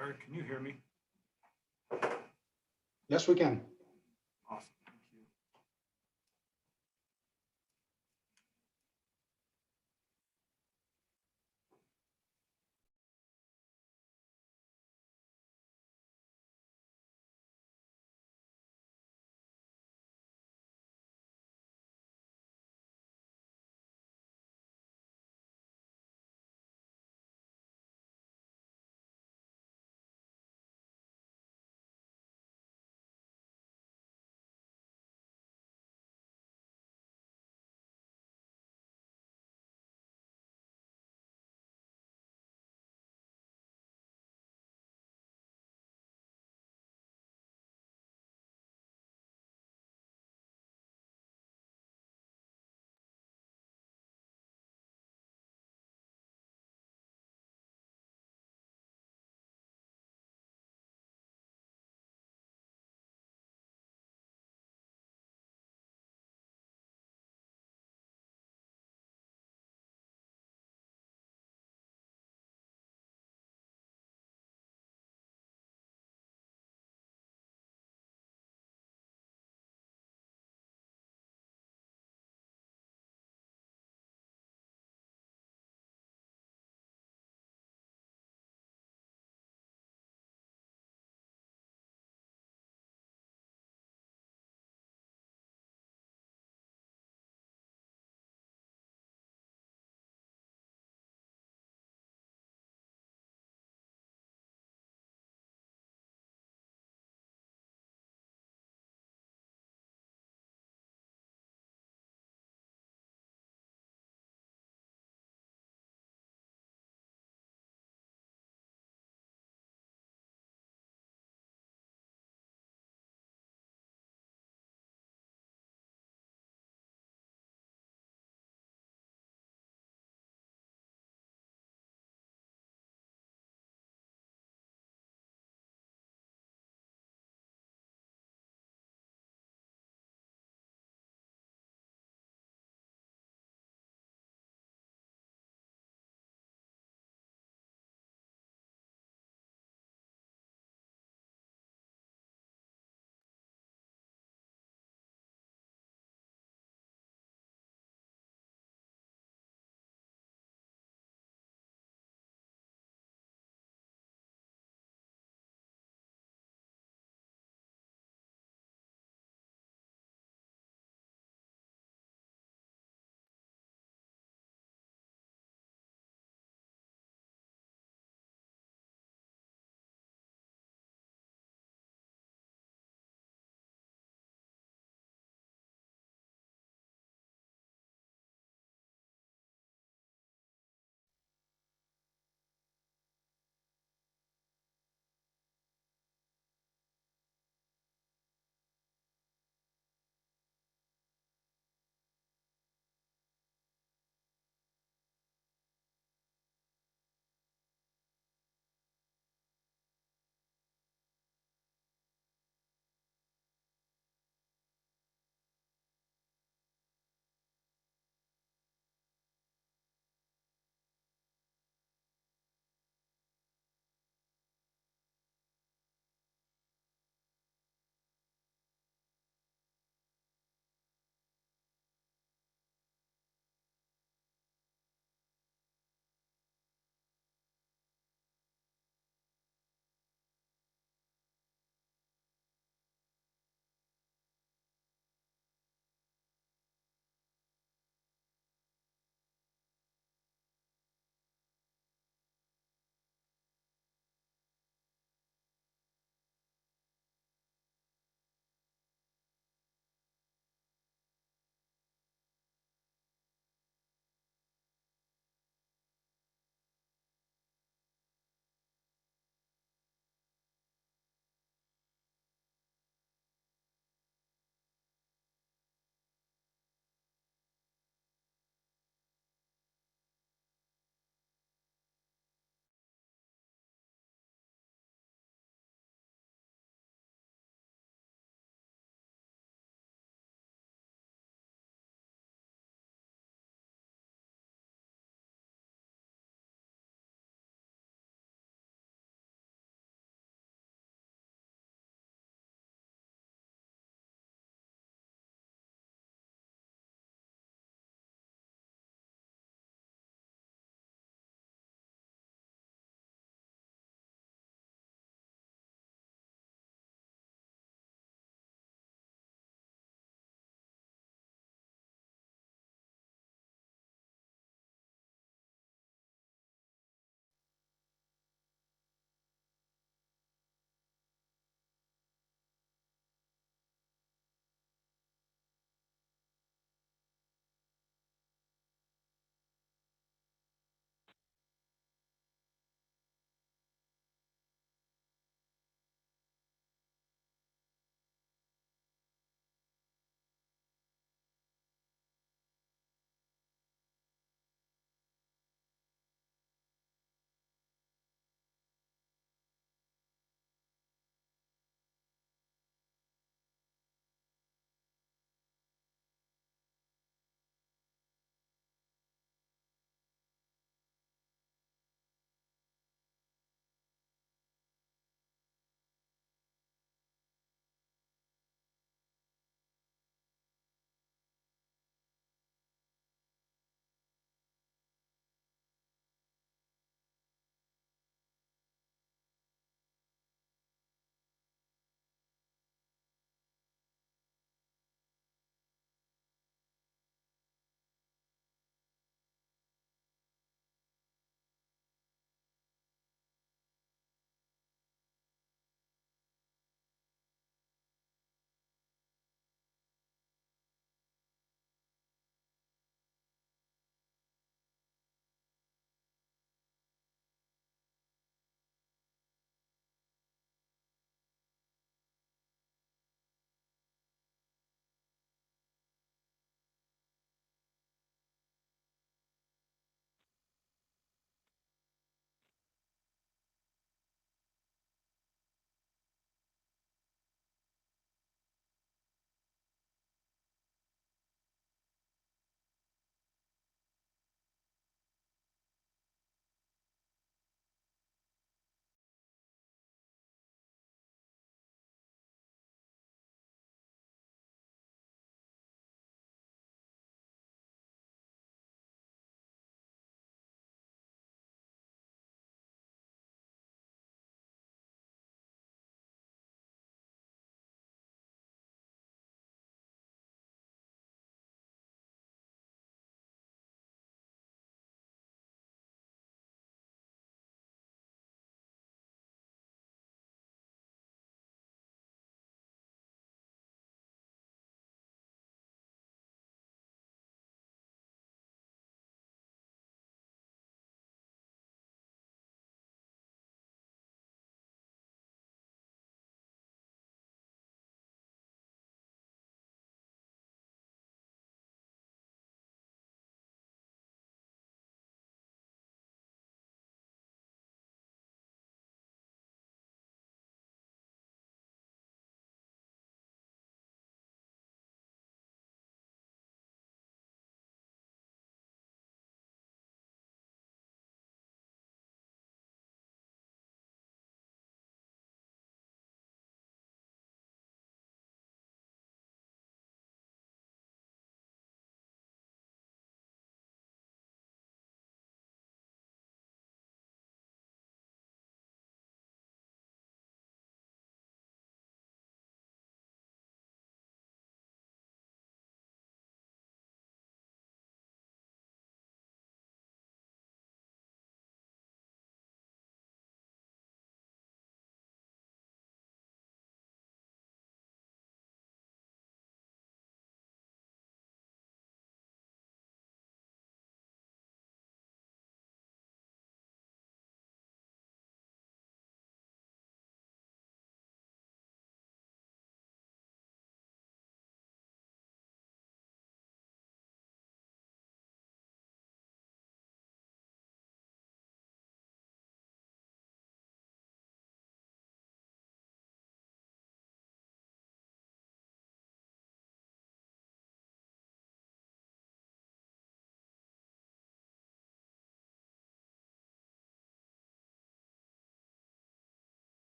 Eric, can you hear me? Yes, we can. Awesome.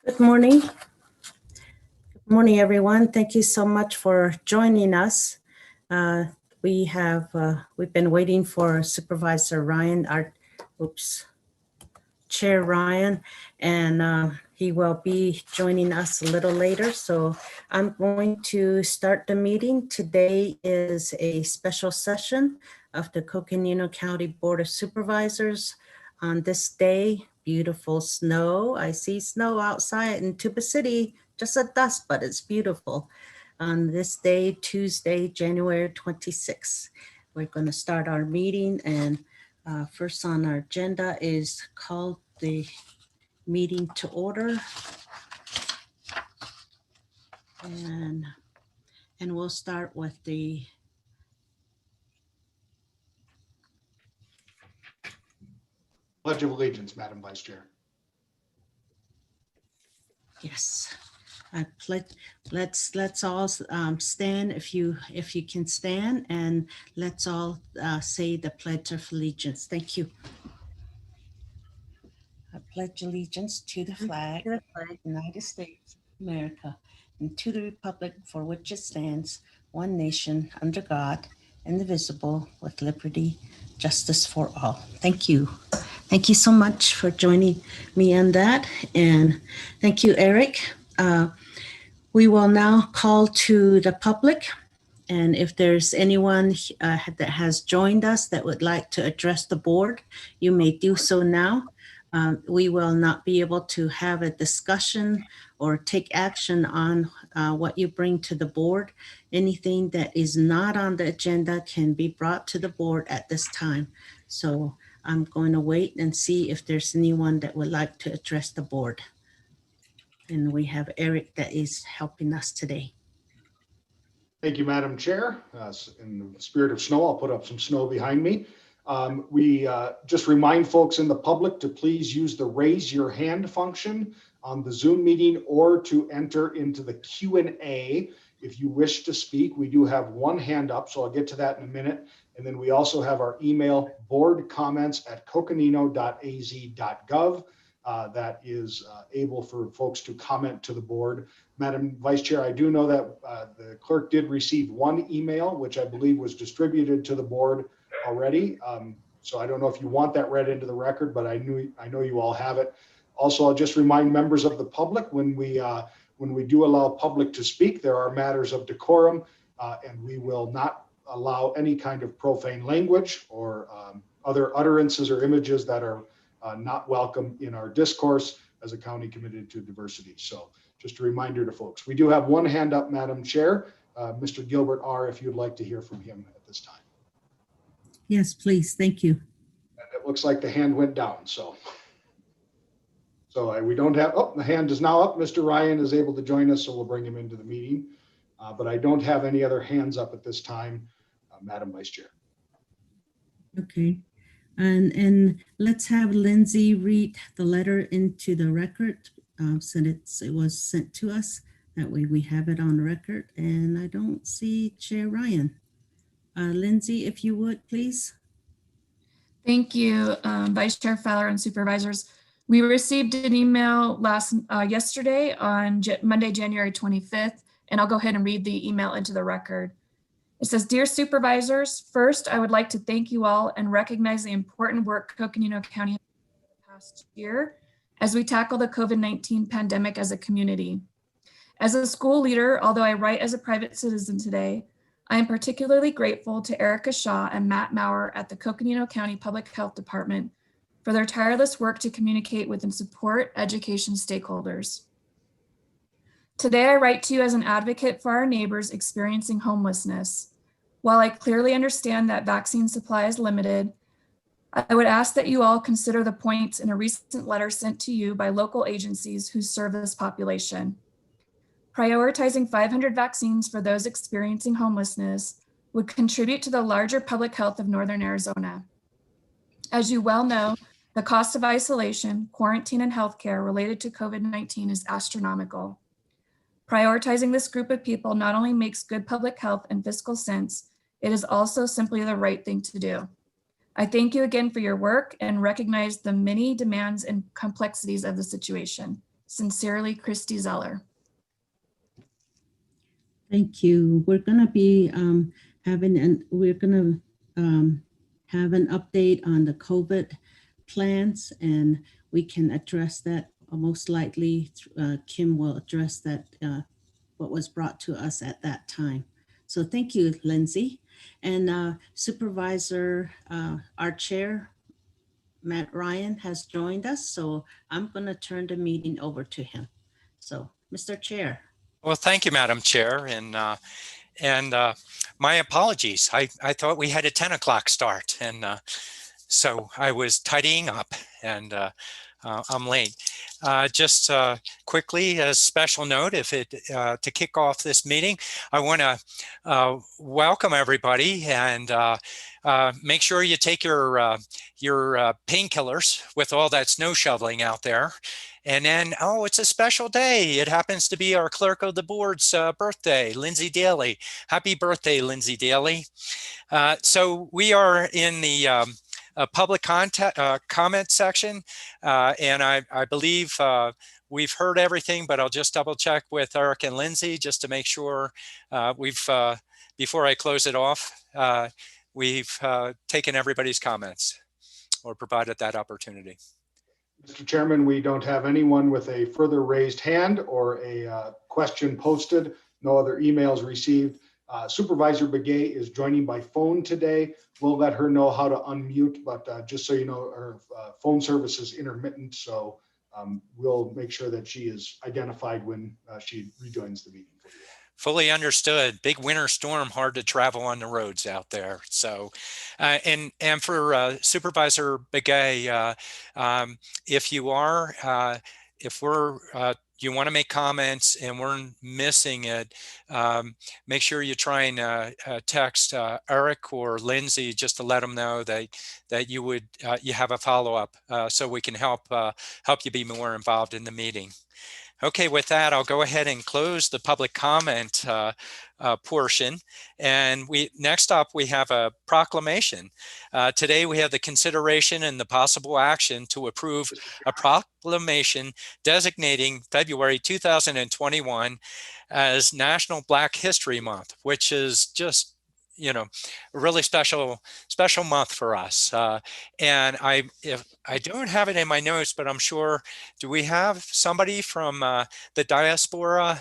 Good morning. Good morning, everyone. Thank you so much for joining us. We've been waiting for Supervisor Ryan, Chair Ryan, and he will be joining us a little later. So I'm going to start the meeting. Today is a special session of the Coconino County Board of Supervisors. On this day, beautiful snow. I see snow outside in Tuba City, just at dusk, but it's beautiful. On this day, Tuesday, January 26th, we're going to start our meeting, and first on our agenda is call the meeting to order. And we'll start with the Pledge of Allegiance, Madam Vice Chair. yes. Let's all stand if you can stand, and let's all say the Pledge of Allegiance. Thank you. I pledge allegiance to the flag of the United States of America and to the republic for which it stands, one nation, under God, indivisible, with liberty, justice for all. Thank you. Thank you so much for joining me on that. And thank you, Eric. We will now call to the public. And if there's anyone that has joined us that would like to address the board, you may do so now. We will not be able to have a discussion or take action on what you bring to the board. Anything that is not on the agenda can be brought to the board at this time. So I'm going to wait and see if there's anyone that would like to address the board. And we have Eric that is helping us today. Thank you, Madam Chair. In the spirit of snow, I'll put up some snow behind me. We just remind folks in the public to please use the raise your hand function on the Zoom meeting, or to enter into the Q&A if you wish to speak. We do have one hand up, so I'll get to that in a minute. And then we also have our email, boardcomments@coconino.az.gov. that is able for folks to comment to the board. Madam Vice Chair, I do know that the clerk did receive one email, which I believe was distributed to the board already. So I don't know if you want that read into the record, but I know you all have it. Also, I'll just remind members of the public when we do allow public to speak, there are matters of decorum, and we will not allow any kind of profane language or other utterances or images that are not welcome in our discourse as a county committed to diversity. So just a reminder to folks. We do have one hand up, Madam Chair. Mr. Gilbert R., if you'd like to hear from him at this time. Yes, please. Thank you. And it looks like the hand went down. So we don't have, oh, the hand is now up. Mr. Ryan is able to join us, so we'll bring him into the meeting. But I don't have any other hands up at this time, Madam Vice Chair. Okay. And let's have Lindsay read the letter into the record since it was sent to us. That way we have it on record. And I don't see Chair Ryan. Lindsay, if you would, please. Thank you, Vice Chair Fowler and Supervisors. We received an email yesterday on Monday, January 25th, and I'll go ahead and read the email into the record. It says, "Dear Supervisors, first, I would like to thank you all and recognize the important work Coconino County has done the past year as we tackle the COVID-19 pandemic as a community. As a school leader, although I write as a private citizen today, I am particularly grateful to Erica Shaw and Matt Maurer at the Coconino County Public Health Department for their tireless work to communicate with and support education stakeholders. Today, I write to you as an advocate for our neighbors experiencing homelessness. While I clearly understand that vaccine supply is limited, I would ask that you all consider the points in a recent letter sent to you by local agencies who serve this population. Prioritizing 500 vaccines for those experiencing homelessness would contribute to the larger public health of Northern Arizona. As you well know, the cost of isolation, quarantine, and healthcare related to COVID-19 is astronomical. Prioritizing this group of people not only makes good public health and fiscal sense, it is also simply the right thing to do. I thank you again for your work and recognize the many demands and complexities of the situation. Sincerely, Christy Zeller." Thank you. We're going to be have an update on the COVID plans, and we can address that. Most likely, Kim will address that, what was brought to us at that time. So thank you, Lindsay. And Supervisor, our chair, Matt Ryan, has joined us. So I'm going to turn the meeting over to him. So, Mr. Chair. Well, thank you, Madam Chair. And my apologies. I thought we had a 10 o'clock start. And so I was tidying up and I'm late. Just quickly, a special note, to kick off this meeting, I want to welcome everybody and make sure you take your painkillers with all that snow shoveling out there. And then, oh, it's a special day. It happens to be our clerk of the board's birthday, Lindsay Daly. Happy birthday, Lindsay Daly. So we are in the public comment section, and I believe we've heard everything, but I'll just double check with Eric and Lindsay just to make sure before I close it off, we've taken everybody's comments or provided that opportunity. Mr. Chairman, we don't have anyone with a further raised hand or a question posted. No other emails received. Supervisor Begay is joining by phone today. We'll let her know how to unmute, but just so you know, her phone service is intermittent. So we'll make sure that she is identified when she rejoins the meeting. Fully understood. Big winter storm, hard to travel on the roads out there. So, and for Supervisor Begay, if you want to make comments and we're missing it, make sure you try and text Eric or Lindsay just to let them know that you have a follow-up so we can help you be more involved in the meeting. Okay, with that, I'll go ahead and close the public comment portion. And next up, we have a proclamation. Today, we have the consideration and the possible action to approve a proclamation designating February 2021 as National Black History Month, which is just, you know, a really special month for us. And if I don't have it in my notes, but I'm sure, do we have somebody from the diaspora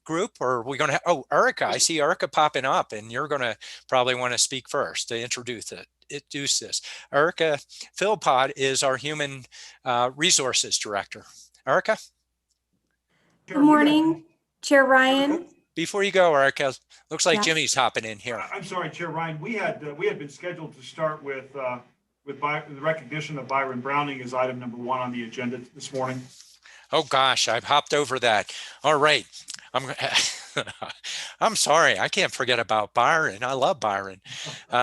group, or are we going to oh, Erica, I see Erica popping up, and you're going to probably want to speak first to introduce this. Erica Philpott is our Human Resources Director. Erica? Good morning, Chair Ryan. Before you go, Erica, looks like Yes. Jimmy's hopping in here. I'm sorry, Chair Ryan. We had been scheduled to start with the recognition of Byron Browning as item number 1 on the agenda this morning. Oh gosh, I've hopped over that. All right, I'm sorry. I can't forget about Byron. I love Byron.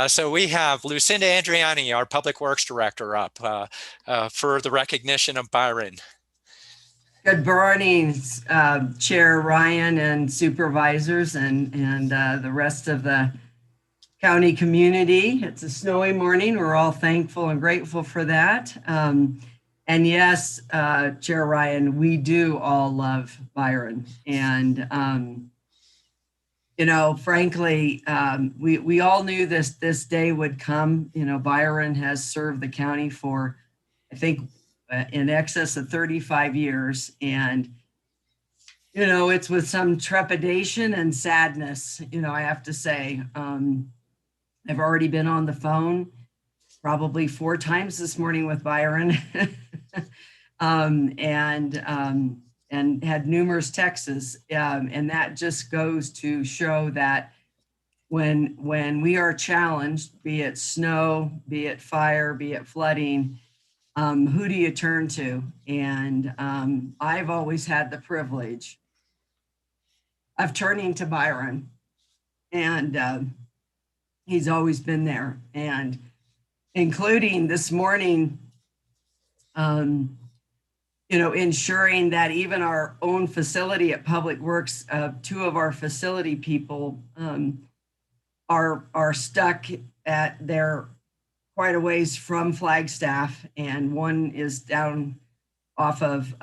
So we have Lucinda Andriani, our Public Works Director, up for the recognition of Byron. Good morning, Chair Ryan and supervisors and the rest of the county community. It's a snowy morning. We're all thankful and grateful for that. And yes, Chair Ryan, we do all love Byron. And, you know, frankly, we all knew this day would come. You know, Byron has served the county for, I think, in excess of 35 years. And, you know, it's with some trepidation and sadness, you know, I have to say. I've already been on the phone probably 4 times this morning with Byron and had numerous texts. And that just goes to show that when we are challenged, be it snow, be it fire, be it flooding, who do you turn to? And I've always had the privilege of turning to Byron, and he's always been there. And including this morning, you know, ensuring that even our own facility at Public Works, 2 of our facility people are stuck at their quite a ways from Flagstaff, and one is down off of,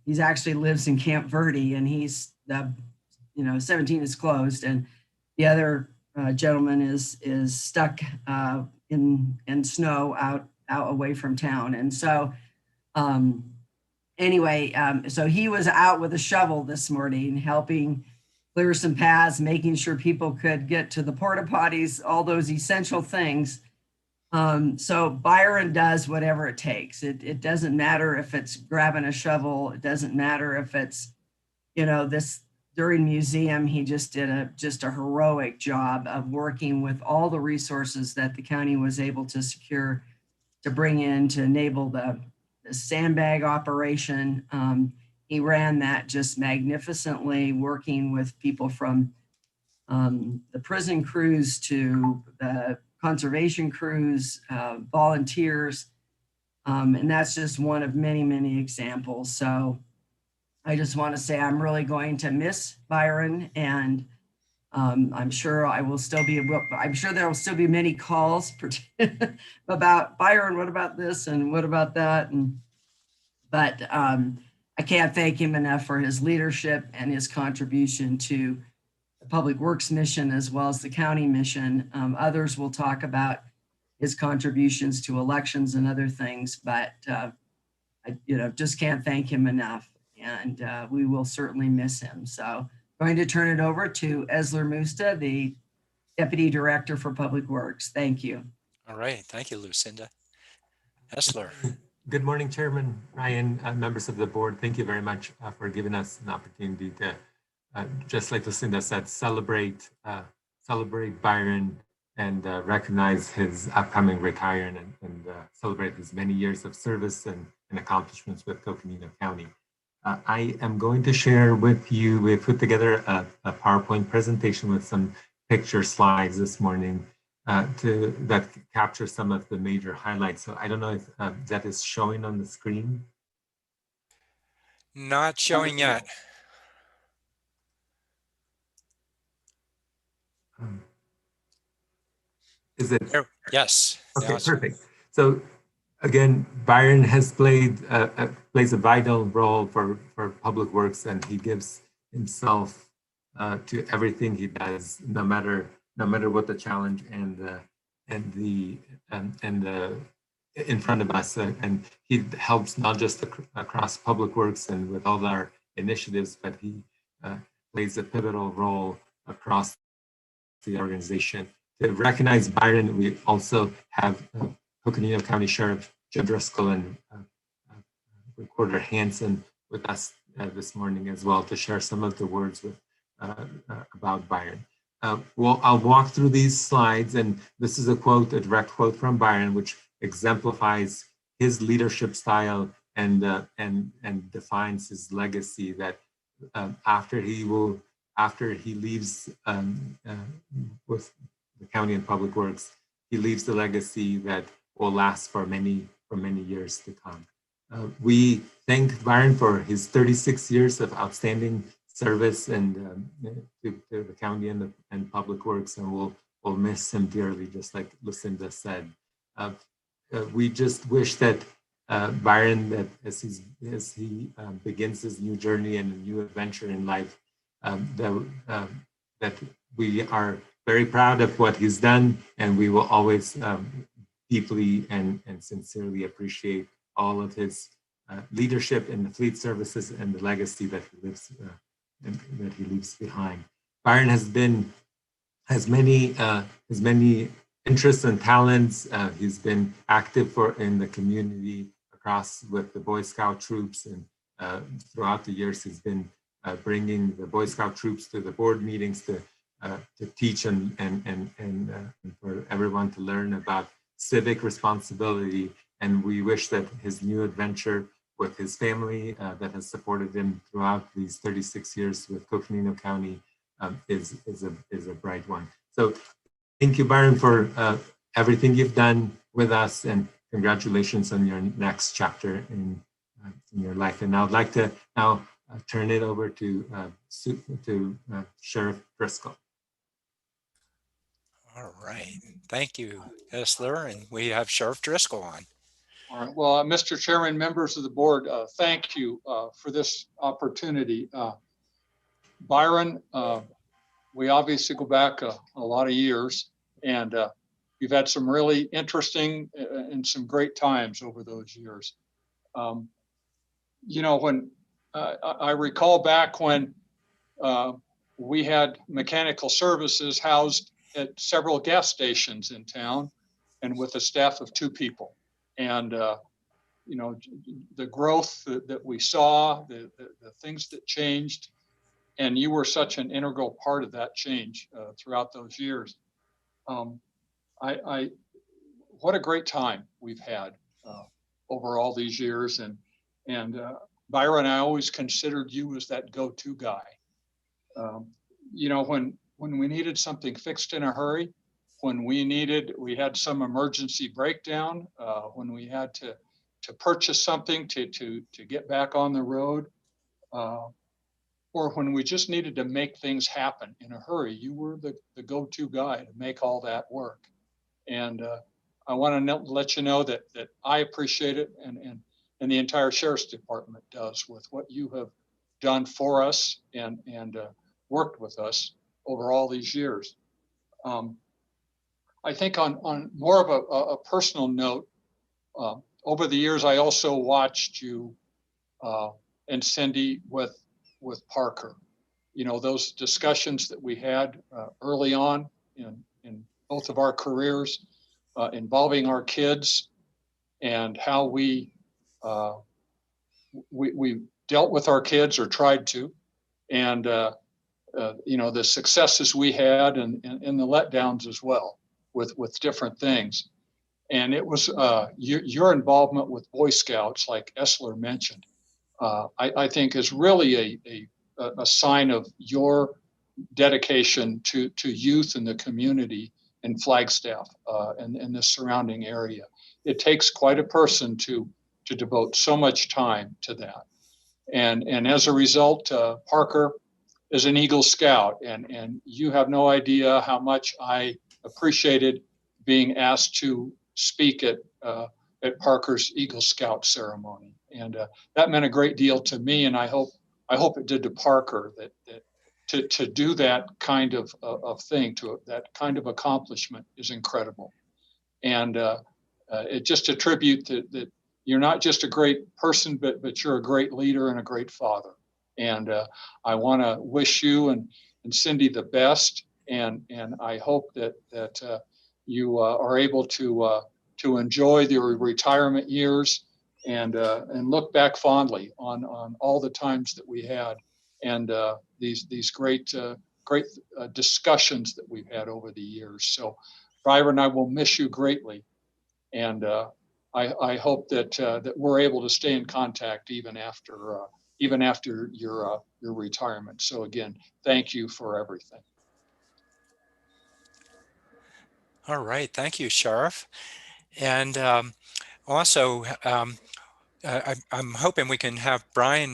he's actually lives in Camp Verde, and he's, you know, 17 is closed, and the other gentleman is stuck in snow out away from town. And so anyway, so he was out with a shovel this morning, helping clear some paths, making sure people could get to the porta potties, all those essential things. So Byron does whatever it takes. It doesn't matter if it's grabbing a shovel. It doesn't matter if it's, you know, this during museum, he just did a heroic job of working with all the resources that the county was able to secure to bring in to enable the sandbag operation. He ran that just magnificently, working with people from the prison crews to the conservation crews, volunteers. And that's just one of many, many examples. So I just want to say I'm really going to miss Byron, and I'm sure I will still be, I'm sure there will still be many calls about Byron, what about this and what about that? But I can't thank him enough for his leadership and his contribution to the Public Works mission as well as the county mission. Others will talk about his contributions to elections and other things, but I, you know, just can't thank him enough. And we will certainly miss him. So I'm going to turn it over to Esler Musta, the Deputy Director for Public Works. Thank you. All right. Thank you, Lucinda. Esler. Good morning, Chairman Ryan, members of the board. Thank you very much for giving us an opportunity to, just like Lucinda said, celebrate Byron and recognize his upcoming retirement and celebrate his many years of service and accomplishments with Coconino County. I am going to share with you, we put together a PowerPoint presentation with some picture slides this morning that capture some of the major highlights. So I don't know if that is showing on the screen. Not showing yet. Is it? Yes. Okay, Yes. perfect. So again, Byron has plays a vital role for public works, and he gives himself to everything he does, no matter what the challenge and the in front of us. And he helps not just across public works and with all our initiatives, but he plays a pivotal role across the organization. To recognize Byron, we also have Coconino County Sheriff Joe Driscoll and Recorder Hanson with us this morning as well to share some of the words with about Byron. I'll walk through these slides, and this is a direct quote from Byron, which exemplifies his leadership style and defines his legacy. That after he leaves with the county and public works, he leaves the legacy that will last for many years to come. We thank Byron for his 36 years of outstanding service and to the county and public works, and we'll miss him dearly, just like Lucinda said. We just wish that Byron, that as he begins his new journey and a new adventure in life, that we are very proud of what he's done, and we will always deeply and sincerely appreciate all of his leadership in the fleet services and the legacy that he leaves behind. Byron has many interests and talents. He's been active in the community across with the Boy Scout troops, and throughout the years he's been bringing the Boy Scout troops to the board meetings to teach and for everyone to learn about civic responsibility. And we wish that his new adventure with his family that has supported him throughout these 36 years with Coconino County is a bright one. So thank you, Byron, for everything you've done with us, and congratulations on your next chapter in your life. And I'd like to now turn it over to Sheriff Driscoll. All right. Thank you, Esler. And we have Sheriff Driscoll on. All right. Well, Mr. Chairman, members of the board, thank you for this opportunity. Byron, we obviously go back a lot of years, and we've had some really interesting and some great times over those years. You know, when I recall back when we had mechanical services housed at several gas stations in town, and with a staff of 2 people. And, you know, the growth that we saw, the things that changed, and you were such an integral part of that change throughout those years. What a great time we've had over all these years. And Byron, I always considered you as that go-to guy. You know, when we needed something fixed in a hurry, when we had some emergency breakdown, when we had to purchase something to get back on the road, or when we just needed to make things happen in a hurry, you were the go-to guy to make all that work. And I want to let you know that I appreciate it, and the entire Sheriff's Department does, with what you have done for us and worked with us over all these years. I think on more of a personal note, over the years, I also watched you and Cindy with Parker. You know, those discussions that we had early on in both of our careers involving our kids, and how we dealt with our kids, or tried to, and you know, the successes we had and the letdowns as well with different things. And it was your involvement with Boy Scouts, like Esler mentioned, I think is really a sign of your dedication to youth in the community in Flagstaff and the surrounding area. It takes quite a person to devote so much time to that. And as a result, Parker is an Eagle Scout, and you have no idea how much I appreciated being asked to speak at Parker's Eagle Scout ceremony, and that meant a great deal to me, and I hope it did to Parker. That to do that kind of thing, that kind of accomplishment is incredible, and it just a tribute that you're not just a great person, but you're a great leader and a great father. And I want to wish you and Cindy the best, and I hope that you are able to enjoy your retirement years and look back fondly on all the times that we had, and these great discussions that we've had over the years. So, Byron, I will miss you greatly, and I hope that we're able to stay in contact even after your retirement. So again, thank you for everything. All right, thank you, Sheriff. And also, I'm hoping we can have Byron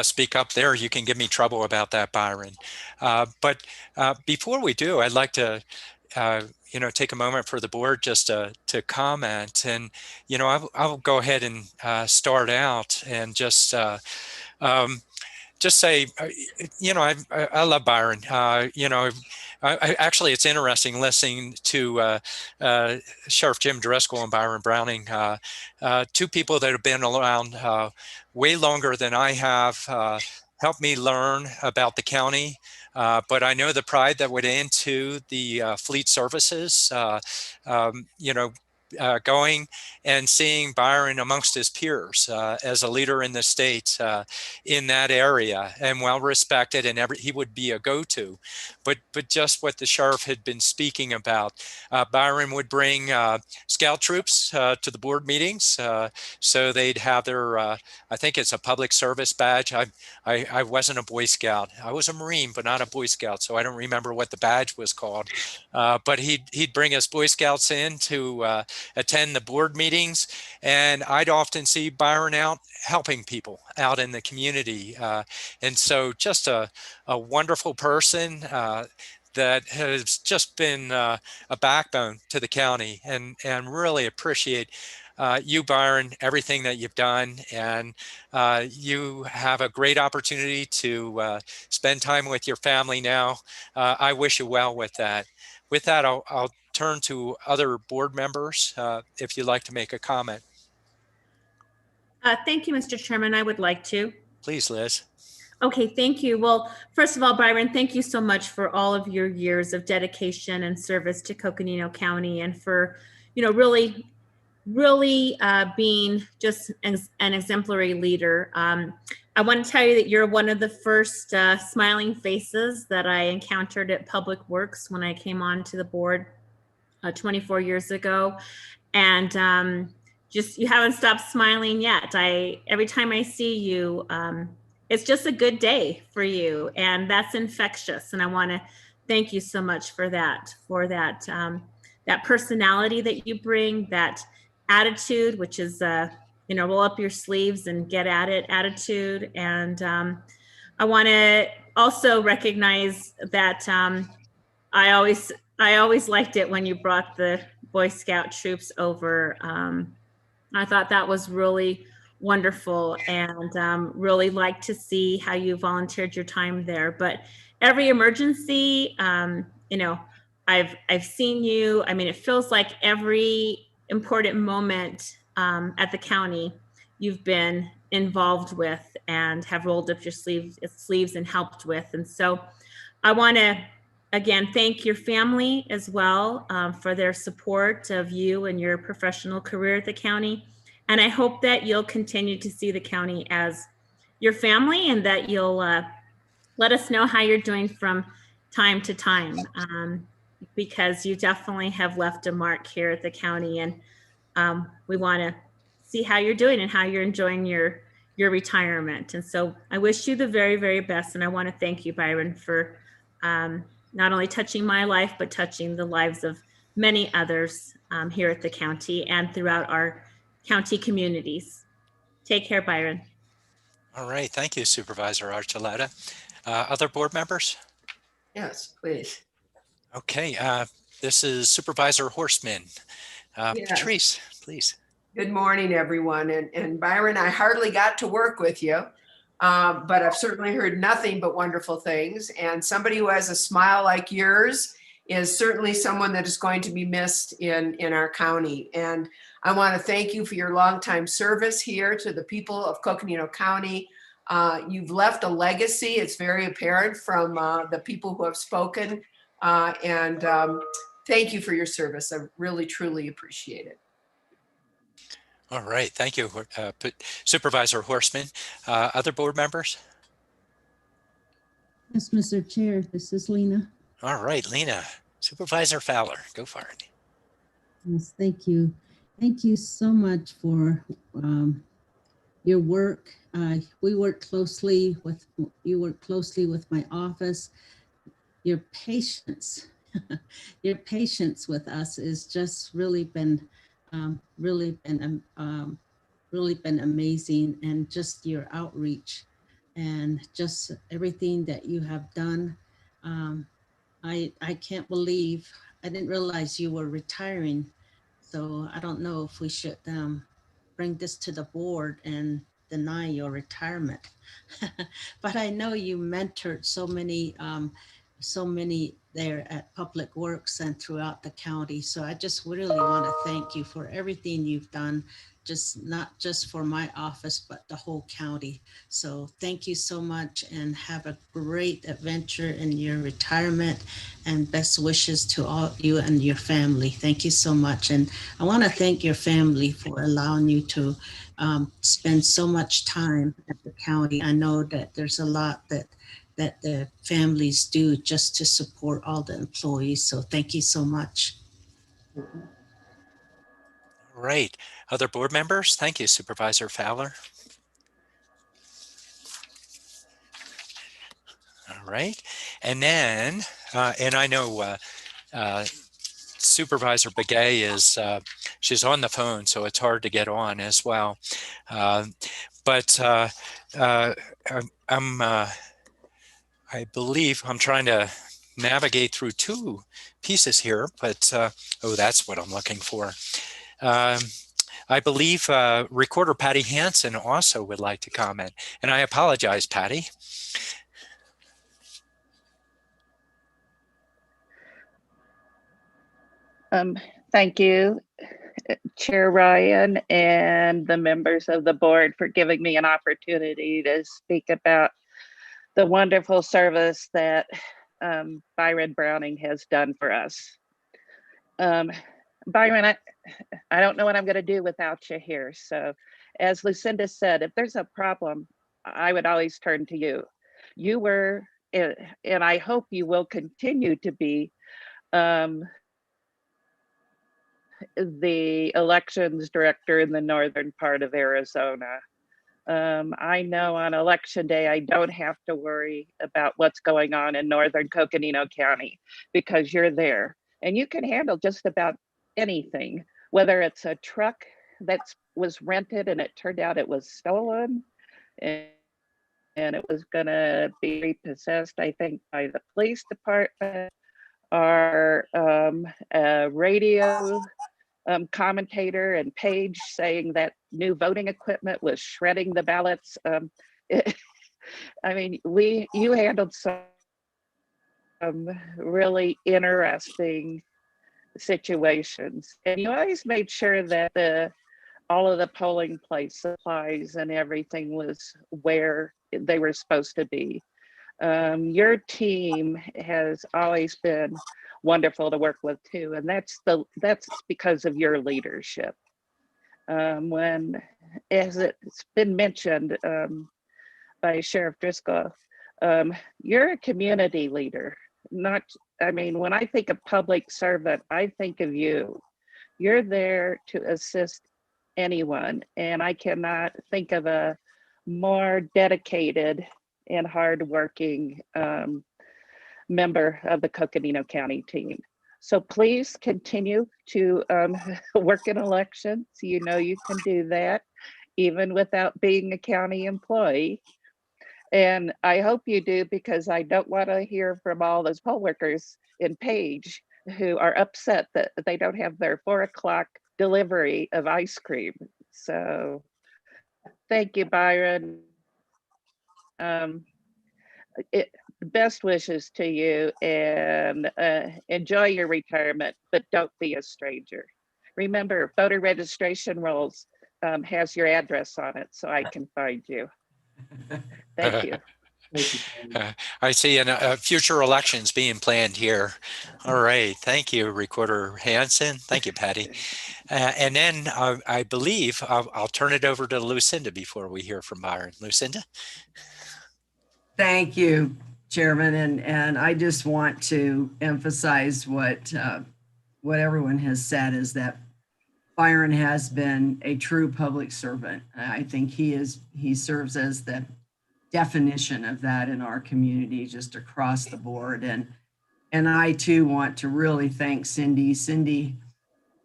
speak up there. You can give me trouble about that, Byron. But before we do, I'd like to take a moment for the board just to comment. And I'll go ahead and start out and just say, I love Byron. Actually, it's interesting listening to Sheriff Jim Driscoll and Byron Browning, two people that have been around way longer than I have, helped me learn about the county. But I know the pride that went into the fleet services, going and seeing Byron amongst his peers as a leader in the state in that area, and well respected, and he would be a go-to. But just what the sheriff had been speaking about, Byron would bring scout troops to the board meetings, so they'd have their I think it's a public service badge. I wasn't a Boy Scout. I was a Marine, but not a Boy Scout, so I don't remember what the badge was called. But he'd bring us Boy Scouts in to attend the board meetings, and I'd often see Byron out helping people out in the community. And so just a wonderful person that has just been a backbone to the county, and really appreciate you, Byron, everything that you've done. And you have a great opportunity to spend time with your family now. I wish you well with that. With that, I'll turn to other board members if you'd like to make a comment. Thank you, Mr. Chairman. I would like to. Please, Liz. Okay, thank you. Well, first of all, Byron, thank you so much for all of your years of dedication and service to Coconino County, and for, really being just an exemplary leader. I want to tell you that you're one of the first smiling faces that I encountered at Public Works when I came on to the board 24 years ago. And you haven't stopped smiling yet. Every time I see you, it's just a good day for you, and that's infectious. And I want to thank you so much for that that personality that you bring, that attitude, which is roll up your sleeves and get at it attitude. And I want to also recognize that I always liked it when you brought the Boy Scout troops over. I thought that was really wonderful, and really like to see how you volunteered your time there. But every emergency, I've seen you. I mean, it feels like every important moment at the county you've been involved with and have rolled up your sleeves and helped with. And so I want to again thank your family as well for their support of you and your professional career at the county. And I hope that you'll continue to see the county as your family, and that you'll let us know how you're doing from time to time, because you definitely have left a mark here at the county. And we want to see how you're doing and how you're enjoying your retirement. And so I wish you the very, very best. And I want to thank you, Byron, for not only touching my life, but touching the lives of many others here at the county and throughout our county communities. Take care, Byron. All right. Thank you, Supervisor Archuleta. Other board members? Yes, please. Okay. This is Supervisor Horstman. Yes. Patrice, please. Good morning, everyone. And Byron, I hardly got to work with you, but I've certainly heard nothing but wonderful things. And somebody who has a smile like yours is certainly someone that is going to be missed in our county. And I want to thank you for your longtime service here to the people of Coconino County. You've left a legacy. It's very apparent from the people who have spoken. Thank you for your service. I really, truly appreciate it. All right. Thank you, Supervisor Horstman. Other board members? Yes, Mr. Chair, this is Lena. All right, Lena. Supervisor Fowler, go for it. Yes, thank you. Thank you so much for your work. You work closely with my office. Your patience, your patience with us is just really been amazing, and just your outreach and just everything that you have done. I can't believe, I didn't realize you were retiring. So I don't know if we should bring this to the board and deny your retirement. But I know you mentored so many there at Public Works and throughout the county. So I just really want to thank you for everything you've done, just not just for my office, but the whole county. So thank you so much, and have a great adventure in your retirement, and best wishes to all you and your family. Thank you so much. And I want to thank your family for allowing you to spend so much time at the county. I know that there's a lot that the families do just to support all the employees. So thank you so much. All right. Other board members? Thank you, Supervisor Fowler. All right. And then, and I know Supervisor Begay is, she's on the phone, so it's hard to get on as well. I believe I'm trying to navigate through two pieces here, but oh, that's what I'm looking for. I believe Recorder Patty Hansen also would like to comment, and I apologize, Patty. Thank you, Chair Ryan, and the members of the board for giving me an opportunity to speak about the wonderful service that Byron Browning has done for us. Byron, I don't know what I'm going to do without you here. So as Lucinda said, if there's a problem, I would always turn to you. You were, and I hope you will continue to be, the elections director in the northern part of Arizona. I know on election day, I don't have to worry about what's going on in northern Coconino County, because you're there and you can handle just about anything, whether it's a truck that was rented and it turned out it was stolen and it was gonna be repossessed, I think, by the police department, or a radio commentator and page saying that new voting equipment was shredding the ballots. I mean, you handled some really interesting situations, and you always made sure that all of the polling place supplies and everything was where they were supposed to be. Your team has always been wonderful to work with too, and that's because of your leadership. When, as it's been mentioned by Sheriff Driscoll, you're a community leader. I mean, when I think of public servant, I think of you. You're there to assist anyone, and I cannot think of a more dedicated and hardworking member of the Coconino County team. So please continue to work in elections. You know you can do that. even without being a county employee. And I hope you do, because I don't want to hear from all those poll workers in Page who are upset that they don't have their 4 o'clock delivery of ice cream. So thank you, Byron. Best wishes to you, and enjoy your retirement, but don't be a stranger. Remember, voter registration rolls has your address on it, so I can find you. Thank you. I see future elections being planned here. All right. Thank you, Recorder Hanson. Thank you, Patty. And then I believe I'll turn it over to Lucinda before we hear from Byron. Lucinda? Thank you, Chairman. And I just want to emphasize what everyone has said, is that Byron has been a true public servant. I think he serves as the definition of that in our community, just across the board. And I too want to really thank Cindy. Cindy,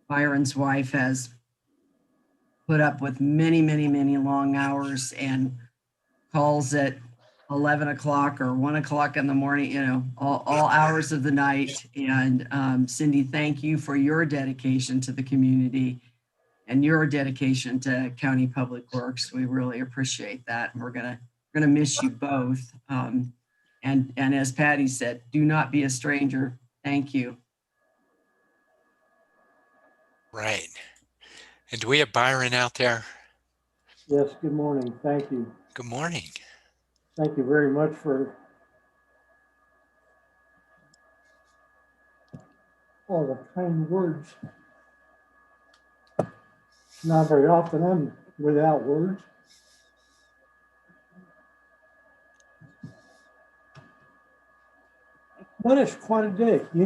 Byron's wife, has put up with many, many, many long hours and calls at 11 o'clock or 1 o'clock in the morning, all hours of the night. And Cindy, thank you for your dedication to the community and your dedication to County Public Works. We really appreciate that. And we're gonna miss you both. And as Patty said, do not be a stranger. Thank you. Right. And do we have Byron out there? Yes, good morning. Thank you. Good morning. Thank you very much for all the kind words. Not very often I'm without words. But it's quite a day. I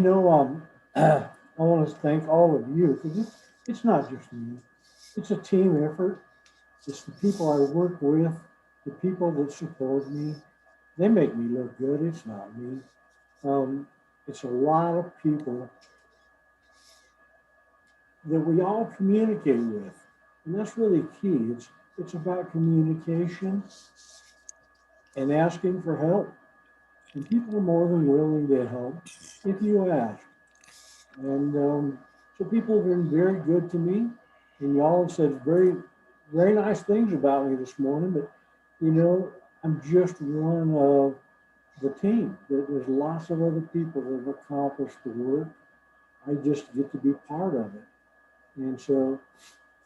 want to thank all of you, because it's not just me. It's a team effort. It's the people I work with, the people that support me. They make me look good. It's not me. It's a lot of people that we all communicate with. And that's really key. It's about communication and asking for help. And people are more than willing to help if you ask. And so people have been very good to me, and y'all have said very, very nice things about me this morning, but I'm just one of the team. There's lots of other people that have accomplished the work. I just get to be part of it. And so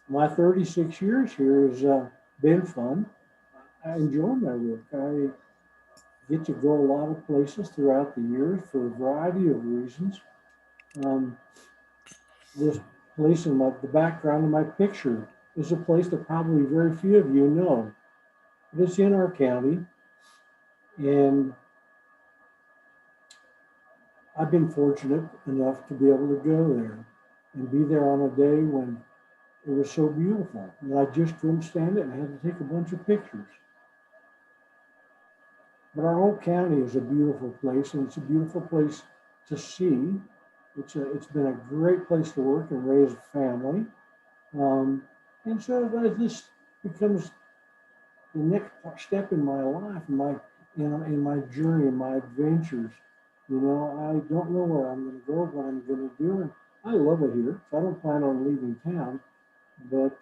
my 36 years here has been fun. I enjoy my work. I get to go a lot of places throughout the years for a variety of reasons. This place in the background of my picture is a place that probably very few of you know. But it's in our county, and I've been fortunate enough to be able to go there and be there on a day when it was so beautiful, and I just couldn't stand it and I had to take a bunch of pictures. But our whole county is a beautiful place, and it's a beautiful place to see. It's been a great place to work and raise a family. And so as this becomes the next step in my life, in my journey, in my adventures, I don't know where I'm going to go, what I'm going to do. And I love it here, so I don't plan on leaving town. But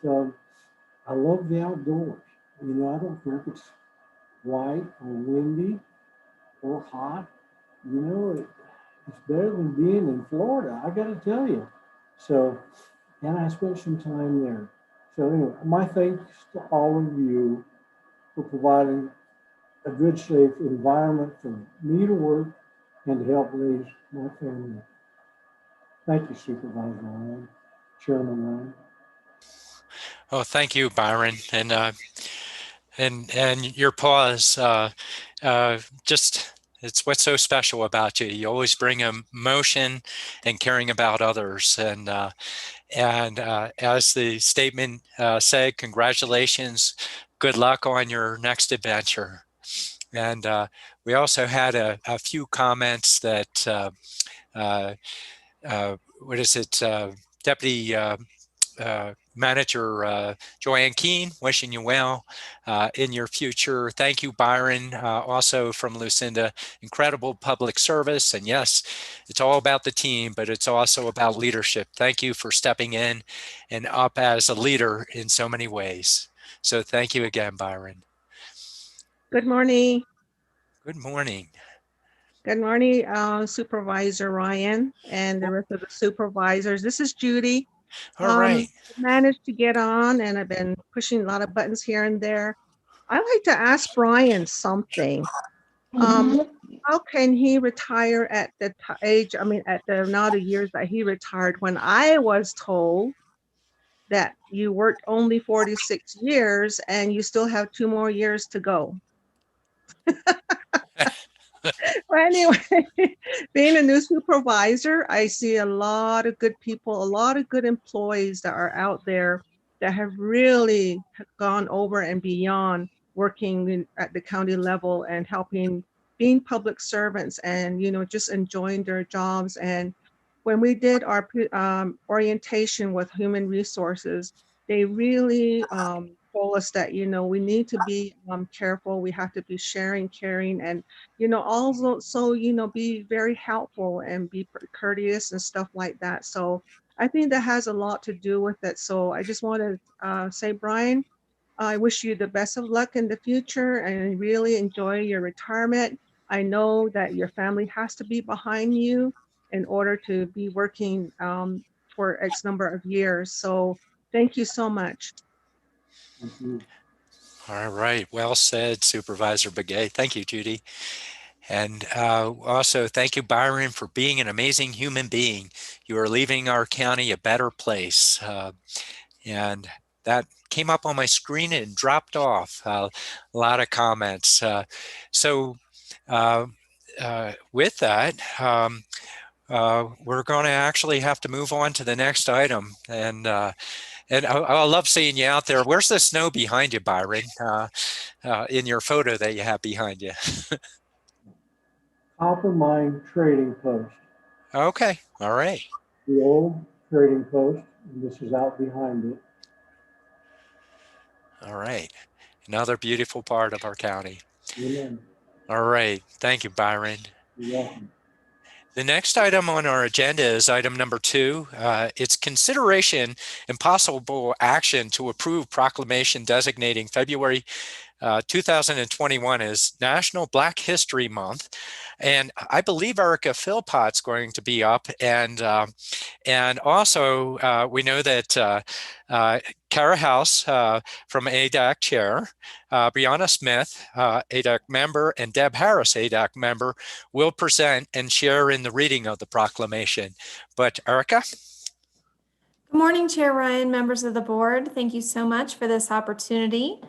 I love the outdoors. I don't care if it's white or windy or hot. It's better than being in Florida, I got to tell you. So, and I spent some time there. So anyway, my thanks to all of you for providing a good, safe environment for me to work and to help raise my family. Thank you, Supervisor Ryan, Chairman Ryan. Oh, thank you, Byron. And your pause, it's what's so special about you. You always bring emotion and caring about others. And as the statement said, congratulations, good luck on your next adventure. And we also had a few comments that, Deputy Manager Joanne Keene, wishing you well in your future. Thank you, Byron, also from Lucinda. Incredible public service. And yes, it's all about the team, but it's also about leadership. Thank you for stepping in and up as a leader in so many ways. So thank you again, Byron. Good morning. Good morning. Good morning, Supervisor Ryan and the rest of the supervisors. This is Judy. All right. Managed to get on, and I've been pushing a lot of buttons here and there. I'd like to ask Brian something. How can he retire at the age, at the amount of years that he retired, when I was told that you worked only 46 years and you still have 2 more years to go? Well, anyway, being a new supervisor, I see a lot of good people, a lot of good employees that are out there that have really gone over and beyond working at the county level and helping, being public servants, and just enjoying their jobs. And when we did our orientation with human resources, they really told us that we need to be careful. We have to be sharing, caring, and also be very helpful and be courteous and stuff like that. So I think that has a lot to do with it. So I just want to say, Brian, I wish you the best of luck in the future and really enjoy your retirement. I know that your family has to be behind you in order to be working for X number of years. So thank you so much. Thank you. All right. Well said, Supervisor Begay. Thank you, Judy. And also thank you, Byron, for being an amazing human being. You are leaving our county a better place. And that came up on my screen and dropped off. A lot of comments. With that, we're going to actually have to move on to the next item. And I love seeing you out there. Where's the snow behind you, Byron, in your photo that you have behind you? Copper Mine Trading Post. Okay. All right. The old trading post, and this is out behind it. All right. Another beautiful part of our county. Amen. All right. Thank you, Byron. You're welcome. The next item on our agenda is item number 2. It's consideration and possible action to approve proclamation designating February 2021 as National Black History Month. And I believe Erica Philpott's going to be up. And also we know that Kara House from ADAC Chair, Brianna Smith, ADAC member, and Deb Harris, ADAC member, will present and share in the reading of the proclamation. But Erica? Good morning, Chair Ryan, members of the board. Thank you so much for this opportunity.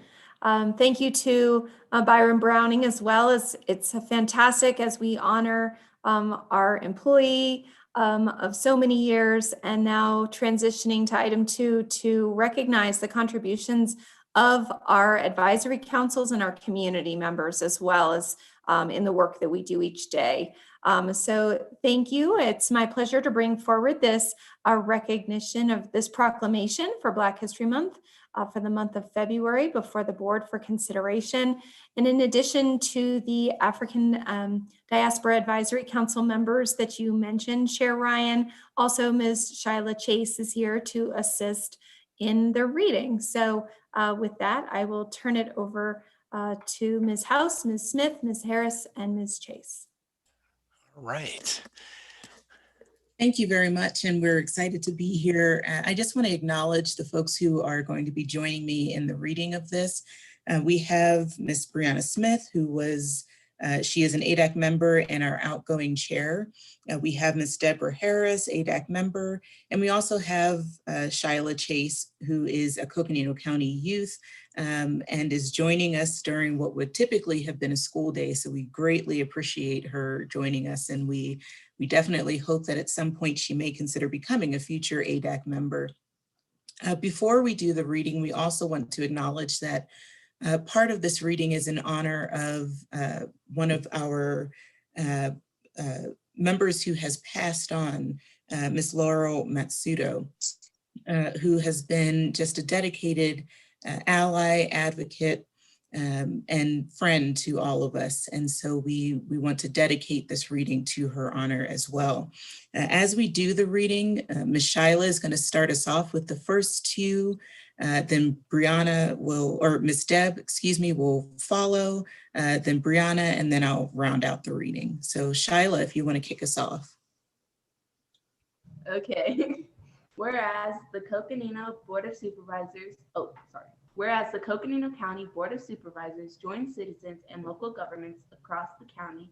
Thank you to Byron Browning as well. It's fantastic as we honor our employee of so many years, and now transitioning to item 2 to recognize the contributions of our advisory councils and our community members, as well as in the work that we do each day. So thank you. It's my pleasure to bring forward this recognition of this proclamation for Black History Month for the month of February before the board for consideration. And in addition to the African Diaspora Advisory Council members that you mentioned, Chair Ryan, also Ms. Shyla Chase is here to assist in the reading. So with that, I will turn it over to Ms. House, Ms. Smith, Ms. Harris, and Ms. Chase. All right. Thank you very much, and we're excited to be here. I just want to acknowledge the folks who are going to be joining me in the reading of this. We have Ms. Brianna Smith, who was, she is an ADAC member and our outgoing chair. We have Ms. Deborah Harris, ADAC member, and we also have Shyla Chase, who is a Coconino County youth and is joining us during what would typically have been a school day. So we greatly appreciate her joining us, and we definitely hope that at some point she may consider becoming a future ADAC member. Before we do the reading, we also want to acknowledge that part of this reading is in honor of one of our members who has passed on, Ms. Laurel Matsudo. who has been just a dedicated ally, advocate, and friend to all of us. And so we want to dedicate this reading to her honor as well. As we do the reading, Ms. Shyla is going to start us off with the first two, then Brianna will, or Ms. Deb, excuse me, will follow, then Brianna, and then I'll round out the reading. So Shyla, if you want to kick us off. Okay. Whereas the Coconino Board of Supervisors, Whereas the Coconino County Board of Supervisors joins citizens and local governments across the county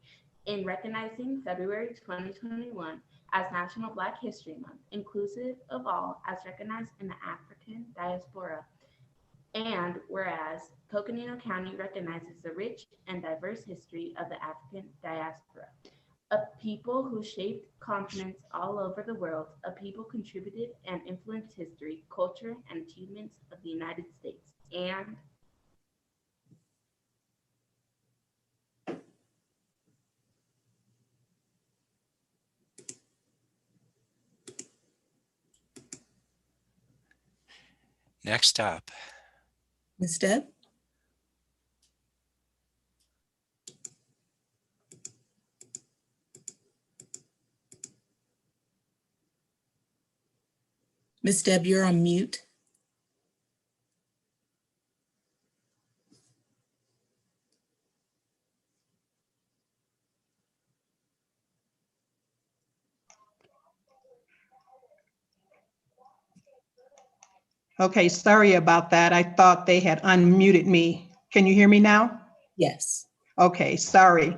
in recognizing February 2021 as National Black History Month, inclusive of all as recognized in the African diaspora. And whereas Coconino County recognizes the rich and diverse history of the African diaspora, a people who shaped continents all over the world, a people contributed and influenced history, culture, and achievements of the United States. And Next up. Ms. Deb? Ms. Deb, you're on mute. Okay, sorry about that. I thought they had unmuted me. Can you hear me now? Yes. Okay, sorry.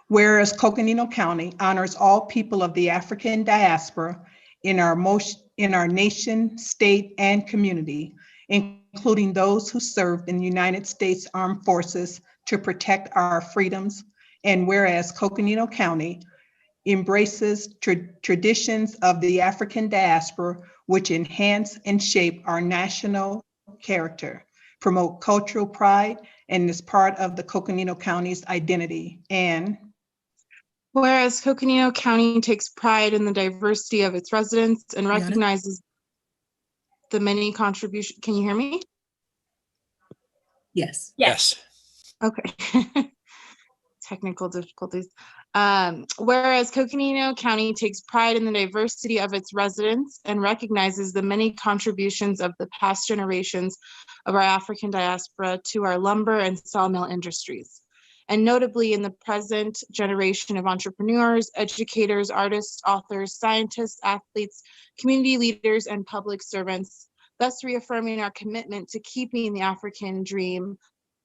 Whereas Coconino County honors all people of the African diaspora in our nation, state, and community, including those who served in the United States Armed Forces to protect our freedoms. And whereas Coconino County embraces traditions of the African diaspora, which enhance and shape our national character, promote cultural pride, and is part of the Coconino County's identity. And whereas Coconino County takes pride in the diversity of its residents and recognizes the many contributions. Can you hear me? Yes. Yes. Okay. Technical difficulties. Whereas Coconino County takes pride in the diversity of its residents and recognizes the many contributions of the past generations of our African diaspora to our lumber and sawmill industries, and notably in the present generation of entrepreneurs, educators, artists, authors, scientists, athletes, community leaders, and public servants, thus reaffirming our commitment to keeping the African dream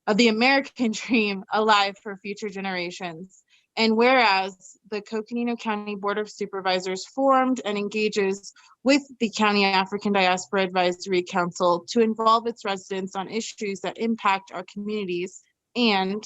of the American dream alive for future generations. And whereas the Coconino County Board of Supervisors formed and engages with the County African Diaspora Advisory Council to involve its residents on issues that impact our communities. And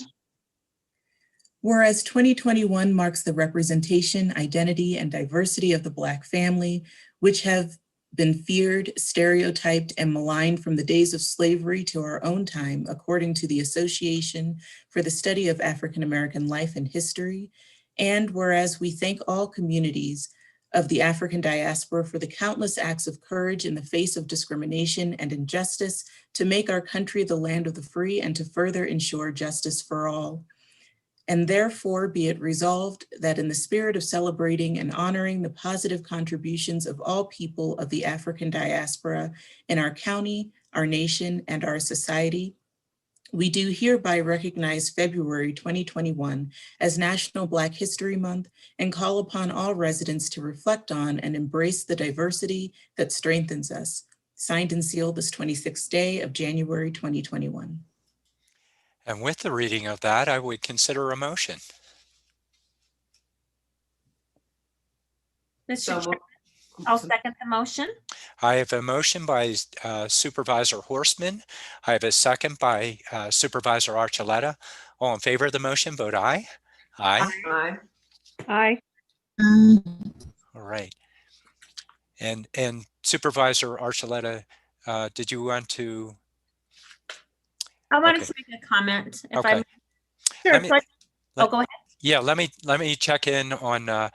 whereas 2021 marks the representation, identity, and diversity of the Black family, which have been feared, stereotyped, and maligned from the days of slavery to our own time, according to the Association for the Study of African American Life and History. And whereas we thank all communities of the African diaspora for the countless acts of courage in the face of discrimination and injustice to make our country the land of the free and to further ensure justice for all. And therefore be it resolved that in the spirit of celebrating and honoring the positive contributions of all people of the African diaspora in our county, our nation, and our society, we do hereby recognize February 2021 as National Black History Month and call upon all residents to reflect on and embrace the diversity that strengthens us. Signed and sealed this 26th day of January 2021. And with the reading of that, I would consider a motion. Mr. Chair, I'll second the motion. I have a motion by Supervisor Horstman. I have a second by Supervisor Archuleta. All in favor of the motion, vote aye. Aye. Aye. Aye. All right. And Supervisor Archuleta, did you want to? I wanted to make a comment. If Okay. Sure. Go ahead. Yeah, let me check in on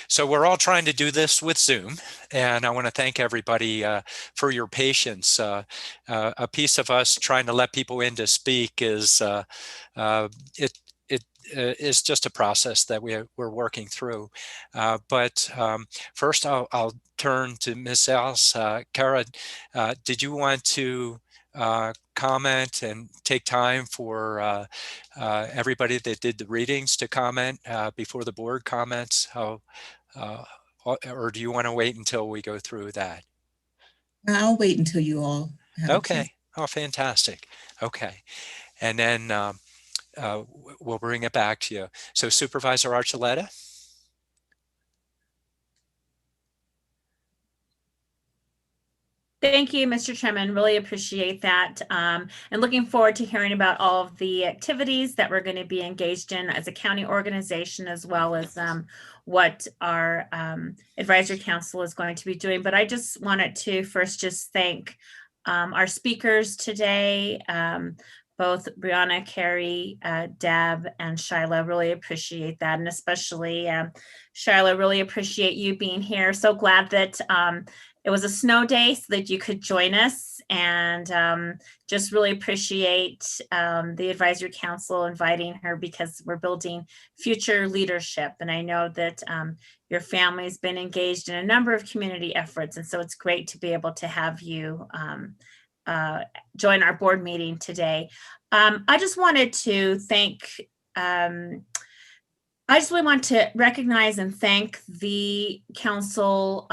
so we're all trying to do this with Zoom, and I want to thank everybody for your patience. A piece of us trying to let people in to speak is is just a process that we're working through. But first, I'll turn to Ms. Else. Kara, did you want to comment and take time for everybody that did the readings to comment before the board comments? Or do you want to wait until we go through that? I'll wait until you all have a chance. Okay. Oh, fantastic. Okay. And then we'll bring it back to you. So Supervisor Archuleta? Thank you, Mr. Chairman. Really appreciate that. And looking forward to hearing about all of the activities that we're going to be engaged in as a county organization, as well as what our advisory council is going to be doing. But I just wanted to first just thank our speakers today, both Brianna, Carrie, Deb, and Shyla. Really appreciate that. And especially Shyla, really appreciate you being here. So glad that it was a snow day so that you could join us, and just really appreciate the advisory council inviting her, because we're building future leadership. And I know that your family's been engaged in a number of community efforts. And so it's great to be able to have you join our board meeting today. I just wanted to I just really want to recognize and thank the council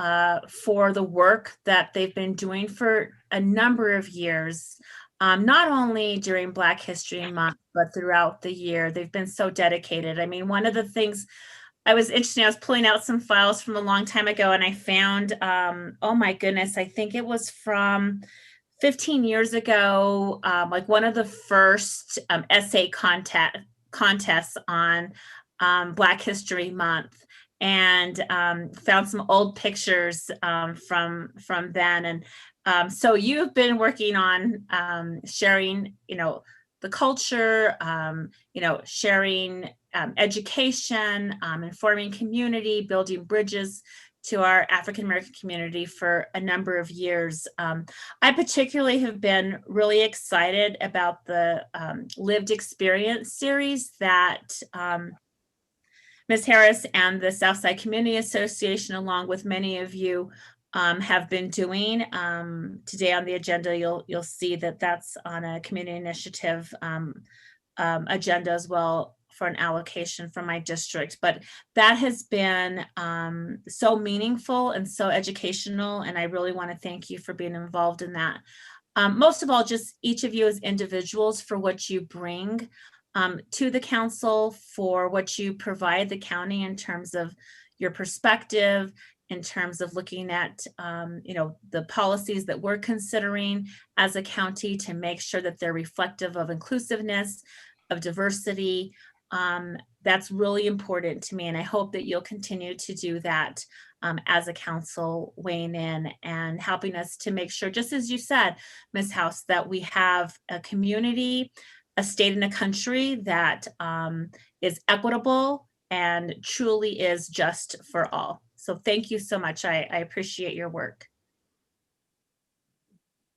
for the work that they've been doing for a number of years, not only during Black History Month, but throughout the year. They've been so dedicated. I mean, one of the things I was interested, I was pulling out some files from a long time ago, and I found, oh my goodness, I think it was from 15 years ago, like one of the first essay contests on Black History Month, and found some old pictures from then. And so you've been working on sharing, the culture, sharing education, informing community, building bridges to our African American community for a number of years. I particularly have been really excited about the lived experience series that Ms. Harris and the Southside Community Association, along with many of you, have been doing. Today on the agenda, you'll see that that's on a community initiative agenda as well, for an allocation from my district. But that has been so meaningful and so educational, and I really want to thank you for being involved in that. Most of all, just each of you as individuals for what you bring to the council, for what you provide the county in terms of your perspective, in terms of looking at the policies that we're considering as a county to make sure that they're reflective of inclusiveness, of diversity. That's really important to me, and I hope that you'll continue to do that as a council, weighing in and helping us to make sure, just as you said, Ms. House, that we have a community, a state, and a country that is equitable and truly is just for all. So thank you so much. I appreciate your work.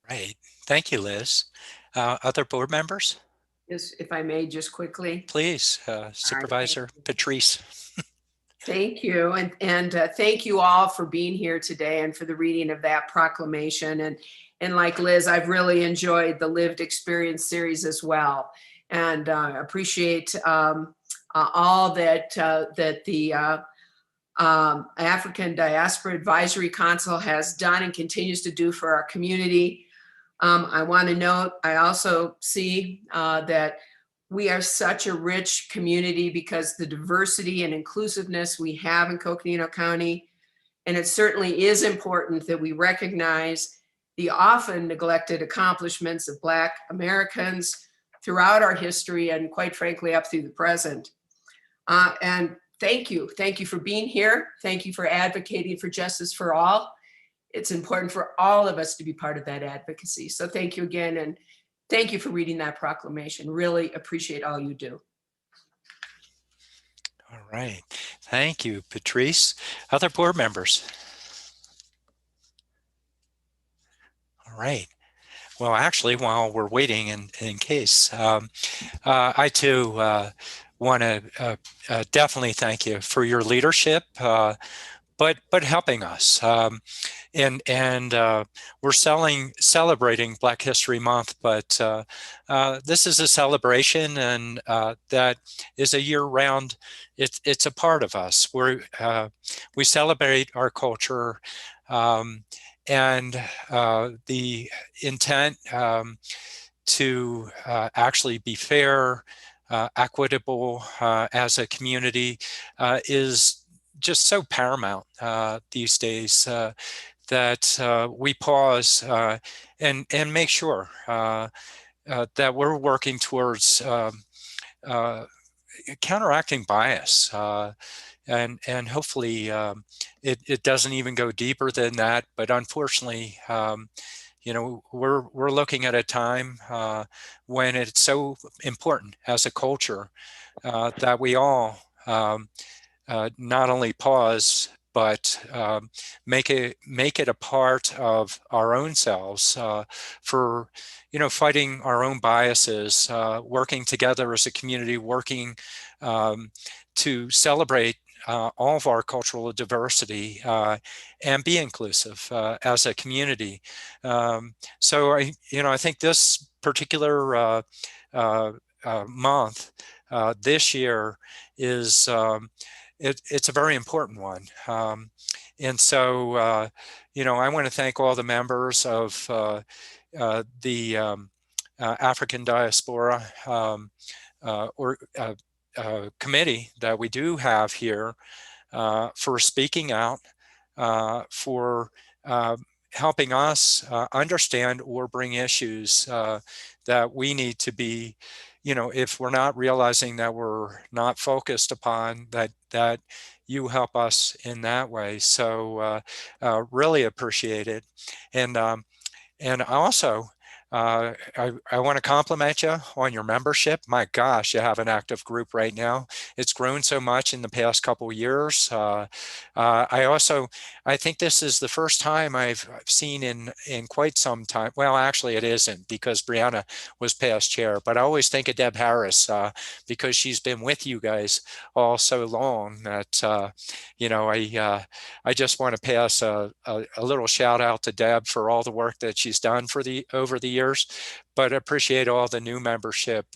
Right. Thank you, Liz. Other board members? Yes, if I may, just quickly. Please, Supervisor Patrice. Thank you. And thank you all for being here today and for the reading of that proclamation. And like Liz, I've really enjoyed the lived experience series as well. And appreciate all that the African Diaspora Advisory Council has done and continues to do for our community. I want to note, I also see that we are such a rich community because the diversity and inclusiveness we have in Coconino County. And it certainly is important that we recognize the often neglected accomplishments of Black Americans throughout our history and, quite frankly, up through the present. And thank you for being here. Thank you for advocating for justice for all. It's important for all of us to be part of that advocacy. So thank you again, and thank you for reading that proclamation. Really appreciate all you do. All right. Thank you, Patrice. Other board members? All right. Well, actually, while we're waiting in case, I too want to definitely thank you for your leadership, but helping us. And we're celebrating Black History Month, but this is a celebration, and that is a year-round. It's a part of us. We celebrate our culture, and the intent to actually be fair, equitable as a community is just so paramount these days. That we pause and make sure that we're working towards counteracting bias, and hopefully it doesn't even go deeper than that. But unfortunately, we're looking at a time when it's so important as a culture that we all not only pause, but make it a part of our own selves for fighting our own biases, working together as a community, working to celebrate all of our cultural diversity and be inclusive as a community. So I think this particular month this year is it's a very important one. And so, I want to thank all the members of the African Diaspora committee that we do have here for speaking out, for helping us understand or bring issues that we need to be, if we're not realizing that we're not focused upon, that you help us in that way. So really appreciate it. And also, I want to compliment you on your membership. My gosh, you have an active group right now. It's grown so much in the past couple of years. I think this is the first time I've seen in quite some time. Well, actually it isn't, because Brianna was past chair, but I always think of Deb Harris because she's been with you guys all so long that, I just want to pass a little shout out to Deb for all the work that she's done over the years, but appreciate all the new membership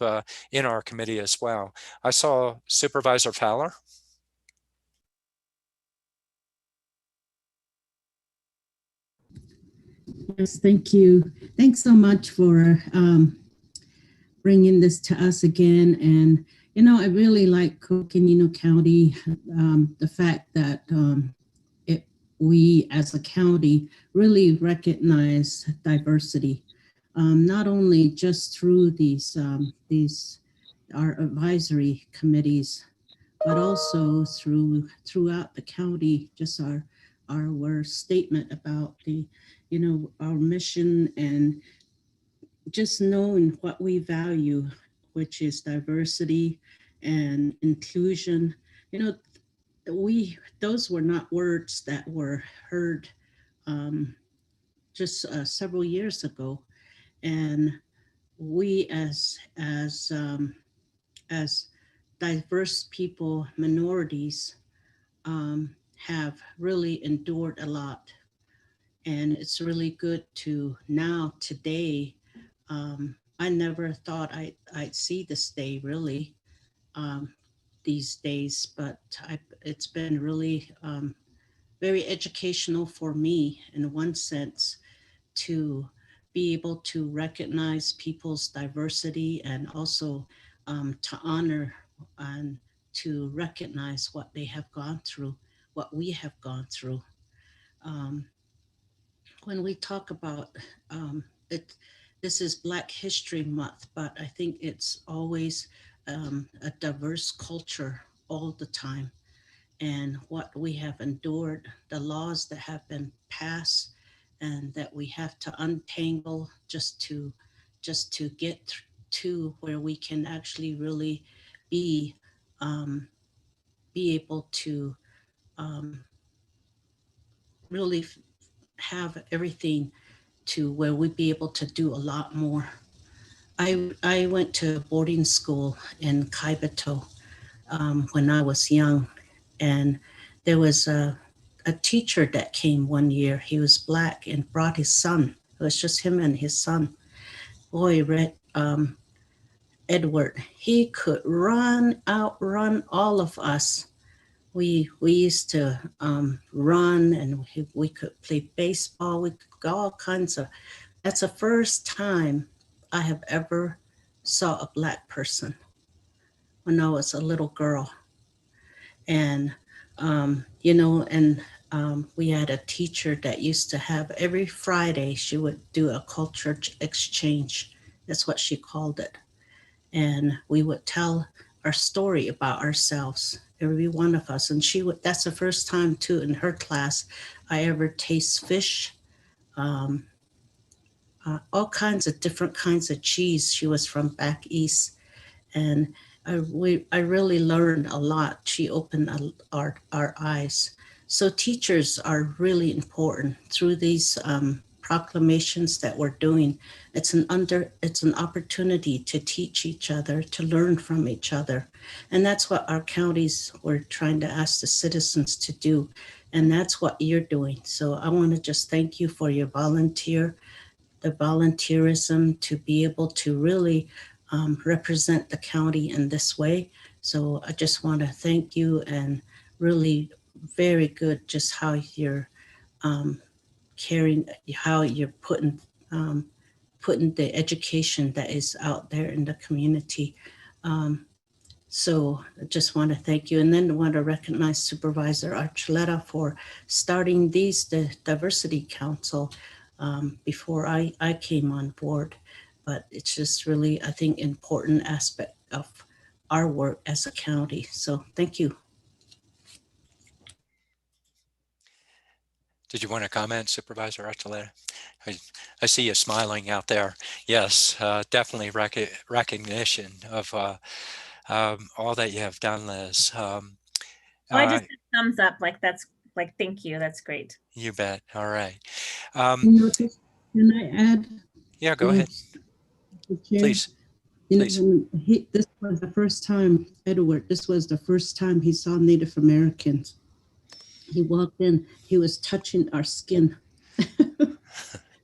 in our committee as well. I saw Supervisor Fowler. Yes, thank you. Thanks so much for bringing this to us again. And, I really like Coconino County, the fact that we as a county really recognize diversity, not only just through our advisory committees, but also throughout the county, just our statement about our mission, and just knowing what we value, which is diversity and inclusion. Those were not words that were heard just several years ago, and we as diverse people, minorities, have really endured a lot. And it's really good to now today. I never thought I'd see this day really these days, but it's been really very educational for me in one sense, to be able to recognize people's diversity, and also to honor and to recognize what they have gone through, what we have gone through. When we talk about this is Black History Month, but I think it's always a diverse culture all the time, and what we have endured, the laws that have been passed, and that we have to untangle just to get to where we can actually really be be able to really have everything to where we'd be able to do a lot more. I went to boarding school in Kaibito when I was young, and there was a teacher that came one year. He was Black and brought his son. It was just him and his son. Boy, Edward, he could outrun all of us. We used to run, and we could play baseball. We could go all kinds of. That's the first time I have ever saw a Black person when I was a little girl. And, we had a teacher that used to have every Friday, she would do a culture exchange. That's what she called it. And we would tell our story about ourselves, every one of us. And that's the first time too in her class I ever taste fish, all kinds of different kinds of cheese. She was from back east. And I really learned a lot. She opened our eyes. So teachers are really important through these proclamations that we're doing. It's an opportunity to teach each other, to learn from each other. And that's what our counties were trying to ask the citizens to do. And that's what you're doing. So I want to just thank you for your volunteerism to be able to really represent the county in this way. So I just want to thank you, and really very good just how you're how you're putting the education that is out there in the community. So I just want to thank you, and then I want to recognize Supervisor Archuleta for starting the Diversity Council before I came on board. But it's just really, I think, important aspect of our work as a county. So thank you. Did you want to comment, Supervisor Archuleta? I see you smiling out there. Yes, definitely recognition of all that you have done, Liz. I just did thumbs up, thank you. That's great. You bet. All right. Can I add? Yeah, go ahead. Please. This was the first time, Edward, this was the first time he saw Native Americans. He walked in, he was touching our skin.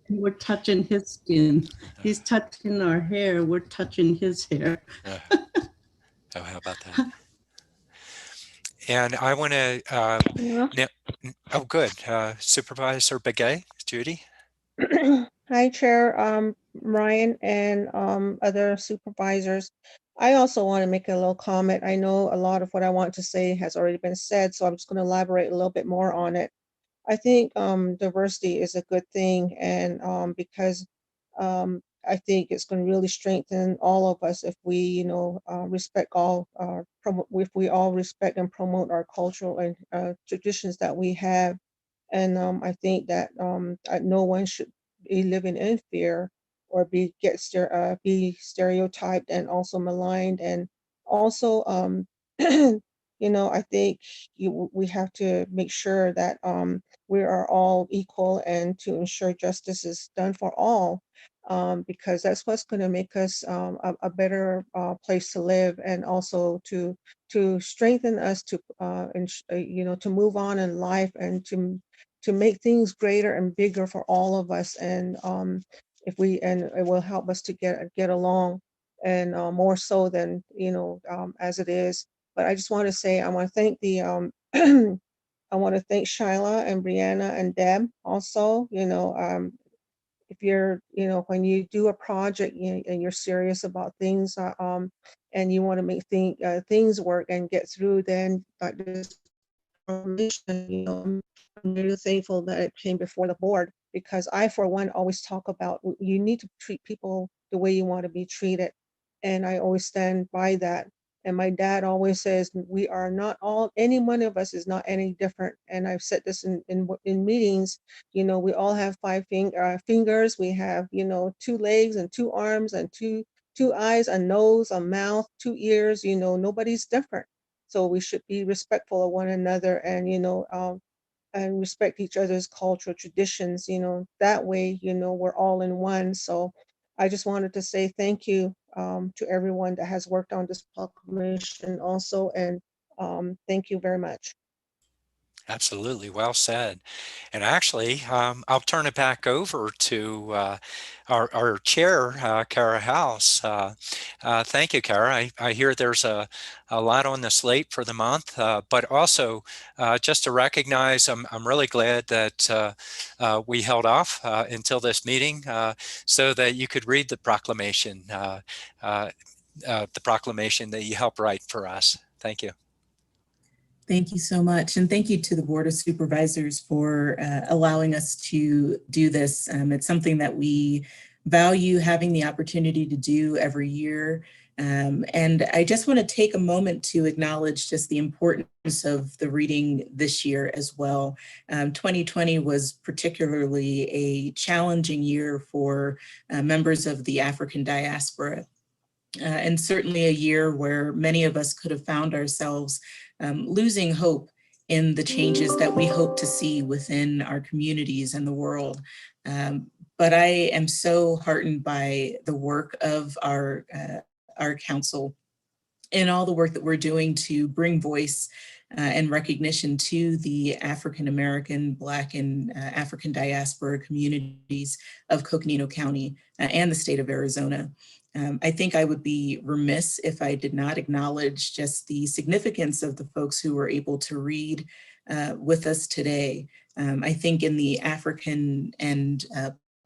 We're touching his skin. He's touching our hair. We're touching his hair. Oh, how about that? And I want to, oh, good. Supervisor Begay, Judy. Hi, Chair Ryan and other supervisors. I also want to make a little comment. I know a lot of what I want to say has already been said, so I'm just going to elaborate a little bit more on it. I think diversity is a good thing, and because I think it's going to really strengthen all of us if we, respect all, if we all respect and promote our cultural and traditions that we have. And I think that no one should be living in fear or be stereotyped and also maligned. And also, I think we have to make sure that we are all equal and to ensure justice is done for all, because that's what's going to make us a better place to live, and also to strengthen us to to move on in life and to make things greater and bigger for all of us. And it will help us to get along, and more so than as it is. But I just want to say I want to thank the I want to thank Shyla and Brianna and Deb also. If you're, when you do a project and you're serious about things, and you want to make things work and get through, then like this I'm really thankful that it came before the board, because I, for one, always talk about you need to treat people the way you want to be treated. And I always stand by that. And my dad always says, we are not any one of us is not any different. And I've said this in meetings, we all have five fingers. We have, 2 legs and 2 arms and two eyes, a nose, a mouth, 2 ears, nobody's different. So we should be respectful of one another and, and respect each other's cultural traditions, that way, we're all in one. So I just wanted to say thank you to everyone that has worked on this proclamation also. And thank you very much. Absolutely, well said. And actually, I'll turn it back over to our chair, Kara House. Thank you, Kara. I hear there's a lot on the slate for the month, but also just to recognize, I'm really glad that we held off until this meeting so that you could read the proclamation that you helped write for us. Thank you. Thank you so much. And thank you to the Board of Supervisors for allowing us to do this. It's something that we value having the opportunity to do every year. And I just want to take a moment to acknowledge just the importance of the reading this year as well. 2020 was particularly a challenging year for members of the African diaspora. And certainly a year where many of us could have found ourselves losing hope in the changes that we hope to see within our communities and the world. But I am so heartened by the work of our council and all the work that we're doing to bring voice and recognition to the African American, Black, and African diaspora communities of Coconino County and the state of Arizona. I think I would be remiss if I did not acknowledge just the significance of the folks who were able to read with us today. I think in the African and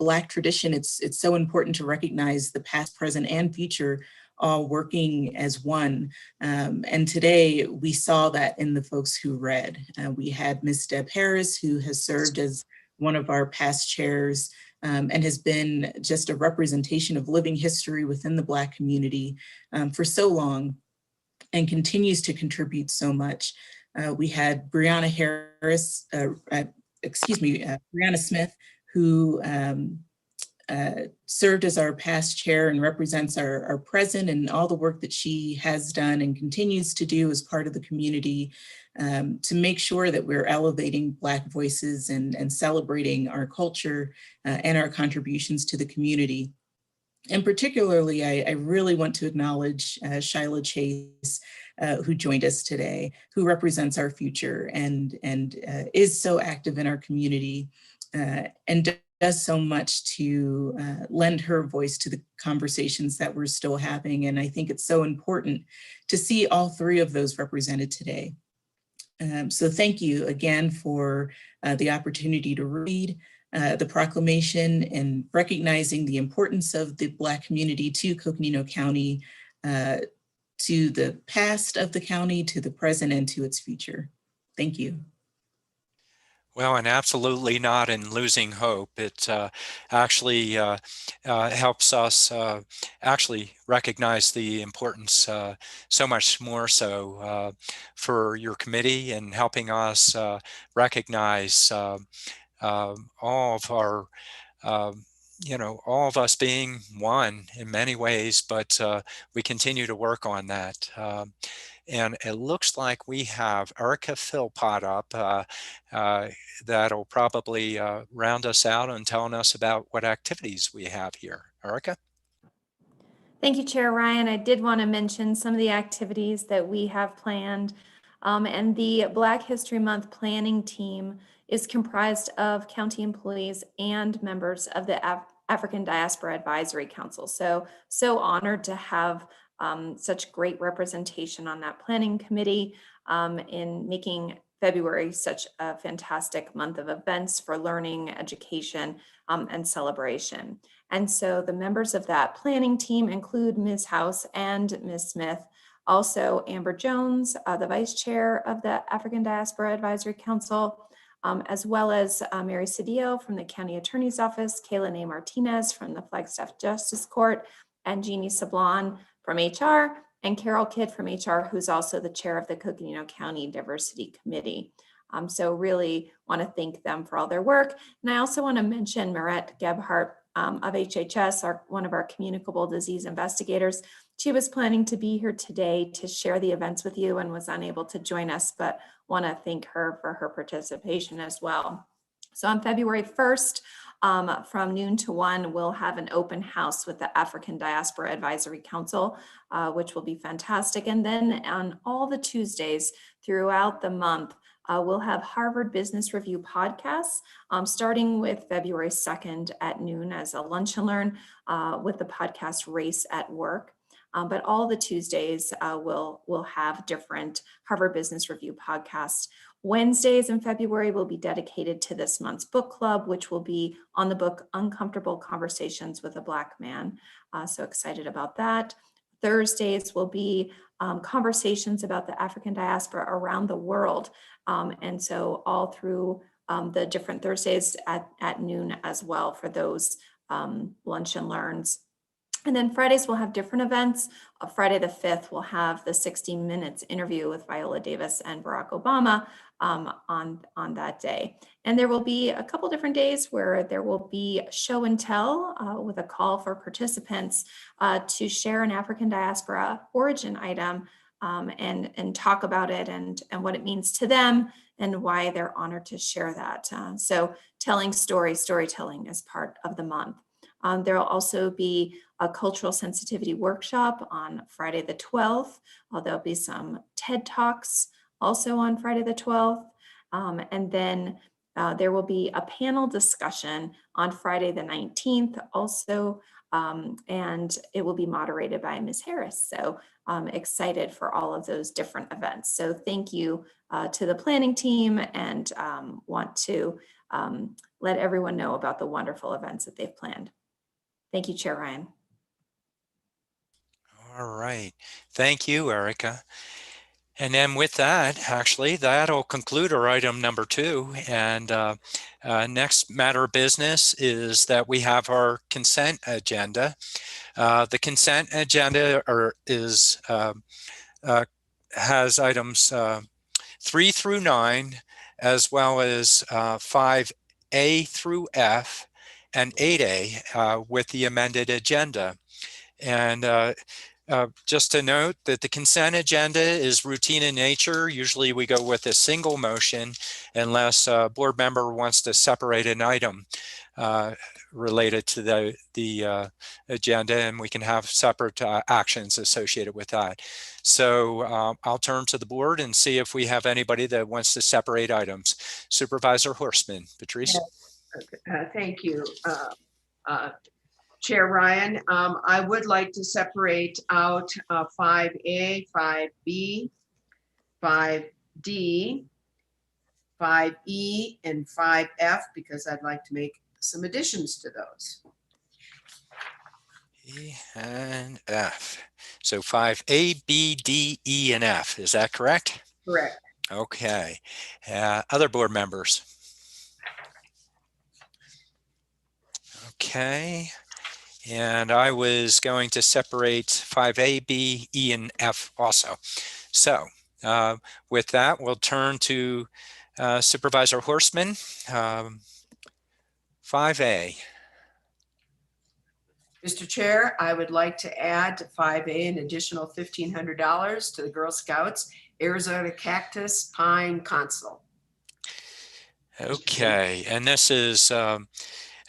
Black tradition, it's so important to recognize the past, present, and future all working as one. And today we saw that in the folks who read. We had Ms. Deb Harris, who has served as one of our past chairs and has been just a representation of living history within the Black community for so long and continues to contribute so much. We had Brianna Smith, who served as our past chair and represents our present and all the work that she has done and continues to do as part of the community to make sure that we're elevating Black voices and celebrating our culture and our contributions to the community. And particularly, I really want to acknowledge Shyla Chase, who joined us today, who represents our future and is so active in our community and does so much to lend her voice to the conversations that we're still having. And I think it's so important to see all three of those represented today. So thank you again for the opportunity to read the proclamation and recognizing the importance of the Black community to Coconino County, to the past of the county, to the present, and to its future. Thank you. Well, and absolutely not in losing hope. It actually helps us actually recognize the importance so much more so for your committee and helping us recognize all of our all of us being one in many ways, but we continue to work on that. And it looks like we have Erica Philpott up that'll probably round us out and telling us about what activities we have here. Erica? Thank you, Chair Ryan. I did want to mention some of the activities that we have planned. And the Black History Month planning team is comprised of county employees and members of the African Diaspora Advisory Council. So honored to have such great representation on that planning committee in making February such a fantastic month of events for learning, education, and celebration. And so the members of that planning team include Ms. House and Ms. Smith, also Amber Jones, the vice chair of the African Diaspora Advisory Council, as well as Mary Cedillo from the County Attorney's Office, Kayla A. Martinez from the Flagstaff Justice Court, and Jeannie Sablon from HR, and Carol Kidd from HR, who's also the chair of the Coconino County Diversity Committee. So really want to thank them for all their work. And I also want to mention Marette Gebhardt of HHS, one of our communicable disease investigators, She was planning to be here today to share the events with you and was unable to join us, but want to thank her for her participation as well. So on February 1st, from noon to 1, we'll have an open house with the African Diaspora Advisory Council, which will be fantastic. And then on all the Tuesdays throughout the month, we'll have Harvard Business Review podcasts, starting with February 2nd at noon as a lunch and learn with the podcast Race at Work. But all the Tuesdays we'll have different Harvard Business Review podcasts. Wednesdays in February will be dedicated to this month's book club, which will be on the book Uncomfortable Conversations with a Black Man. So excited about that. Thursdays will be conversations about the African diaspora around the world. And so all through the different Thursdays at noon as well for those lunch and learns. And then Fridays we'll have different events. Friday the 5th, we'll have the 60 Minutes interview with Viola Davis and Barack Obama on that day. And there will be a couple different days where there will be show and tell with a call for participants to share an African diaspora origin item and talk about it and what it means to them and why they're honored to share that. So telling storytelling is part of the month. There will also be a cultural sensitivity workshop on Friday the 12th. There'll be some TED Talks also on Friday the 12th. And then there will be a panel discussion on Friday the 19th also, and it will be moderated by Ms. Harris. So I'm excited for all of those different events. So thank you to the planning team and want to let everyone know about the wonderful events that they've planned. Thank you, Chair Ryan. All right. Thank you, Erica. And then with that, actually, that'll conclude our item number 2. And next matter of business is that we have our consent agenda. The consent agenda has items 3 through 9, as well as 5A through F and 8A with the amended agenda. And just to note that the consent agenda is routine in nature. Usually we go with a single motion unless a board member wants to separate an item related to the agenda, and we can have separate actions associated with that. So I'll turn to the board and see if we have anybody that wants to separate items. Supervisor Horstman, Patrice. Thank you. Chair Ryan, I would like to separate out 5A, 5B, 5D, 5E, and 5F because I'd like to make some additions to those. E and F. So 5A, B, D, E, and F. Is that correct? Correct. Okay. Other board members? Okay. And I was going to separate 5A, B, E, and F also. So with that, we'll turn to Supervisor Horstman. 5A. Mr. Chair, I would like to add to 5A an additional $1,500 to the Girl Scouts Arizona Cactus Pine Console. Okay, and this is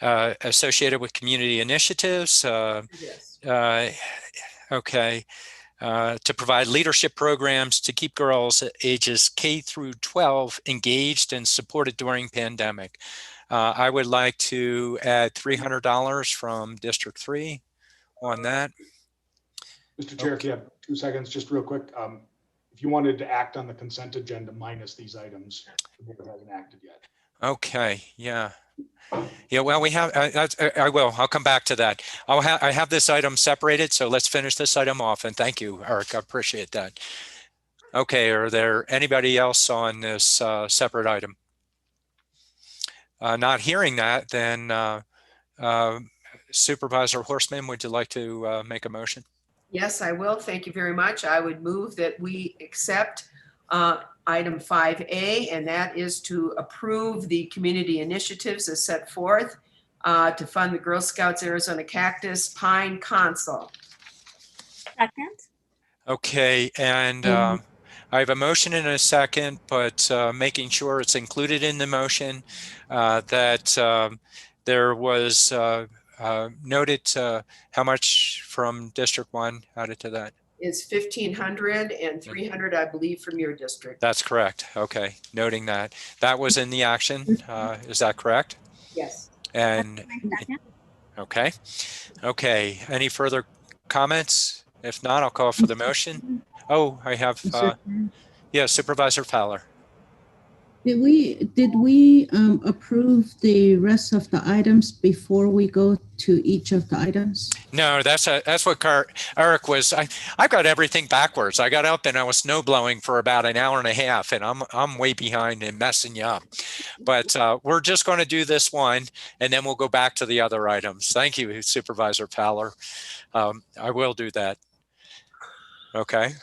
associated with community initiatives. Yes. Okay, to provide leadership programs to keep girls ages K through 12 engaged and supported during pandemic. I would like to add $300 from District 3 on that. Mr. Chair, if you have 2 seconds, just real quick. If you wanted to act on the consent agenda minus these items, the board hasn't acted yet. Okay, yeah. Yeah, well, we have, I will, I'll come back to that. I have this item separated, so let's finish this item off, and thank you, Eric, I appreciate that. Okay, are there anybody else on this separate item? Not hearing that, then Supervisor Horstman, would you like to make a motion? Yes, I will. Thank you very much. I would move that we accept item 5A, and that is to approve the community initiatives as set forth to fund the Girl Scouts Arizona Cactus Pine Console. Second. Okay, and I have a motion and a second, but making sure it's included in the motion that there was noted how much from District 1 added to that? Is 1,500 and 300, I believe, from your district. That's correct. Okay, noting that. That was in the action. Is that correct? Yes. And okay. Okay, any further comments? If not, I'll call for the motion. Oh, I have, yeah, Supervisor Fowler. Did we approve the rest of the items before we go to each of the items? No, that's what Eric was. I got everything backwards. I got up and I was snow blowing for about an hour and a half, and I'm way behind and messing you up. But we're just going to do this one, and then we'll go back to the other items. Thank you, Supervisor Fowler. I will do that. Okay.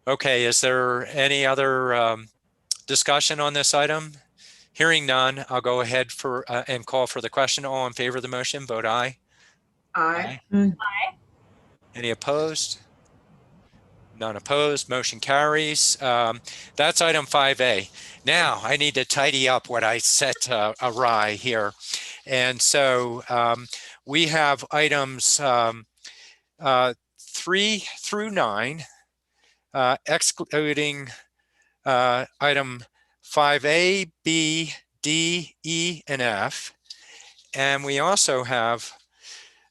Okay. Is there any other discussion on this item? Hearing none, I'll go ahead for and call for the question. All in favor of the motion, vote aye. Aye. Aye. Any opposed? None opposed. Motion carries. That's item 5A. Now I need to tidy up what I set awry here. And so we have items 3 through 9, excluding item 5A, B, D, E, and F. And we also have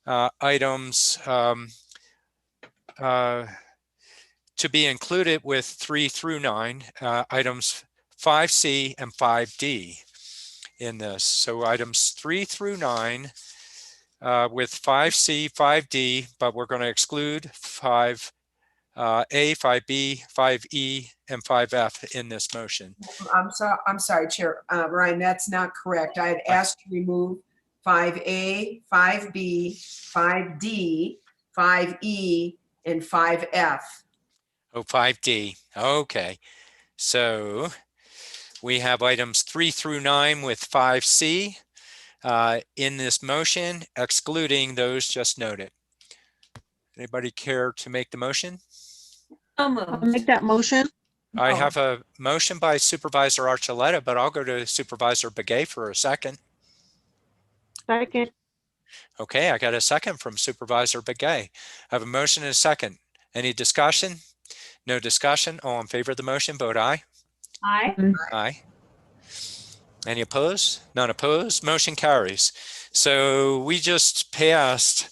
items to be included with 3 through 9, items 5C and 5D in this. So items 3 through 9 with 5C, 5D, but we're going to exclude 5A, 5B, 5E, and 5F in this motion. I'm sorry, Chair. Ryan, that's not correct. I had asked to remove 5A, 5B, 5D, 5E, and 5F. Oh, 5D. Okay. So we have items 3 through 9 with 5C in this motion, excluding those just noted. Anybody care to make the motion? I'll make that motion. I have a motion by Supervisor Archuleta, but I'll go to Supervisor Begay for a second. Second. Okay, I got a second from Supervisor Begay. I have a motion and a second. Any discussion? No discussion. All in favor of the motion, vote aye. Aye. Aye. Any opposed? None opposed. Motion carries. So we just passed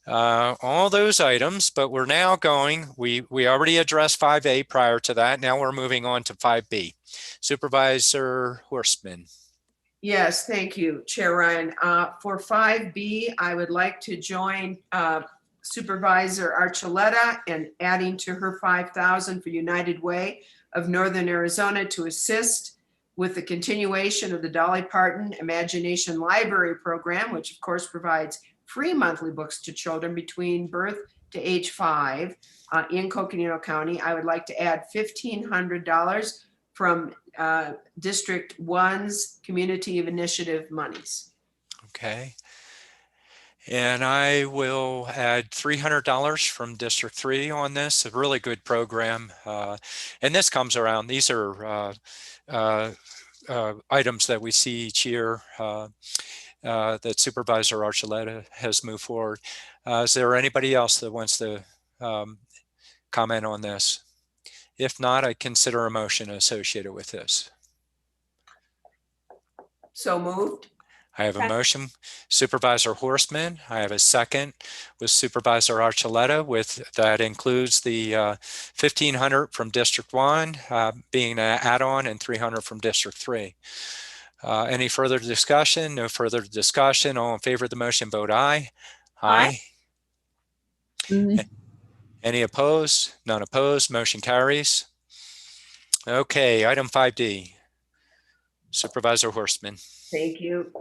all those items, but we're now going, we already addressed 5A prior to that. Now we're moving on to 5B. Supervisor Horstman. Yes, thank you, Chair Ryan. For 5B, I would like to join Supervisor Archuleta and adding to her 5,000 for United Way of Northern Arizona to assist with the continuation of the Dolly Parton Imagination Library Program, which of course provides free monthly books to children between birth to age 5 in Coconino County. I would like to add $1,500 from District 1's Community Initiative monies. Okay. And I will add $300 from District 3 on this, a really good program. And this comes around, these are items that we see each year that Supervisor Archuleta has moved forward. Is there anybody else that wants to comment on this? If not, I consider a motion associated with this. So moved. I have a motion, Supervisor Horstman. I have a second with Supervisor Archuleta. With that includes the $1,500 from District 1 being an add-on and $300 from District 3. Any further discussion? No further discussion. All in favor of the motion, vote aye. Aye. Any opposed? None opposed. Motion carries. Okay, item 5D. Supervisor Horstman. Thank you.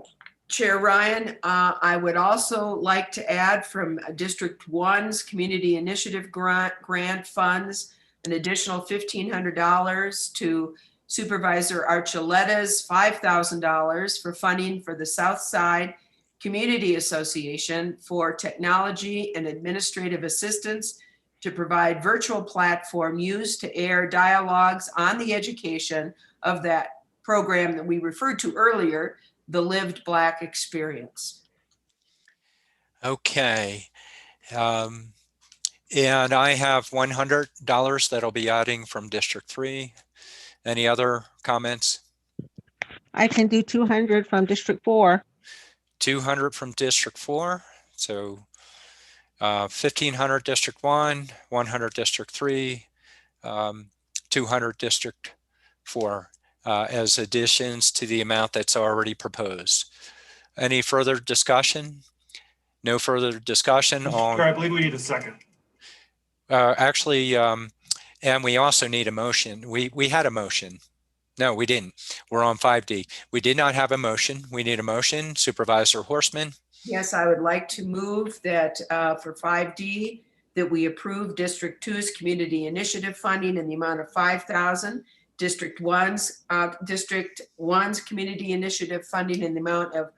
Chair Ryan, I would also like to add from District 1's Community Initiative Grant funds an additional $1,500 to Supervisor Archuleta's $5,000 for funding for the Southside Community Association for technology and administrative assistance to provide virtual platform used to air dialogues on the education of that program that we referred to earlier, the Lived Black Experience. Okay. And I have $100 that'll be adding from District 3. Any other comments? I can do 200 from District 4. 200 from District 4. So 1,500 District 1, 100 District 3, 200 District 4 as additions to the amount that's already proposed. Any further discussion? No further discussion on. I believe we need a second. Actually, and we also need a motion. We had a motion. No, we didn't. We're on 5D. We did not have a motion. We need a motion. Supervisor Horstman. Yes, I would like to move that for 5D, that we approve District 2's community initiative funding in the amount of $5,000, District 1's community initiative funding in the amount of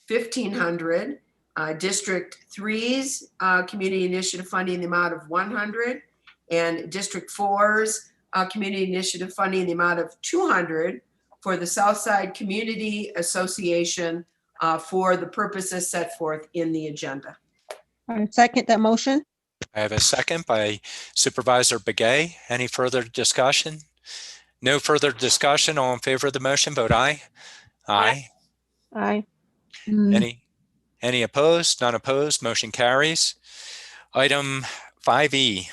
$1,500, District 3's community initiative funding in the amount of $100, and District 4's community initiative funding in the amount of $200 for the Southside Community Association for the purposes set forth in the agenda. I second that motion. I have a second by Supervisor Begay. Any further discussion? No further discussion. All in favor of the motion, vote aye. Aye. Aye. Any opposed? None opposed. Motion carries. Item 5E.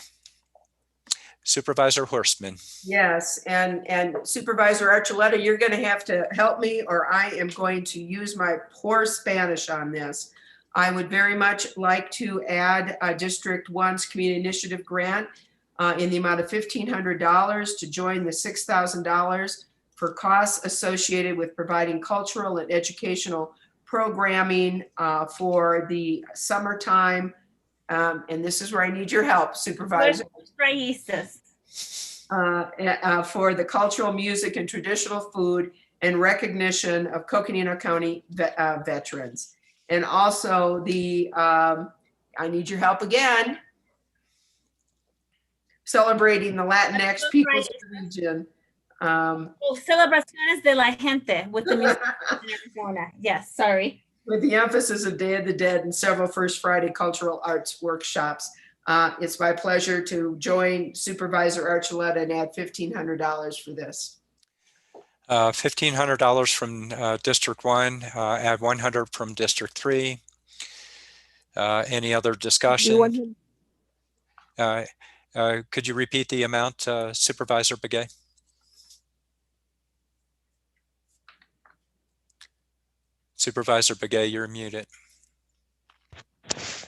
Supervisor Horstman. Yes, and Supervisor Archuleta, you're going to have to help me, or I am going to use my poor Spanish on this. I would very much like to add District 1's community initiative grant in the amount of $1,500 to join the $6,000 for costs associated with providing cultural and educational programming for the summertime. And this is where I need your help, Supervisor. For the cultural, music, and traditional food and recognition of Coconino County veterans. And also the, I need your help again, celebrating the Latinx people's region. Celebraciones de la gente with the music in Arizona. Yes, sorry. With the emphasis of Day of the Dead and several First Friday cultural arts workshops. It's my pleasure to join Supervisor Archuleta and add $1,500 for this. $1,500 from District 1, add 100 from District 3. Any other discussion? Could you repeat the amount, Supervisor Begay? Supervisor Begay, you're muted.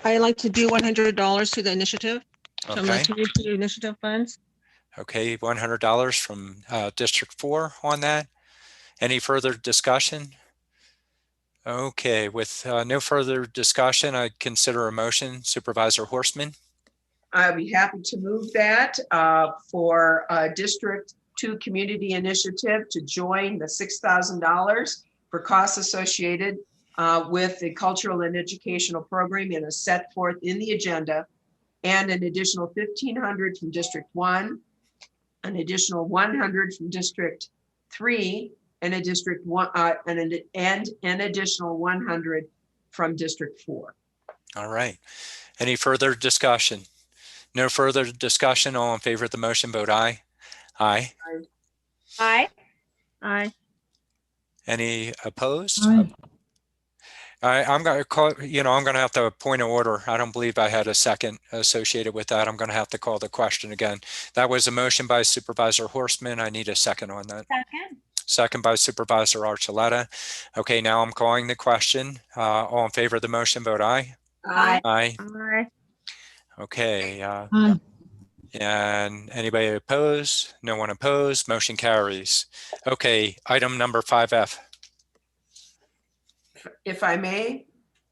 I like to do $100 to the initiative. So Okay. I'm going to use the initiative funds. Okay, $100 from District 4 on that. Any further discussion? Okay, with no further discussion, I consider a motion. Supervisor Horstman. I'd be happy to move that for District 2 Community Initiative to join the $6,000 for costs associated with the cultural and educational program as set forth in the agenda, and an additional $1,500 from District 1, an additional $100 from District 3, and a District 1 and an additional $100 from District 4. All right. Any further discussion? No further discussion. All in favor of the motion, vote aye. Aye. Aye. Aye. Any opposed? Aye. I'm going to call, I'm going to have to point of order. I don't believe I had a second associated with that. I'm going to have to call the question again. That was a motion by Supervisor Horstman. I need a second on that. Second. Second by Supervisor Archuleta. Okay, now I'm calling the question. All in favor of the motion, vote aye. Aye. Aye. Aye. Okay. And anybody opposed? No one opposed. Motion carries. Okay, item number 5F. If I may,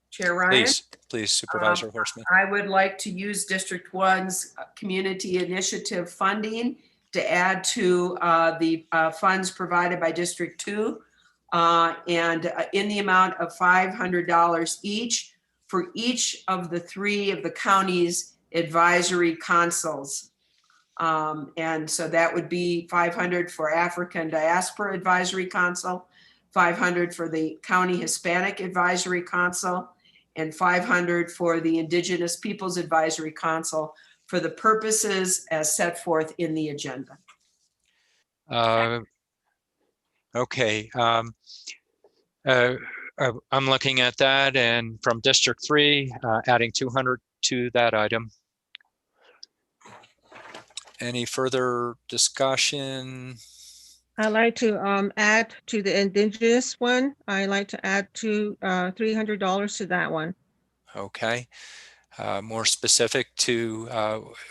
Chair Ryan. Please, Supervisor Horstman. I would like to use District 1's community initiative funding to add to the funds provided by District 2 and in the amount of $500 each for each of the 3 of the counties advisory councils. And so that would be 500 for African Diaspora Advisory Council, 500 for the County Hispanic Advisory Council, and 500 for the Indigenous Peoples Advisory Council for the purposes as set forth in the agenda. Okay. I'm looking at that, and from District 3, adding 200 to that item. Any further discussion? I'd like to add to the indigenous one. I'd like to add to $300 to that one. Okay. More specific to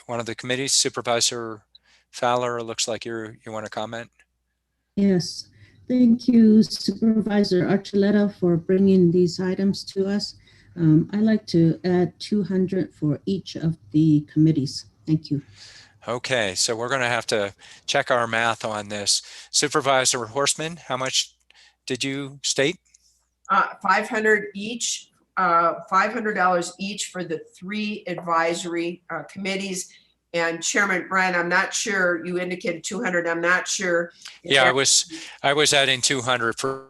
one of the committees, Supervisor Fowler, it looks like you want to comment. Yes, thank you, Supervisor Archuleta, for bringing these items to us. I'd like to add 200 for each of the committees. Thank you. Okay, so we're going to have to check our math on this. Supervisor Horstman, how much did you state? 500 each, $500 each for the 3 advisory committees. And Chairman Ryan, I'm not sure, you indicated 200. I'm not sure. Yeah, I was adding 200 for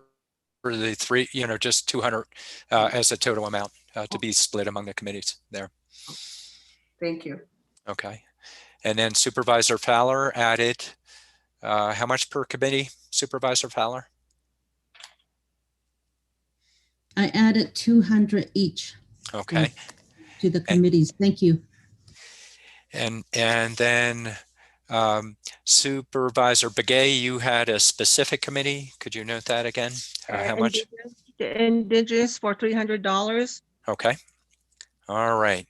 the 3, just 200 as a total amount to be split among the committees there. Thank you. Okay. And then Supervisor Fowler added, how much per committee, Supervisor Fowler? I added 200 each. Okay. To the committees. Thank you. And then Supervisor Begay, you had a specific committee. Could you note that again? How much? The indigenous for $300. Okay. All right.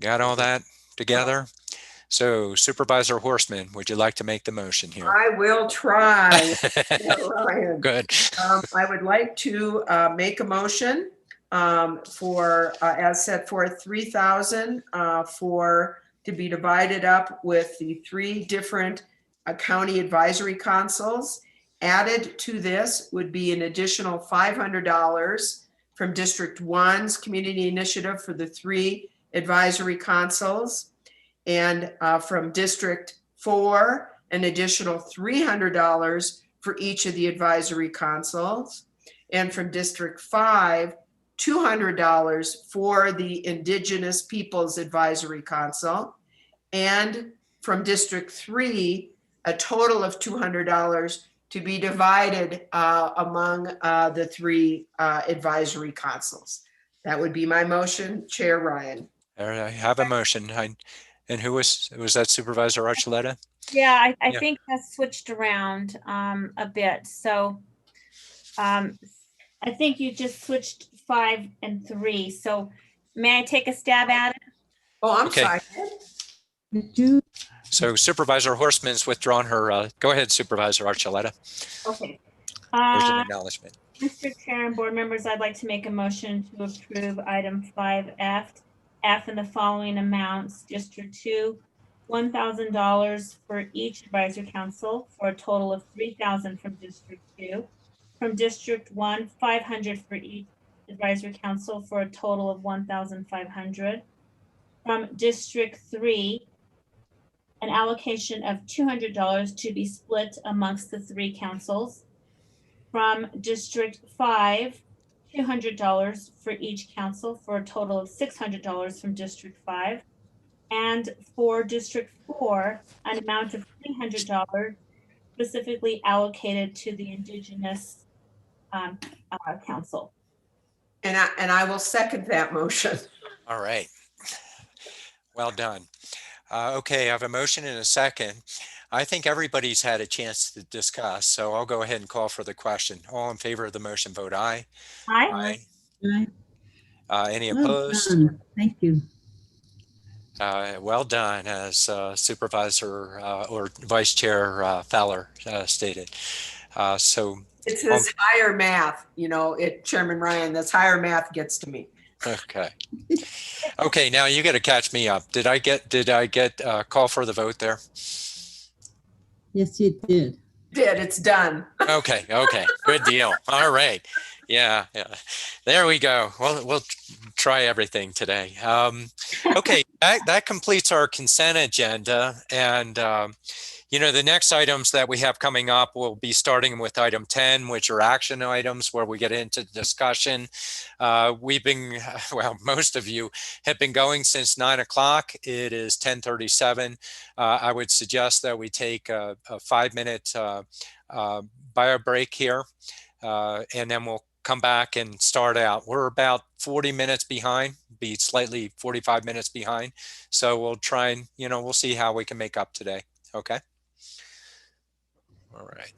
Got all that together? So Supervisor Horstman, would you like to make the motion here? I will try. Ryan. Good. I would like to make a motion for, as set forth, 3,000 to be divided up with the 3 different county advisory councils. Added to this would be an additional $500 from District 1's community initiative for the 3 advisory councils, and from District 4, an additional $300 for each of the advisory councils, and from District 5, $200 for the Indigenous Peoples Advisory Council, and from District 3, a total of $200 to be divided among the 3 advisory councils. That would be my motion, Chair Ryan. All right, I have a motion. And who was that, Supervisor Archuleta? Yeah, I think that's switched around a bit. So I think you just switched 5 and 3. So may I take a stab at it? Oh, I'm Okay. sorry. Did you? So Supervisor Horstman's withdrawn her. Go ahead, Supervisor Archuleta. Okay. There's an acknowledgement. Mr. Chair and board members, I'd like to make a motion to approve item 5F. F in the following amounts: District 2, $1,000 for each advisory council for a total of $3,000 from District 2. From District 1, $500 for each advisory council for a total of $1,500. From District 3, an allocation of $200 to be split amongst the 3 councils. From District 5, $200 for each council for a total of $600 from District 5. And for District 4, an amount of $300 specifically allocated to the Indigenous Council. And I will second that motion. All right. Well done. Okay, I have a motion and a second. I think everybody's had a chance to discuss, so I'll go ahead and call for the question. All in favor of the motion, vote aye. Aye. Any Well opposed? done. Thank you. Well done, as Supervisor or Vice Chair Fowler stated. So It's this higher math, Chairman Ryan, this higher math gets to me. okay. Okay, now you got to catch me up. Did I get call for the vote there? Yes, you did. It's done. Okay, good deal. All right. Yeah, yeah. There we go. Well, we'll try everything today. Okay, that completes our consent agenda. And, you know, the next items that we have coming up, we'll be starting with item 10, which are action items where we get into discussion. We've been, well, most of you have been going since 9 o'clock. It is 10:37. I would suggest that we take a 5-minute bio break here, and then we'll come back and start out. We're about 40 minutes behind, be slightly 45 minutes behind. So we'll try and, you know, we'll see how we can make up today. Okay. All right.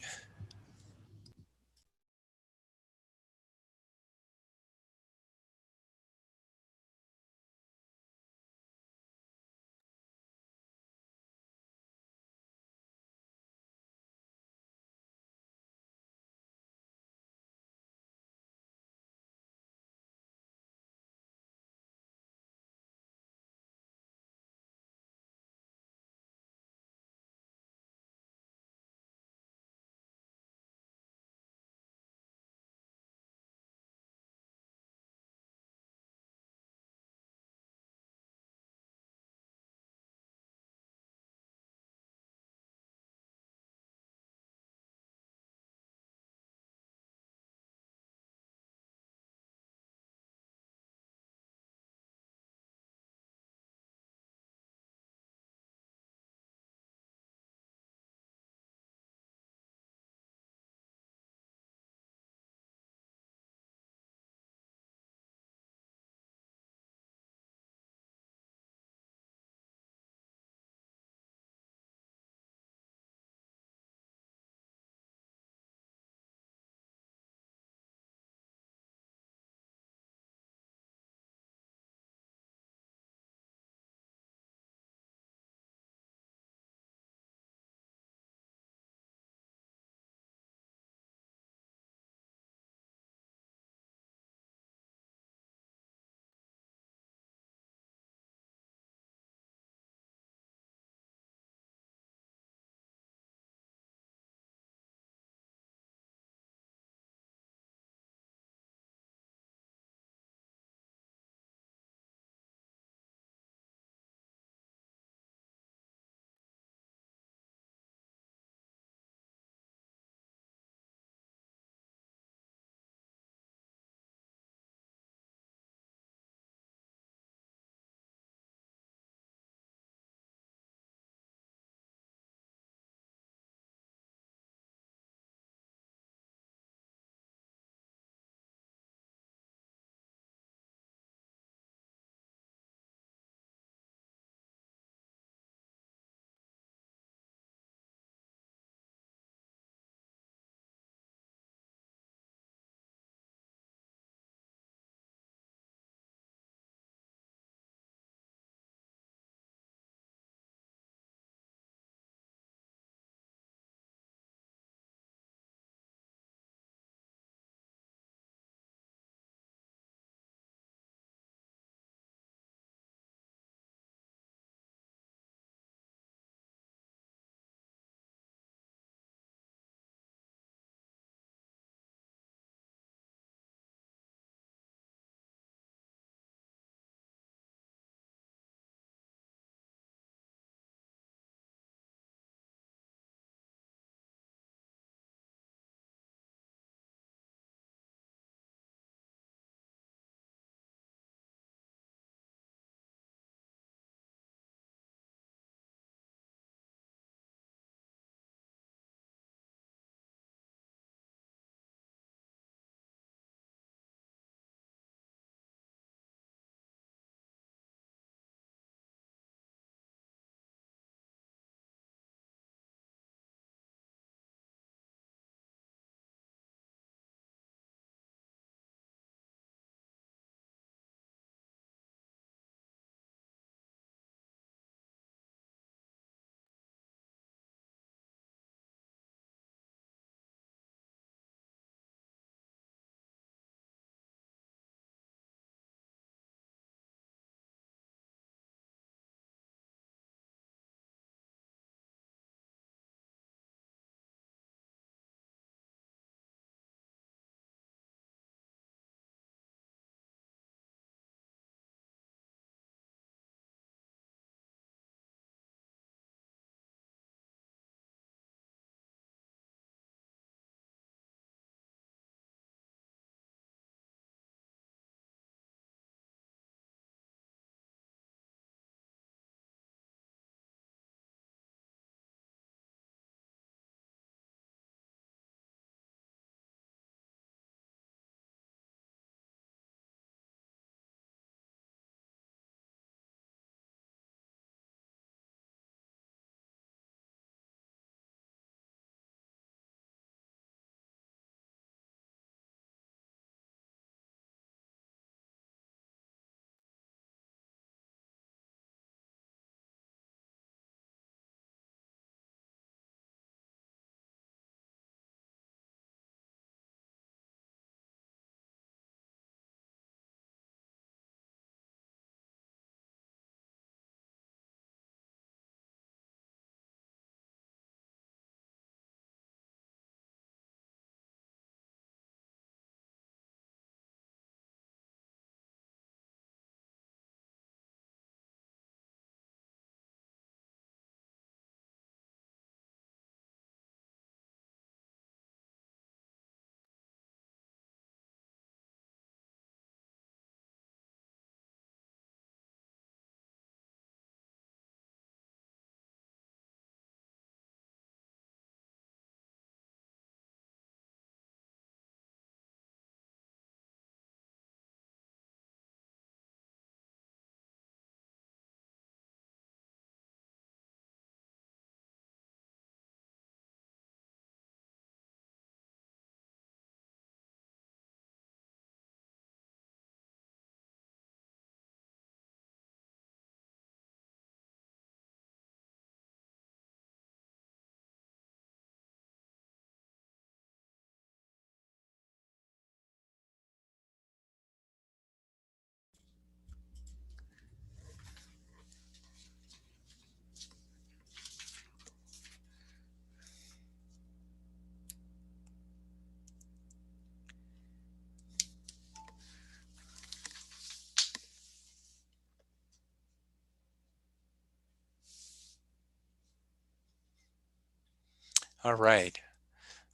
All right.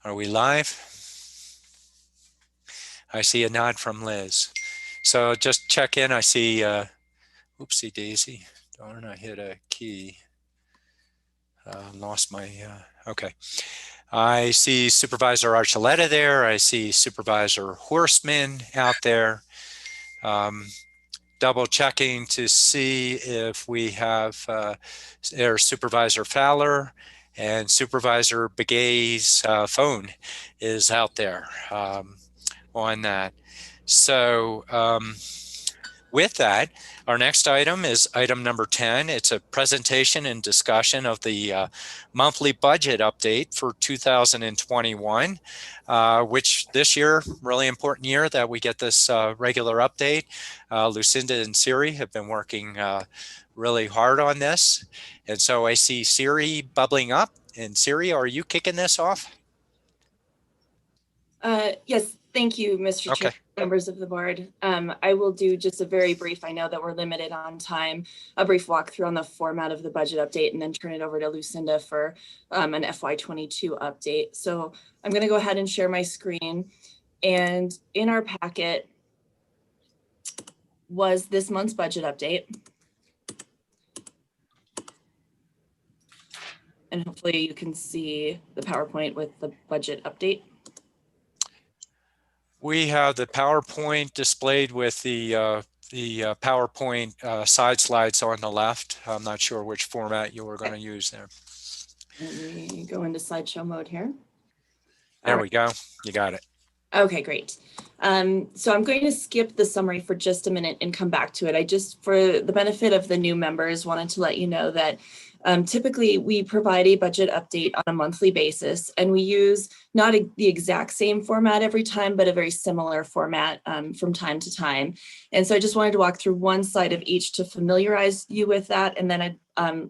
Are we live? I see a nod from Liz. So just check in. I see, oopsie daisy. Darn, I hit a key. Lost my, okay. I see Supervisor Archuleta there. I see Supervisor Horseman out there. Double checking to see if we have Supervisor Fowler and Supervisor Begay's phone is out there on that. So with that, our next item is item number 10. It's a presentation and discussion of the monthly budget update for 2021, which this year, really important year that we get this regular update. Lucinda and Siri have been working really hard on this. And so I see Siri bubbling up. And Siri, are you kicking this off? Yes, thank you, Mr. Chair, members of the board. I will do just a very brief, I know that we're limited on time, a brief walkthrough on the format of the budget update and then turn it over to Lucinda for an FY22 update. So I'm going to go ahead and share my screen. And in our packet was this month's budget update. And hopefully you can see the PowerPoint with the budget update. We have the PowerPoint displayed with the PowerPoint side slides on the left. I'm not sure which format you were going to use there. Let me go into slideshow mode here. There we go. You got it. Okay, great. So I'm going to skip the summary for just a minute and come back to it. I just, for the benefit of the new members, wanted to let you know that typically we provide a budget update on a monthly basis, and we use not the exact same format every time, but a very similar format from time to time. And so I just wanted to walk through one slide of each to familiarize you with that. And then I'd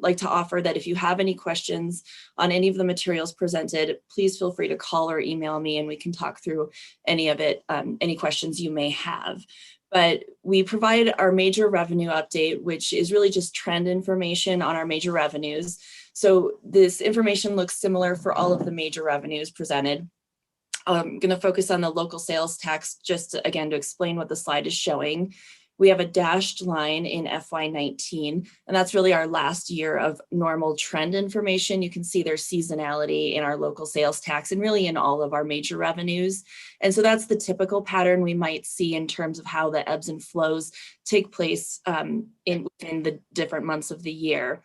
like to offer that if you have any questions on any of the materials presented, please feel free to call or email me and we can talk through any of it, any questions you may have. But we provide our major revenue update, which is really just trend information on our major revenues. So this information looks similar for all of the major revenues presented. I'm going to focus on the local sales tax just to, again, to explain what the slide is showing. We have a dashed line in FY19, and that's really our last year of normal trend information. You can see there's seasonality in our local sales tax and really in all of our major revenues. And so that's the typical pattern we might see in terms of how the ebbs and flows take place within the different months of the year.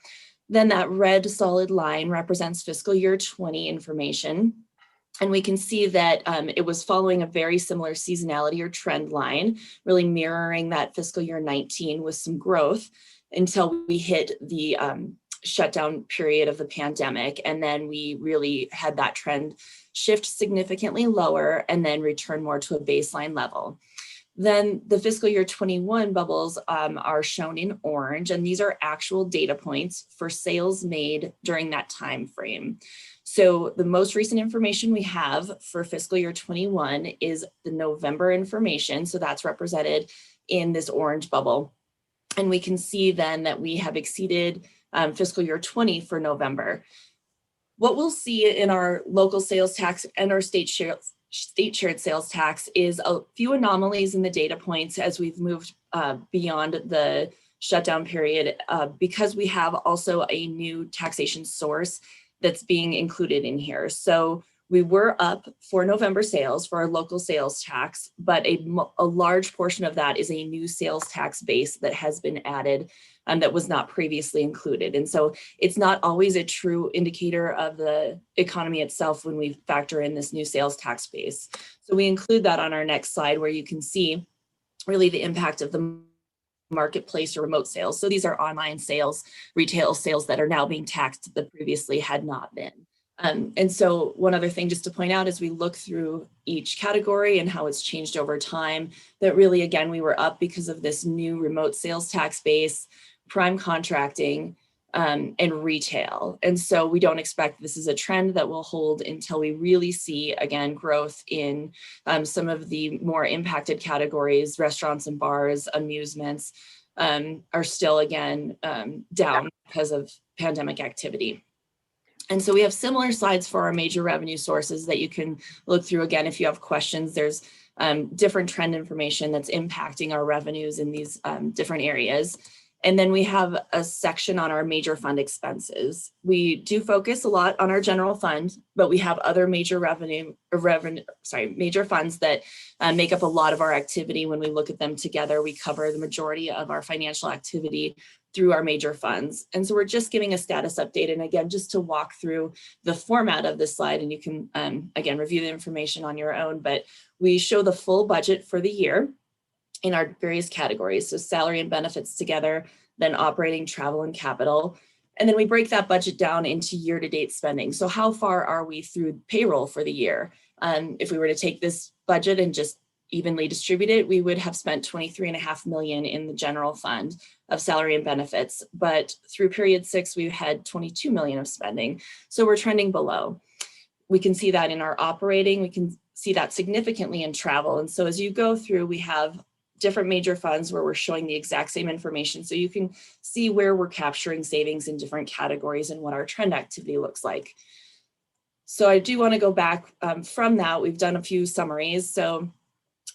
Then that red solid line represents fiscal year 20 information. And we can see that it was following a very similar seasonality or trend line, really mirroring that fiscal year 19 with some growth until we hit the shutdown period of the pandemic. And then we really had that trend shift significantly lower and then return more to a baseline level. Then the fiscal year 21 bubbles are shown in orange, and these are actual data points for sales made during that time frame. So the most recent information we have for fiscal year 21 is the November information. So that's represented in this orange bubble. And we can see then that we have exceeded fiscal year 20 for November. What we'll see in our local sales tax and our state shared sales tax is a few anomalies in the data points as we've moved beyond the shutdown period because we have also a new taxation source that's being included in here. So we were up for November sales for our local sales tax, but a large portion of that is a new sales tax base that has been added that was not previously included. And so it's not always a true indicator of the economy itself when we factor in this new sales tax base. So we include that on our next slide where you can see really the impact of the marketplace or remote sales. So these are online sales, retail sales that are now being taxed that previously had not been. And so one other thing just to point out as we look through each category and how it's changed over time, that really, again, we were up because of this new remote sales tax base, prime contracting, and retail. And so we don't expect this is a trend that will hold until we really see, again, growth in some of the more impacted categories. Restaurants and bars, amusements are still, again, down because of pandemic activity. And so we have similar slides for our major revenue sources that you can look through. Again, if you have questions, there's different trend information that's impacting our revenues in these different areas. And then we have a section on our major fund expenses. We do focus a lot on our general fund, but we have other major major funds that make up a lot of our activity. When we look at them together, we cover the majority of our financial activity through our major funds. And so we're just giving a status update. And again, just to walk through the format of this slide, and you can, again, review the information on your own, but we show the full budget for the year in our various categories. So salary and benefits together, then operating, travel, and capital. And then we break that budget down into year-to-date spending. So how far are we through payroll for the year? If we were to take this budget and just evenly distribute it, we would have spent $23.5 million in the general fund of salary and benefits. But through period 6, we had $22 million of spending. So we're trending below. We can see that in our operating. We can see that significantly in travel. And so as you go through, we have different major funds where we're showing the exact same information. So you can see where we're capturing savings in different categories and what our trend activity looks like. So I do want to go back from that. We've done a few summaries. So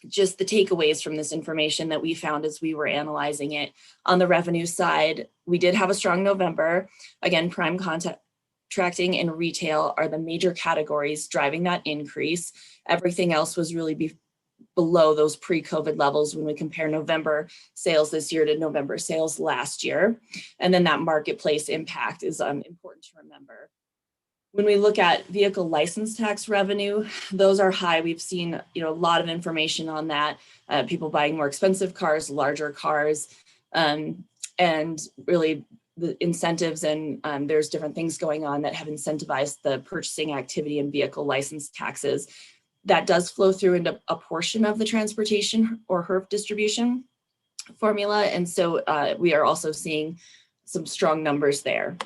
just the takeaways from this information that we found as we were analyzing it. On the revenue side, we did have a strong November. Again, prime contracting and retail are the major categories driving that increase. Everything else was really below those pre-COVID levels when we compare November sales this year to November sales last year. And then that marketplace impact is important to remember. When we look at vehicle license tax revenue, those are high. We've seen a lot of information on that. People buying more expensive cars, larger cars, and really the incentives and there's different things going on that have incentivized the purchasing activity and vehicle license taxes. That does flow through into a portion of the transportation or HERF distribution formula. And so we are also seeing some strong numbers there.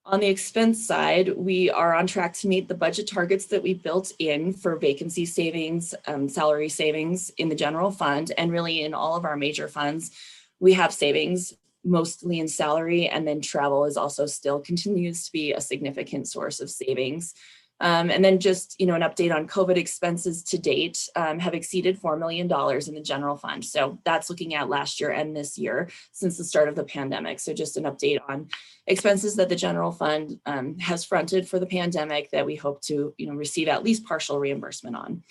On the expense side, we are on track to meet the budget targets that we built in for vacancy savings, salary savings in the general fund, and really in all of our major funds. We have savings, mostly in salary, and then travel is also still continues to be a significant source of savings. And then just, an update on COVID expenses to date have exceeded $4 million in the general fund. So that's looking at last year and this year since the start of the pandemic. So just an update on expenses that the general fund has fronted for the pandemic that we hope to, receive at least partial reimbursement on.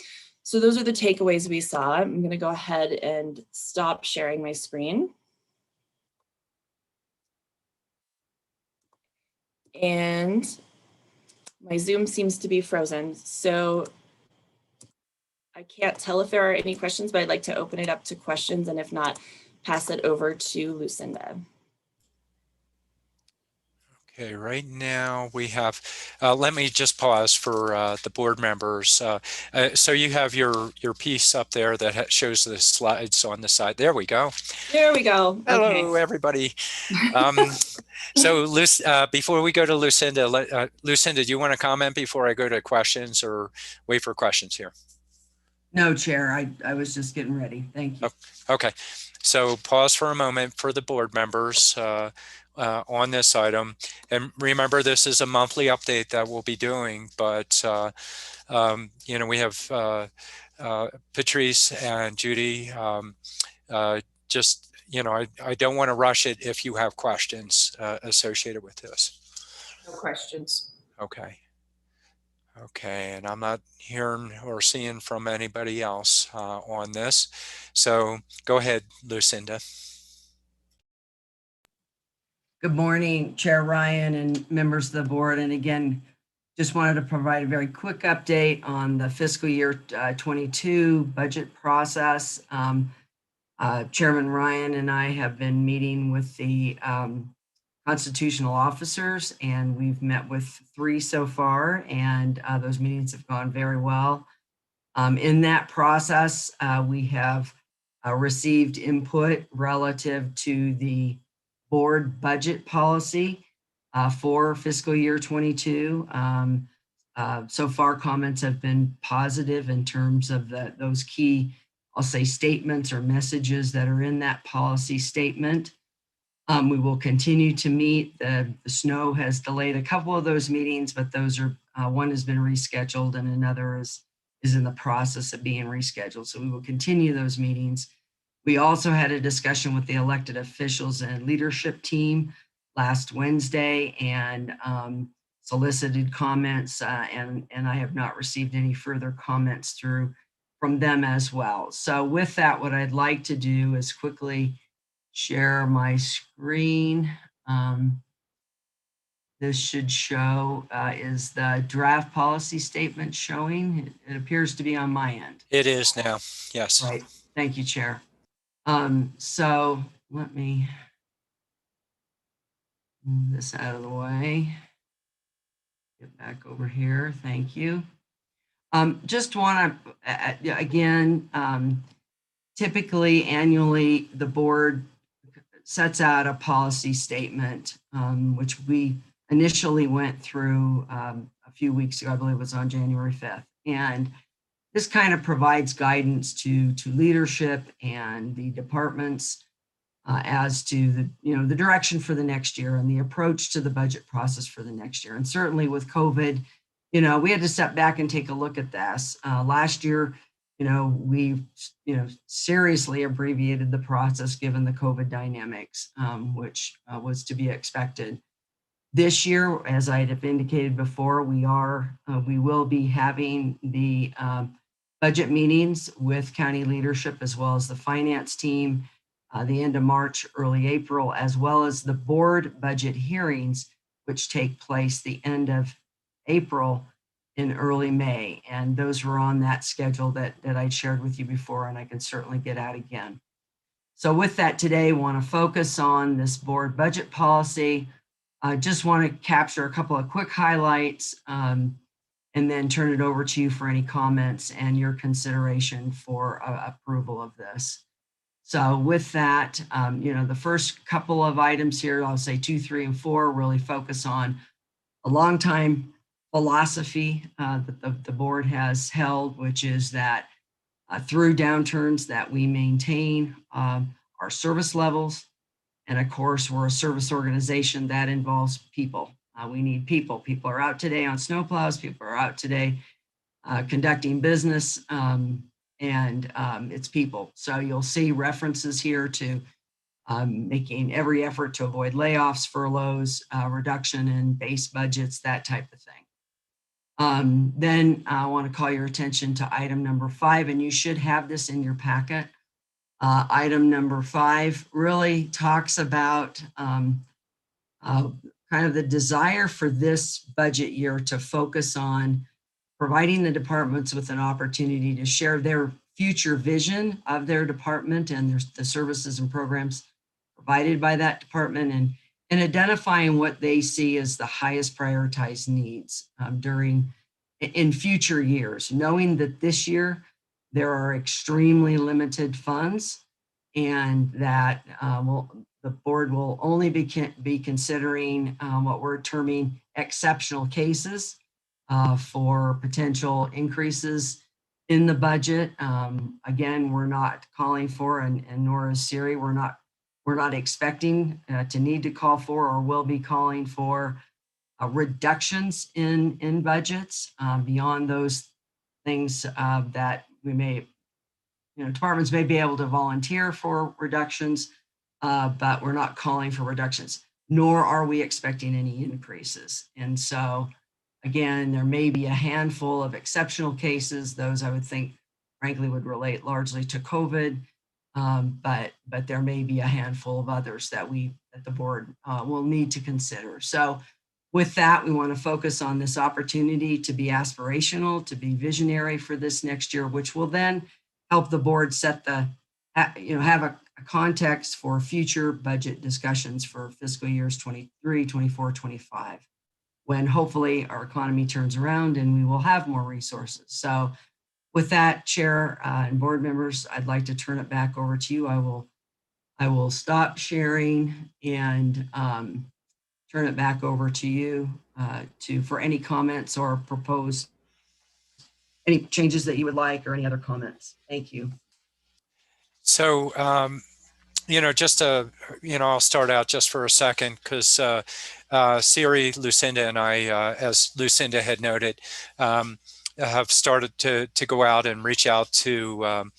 So those are the takeaways we saw. I'm going to go ahead and stop sharing my screen. And my Zoom seems to be frozen, so I can't tell if there are any questions, but I'd like to open it up to questions, and if not, pass it over to Lucinda. Okay, right now we have, let me just pause for the board members. So you have your piece up there that shows the slides on the side. There we go. There we go. Hello, okay. everybody. So before we go to Lucinda, Lucinda, do you want to comment before I go to questions or wait for questions here? No, Chair, I was just getting ready. Thank you. Okay, so pause for a moment for the board members on this item. And remember, this is a monthly update that we'll be doing, but we have Patrice and Judy. I don't want to rush it if you have questions associated with this. No questions. Okay. Okay, and I'm not hearing or seeing from anybody else on this. So go ahead, Lucinda. Good morning, Chair Ryan and members of the board. And again, just wanted to provide a very quick update on the fiscal year 22 budget process. Chairman Ryan and I have been meeting with the constitutional officers, and we've met with 3 so far, and those meetings have gone very well. In that process, we have received input relative to the board budget policy for fiscal year 22. So far, comments have been positive in terms of those key, I'll say, statements or messages that are in that policy statement. We will continue to meet. The snow has delayed a couple of those meetings, but those are, one has been rescheduled and another is in the process of being rescheduled. So we will continue those meetings. We also had a discussion with the elected officials and leadership team last Wednesday and solicited comments, and I have not received any further comments from them as well. So with that, what I'd like to do is quickly share my screen. This should show, is the draft policy statement showing? It appears to be on my end. It is now, yes. Right, thank you, Chair. So let me move this out of the way. Get back over here, thank you. Just want to, again, typically annually, the board sets out a policy statement, which we initially went through a few weeks ago. I believe it was on January 5th. And this kind of provides guidance to leadership and the departments as to the direction for the next year and the approach to the budget process for the next year. And certainly with COVID, we had to step back and take a look at this. Last year, we seriously abbreviated the process given the COVID dynamics, which was to be expected. This year, as I have indicated before, we will be having the budget meetings with county leadership as well as the finance team the end of March, early April, as well as the board budget hearings, which take place the end of April in early May. And those were on that schedule that I shared with you before, and I can certainly get out again. So with that today, I want to focus on this board budget policy. I just want to capture a couple of quick highlights and then turn it over to you for any comments and your consideration for approval of this. So with that, the first couple of items here, I'll say 2, 3, and 4 really focus on a long time philosophy that the board has held, which is that through downturns that we maintain our service levels. And of course, we're a service organization that involves people. We need people. People are out today on snowplows. People are out today conducting business. And it's people. So you'll see references here to making every effort to avoid layoffs, furloughs, reduction in base budgets, that type of thing. Then I want to call your attention to item number 5, and you should have this in your packet. Item number 5 really talks about kind of the desire for this budget year to focus on providing the departments with an opportunity to share their future vision of their department and the services and programs provided by that department, and identifying what they see as the highest prioritized needs in future years, knowing that this year there are extremely limited funds and that the board will only be considering what we're terming exceptional cases for potential increases in the budget. Again, we're not calling for, and nor is Siri, we're not expecting to need to call for or will be calling for reductions in budgets beyond those things that we may, departments may be able to volunteer for reductions, but we're not calling for reductions, nor are we expecting any increases. And so again, there may be a handful of exceptional cases. Those I would think, frankly, would relate largely to COVID, but there may be a handful of others that the board will need to consider. So with that, we want to focus on this opportunity to be aspirational, to be visionary for this next year, which will then help the board set have a context for future budget discussions for fiscal years 23, 24, 25. When hopefully our economy turns around and we will have more resources. So with that, Chair and board members, I'd like to turn it back over to you. I will stop sharing and turn it back over to you for any comments or propose any changes that you would like or any other comments. Thank you. So just I'll start out just for a second because Siri, Lucinda, and I, as Lucinda had noted, have started to go out and reach out to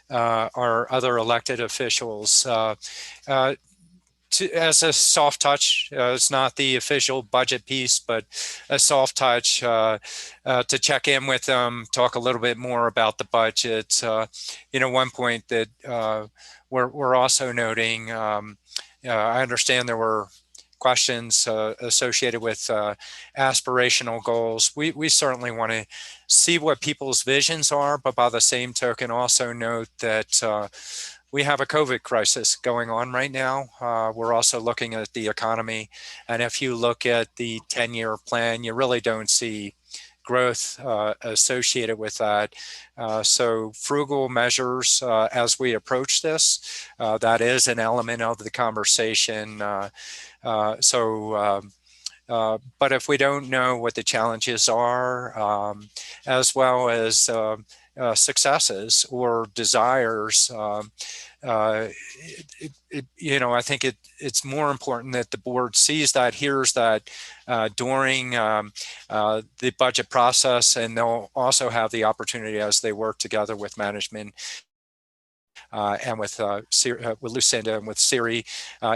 our other elected officials as a soft touch. It's not the official budget piece, but a soft touch to check in with them, talk a little bit more about the budget. One point that we're also noting, I understand there were questions associated with aspirational goals. We certainly want to see what people's visions are, but by the same token, also note that we have a COVID crisis going on right now. We're also looking at the economy. And if you look at the 10-year plan, you really don't see growth associated with that. So frugal measures as we approach this, that is an element of the conversation. But if we don't know what the challenges are, as well as successes or desires, I think it's more important that the board sees that, hears that during the budget process, and they'll also have the opportunity as they work together with management and with Lucinda and with Siri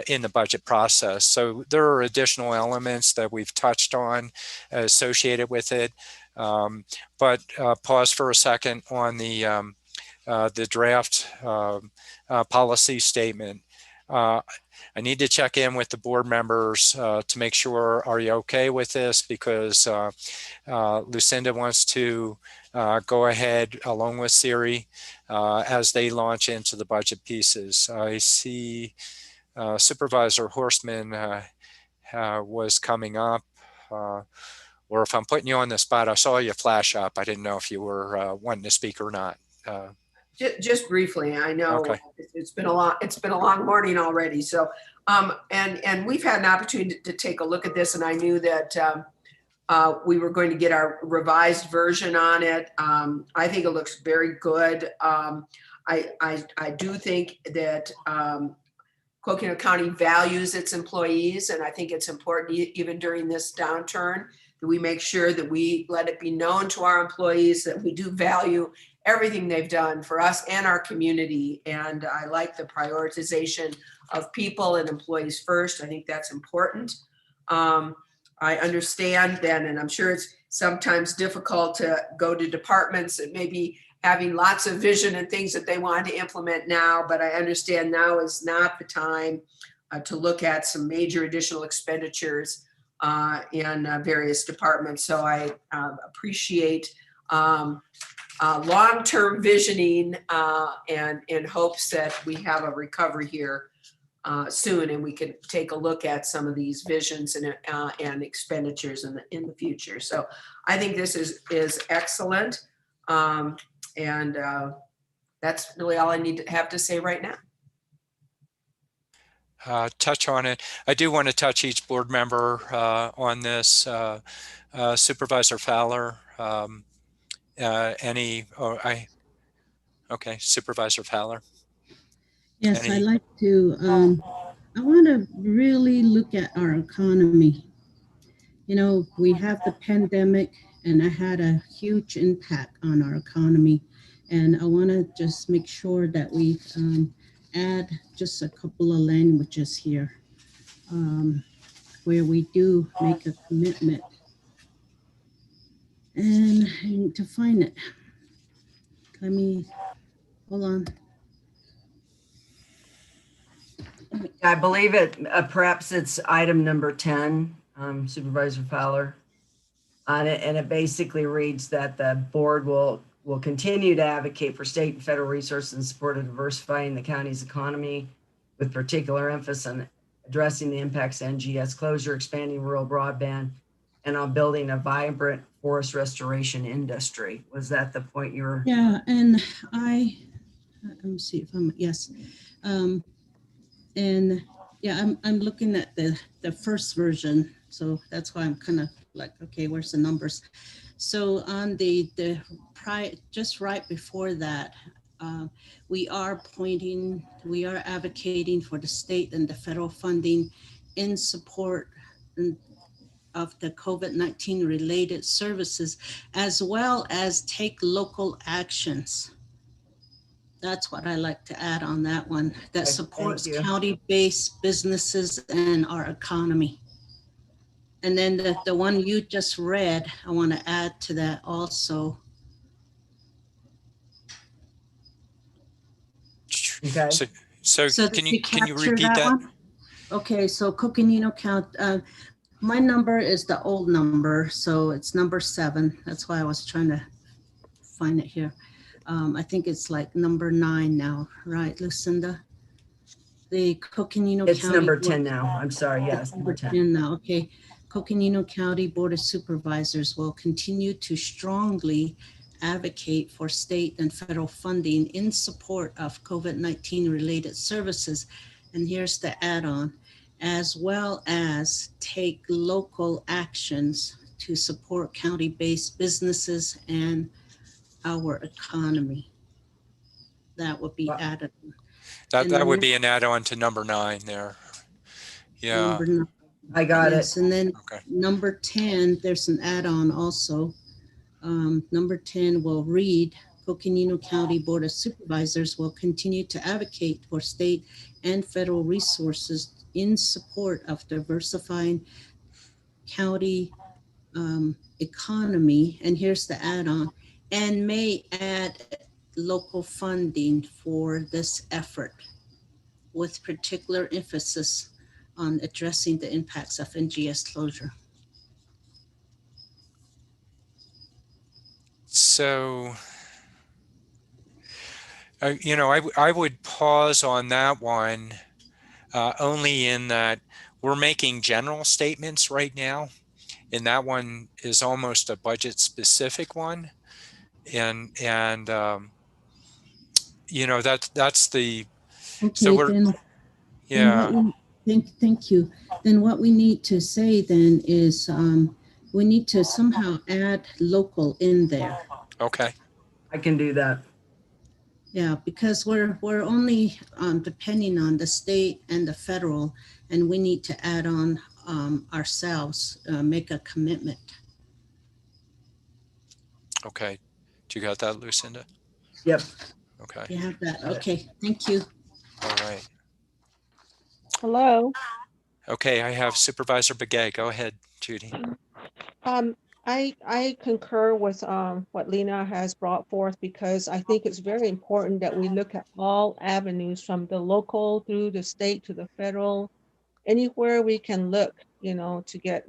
in the budget process. So there are additional elements that we've touched on associated with it. But pause for a second on the draft policy statement. I need to check in with the board members to make sure, are you okay with this? Because Lucinda wants to go ahead along with Siri as they launch into the budget pieces. I see Supervisor Horstman was coming up. Or if I'm putting you on the spot, I saw you flash up. I didn't know if you were wanting to speak or not. Just briefly, I know Okay. it's been a long morning already. So, and we've had an opportunity to take a look at this, and I knew that we were going to get our revised version on it. I think it looks very good. I do think that Coconino County values its employees, and I think it's important even during this downturn that we make sure that we let it be known to our employees that we do value everything they've done for us and our community. And I like the prioritization of people and employees first. I think that's important. I understand that, and I'm sure it's sometimes difficult to go to departments that maybe having lots of vision and things that they want to implement now, but I understand now is not the time to look at some major additional expenditures in various departments. So I appreciate long-term visioning and in hopes that we have a recovery here soon, and we can take a look at some of these visions and expenditures in the future. So I think this is excellent, and that's really all I need to have to say right now. Touch on it. I do want to touch each board member on this. Supervisor Fowler, okay, Supervisor Fowler. Yes, I'd like to, I want to really look at our economy. We have the pandemic, and it had a huge impact on our economy. And I want to just make sure that we add just a couple of languages here where we do make a commitment. And I need to find it. Hold on. I believe it, perhaps it's item number 10, Supervisor Fowler. And it basically reads that the board will continue to advocate for state and federal resources in support of diversifying the county's economy, with particular emphasis on addressing the impacts of NGS closure, expanding rural broadband, and on building a vibrant forest restoration industry. Was that the point you were? Yeah, and let me see if yes. And yeah, I'm looking at the first version. So that's why I'm kind of like, okay, where's the numbers? So on the just right before that, We are advocating for the state and the federal funding in support of the COVID-19 related services, as well as take local actions. That's what I like to add on that one, that Okay, supports thank you. county-based businesses and our economy. And then the one you just read, I want to add to that also. Okay. So can you repeat that? One? Okay, so Coconino County, my number is the old number, so it's number 7. That's why I was trying to find it here. I think it's like number 9 now, right, Lucinda? The Coconino County. It's number 10 now. I'm sorry. Yes, number 10 now. Okay. Coconino County Board of Supervisors will continue to strongly advocate for state and federal funding in support of COVID-19 related services. And here's the add-on, as well as take local actions to support county-based businesses and our economy. That would be added. That would be an add-on to number 9 there. Yeah. Number 9. I got it. And then number 10, there's an add-on also. Number 10 will read, Coconino County Board of Supervisors will continue to advocate for state and federal resources in support of diversifying county economy. And here's the add-on, and may add local funding for this effort with particular emphasis on addressing the impacts of NGS closure. So, I would pause on that one only in that we're making general statements right now, and that one is almost a budget specific one, and that's the. Okay, so we're thank you. Then what we need to say then is we need to somehow add local in there. Okay. I can do that. Yeah, because we're only depending on the state and the federal, and we need to add on ourselves, make a commitment. Okay. Do you got that, Lucinda? Yep. Okay. You have that. Okay. Thank you. All right. Hello. Okay, I have Supervisor Begay. Go ahead, Judy. I concur with what Lena has brought forth, because I think it's very important that we look at all avenues from the local through the state to the federal, anywhere we can look, to get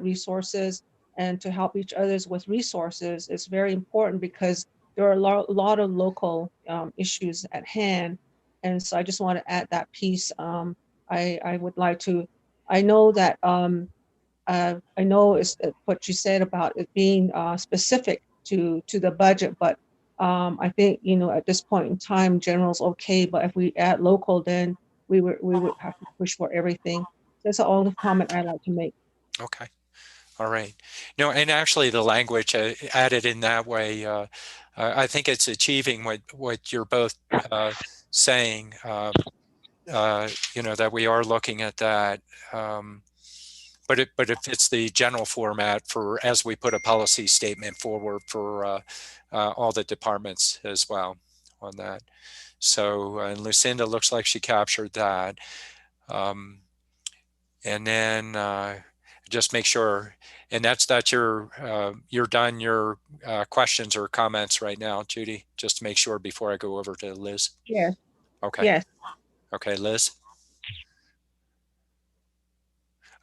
resources and to help each others with resources. It's very important because there are a lot of local issues at hand. And so I just want to add that piece. I would like to, I know that I know it's what you said about it being specific to the budget, but I think, at this point in time, general's okay, but if we add local, then we would have to push for everything. That's the only comment I'd like to make. Okay. All right. No, and actually the language added in that way, I think it's achieving what you're both saying, that we are looking at that. But it fits the general format for as we put a policy statement forward for all the departments as well on that. So and Lucinda looks like she captured that. And then just make sure, and that's you're done your questions or comments right now, Judy, just to make sure before I go over to Liz. Yes. Okay. Yes. Okay, Liz.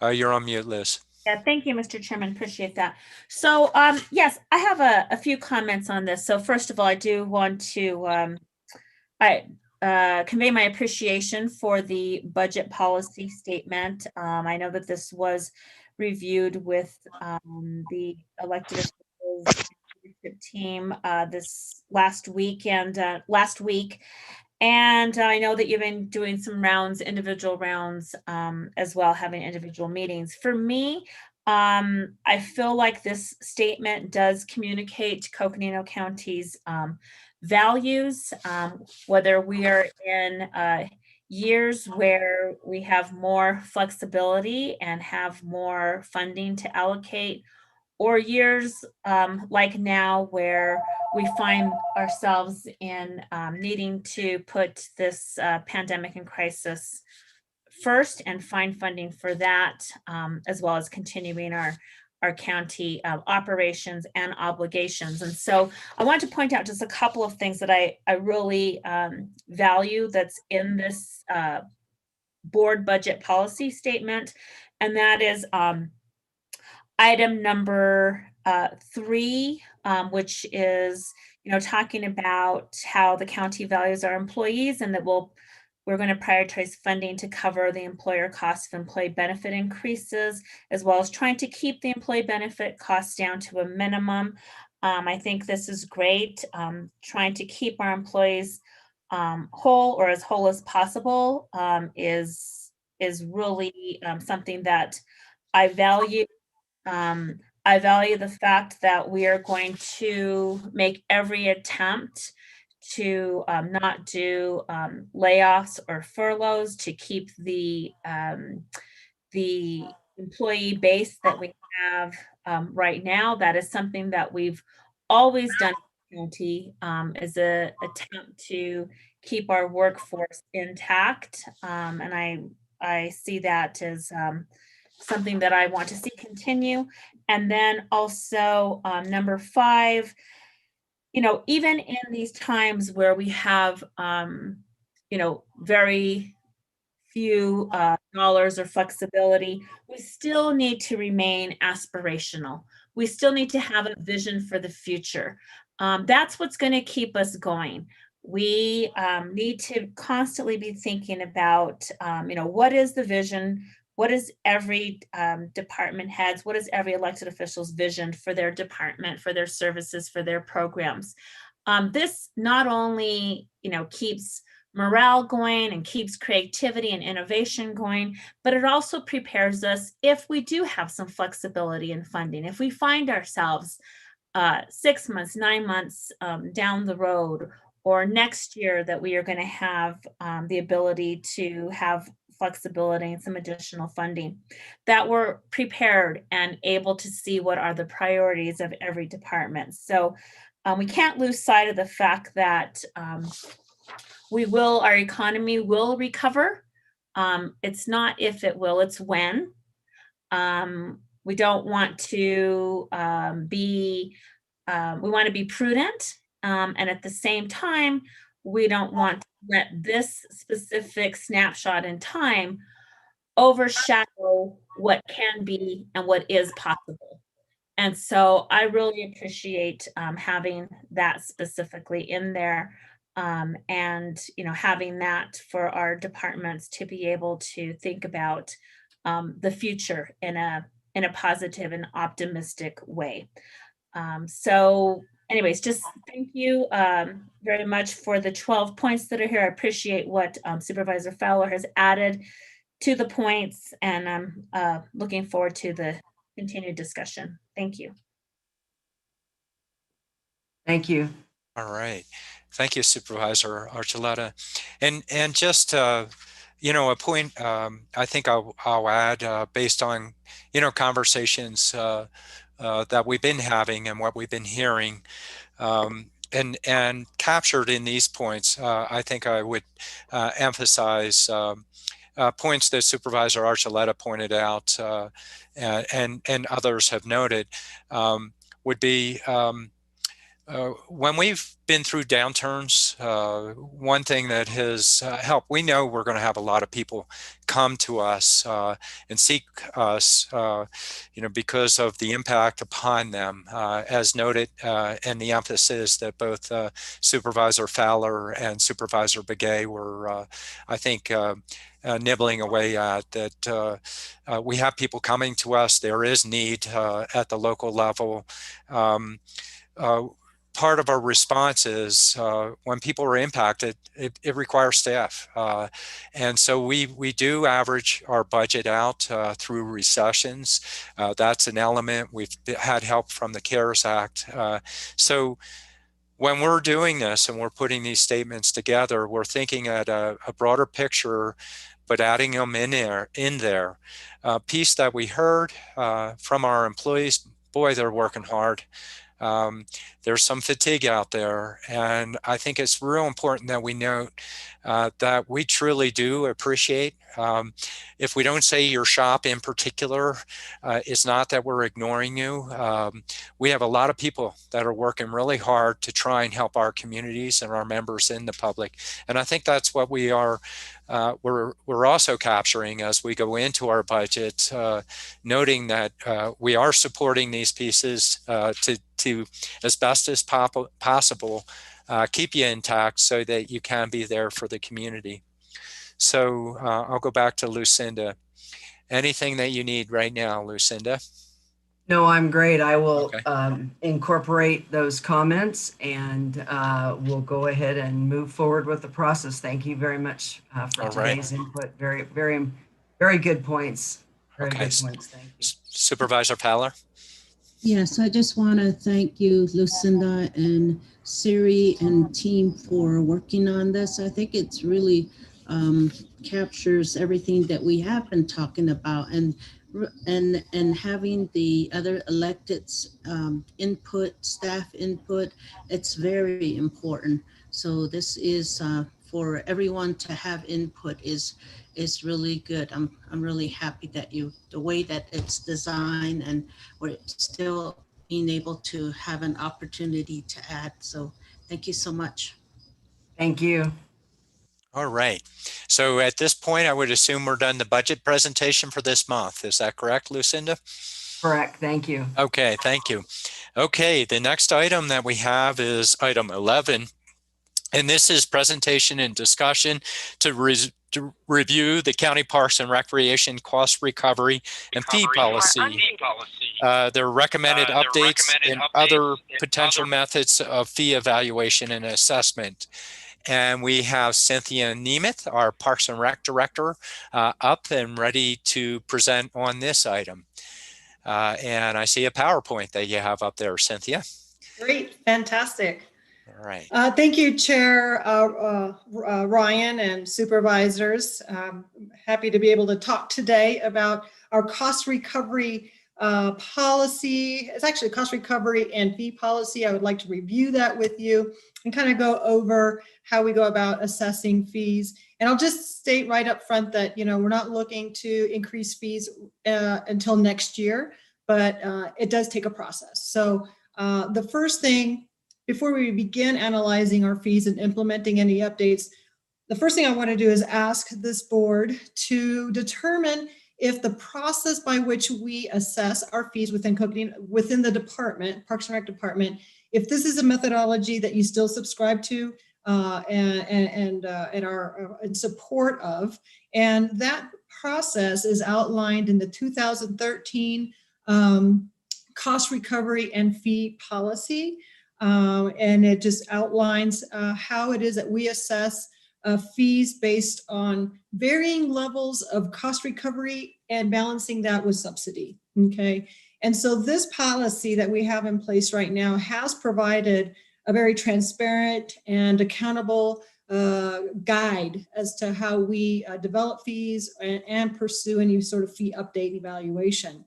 You're on mute, Liz. Yeah, thank you, Mr. Chairman. Appreciate that. So, yes, I have a few comments on this. So first of all, I do want to convey my appreciation for the budget policy statement. I know that this was reviewed with the elected officials team this last week. And I know that you've been doing some individual rounds as well, having individual meetings. For me, I feel like this statement does communicate to Coconino County's values, whether we are in years where we have more flexibility and have more funding to allocate, or years like now where we find ourselves in needing to put this pandemic and crisis first and find funding for that, as well as continuing our county operations and obligations. And so I want to point out just a couple of things that I really value that's in this board budget policy statement. And that is item number 3, which is, talking about how the county values our employees and that we're going to prioritize funding to cover the employer costs of employee benefit increases, as well as trying to keep the employee benefit costs down to a minimum. I think this is great. Trying to keep our employees whole or as whole as possible is really something that I value. I value the fact that we are going to make every attempt to not do layoffs or furloughs, to keep the employee base that we have right now. That is something that we've always done in the county, is an attempt to keep our workforce intact. And I see that as something that I want to see continue. And then also number 5, even in these times where we have, very few dollars or flexibility, we still need to remain aspirational. We still need to have a vision for the future. That's what's going to keep us going. We need to constantly be thinking about, what is the vision? What is every department heads, what is every elected official's vision for their department, for their services, for their programs? This not only, keeps morale going and keeps creativity and innovation going, but it also prepares us if we do have some flexibility in funding. If we find ourselves 6 months, 9 months down the road, or next year that we are going to have the ability to have flexibility and some additional funding, that we're prepared and able to see what are the priorities of every department. So we can't lose sight of the fact that our economy will recover. It's not if it will, it's when. We don't want to we want to be prudent. And at the same time, we don't want to let this specific snapshot in time overshadow what can be and what is possible. And so I really appreciate having that specifically in there, and having that for our departments to be able to think about the future in a positive and optimistic way. So anyways, just thank you very much for the 12 points that are here. I appreciate what Supervisor Fowler has added to the points, and I'm looking forward to the continued discussion. Thank you. Thank you. All right. Thank you, Supervisor Archuleta. And just, a point I think I'll add based on, conversations that we've been having and what we've been hearing, and captured in these points. I think I would emphasize points that Supervisor Archuleta pointed out, and others have noted, would be when we've been through downturns, one thing that has helped, we know we're going to have a lot of people come to us and seek us, because of the impact upon them, as noted, and the emphasis that both Supervisor Fowler and Supervisor Begay were, I think, nibbling away at, that we have people coming to us. There is need at the local level. Part of our response is when people are impacted, it requires staff. And so we do average our budget out through recessions. That's an element. We've had help from the CARES Act. So when we're doing this and we're putting these statements together, we're thinking at a broader picture, but adding them in there. Piece that we heard from our employees, boy, they're working hard. There's some fatigue out there, and I think it's real important that we note that we truly do appreciate. If we don't say your shop in particular, it's not that we're ignoring you. We have a lot of people that are working really hard to try and help our communities and our members in the public, and I think that's what we are. We're also capturing as we go into our budget, noting that we are supporting these pieces to as best as possible keep you intact so that you can be there for the community. So I'll go back to Lucinda. Anything that you need right now, Lucinda? No, I'm great. I will Okay. incorporate those comments, and we'll go ahead and move forward with the process. Thank you very much for All right. today's input. Very, very, very good points. Very Okay. good points. Thank you. Supervisor Fowler? Yes, I just want to thank you, Lucinda and Siri and team for working on this. I think it's really captures everything that we have been talking about, and having the other electeds input, staff input, it's very important. So this is for everyone to have input is really good. I'm really happy that the way that it's designed, and we're still being able to have an opportunity to add. So thank you so much. Thank you. All right. So at this point, I would assume we're done the budget presentation for this month. Is that correct, Lucinda? Correct. Thank you. Okay, thank you. Okay, the next item that we have is item 11. And this is presentation and discussion to review the County Parks and Recreation cost recovery and fee policy. Their recommended updates and other potential methods of fee evaluation and assessment. And we have Cynthia Nemeth, our Parks and Rec Director, up and ready to present on this item. And I see a PowerPoint that you have up there, Cynthia. Great, fantastic. All right. Thank you, Chair Ryan and supervisors. Happy to be able to talk today about our cost recovery policy. It's actually cost recovery and fee policy. I would like to review that with you and kind of go over how we go about assessing fees. And I'll just state right up front that, we're not looking to increase fees until next year, but it does take a process. So the first thing, before we begin analyzing our fees and implementing any updates, the first thing I want to do is ask this board to determine if the process by which we assess our fees within the department, Parks and Rec Department, if this is a methodology that you still subscribe to and are in support of, and that process is outlined in the 2013 cost recovery and fee policy. And it just outlines how it is that we assess fees based on varying levels of cost recovery and balancing that with subsidy, okay? And so this policy that we have in place right now has provided a very transparent and accountable guide as to how we develop fees and pursue any sort of fee update evaluation.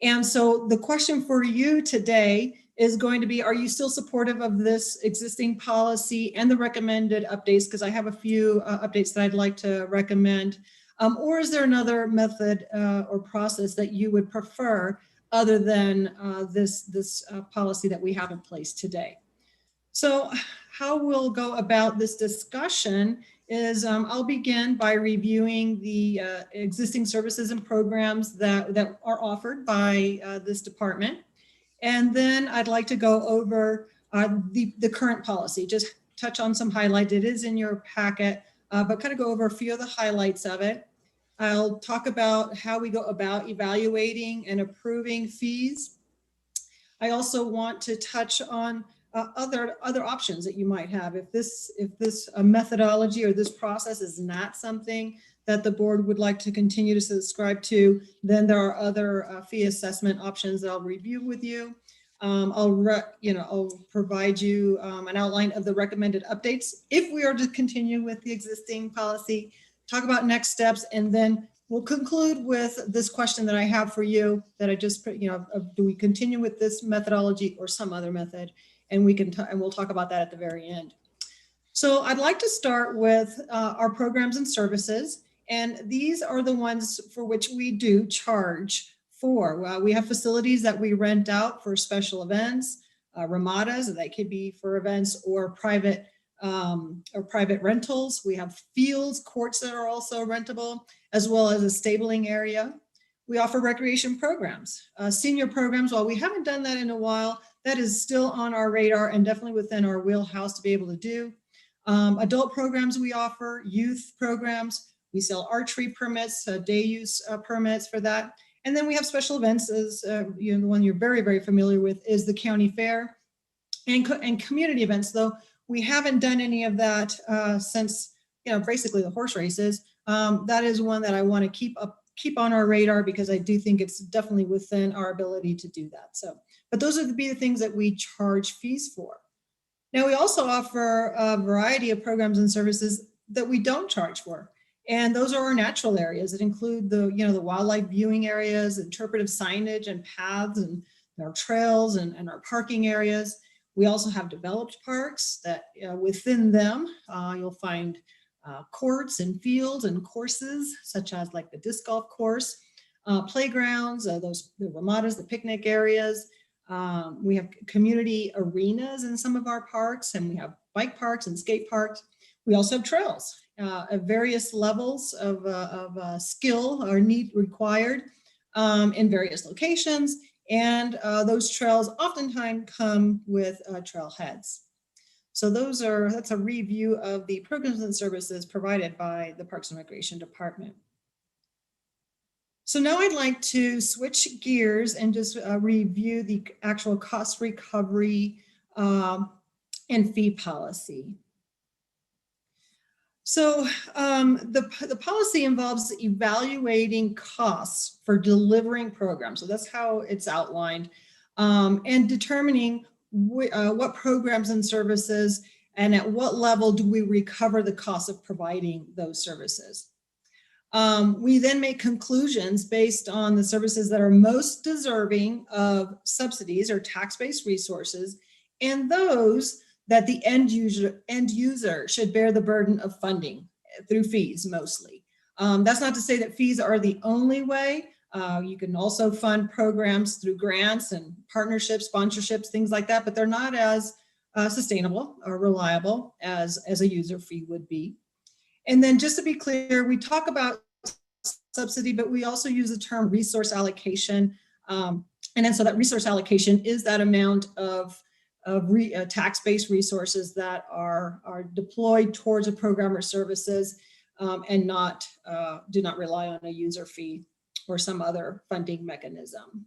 And so the question for you today is going to be, are you still supportive of this existing policy and the recommended updates? Because I have a few updates that I'd like to recommend. Or is there another method or process that you would prefer other than this policy that we have in place today? So how we'll go about this discussion is I'll begin by reviewing the existing services and programs that are offered by this department. And then I'd like to go over the current policy, just touch on some highlights. It is in your packet, but kind of go over a few of the highlights of it. I'll talk about how we go about evaluating and approving fees. I also want to touch on other options that you might have. If this methodology or this process is not something that the board would like to continue to subscribe to, then there are other fee assessment options that I'll review with you. I'll provide you an outline of the recommended updates if we are to continue with the existing policy, talk about next steps, and then we'll conclude with this question that I have for you that I just put, do we continue with this methodology or some other method? And we'll talk about that at the very end. So I'd like to start with our programs and services. And these are the ones for which we do charge for. We have facilities that we rent out for special events, ramadas, that could be for events or private rentals. We have fields, courts that are also rentable, as well as a stabling area. We offer recreation programs, senior programs. While we haven't done that in a while, that is still on our radar and definitely within our wheelhouse to be able to do. Adult programs we offer, youth programs. We sell archery permits, day use permits for that. And then we have special events, as the one you're very, very familiar with is the county fair and community events, though we haven't done any of that since, basically the horse races. That is one that I want to keep on our radar because I do think it's definitely within our ability to do that. So, but those would be the things that we charge fees for. Now, we also offer a variety of programs and services that we don't charge for. And those are our natural areas that include the wildlife viewing areas, interpretive signage and paths and our trails and our parking areas. We also have developed parks that within them, you'll find courts and fields and courses, such as like the disc golf course, playgrounds, the ramadas, the picnic areas. We have community arenas in some of our parks, and we have bike parks and skate parks. We also have trails at various levels of skill or need required in various locations. And those trails oftentimes come with trailheads. So that's a review of the programs and services provided by the Parks and Recreation Department. So now I'd like to switch gears and just review the actual cost recovery and fee policy. So the policy involves evaluating costs for delivering programs. So that's how it's outlined, and determining what programs and services and at what level do we recover the cost of providing those services. We then make conclusions based on the services that are most deserving of subsidies or tax-based resources, and those that the end user should bear the burden of funding through fees mostly. That's not to say that fees are the only way. You can also fund programs through grants and partnerships, sponsorships, things like that, but they're not as sustainable or reliable as a user fee would be. And then just to be clear, we talk about subsidy, but we also use the term resource allocation. And then so that resource allocation is that amount of tax-based resources that are deployed towards a program or services and do not rely on a user fee or some other funding mechanism.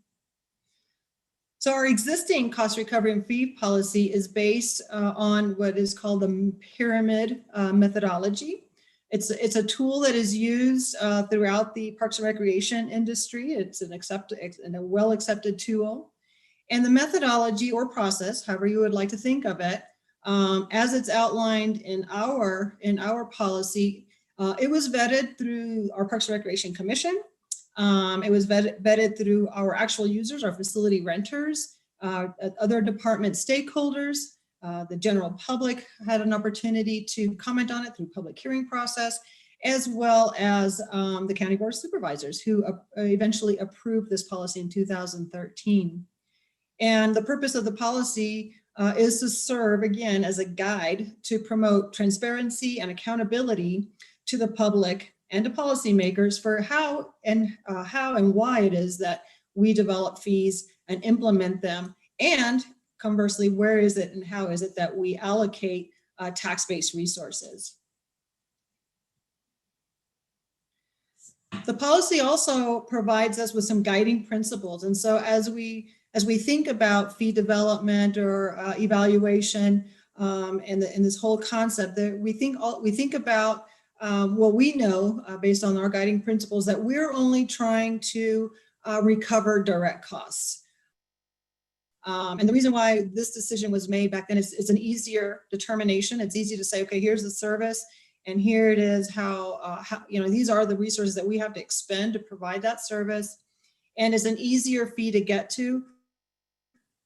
So our existing cost recovery and fee policy is based on what is called the pyramid methodology. It's a tool that is used throughout the Parks and Recreation industry. It's a well-accepted tool. And the methodology or process, however you would like to think of it, as it's outlined in our policy, it was vetted through our Parks and Recreation Commission. It was vetted through our actual users, our facility renters, other department stakeholders. The general public had an opportunity to comment on it through public hearing process, as well as the County Board of Supervisors, who eventually approved this policy in 2013. And the purpose of the policy is to serve, again, as a guide to promote transparency and accountability to the public and to policymakers for how and why it is that we develop fees and implement them, and conversely, where is it and how is it that we allocate tax-based resources. The policy also provides us with some guiding principles. And so as we think about fee development or evaluation and this whole concept, that we think about what we know based on our guiding principles, that we're only trying to recover direct costs. And the reason why this decision was made back then is it's an easier determination. It's easy to say, okay, here's the service, and here it is how these are the resources that we have to expend to provide that service, and it's an easier fee to get to.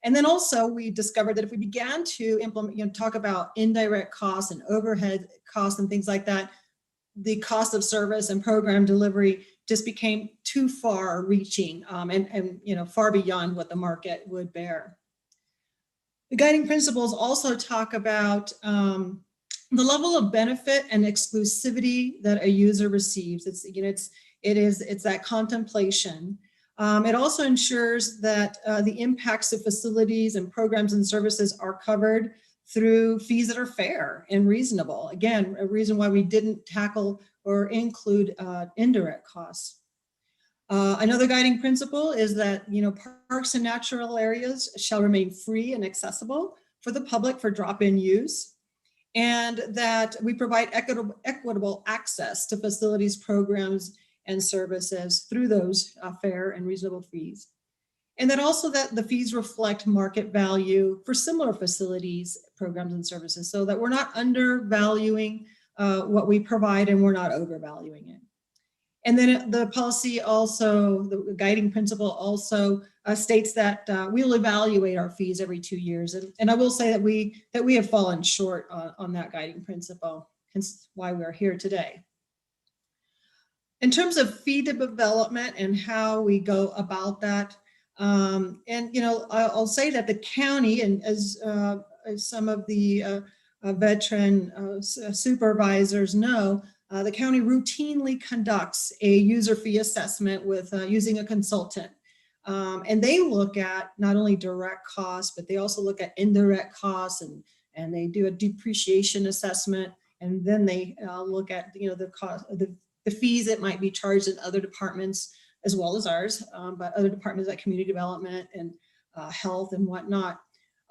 And then also we discovered that if we began to implement, talk about indirect costs and overhead costs and things like that, the cost of service and program delivery just became too far reaching and far beyond what the market would bear. The guiding principles also talk about the level of benefit and exclusivity that a user receives. It's that contemplation. It also ensures that the impacts of facilities and programs and services are covered through fees that are fair and reasonable. Again, a reason why we didn't tackle or include indirect costs. Another guiding principle is that parks and natural areas shall remain free and accessible for the public for drop-in use, and that we provide equitable access to facilities, programs, and services through those fair and reasonable fees. And then also that the fees reflect market value for similar facilities, programs, and services, so that we're not undervaluing what we provide and we're not overvaluing it. And then the policy also, the guiding principle also states that we'll evaluate our fees every 2 years. And I will say that we have fallen short on that guiding principle, hence why we're here today. In terms of fee development and how we go about that, I'll say that the county, and as some of the veteran supervisors know, the county routinely conducts a user fee assessment with using a consultant. And they look at not only direct costs, but they also look at indirect costs, and they do a depreciation assessment. And then they look at the cost, the fees that might be charged in other departments as well as ours, but other departments like community development and health and whatnot.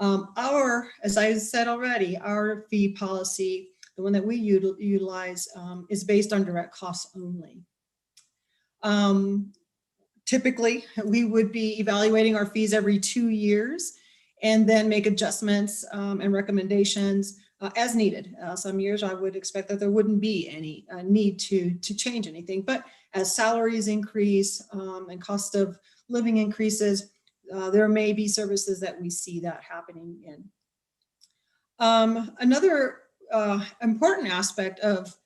As I said already, our fee policy, the one that we utilize, is based on direct costs only. Typically, we would be evaluating our fees every 2 years and then make adjustments and recommendations as needed. Some years I would expect that there wouldn't be any need to change anything, but as salaries increase and cost of living increases, there may be services that we see that happening in. Another important aspect of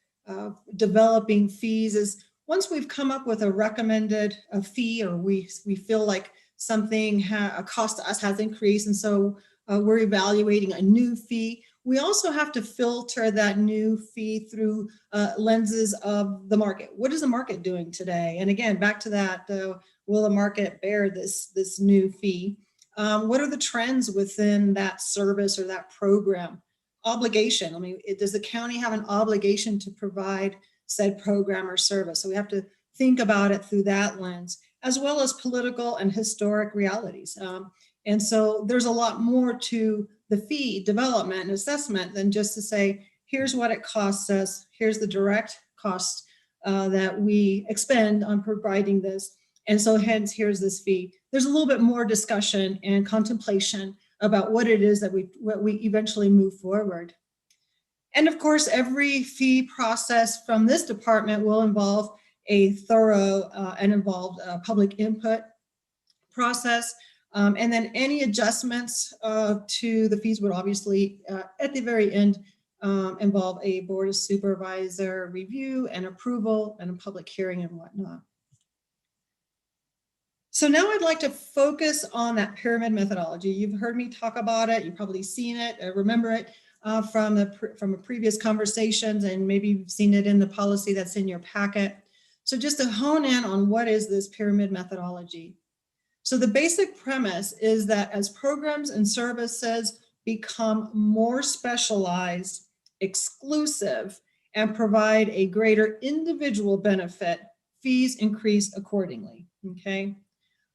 developing fees is once we've come up with a recommended fee, or we feel like something, a cost to us has increased, and so we're evaluating a new fee, we also have to filter that new fee through lenses of the market. What is the market doing today? And again, back to that, will the market bear this new fee? What are the trends within that service or that program? Obligation, I mean, does the county have an obligation to provide said program or service? So we have to think about it through that lens, as well as political and historic realities. And so there's a lot more to the fee development and assessment than just to say, here's what it costs us, here's the direct cost that we expend on providing this, and so hence here's this fee. There's a little bit more discussion and contemplation about what it is that we eventually move forward. And of course, every fee process from this department will involve a thorough and involved public input process. And then any adjustments to the fees would obviously, at the very end, involve a board of supervisor review and approval and a public hearing and whatnot. So now I'd like to focus on that pyramid methodology. You've heard me talk about it. You've probably seen it, remember it from a previous conversations, and maybe you've seen it in the policy that's in your packet. So just to hone in on what is this pyramid methodology. So the basic premise is that as programs and services become more specialized, exclusive, and provide a greater individual benefit, fees increase accordingly, okay?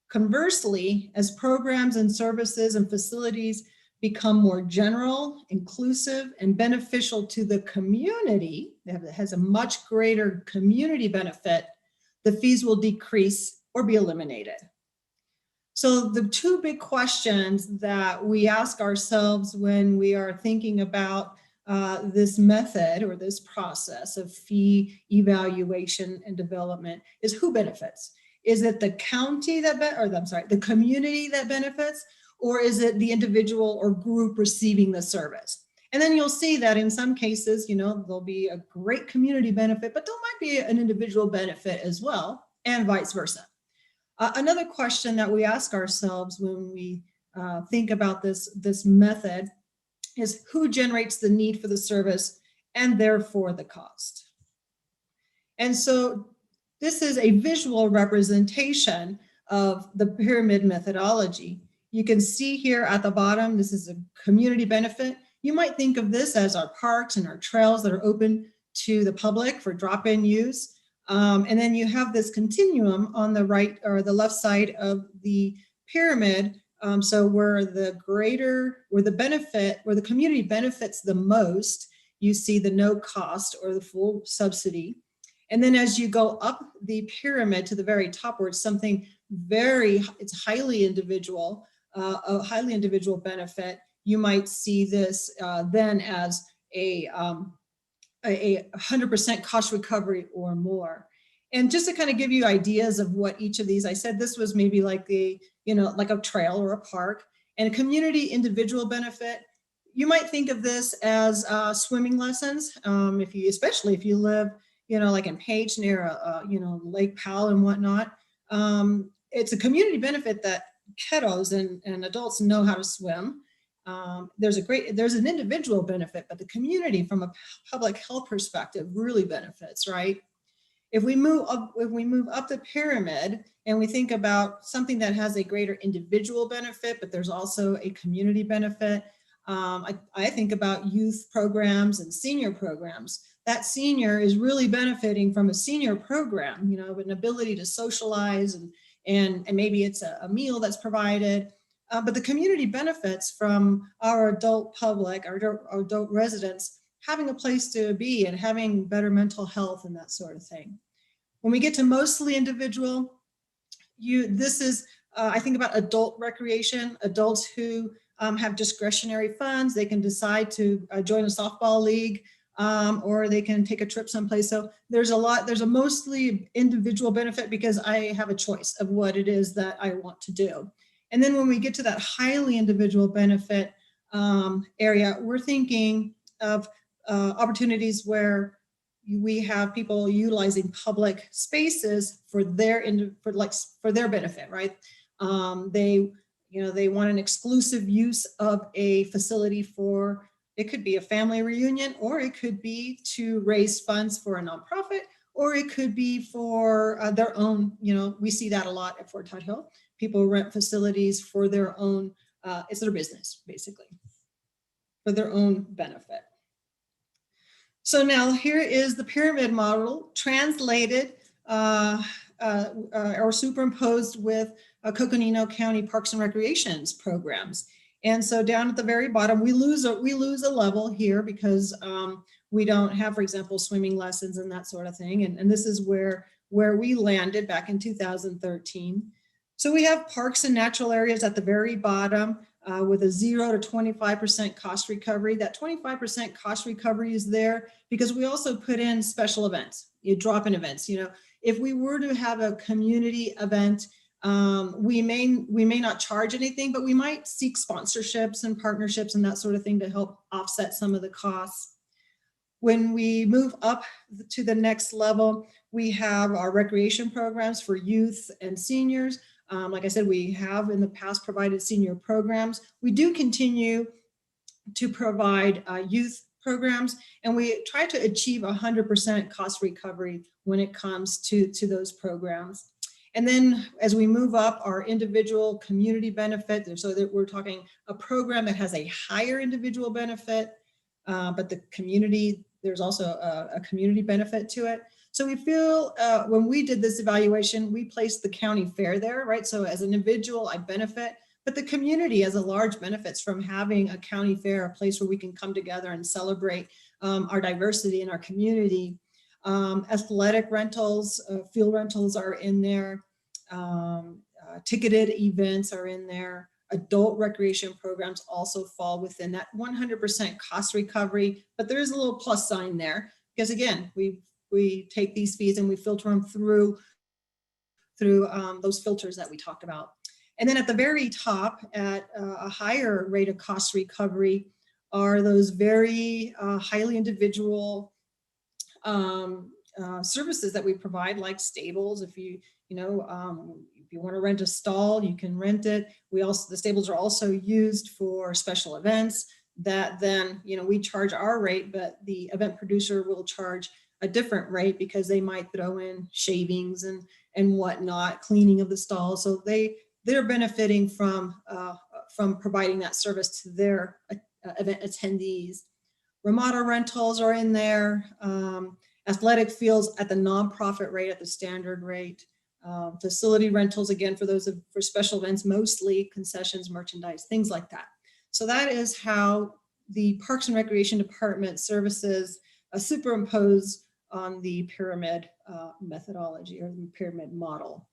Conversely, as programs and services and facilities become more general, inclusive, and beneficial to the community, that has a much greater community benefit, the fees will decrease or be eliminated. So the two big questions that we ask ourselves when we are thinking about this method or this process of fee evaluation and development is who benefits? Is it the county that, the community that benefits, or is it the individual or group receiving the service? And then you'll see that in some cases, there'll be a great community benefit, but there might be an individual benefit as well, and vice versa. Another question that we ask ourselves when we think about this method is who generates the need for the service and therefore the cost. And so this is a visual representation of the pyramid methodology. You can see here at the bottom, this is a community benefit. You might think of this as our parks and our trails that are open to the public for drop-in use. And then you have this continuum on the right or the left side of the pyramid. So where the community benefits the most, you see the no cost or the full subsidy. And then as you go up the pyramid to the very top where it's something it's highly individual, a highly individual benefit, you might see this then as a 100% cost recovery or more. And just to kind of give you ideas of what each of these, I said this was maybe like like a trail or a park, and a community individual benefit. You might think of this as swimming lessons, especially if you live, like in Page near, Lake Powell and whatnot. It's a community benefit that kiddos and adults know how to swim. There's an individual benefit, but the community from a public health perspective really benefits, right? If we move up the pyramid and we think about something that has a greater individual benefit, but there's also a community benefit, I think about youth programs and senior programs. That senior is really benefiting from a senior program, an ability to socialize and maybe it's a meal that's provided. But the community benefits from our adult public, our adult residents, having a place to be and having better mental health and that sort of thing. When we get to mostly individual, I think about adult recreation, adults who have discretionary funds. They can decide to join a softball league or they can take a trip someplace. So there's a mostly individual benefit because I have a choice of what it is that I want to do. And then when we get to that highly individual benefit area, we're thinking of opportunities where we have people utilizing public spaces for their benefit, right? They want an exclusive use of a facility for, it could be a family reunion, or it could be to raise funds for a nonprofit, or it could be for their own, we see that a lot at Fort Todd Hill. People rent facilities for their own, it's their business, basically, for their own benefit. So now here is the pyramid model translated or superimposed with Coconino County Parks and Recreations programs. And so down at the very bottom, we lose a level here because we don't have, for example, swimming lessons and that sort of thing. And this is where we landed back in 2013. So we have parks and natural areas at the very bottom with a 0 to 25% cost recovery. That 25% cost recovery is there because we also put in special events, drop-in events. If we were to have a community event, we may not charge anything, but we might seek sponsorships and partnerships and that sort of thing to help offset some of the costs. When we move up to the next level, we have our recreation programs for youth and seniors. Like I said, we have in the past provided senior programs. We do continue to provide youth programs, and we try to achieve 100% cost recovery when it comes to those programs. And then as we move up, our individual community benefit, so that we're talking a program that has a higher individual benefit, but the community, there's also a community benefit to it. So we feel when we did this evaluation, we placed the county fair there, right? So as an individual, I benefit, but the community as a large benefits from having a county fair, a place where we can come together and celebrate our diversity in our community. Athletic rentals, field rentals are in there. ticketed events are in there. Adult recreation programs also fall within that 100% cost recovery, but there is a little plus sign there because again, we take these fees and we filter them through those filters that we talked about. And then at the very top, at a higher rate of cost recovery, are those very highly individual services that we provide, like stables. If you want to rent a stall, you can rent it. The stables are also used for special events that then, we charge our rate, but the event producer will charge a different rate because they might throw in shavings and whatnot, cleaning of the stall. So they're benefiting from providing that service to their event attendees. Ramada rentals are in there. Athletic fields at the nonprofit rate, at the standard rate. Facility rentals, again, for special events, mostly concessions, merchandise, things like that. So that is how the Parks and Recreation Department services superimpose on the pyramid methodology or the pyramid model.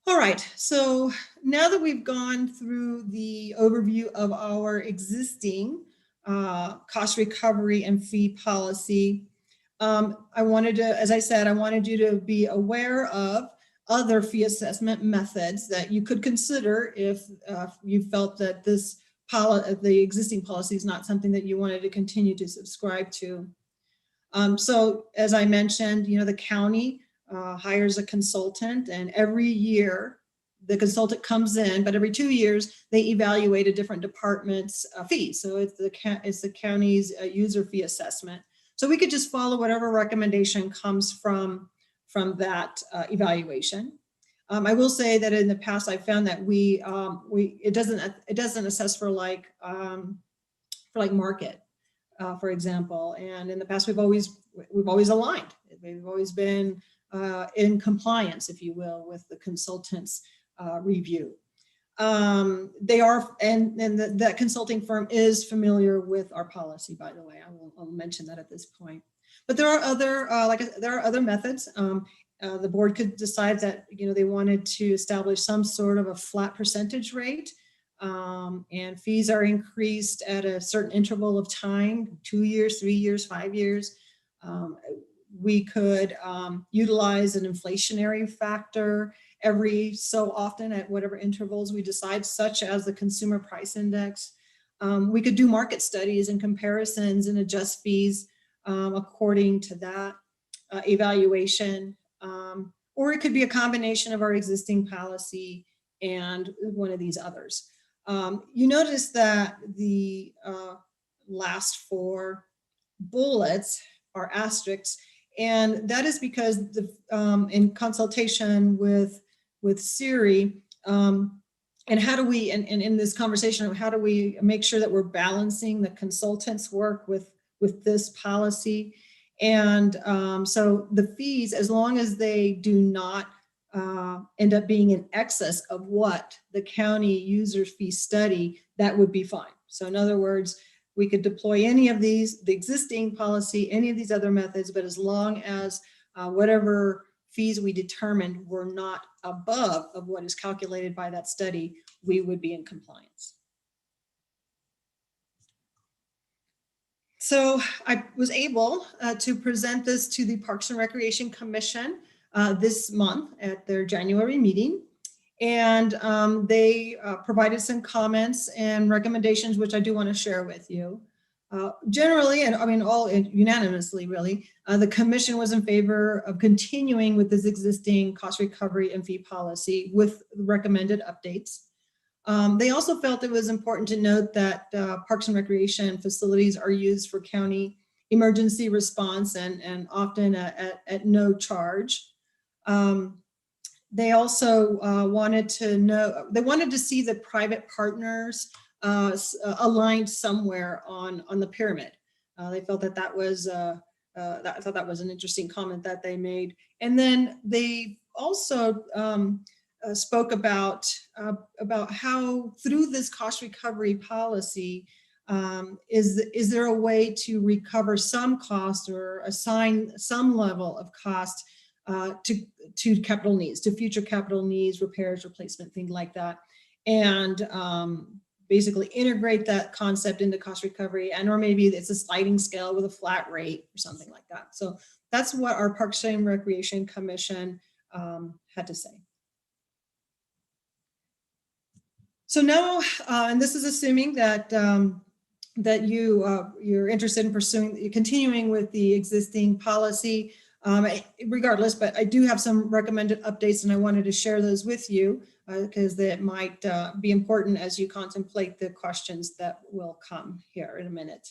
All right, so now that we've gone through the overview of our existing cost recovery and fee policy, I wanted to, as I said, I wanted you to be aware of other fee assessment methods that you could consider if you felt that the existing policy is not something that you wanted to continue to subscribe to. So as I mentioned, the county hires a consultant, and every year the consultant comes in, but every 2 years they evaluate a different department's fees. So it's the county's user fee assessment. So we could just follow whatever recommendation comes from that evaluation. I will say that in the past I found that it doesn't assess for like market, for example. And in the past we've always aligned. We've always been in compliance, if you will, with the consultant's review. That consulting firm is familiar with our policy, by the way. I'll mention that at this point. But there are other methods. The board could decide that they wanted to establish some sort of a flat percentage rate, and fees are increased at a certain interval of time, 2 years, 3 years, 5 years. We could utilize an inflationary factor every so often at whatever intervals we decide, such as the consumer price index. We could do market studies and comparisons and adjust fees according to that evaluation. Or it could be a combination of our existing policy and one of these others. You notice that the last 4 bullets are asterisks, and that is because in consultation with Siri, and how do we, and in this conversation of how do we make sure that we're balancing the consultant's work with this policy. And so the fees, as long as they do not end up being in excess of what the county user fee study, that would be fine. So in other words, we could deploy any of these, the existing policy, any of these other methods, but as long as whatever fees we determined were not above of what is calculated by that study, we would be in compliance. So I was able to present this to the Parks and Recreation Commission this month at their January meeting. And they provided some comments and recommendations, which I do want to share with you. Generally, and I mean all unanimously really, the commission was in favor of continuing with this existing cost recovery and fee policy with recommended updates. They also felt it was important to note that parks and recreation facilities are used for county emergency response and often at no charge. They also wanted to see the private partners aligned somewhere on the pyramid. They felt that was, I thought that was an interesting comment that they made. And then they also spoke about how through this cost recovery policy, Is there a way to recover some cost or assign some level of cost to capital needs, to future capital needs, repairs, replacement, things like that, and basically integrate that concept into cost recovery, and or maybe it's a sliding scale with a flat rate or something like that. So that's what our Parks and Recreation Commission had to say. So now, and this is assuming that that you're interested in pursuing, continuing with the existing policy, regardless, but I do have some recommended updates and I wanted to share those with you because that might be important as you contemplate the questions that will come here in a minute.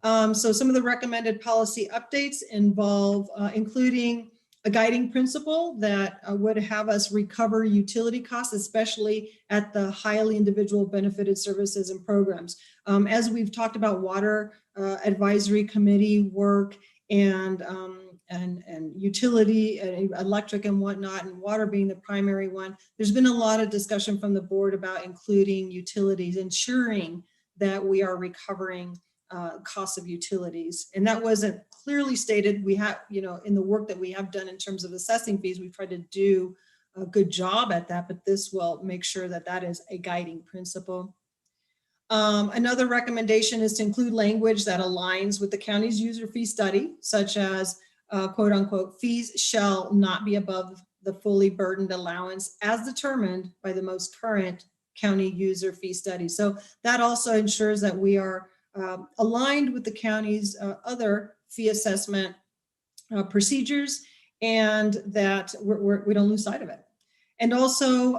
So some of the recommended policy updates involve including a guiding principle that would have us recover utility costs, especially at the highly individual benefited services and programs. As we've talked about water advisory committee work and utility, electric and whatnot, and water being the primary one, there's been a lot of discussion from the board about including utilities, ensuring that we are recovering costs of utilities. And that wasn't clearly stated. We have, in the work that we have done in terms of assessing fees, we've tried to do a good job at that, but this will make sure that that is a guiding principle. Another recommendation is to include language that aligns with the county's user fee study, such as quote unquote, fees shall not be above the fully burdened allowance as determined by the most current county user fee study. So that also ensures that we are aligned with the county's other fee assessment procedures and that we don't lose sight of it. And also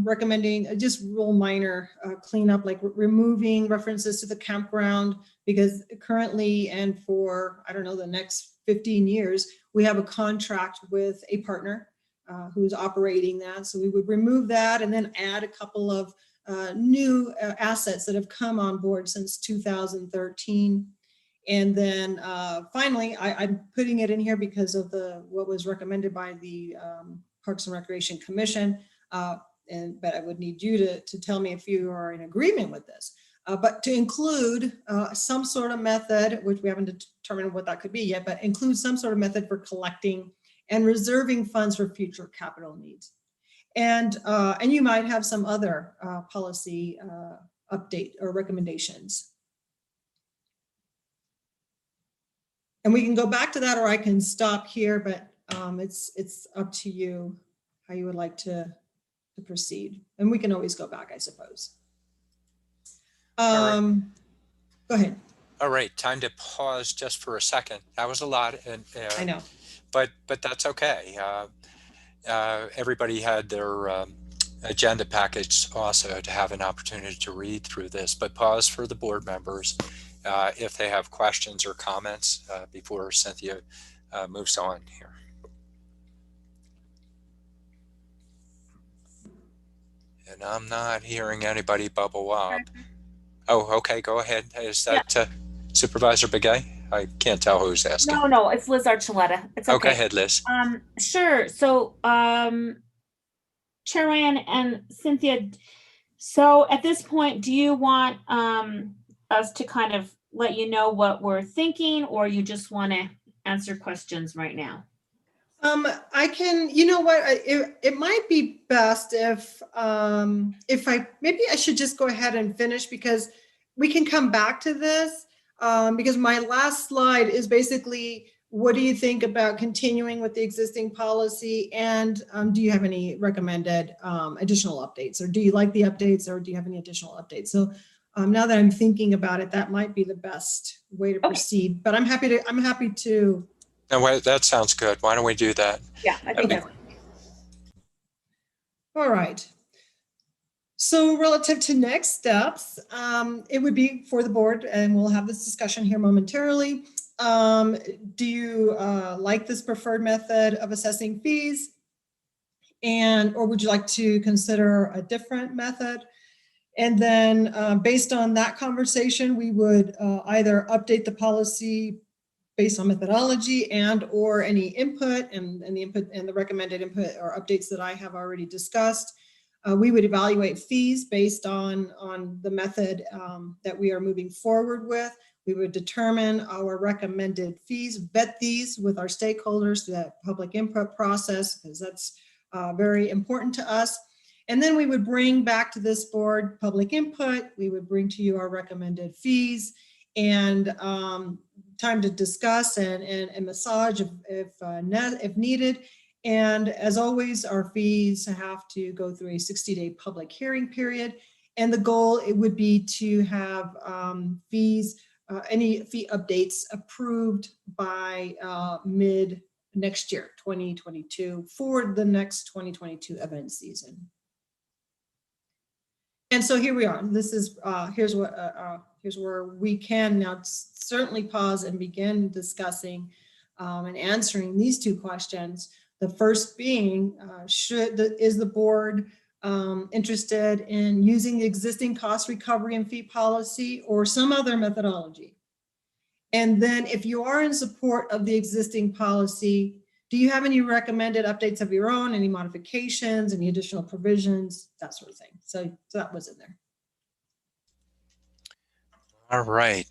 recommending just real minor cleanup, like removing references to the campground, because currently and for, I don't know, the next 15 years, we have a contract with a partner who's operating that. So we would remove that and then add a couple of new assets that have come on board since 2013. And then finally, I'm putting it in here because of what was recommended by the Parks and Recreation Commission, but I would need you to tell me if you are in agreement with this. But to include some sort of method, which we haven't determined what that could be yet, but include some sort of method for collecting and reserving funds for future capital needs. And you might have some other policy update or recommendations. And we can go back to that, or I can stop here, but it's up to you how you would like to proceed. And we can always go back, I suppose. All right. Go ahead. All right, time to pause just for a second. That was a lot, and I know, but that's okay. Everybody had their agenda package also to have an opportunity to read through this. But pause for the board members if they have questions or comments before Cynthia moves on here. And I'm not hearing anybody bubble up. Oh, okay, go ahead. Is that Supervisor Begay? I can't tell who's asking. No, it's Liz Archuleta. It's okay. Go ahead, Liz. Sure. So, Chair Ryan and Cynthia, so at this point, do you want us to kind of let you know what we're thinking, or you just want to answer questions right now? I can, you know what, it might be best if maybe I should just go ahead and finish, because we can come back to this, because my last slide is basically, what do you think about continuing with the existing policy? And do you have any recommended additional updates, or do you like the updates, or do you have any additional updates? So now that I'm thinking about it, that might be the best way to proceed, but I'm happy to. No, wait, that sounds good. Why don't we do that? Yeah, I think that's. All right. So relative to next steps, it would be for the board, and we'll have this discussion here momentarily. Do you like this preferred method of assessing fees? Or would you like to consider a different method? And then based on that conversation, we would either update the policy based on methodology and or any input and the input and the recommended input or updates that I have already discussed. We would evaluate fees based on the method that we are moving forward with. We would determine our recommended fees, vet these with our stakeholders, that public input process, because that's very important to us. And then we would bring back to this board public input. We would bring to you our recommended fees and time to discuss and massage if needed. And as always, our fees have to go through a 60-day public hearing period. And the goal, it would be to have any fee updates approved by mid next year, 2022, for the next 2022 event season. And so here we are. This is here's where we can now certainly pause and begin discussing and answering these two questions. The first being, is the board interested in using the existing cost recovery and fee policy or some other methodology? And then if you are in support of the existing policy, do you have any recommended updates of your own, any modifications, any additional provisions, that sort of thing? So that was in there. All right.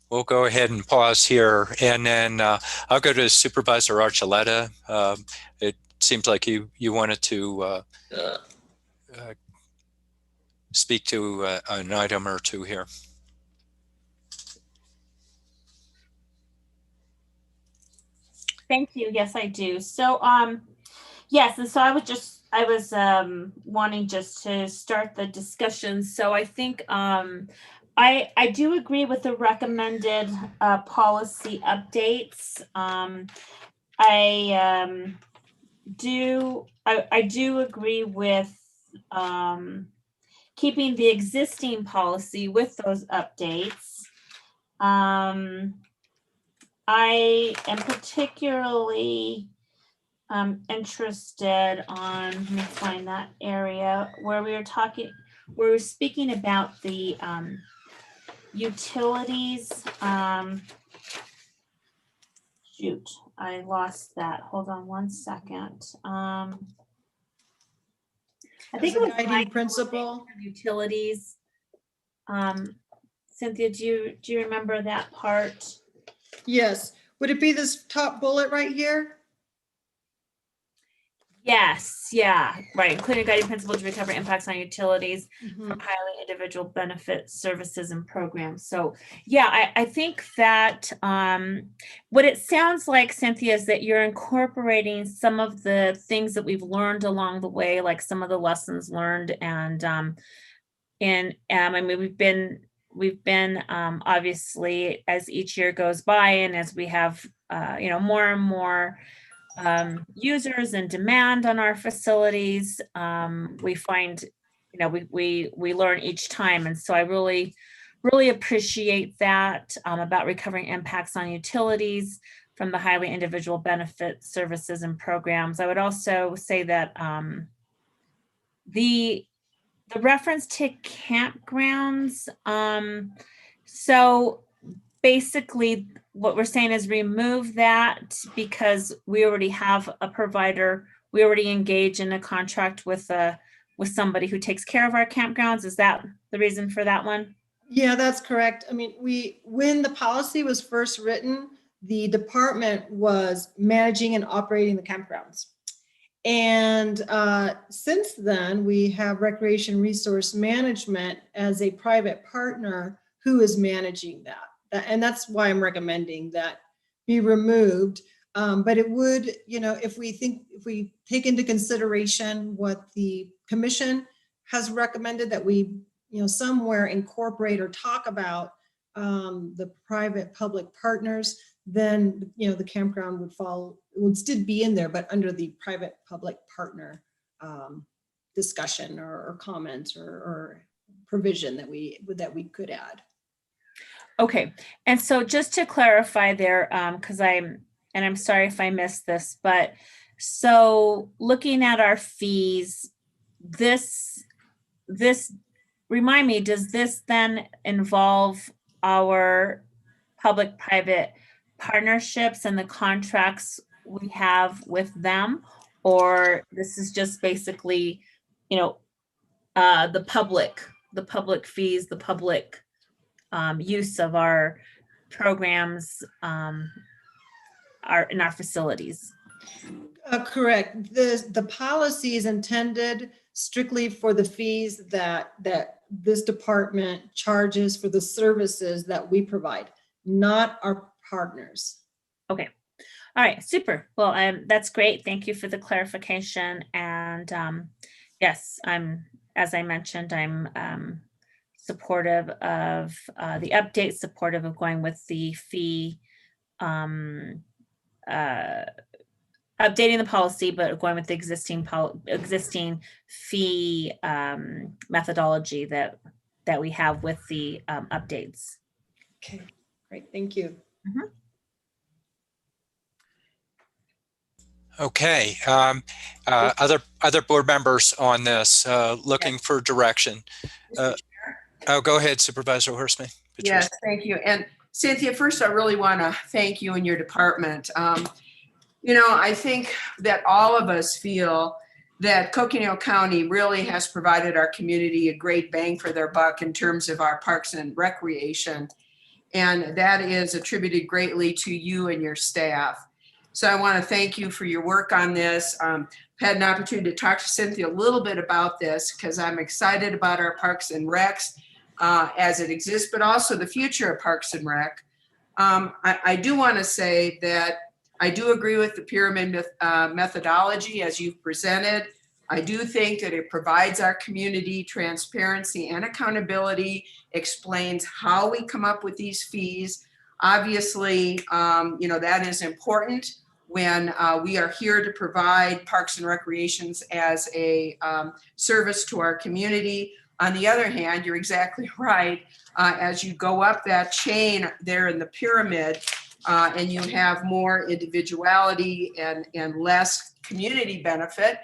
We'll go ahead and pause here, and then I'll go to Supervisor Archuleta. It seems like you wanted to speak to an item or two here. Thank you. Yes, I do. So, yes, and so I was wanting just to start the discussion. So I think I do agree with the recommended policy updates. I do agree with keeping the existing policy with those updates. I am particularly interested on, let me find that area where we were speaking about the utilities. Shoot, I lost that. Hold on one second. I think it was guiding principle. Utilities. Cynthia, do you remember that part? Yes. Would it be this top bullet right here? Yes, yeah, right. Including guiding principle to recover impacts on utilities from highly individual benefit services and programs. So yeah, I think that what it sounds like, Cynthia, is that you're incorporating some of the things that we've learned along the way, like some of the lessons learned. And I mean, we've been obviously, as each year goes by and as we have more and more users and demand on our facilities, we find we learn each time. And so I really appreciate that about recovering impacts on utilities from the highly individual benefit services and programs. I would also say that the reference to campgrounds, so basically what we're saying is remove that because we already have a provider. We already engage in a contract with somebody who takes care of our campgrounds. Is that the reason for that one? Yeah, that's correct. I mean, when the policy was first written, the department was managing and operating the campgrounds. And since then, we have Recreation Resource Management as a private partner who is managing that. And that's why I'm recommending that be removed. But it would, if we take into consideration what the commission has recommended, that we, somewhere incorporate or talk about the private public partners, then, the campground would still be in there, but under the private public partner discussion or comments or provision that we could add. Okay, and so just to clarify there, because I'm sorry if I missed this, but so looking at our fees, this remind me, does this then involve our public-private partnerships and the contracts we have with them, or this is just basically, the public fees, the public use of our programs are in our facilities. Correct. The policy is intended strictly for the fees that this department charges for the services that we provide, not our partners. Okay. All right. Super. Well, that's great. Thank you for the clarification. And yes, as I mentioned, I'm supportive of the update, supportive of going with the fee, updating the policy, but going with the existing fee methodology that we have with the updates. Okay, great. Thank you. Mm-hmm. Okay. Other board members on this looking for direction. Oh, go ahead, Supervisor Horstman. Yes, thank you. And Cynthia, first, I really want to thank you and your department. You know, I think that all of us feel that Coconino County really has provided our community a great bang for their buck in terms of our parks and recreation. And that is attributed greatly to you and your staff. So I want to thank you for your work on this. I've had an opportunity to talk to Cynthia a little bit about this because I'm excited about our parks and recs as it exists, but also the future of Parks and Rec. I do want to say that I do agree with the pyramid methodology as you've presented. I do think that it provides our community transparency and accountability, explains how we come up with these fees. Obviously, you know, that is important when we are here to provide parks and recreations as a service to our community. On the other hand, you're exactly right. As you go up that chain there in the pyramid, and you have more individuality and less community benefit,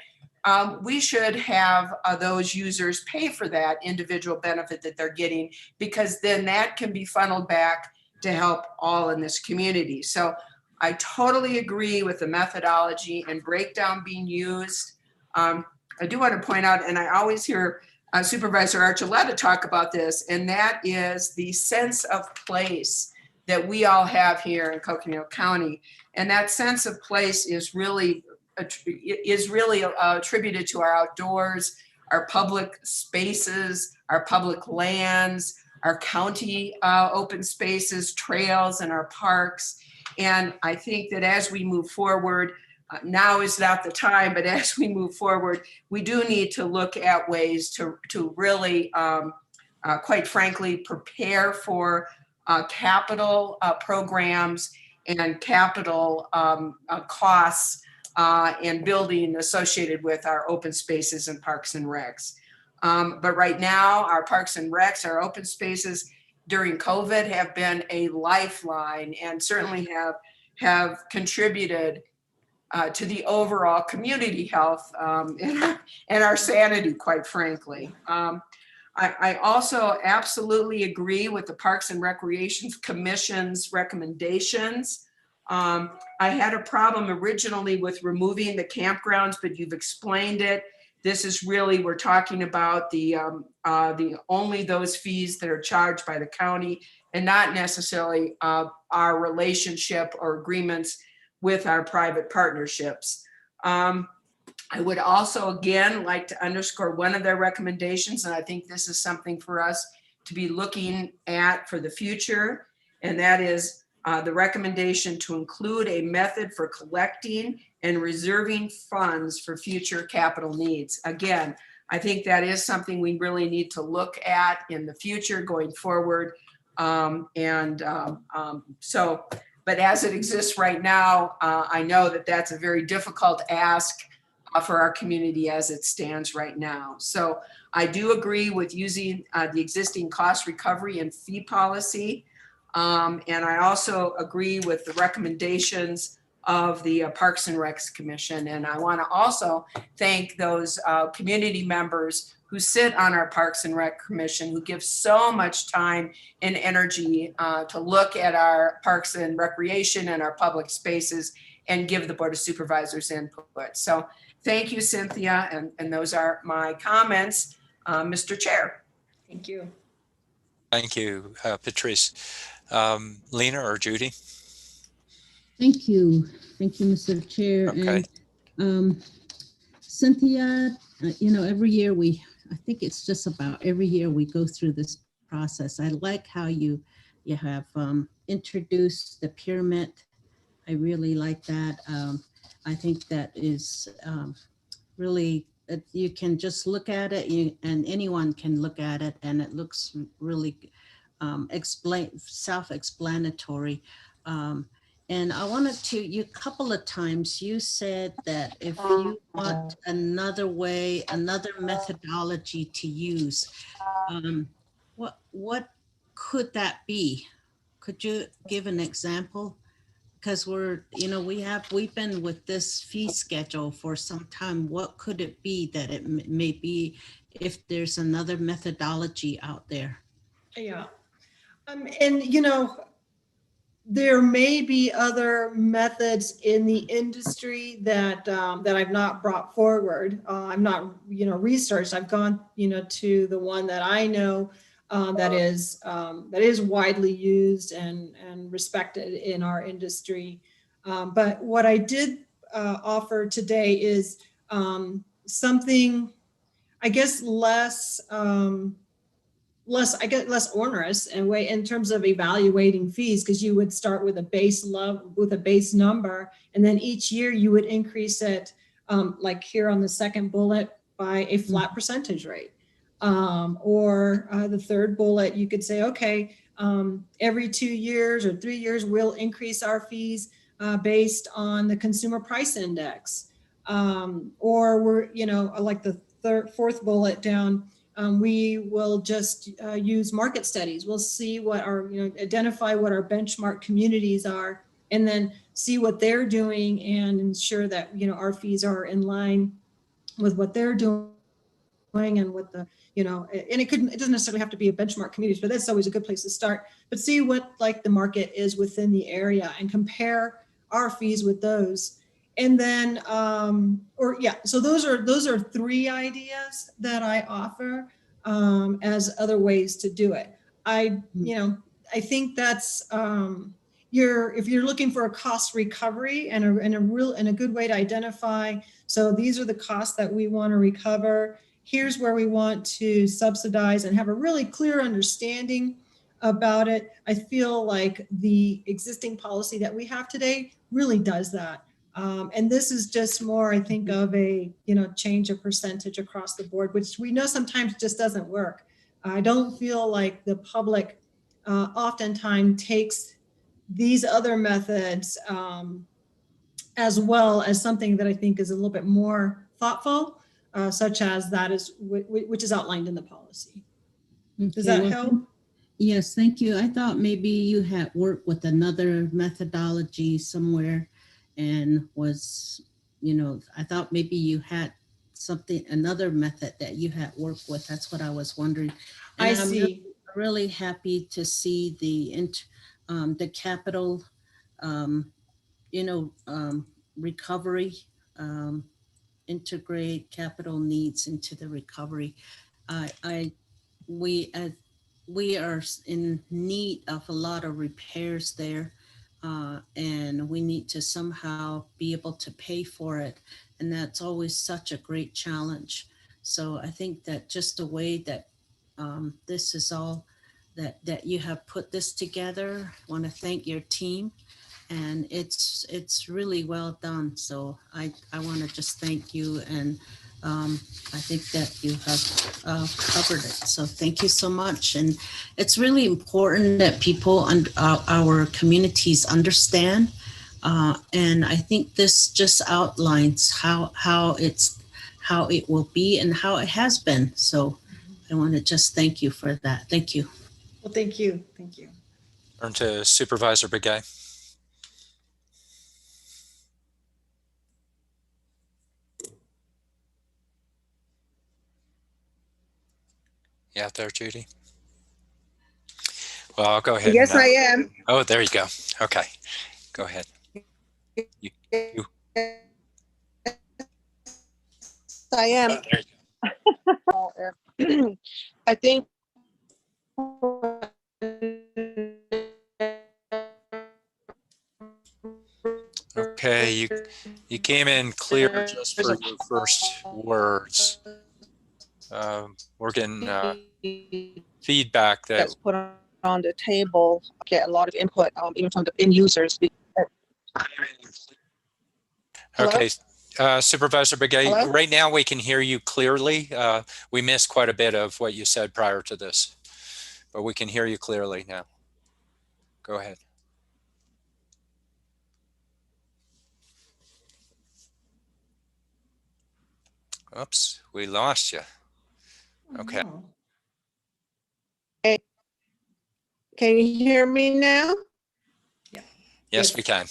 we should have those users pay for that individual benefit that they're getting, because then that can be funneled back to help all in this community. So I totally agree with the methodology and breakdown being used. I do want to point out, and I always hear Supervisor Archuleta talk about this, and that is the sense of place that we all have here in Coconino County. And that sense of place is really attributed to our outdoors, our public spaces, our public lands, our county open spaces, trails, and our parks. And I think that as we move forward, now is not the time, but as we move forward, we do need to look at ways to really, quite frankly, prepare for capital programs and capital costs and building associated with our open spaces and parks and recs. But right now, our parks and recs, our open spaces during COVID have been a lifeline and certainly have contributed to the overall community health and our sanity, quite frankly. I also absolutely agree with the Parks and Recreation Commission's recommendations. I had a problem originally with removing the campgrounds, but you've explained it. This is really, we're talking about the only those fees that are charged by the county and not necessarily our relationship or agreements with our private partnerships. I would also, again, like to underscore one of their recommendations, and I think this is something for us to be looking at for the future, and that is the recommendation to include a method for collecting and reserving funds for future capital needs. Again, I think that is something we really need to look at in the future going forward. But as it exists right now, I know that that's a very difficult ask for our community as it stands right now. So I do agree with using the existing cost recovery and fee policy. And I also agree with the recommendations of the Parks and Recs Commission. And I want to also thank those community members who sit on our Parks and Rec Commission, who give so much time and energy to look at our parks and recreation and our public spaces and give the Board of Supervisors input. So thank you, Cynthia, and those are my comments. Mr. Chair. Thank you. Thank you, Patrice. Lena or Judy? Thank you. Thank you, Mr. Chair. Okay. And Cynthia, you know, every year I think it's just about every year we go through this process. I like how you have introduced the pyramid. I really like that. I think that is really, you can just look at it and anyone can look at it and it looks really self-explanatory. And I wanted to, a couple of times you said that if you want another way, another methodology to use, what could that be? Could you give an example? Because we've been with this fee schedule for some time. What could it be that it may be if there's another methodology out there? Yeah. And there may be other methods in the industry that that I've not brought forward. I'm not, researched. I've gone, to the one that I know that is widely used and respected in our industry. But what I did offer today is something, I guess, less onerous and way in terms of evaluating fees, because you would start with a base number, and then each year you would increase it, like here on the second bullet, by a flat percentage rate. Or the third bullet, you could say, okay, every 2 years or 3 years, we'll increase our fees based on the consumer price index. Or we're, like the fourth bullet down, we will just use market studies. We'll see what identify what our benchmark communities are, and then see what they're doing and ensure that, our fees are in line with what they're doing and with the, and it doesn't necessarily have to be a benchmark communities, but that's always a good place to start. But see what like the market is within the area and compare our fees with those. And then, so those are 3 ideas that I offer as other ways to do it. I think that's if you're looking for a cost recovery and a good way to identify. So these are the costs that we want to recover. Here's where we want to subsidize and have a really clear understanding about it. I feel like the existing policy that we have today really does that. And this is just more, I think, of a, change of percentage across the board, which we know sometimes just doesn't work. I don't feel like the public oftentimes takes these other methods as well as something that I think is a little bit more thoughtful, such as that is, which is outlined in the policy. Does that help? Yes, thank you. I thought maybe you had worked with another methodology somewhere and was, I thought maybe you had another method that you had worked with. That's what I was wondering. And I see. I'm really happy to see the capital, recovery, integrate capital needs into the recovery. We are in need of a lot of repairs there, and we need to somehow be able to pay for it. And that's always such a great challenge. So I think that just the way that this is all, that you have put this together, I want to thank your team. And it's really well done. So I want to just thank you, and I think that you have covered it. So thank you so much. And it's really important that people and our communities understand. And I think this just outlines how it will be and how it has been. So I want to just thank you for that. Thank you. Well, thank you. Thank you. Turn to Supervisor Begay. You out there, Judy? Well, I'll go ahead. Yes, I am. Oh, there you go. Okay, go ahead. You. I am. Oh, there you go. I think Okay, you came in clear just for your first words. We're getting feedback that. That's put on the table, get a lot of input, even from the end users. Hello? Okay, Supervisor Begay, Hello? right now we can hear you clearly. We missed quite a bit of what you said prior to this, but we can hear you clearly now. Go ahead. Oops, we lost you. Okay. Hey, can you hear me now? Yes, we can.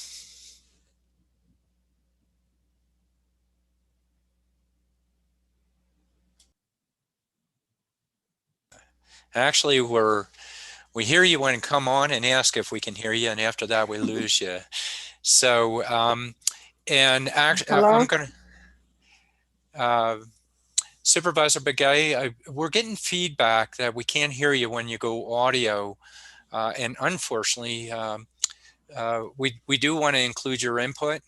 Actually, we hear you when you come on and ask if we can hear you, and after that we lose you. So, and actually, I'm going to, Supervisor Begay, we're getting feedback that we can't hear you when you go audio, and unfortunately, we do want to include your input,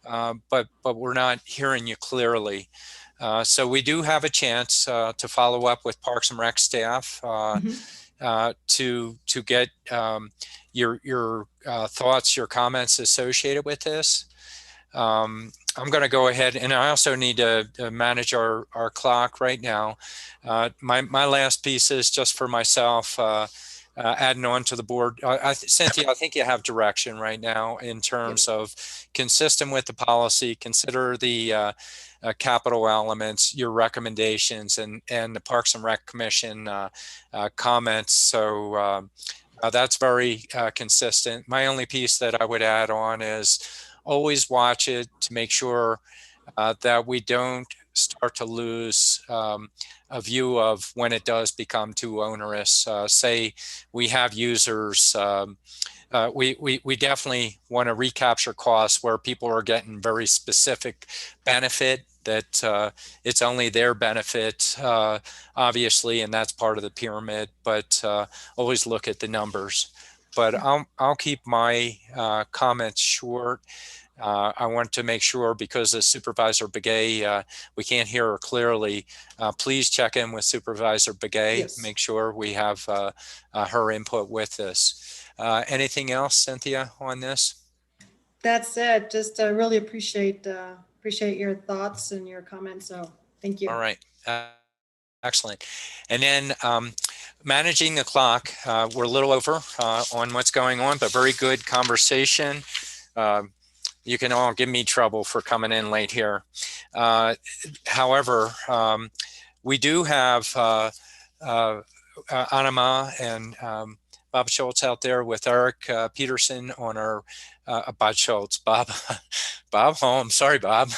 but we're not hearing you clearly. So we do have a chance to follow up with Parks and Rec staff to get your thoughts, your comments associated with this. I'm going to go ahead, and I also need to manage our clock right now. My last piece is just for myself, adding on to the board. Cynthia, I think you have direction right now in terms of consistent with the policy, consider the capital elements, your recommendations, and the Parks and Rec Commission comments. So that's very consistent. My only piece that I would add on is always watch it to make sure that we don't start to lose a view of when it does become too onerous. Say we have users, we definitely want to recapture costs where people are getting very specific benefit that it's only their benefit, obviously, and that's part of the pyramid, but always look at the numbers. But I'll keep my comments short. I want to make sure, because of Supervisor Begay, we can't hear her clearly. Please check in with Supervisor Begay, make sure we have her input with this. Anything else, Cynthia, on this? That's it. Just really appreciate your thoughts and your comments. So thank you. All right. Excellent. And then managing the clock, we're a little over on what's going on, but very good conversation. You can all give me trouble for coming in late here. However, we do have Anima and Bob Schultz out there with Eric Peterson on our Bob Schultz, Bob Holmes. Sorry, Bob.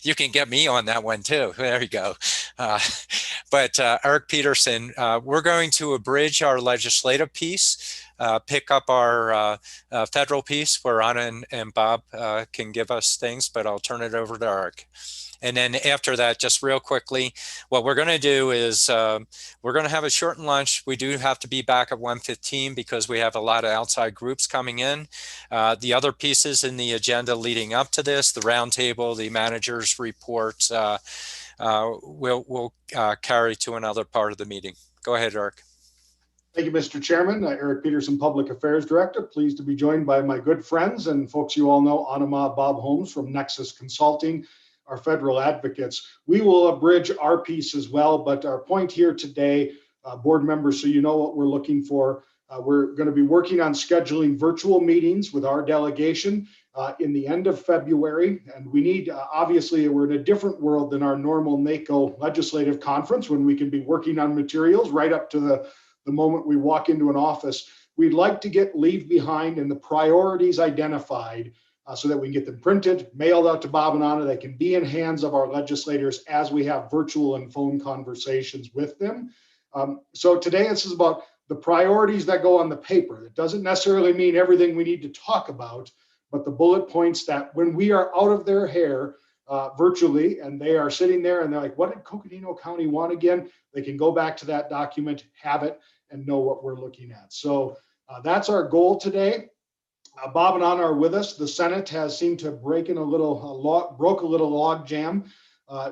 You can get me on that one too. There you go. But Eric Peterson, we're going to abridge our legislative piece, pick up our federal piece where Anna and Bob can give us things, but I'll turn it over to Eric. And then after that, just real quickly, what we're going to do is we're going to have a shortened lunch. We do have to be back at 1:15 because we have a lot of outside groups coming in. The other pieces in the agenda leading up to this, the roundtable, the manager's report, we'll carry to another part of the meeting. Go ahead, Eric. Thank you, Mr. Chairman. Eric Peterson, Public Affairs Director. Pleased to be joined by my good friends and folks you all know, Anima, Bob Holmes from Nexus Consulting, our federal advocates. We will abridge our piece as well, but our point here today, board members, so you know what we're looking for, we're going to be working on scheduling virtual meetings with our delegation in the end of February. And we need, obviously, we're in a different world than our normal NACO legislative conference when we can be working on materials right up to the moment we walk into an office. We'd like to get leave behind and the priorities identified so that we can get them printed, mailed out to Bob and Anna. They can be in hands of our legislators as we have virtual and phone conversations with them. So today this is about the priorities that go on the paper. It doesn't necessarily mean everything we need to talk about, but the bullet points that when we are out of their hair, virtually, and they are sitting there and they're like, what did Coconino County want again? They can go back to that document, have it, and know what we're looking at. So that's our goal today. Bob and Anna are with us. The Senate has seemed to broke a little log jam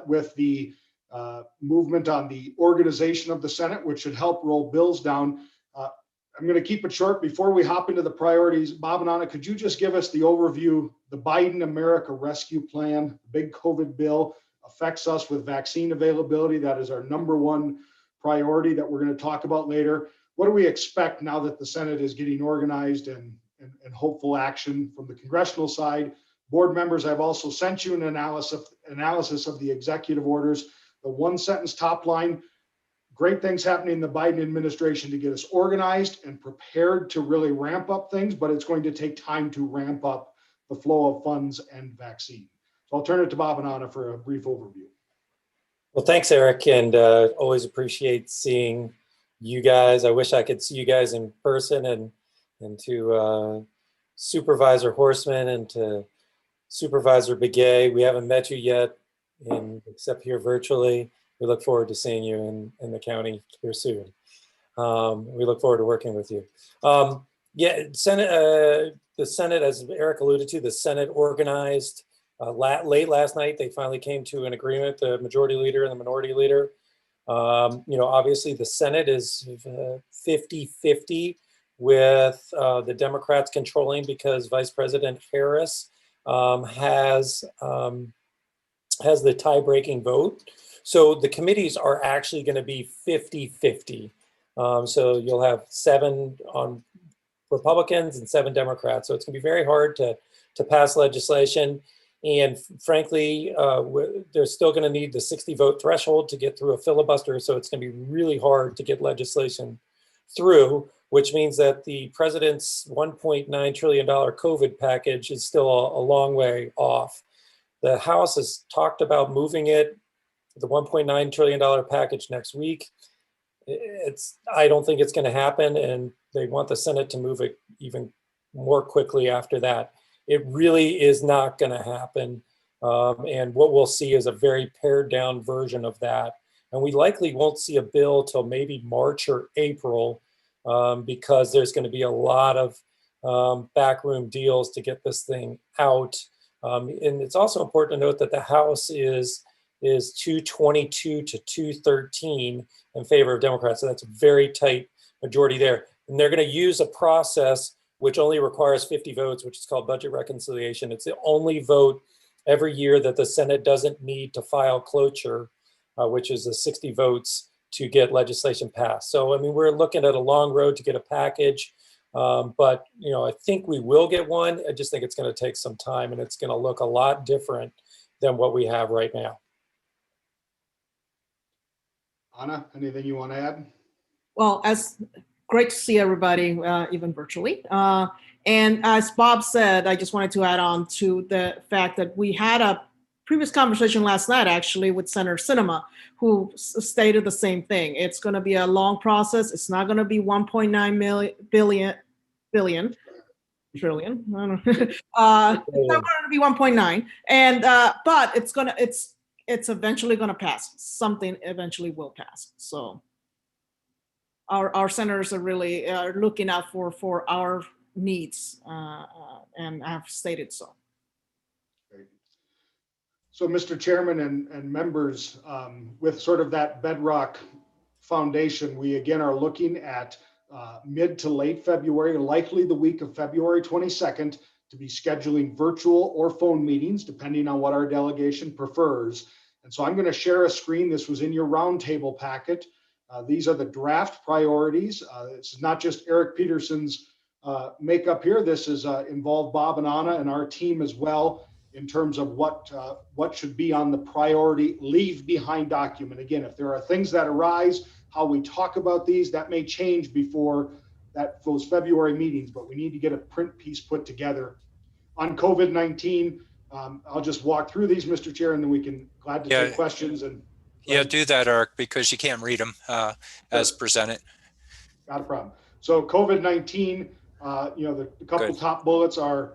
with the movement on the organization of the Senate, which should help roll bills down. I'm going to keep it short. Before we hop into the priorities, Bob and Anna, could you just give us the overview? The Biden America Rescue Plan, big COVID bill, affects us with vaccine availability. That is our #1 priority that we're going to talk about later. What do we expect now that the Senate is getting organized and hopeful action from the congressional side? Board members, I've also sent you an analysis of the executive orders. The one sentence top line: great things happening in the Biden administration to get us organized and prepared to really ramp up things, but it's going to take time to ramp up the flow of funds and vaccine. So I'll turn it to Bob and Anna for a brief overview. Well, thanks, Eric, and always appreciate seeing you guys. I wish I could see you guys in person, and to Supervisor Horstman and to Supervisor Begay. We haven't met you yet, except here virtually. We look forward to seeing you in the county here soon. We look forward to working with you. The Senate, as Eric alluded to, the Senate organized late last night. They finally came to an agreement, the majority leader and the minority leader. Obviously the Senate is 50-50 with the Democrats controlling, because Vice President Harris has the tie-breaking vote. So the committees are actually going to be 50-50. So you'll have 7 on Republicans and 7 Democrats. So it's going to be very hard to pass legislation. And frankly, they're still going to need the 60 vote threshold to get through a filibuster. So it's going to be really hard to get legislation through, which means that the president's $1.9 trillion COVID package is still a long way off. The House has talked about moving it, the $1.9 trillion package, next week. I don't think it's going to happen, and they want the Senate to move it even more quickly after that. It really is not going to happen, and what we'll see is a very pared down version of that. And we likely won't see a bill till maybe March or April, because there's going to be a lot of backroom deals to get this thing out. And it's also important to note that the House is 222 to 213 in favor of Democrats. So that's a very tight majority there. And they're going to use a process which only requires 50 votes, which is called budget reconciliation. It's the only vote every year that the Senate doesn't need to file cloture, which is the 60 votes to get legislation passed. So, I mean, we're looking at a long road to get a package, but, I think we will get one. I just think it's going to take some time, and it's going to look a lot different than what we have right now. Anna, anything you want to add? Well, as great to see everybody, even virtually. And as Bob said, I just wanted to add on to the fact that we had a previous conversation last night, actually, with Senator Sinema, who stated the same thing. It's going to be a long process. It's not going to be 1.9 billion, trillion. I don't know. It's not going to be 1.9, and but it's eventually going to pass. Something eventually will pass. So our senators are really looking out for our needs, and have stated so. Great. So, Mr. Chairman and members, with sort of that bedrock foundation, we again are looking at mid to late February, likely the week of February 22nd, to be scheduling virtual or phone meetings, depending on what our delegation prefers. And so I'm going to share a screen. This was in your roundtable packet. These are the draft priorities. This is not just Eric Peterson's makeup here. This is involved Bob and Anna and our team as well, in terms of what should be on the priority leave behind document. Again, if there are things that arise, how we talk about these, that may change before those February meetings, but we need to get a print piece put together. On COVID-19, I'll just walk through these, Mr. Chair, and then we can take questions. Do that, Eric, because you can't read them as presented. Not a problem. So COVID-19, the couple top bullets are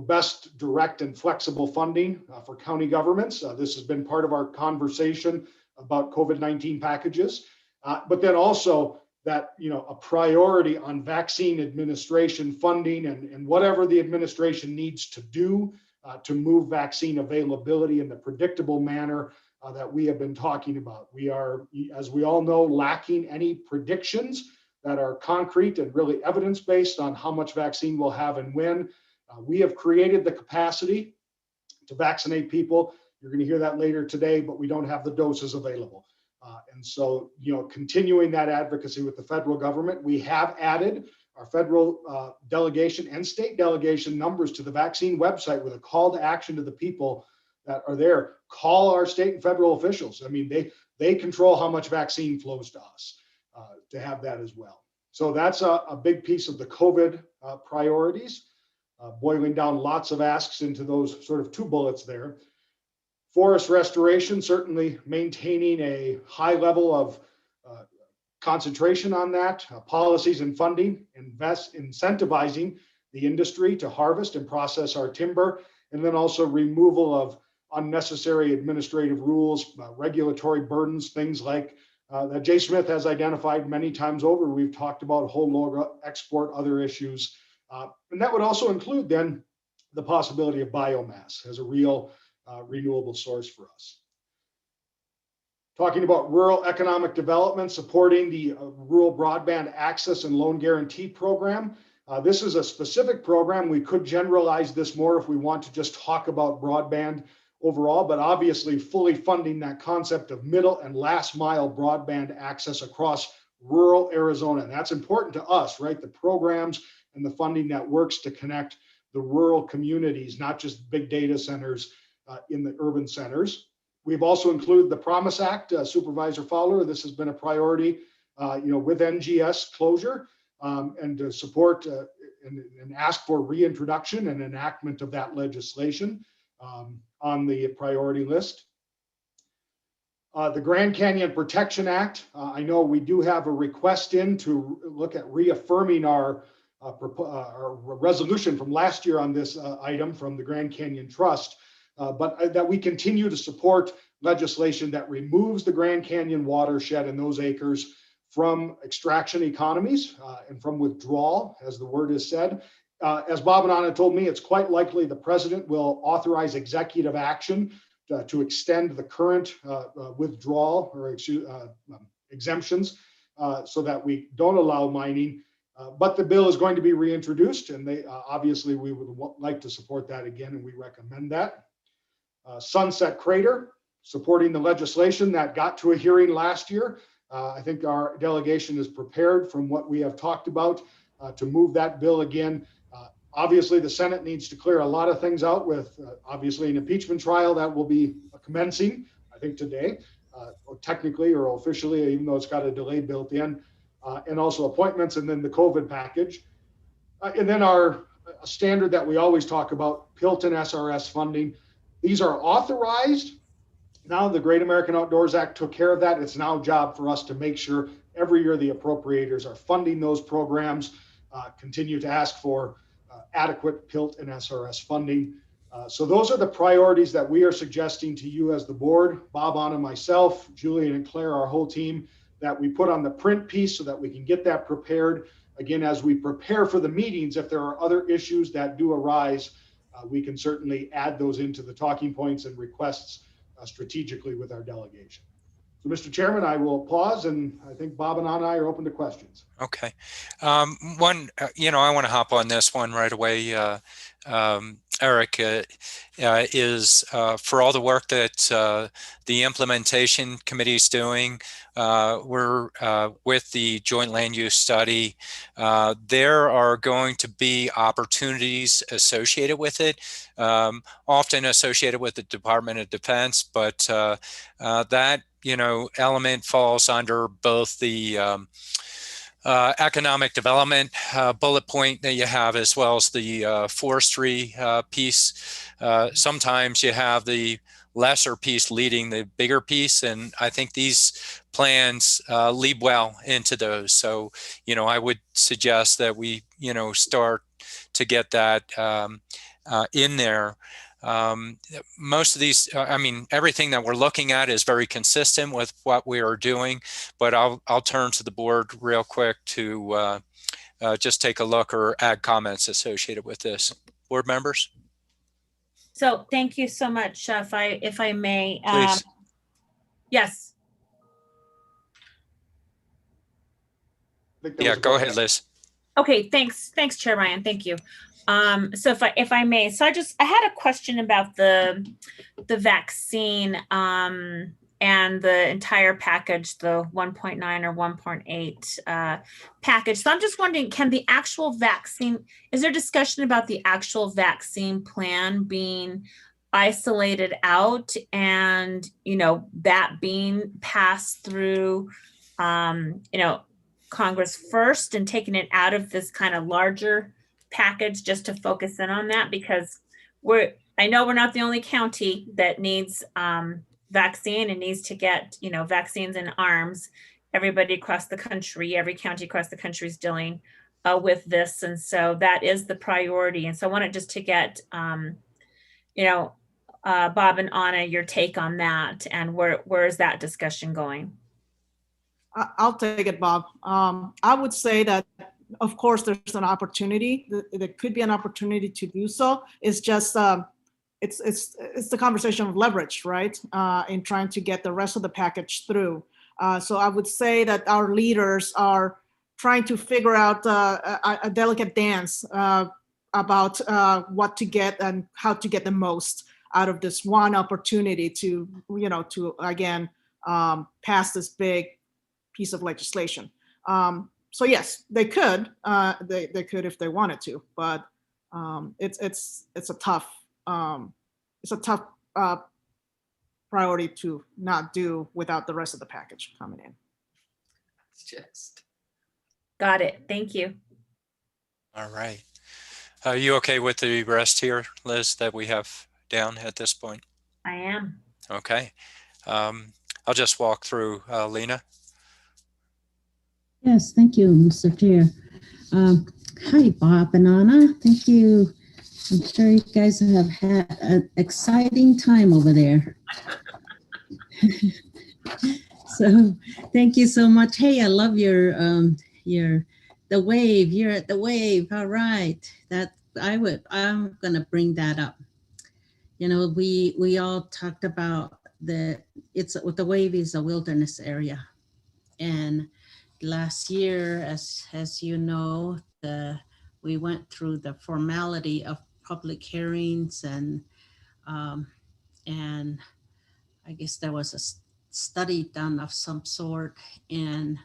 best direct and flexible funding for county governments. This has been part of our conversation about COVID-19 packages, but then also that, a priority on vaccine administration funding and whatever the administration needs to do to move vaccine availability in the predictable manner that we have been talking about. We are, as we all know, lacking any predictions that are concrete and really evidence-based on how much vaccine we'll have and when. We have created the capacity to vaccinate people. You're going to hear that later today, but we don't have the doses available. And so, continuing that advocacy with the federal government, we have added our federal delegation and state delegation numbers to the vaccine website with a call to action to the people that are there. Call our state and federal officials. I mean, they control how much vaccine flows to us to have that as well. So that's a big piece of the COVID priorities, boiling down lots of asks into those sort of two bullets there. Forest restoration, certainly maintaining a high level of concentration on that, policies and funding, incentivizing the industry to harvest and process our timber, and then also removal of unnecessary administrative rules, regulatory burdens, things like that Jay Smith has identified many times over. We've talked about whole log export, other issues. And that would also include then the possibility of biomass as a real renewable source for us. Talking about rural economic development, supporting the Rural Broadband Access and Loan Guarantee Program. This is a specific program. We could generalize this more if we want to just talk about broadband overall, but obviously fully funding that concept of middle and last mile broadband access across rural Arizona. And that's important to us, right? The programs and the funding that works to connect the rural communities, not just big data centers in the urban centers. We've also included the Promise Act, Supervisor Fowler. This has been a priority, with NGS closure and to support and ask for reintroduction and enactment of that legislation on the priority list. The Grand Canyon Protection Act. I know we do have a request in to look at reaffirming our resolution from last year on this item from the Grand Canyon Trust. But that we continue to support legislation that removes the Grand Canyon watershed and those acres from extraction economies and from withdrawal, as the word is said. As Bob and Anna told me, it's quite likely the president will authorize executive action to extend the current withdrawal or exemptions so that we don't allow mining. But the bill is going to be reintroduced, and obviously we would like to support that again, and we recommend that. Sunset Crater, supporting the legislation that got to a hearing last year. I think our delegation is prepared from what we have talked about to move that bill again. Obviously, the Senate needs to clear a lot of things out with, obviously, an impeachment trial that will be commencing, I think, today, or technically or officially, even though it's got a delay built in, and also appointments, and then the COVID package. And then a standard that we always talk about, Pilton SRS funding. These are authorized. Now the Great American Outdoors Act took care of that. It's now a job for us to make sure every year the appropriators are funding those programs, continue to ask for adequate PILT and SRS funding. So those are the priorities that we are suggesting to you as the board, Bob, Anna, myself, Julian, and Claire, our whole team, that we put on the print piece so that we can get that prepared. Again, as we prepare for the meetings, if there are other issues that do arise, we can certainly add those into the talking points and requests strategically with our delegation. So, Mr. Chairman, I will pause, and I think Bob and I are open to questions. Okay. I want to hop on this one right away. Eric, is for all the work that the implementation committee is doing, we're with the joint land use study. There are going to be opportunities associated with it, often associated with the Department of Defense, but that element falls under both the economic development bullet point that you have, as well as the forestry piece. Sometimes you have the lesser piece leading the bigger piece. And I think these plans lead well into those. So, I would suggest that we, start to get that in there. Most of these, everything that we're looking at is very consistent with what we are doing, but I'll turn to the board real quick to just take a look or add comments associated with this. Board members? So thank you so much. If I may, Please. Yes. Yeah, go ahead, Liz. Okay, thanks, Chair Ryan. Thank you. So if I may, so I had a question about the vaccine and the entire package, the 1.9 or 1.8 package. So I'm just wondering, can the actual vaccine, is there discussion about the actual vaccine plan being isolated out and, that being passed through, Congress first and taking it out of this kind of larger package just to focus in on that? Because I know we're not the only county that needs vaccine and needs to get, vaccines in arms. Everybody across the country, every county across the country is dealing with this. And so that is the priority. And so I wanted just to get, Bob and Anna, your take on that and where is that discussion going? I'll take it, Bob. I would say that, of course, there's an opportunity. There could be an opportunity to do so. It's just, it's the conversation of leverage, right? In trying to get the rest of the package through. So I would say that our leaders are trying to figure out a delicate dance about what to get and how to get the most out of this one opportunity to, to again, pass this big piece of legislation. So yes, they could. They could if they wanted to, but it's a tough priority to not do without the rest of the package coming in. It's just. Got it. Thank you. All right. Are you okay with the rest here, Liz, that we have down at this point? I am. Okay. I'll just walk through. Lena? Yes, thank you, Mr. Chair. Hi, Bob and Anna. Thank you. I'm sure you guys have had an exciting time over there. So thank you so much. Hey, I love the wave. You're at the wave. All right. I'm gonna bring that up. We all talked about the wave is a wilderness area, and last year, as you know, we went through the formality of public hearings and I guess there was a study done of some sort, and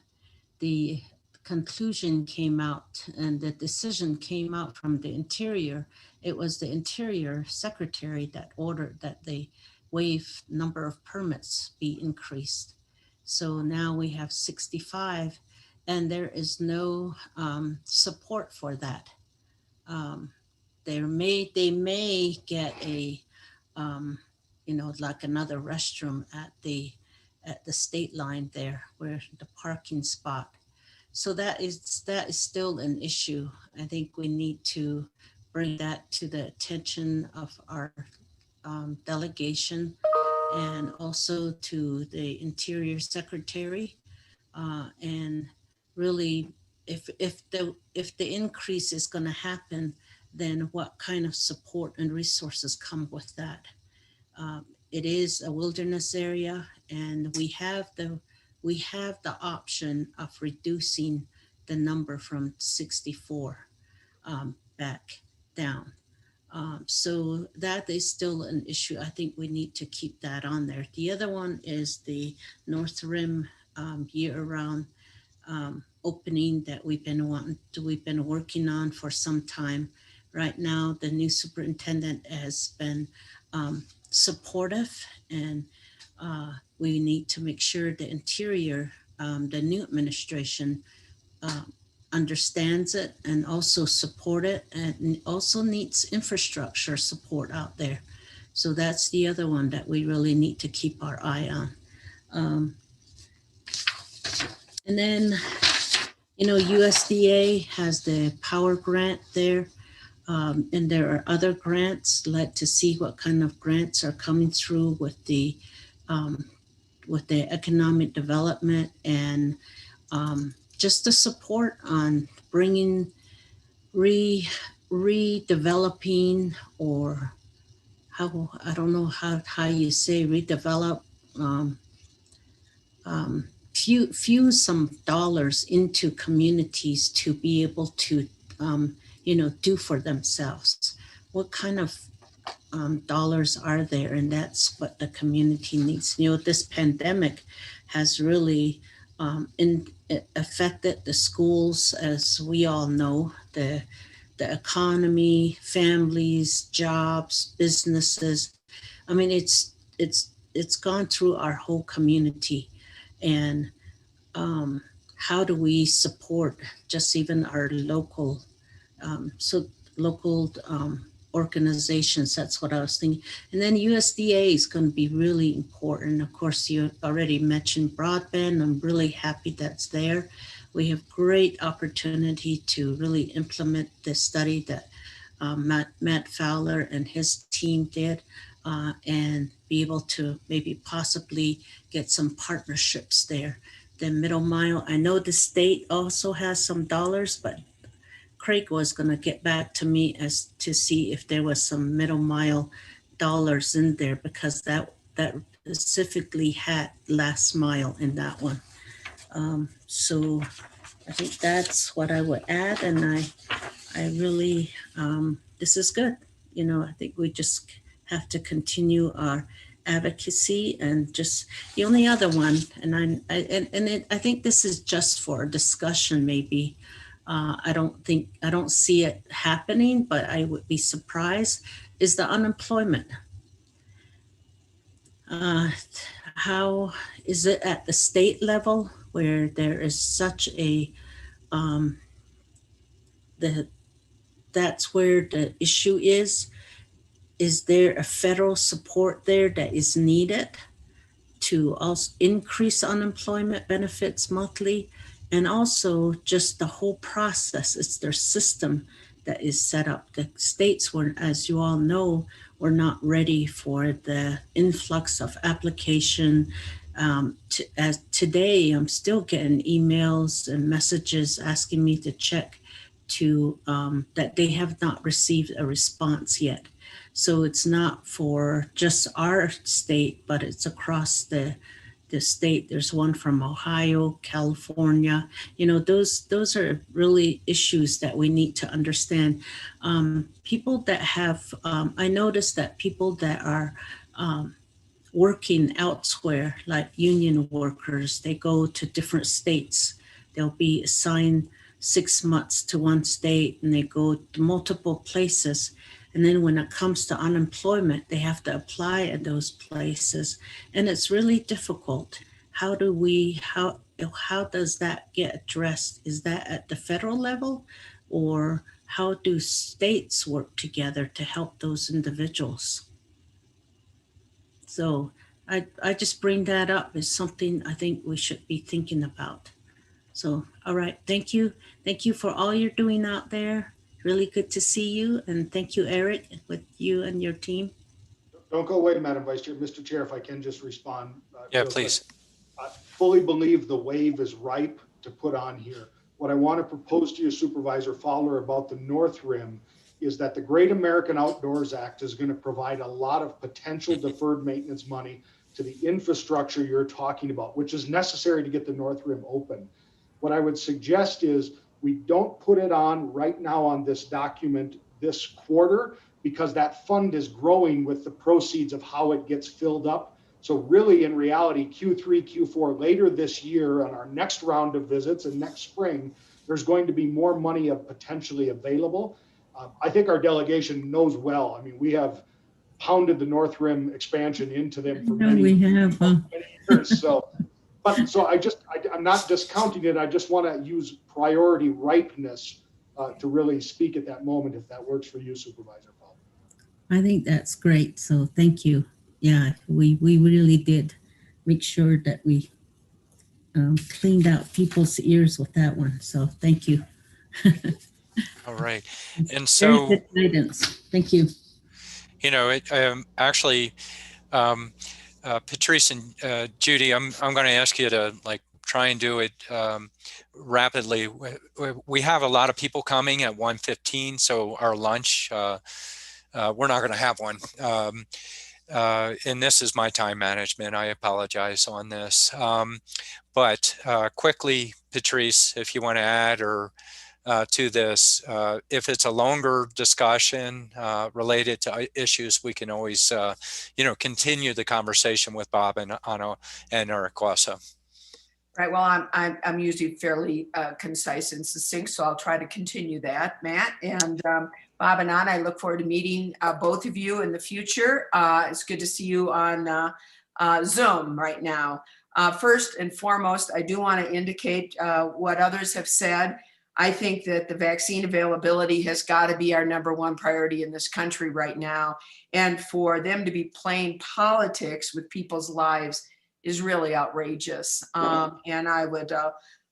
the conclusion came out and the decision came out from the Interior. It was the Interior Secretary that ordered that the wave number of permits be increased. So now we have 65. And there is no support for that. They may get a, like another restroom at the state line there, where the parking spot. So that is still an issue. I think we need to bring that to the attention of our delegation and also to the Interior Secretary and really, if the increase is going to happen, then what kind of support and resources come with that? It is a wilderness area, and we have the option of reducing the number from 64 back down. So that is still an issue. I think we need to keep that on there. The other one is the North Rim year-round opening that we've been working on for some time. Right now, the new superintendent has been supportive, and we need to make sure the Interior, the new administration, understands it and also support it, and also needs infrastructure support out there. So that's the other one that we really need to keep our eye on. And then, you know, USDA has the power grant there. And there are other grants. Like to see what kind of grants are coming through with the economic development and just the support on bringing redeveloping, or how, I don't know how you say redevelop, fuse some dollars into communities to be able to, you know, do for themselves. What kind of dollars are there? And that's what the community needs. You know, this pandemic has really affected the schools, as we all know, the economy, families, jobs, businesses. I mean, it's gone through our whole community. And how do we support just even our local, organizations? That's what I was thinking. And then USDA is going to be really important. Of course, you already mentioned broadband. I'm really happy that's there. We have great opportunity to really implement the study that Matt Fowler and his team did, and be able to maybe possibly get some partnerships there. The middle mile, I know the state also has some dollars, but Craig was going to get back to me as to see if there was some middle mile dollars in there, because that specifically had last mile in that one. So I think that's what I would add. And I really, this is good. You know, I think we just have to continue our advocacy. And just the only other one, and I think this is just for a discussion maybe. I don't see it happening, but I would be surprised, is the unemployment. How is it at the state level, where there is such a, that's where the issue is? Is there a federal support there that is needed to also increase unemployment benefits monthly? And also just the whole process, it's their system that is set up. The states were, as you all know, were not ready for the influx of application. As today, I'm still getting emails and messages asking me to check to that they have not received a response yet. So it's not for just our state, but it's across the state. There's one from Ohio, California. You know, those are really issues that we need to understand. People that have, I noticed that people that are working elsewhere, like union workers, they go to different states. They'll be assigned 6 months to one state and they go to multiple places. And then when it comes to unemployment, they have to apply at those places. And it's really difficult. How does that get addressed? Is that at the federal level, or how do states work together to help those individuals? So I just bring that up as something I think we should be thinking about. So, all right, thank you. Thank you for all you're doing out there. Really good to see you. And thank you, Eric, with you and your team. Don't go away, Madam Vice Chair. Mr. Chair, if I can just respond. Yeah, please. I fully believe the wave is ripe to put on here. What I want to propose to you, Supervisor Fowler, about the North Rim is that the Great American Outdoors Act is going to provide a lot of potential deferred maintenance money to the infrastructure you're talking about, which is necessary to get the North Rim open. What I would suggest is we don't put it on right now on this document this quarter, because that fund is growing with the proceeds of how it gets filled up. So really, in reality, Q3, Q4, later this year on our next round of visits and next spring, there's going to be more money potentially available. I think our delegation knows well. I mean, we have pounded the North Rim expansion into them for many years. So I'm not discounting it. I just want to use priority ripeness to really speak at that moment, if that works for you, Supervisor Paul. I think that's great. So thank you. Yeah, we really did make sure that we cleaned out people's ears with that one. So thank you. All right. And Very so, good guidance. Thank you. you know, it actually, Patrice and Judy, I'm going to ask you to like try and do it rapidly. We have a lot of people coming at 1:15, so our lunch, we're not going to have one. And this is my time management. I apologize on this. But quickly, Patrice, if you want to add or to this, if it's a longer discussion related to issues, we can always, continue the conversation with Bob and Anna and Eric also. Right. Well, I'm usually fairly concise and succinct, so I'll try to continue that, Matt. And Bob and Anna, I look forward to meeting both of you in the future. It's good to see you on Zoom right now. First and foremost, I do want to indicate what others have said. I think that the vaccine availability has got to be our #1 priority in this country right now. And for them to be playing politics with people's lives is really outrageous. And I would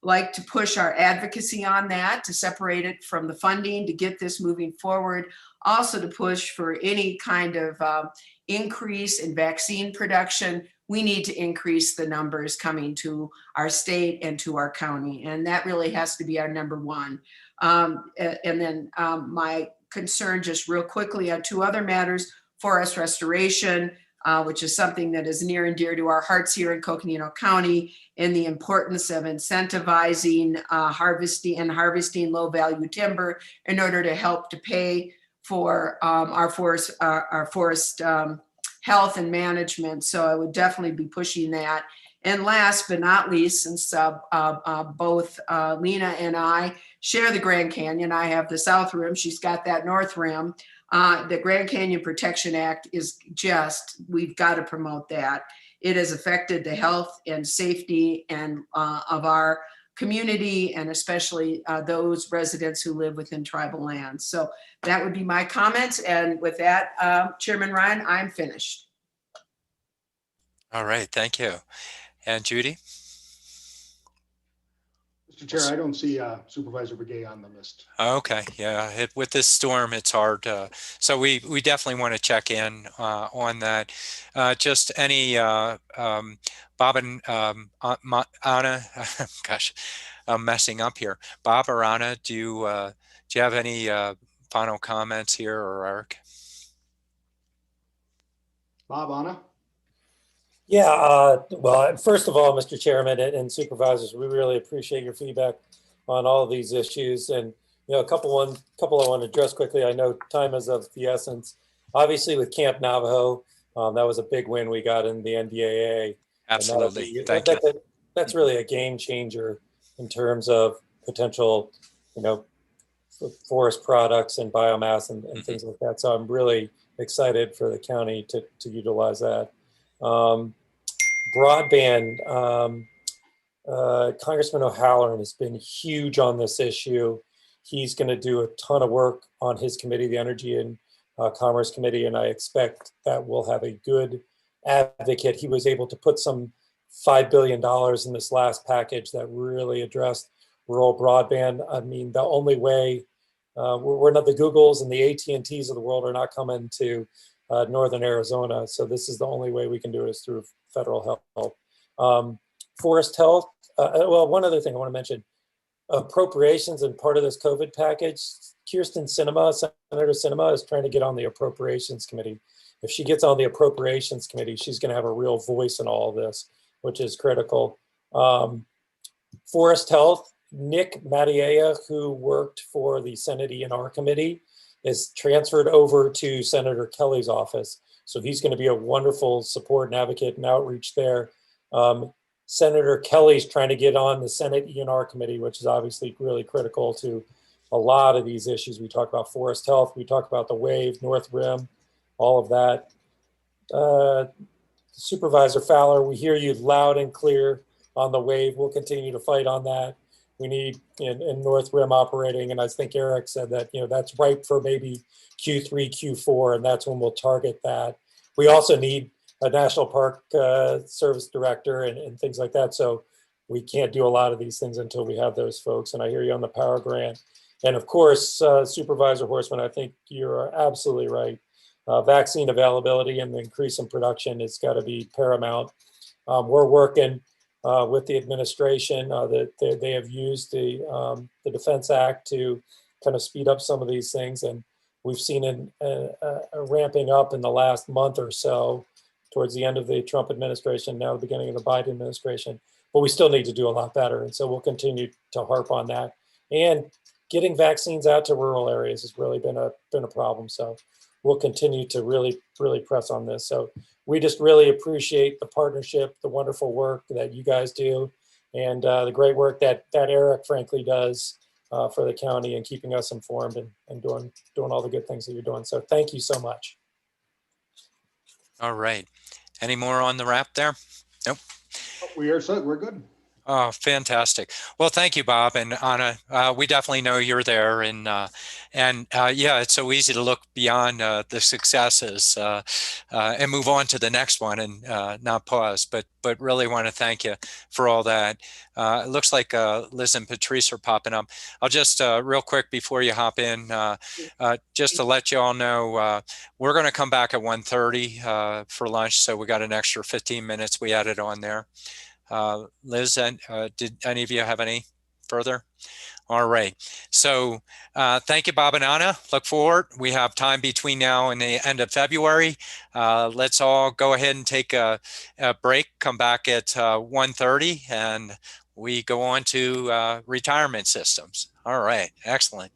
like to push our advocacy on that, to separate it from the funding, to get this moving forward. Also to push for any kind of increase in vaccine production. We need to increase the numbers coming to our state and to our county. And that really has to be our #1. And then my concern, just real quickly on 2 other matters, forest restoration, which is something that is near and dear to our hearts here in Coconino County, and the importance of incentivizing harvesting low-value timber in order to help to pay for our forest health and management. So I would definitely be pushing that. And last but not least, since both Lena and I share the Grand Canyon, I have the South Rim, she's got that North Rim. The Grand Canyon Protection Act is just, we've got to promote that. It has affected the health and safety and of our community, and especially those residents who live within tribal lands. So that would be my comments. And with that, Chairman Ryan, I'm finished. All right, thank you. And Judy? Mr. Chair, I don't see Supervisor Begay on the list. Okay, yeah, with this storm, it's hard. So we definitely want to check in on that. Just any, Bob and Anna, gosh, I'm messing up here. Bob or Anna, do you have any final comments here, or Eric? Bob, Anna? Yeah, well, first of all, Mr. Chairman and Supervisors, we really appreciate your feedback on all of these issues. And, a couple I want to address quickly. I know time is of the essence. Obviously, with Camp Navajo, that was a big win we got in the NDAA. Absolutely, thank you. That's really a game changer in terms of potential, forest products and biomass and things like that. So I'm really excited for the county to utilize that. Broadband, Congressman O'Halloran has been huge on this issue. He's going to do a ton of work on his committee, the Energy and Commerce Committee, and I expect that we'll have a good advocate. He was able to put some $5 billion in this last package that really addressed rural broadband. I mean, the only way, we're not the Googles and the AT&Ts of the world are not coming to Northern Arizona. So this is the only way we can do it is through federal help. Forest health. Well, one other thing I want to mention, appropriations and part of this COVID package, Senator Sinema is trying to get on the appropriations committee. If she gets on the appropriations committee, she's going to have a real voice in all of this, which is critical. Forest health, Nick Mattiella, who worked for the Senate E&R committee, is transferred over to Senator Kelly's office. So he's going to be a wonderful support and advocate and outreach there. Senator Kelly's trying to get on the Senate E&R committee, which is obviously really critical to a lot of these issues. We talk about forest health, we talk about the wave, North Rim, all of that. Supervisor Fowler, we hear you loud and clear on the wave. We'll continue to fight on that. we need in North Rim operating. And I think Eric said that, that's ripe for maybe Q3, Q4, and that's when we'll target that. We also need a National Park Service Director and things like that. So we can't do a lot of these things until we have those folks. And I hear you on the power grant. And of course, Supervisor Horstman, I think you're absolutely right. Vaccine availability and the increase in production has got to be paramount. We're working with the administration that they have used the Defense Act to kind of speed up some of these things. And we've seen a ramping up in the last month or so towards the end of the Trump administration, now the beginning of the Biden administration. But we still need to do a lot better. And so we'll continue to harp on that. And getting vaccines out to rural areas has really been a problem. So we'll continue to really press on this. So we just really appreciate the partnership, the wonderful work that you guys do, and the great work that Eric frankly does for the county and keeping us informed and doing all the good things that you're doing. So thank you so much. All right. Any more on the wrap there? Nope. We are set. We're good. Oh, fantastic. Well, thank you, Bob and Anna. We definitely know you're there. And yeah, it's so easy to look beyond the successes and move on to the next one and not pause. But really want to thank you for all that. It looks like Liz and Patrice are popping up. I'll just real quick before you hop in, just to let you all know, we're going to come back at 1:30 for lunch. So we got an extra 15 minutes we added on there. Liz, and did any of you have any further? All right. So thank you, Bob and Anna. Look forward. We have time between now and the end of February. Let's all go ahead and take a break, come back at 1:30, and we go on to retirement systems. All right. Excellent.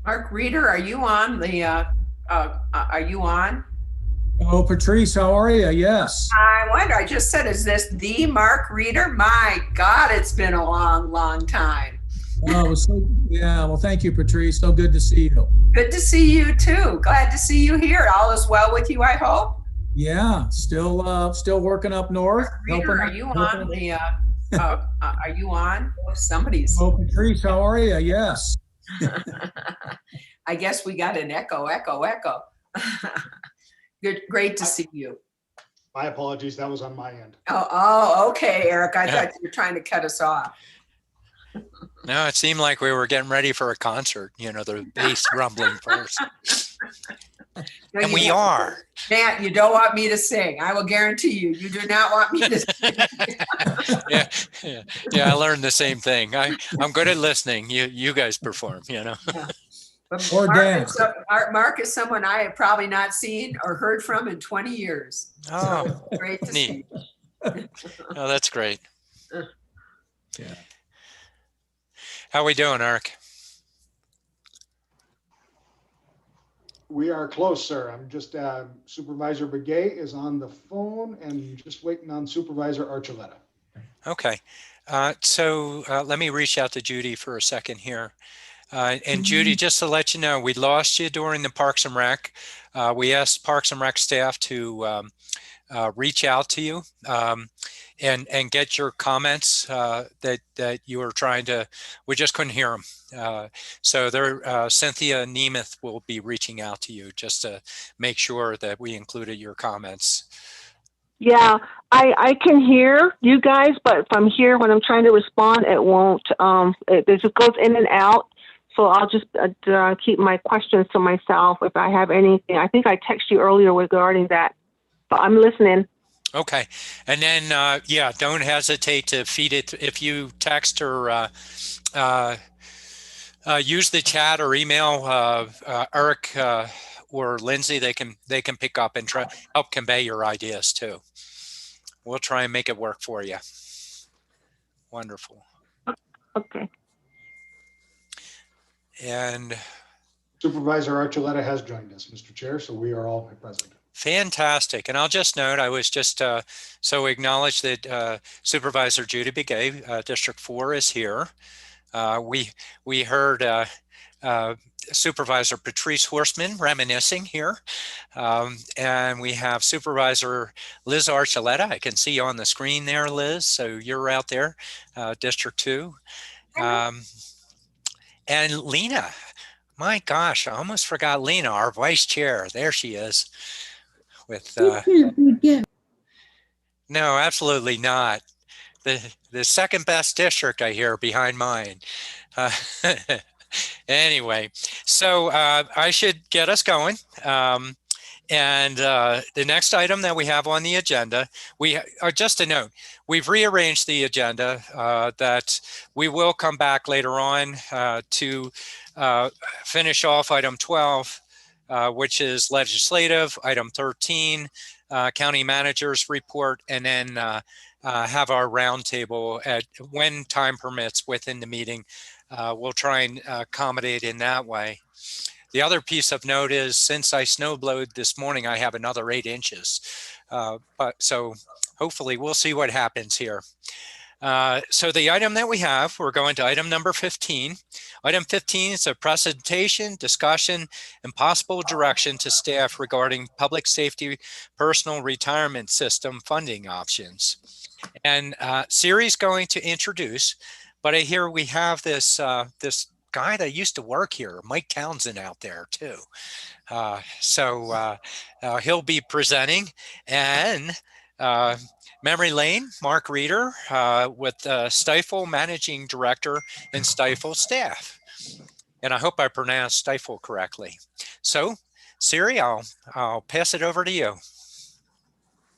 Mark Reeder, are you on the, are you on? Oh, Patrice, how are you? Yes. I wonder, I just said, is this the Mark Reeder? My God, it's been a long, long time. Oh, yeah. Well, thank you, Patrice. So good to see you. Good to see you too. Glad to see you here. All is well with you, I hope. Yeah, still working up north. Mark Reeder, are you on the, are you on? Somebody's. Oh, Patrice, how are you? Yes. I guess we got an echo. Good, great to see you. My apologies, that was on my end. Oh, okay, Eric. I thought you were trying to cut us off. No, it seemed like we were getting ready for a concert, you know, the bass rumbling first. No, and we are. Matt, you don't want me to sing. I will guarantee you, you do not want me to sing. Yeah, I learned the same thing. I'm good at listening. You guys perform, you know. But Or dance. Mark is someone I have probably not seen or heard from in 20 years. Oh, so great to neat. see. Oh, that's great. Yeah. How we doing, Eric? We are close, sir. I'm just, Supervisor Begay is on the phone and just waiting on Supervisor Archuleta. Okay. So let me reach out to Judy for a second here. And Judy, just to let you know, we lost you during the Parks and Rec. We asked Parks and Rec staff to reach out to you and get your comments that you were trying to, we just couldn't hear them. So Cynthia Nemeth will be reaching out to you just to make sure that we included your comments. Yeah, I can hear you guys, but from here, when I'm trying to respond, it won't, it just goes in and out. So I'll just keep my questions to myself if I have anything. I think I texted you earlier regarding that, but I'm listening. Okay. And then, yeah, don't hesitate to feed it. If you text or use the chat or email Eric or Lindsay, they can pick up and try help convey your ideas too. We'll try and make it work for you. Wonderful. Okay. And Supervisor Archuleta has joined us, Mr. Chair, so we are all present. Fantastic. And I'll just note, I was just so acknowledge that Supervisor Judy Begay, District 4 is here. We heard Supervisor Patrice Horstman reminiscing here. And we have Supervisor Liz Archuleta. I can see you on the screen there, Liz. So you're out there, District 2. And Lena, my gosh, I almost forgot Lena, our vice chair. There she is. With no, absolutely not. The second best district, I hear, behind mine. Anyway, so I should get us going. And the next item that we have on the agenda, just a note, we've rearranged the agenda that we will come back later on to finish off item 12, which is legislative, item 13, county manager's report, and then have our roundtable when time permits within the meeting. We'll try and accommodate in that way. The other piece of note is since I snowblowed this morning, I have another 8 inches. So hopefully we'll see what happens here. So the item that we have, we're going to item number 15. Item 15 is a presentation, discussion, and possible direction to staff regarding public safety personal retirement system funding options. And Siri's going to introduce, but I hear we have this guy that used to work here, Mike Townsend, out there too. So he'll be presenting, and memory lane, Mark Reeder with Stifel Managing Director and Stifel staff. And I hope I pronounced Stifel correctly. So Siri, I'll pass it over to you.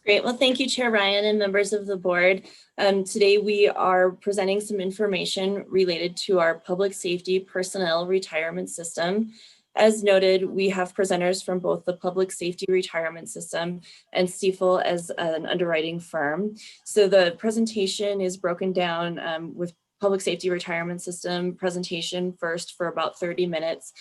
Great. Well, thank you, Chair Ryan and members of the board. Today we are presenting some information related to our public safety personnel retirement system. As noted, we have presenters from both the public safety retirement system and Stifel as an underwriting firm. So the presentation is broken down with public safety retirement system presentation first for about 30 minutes.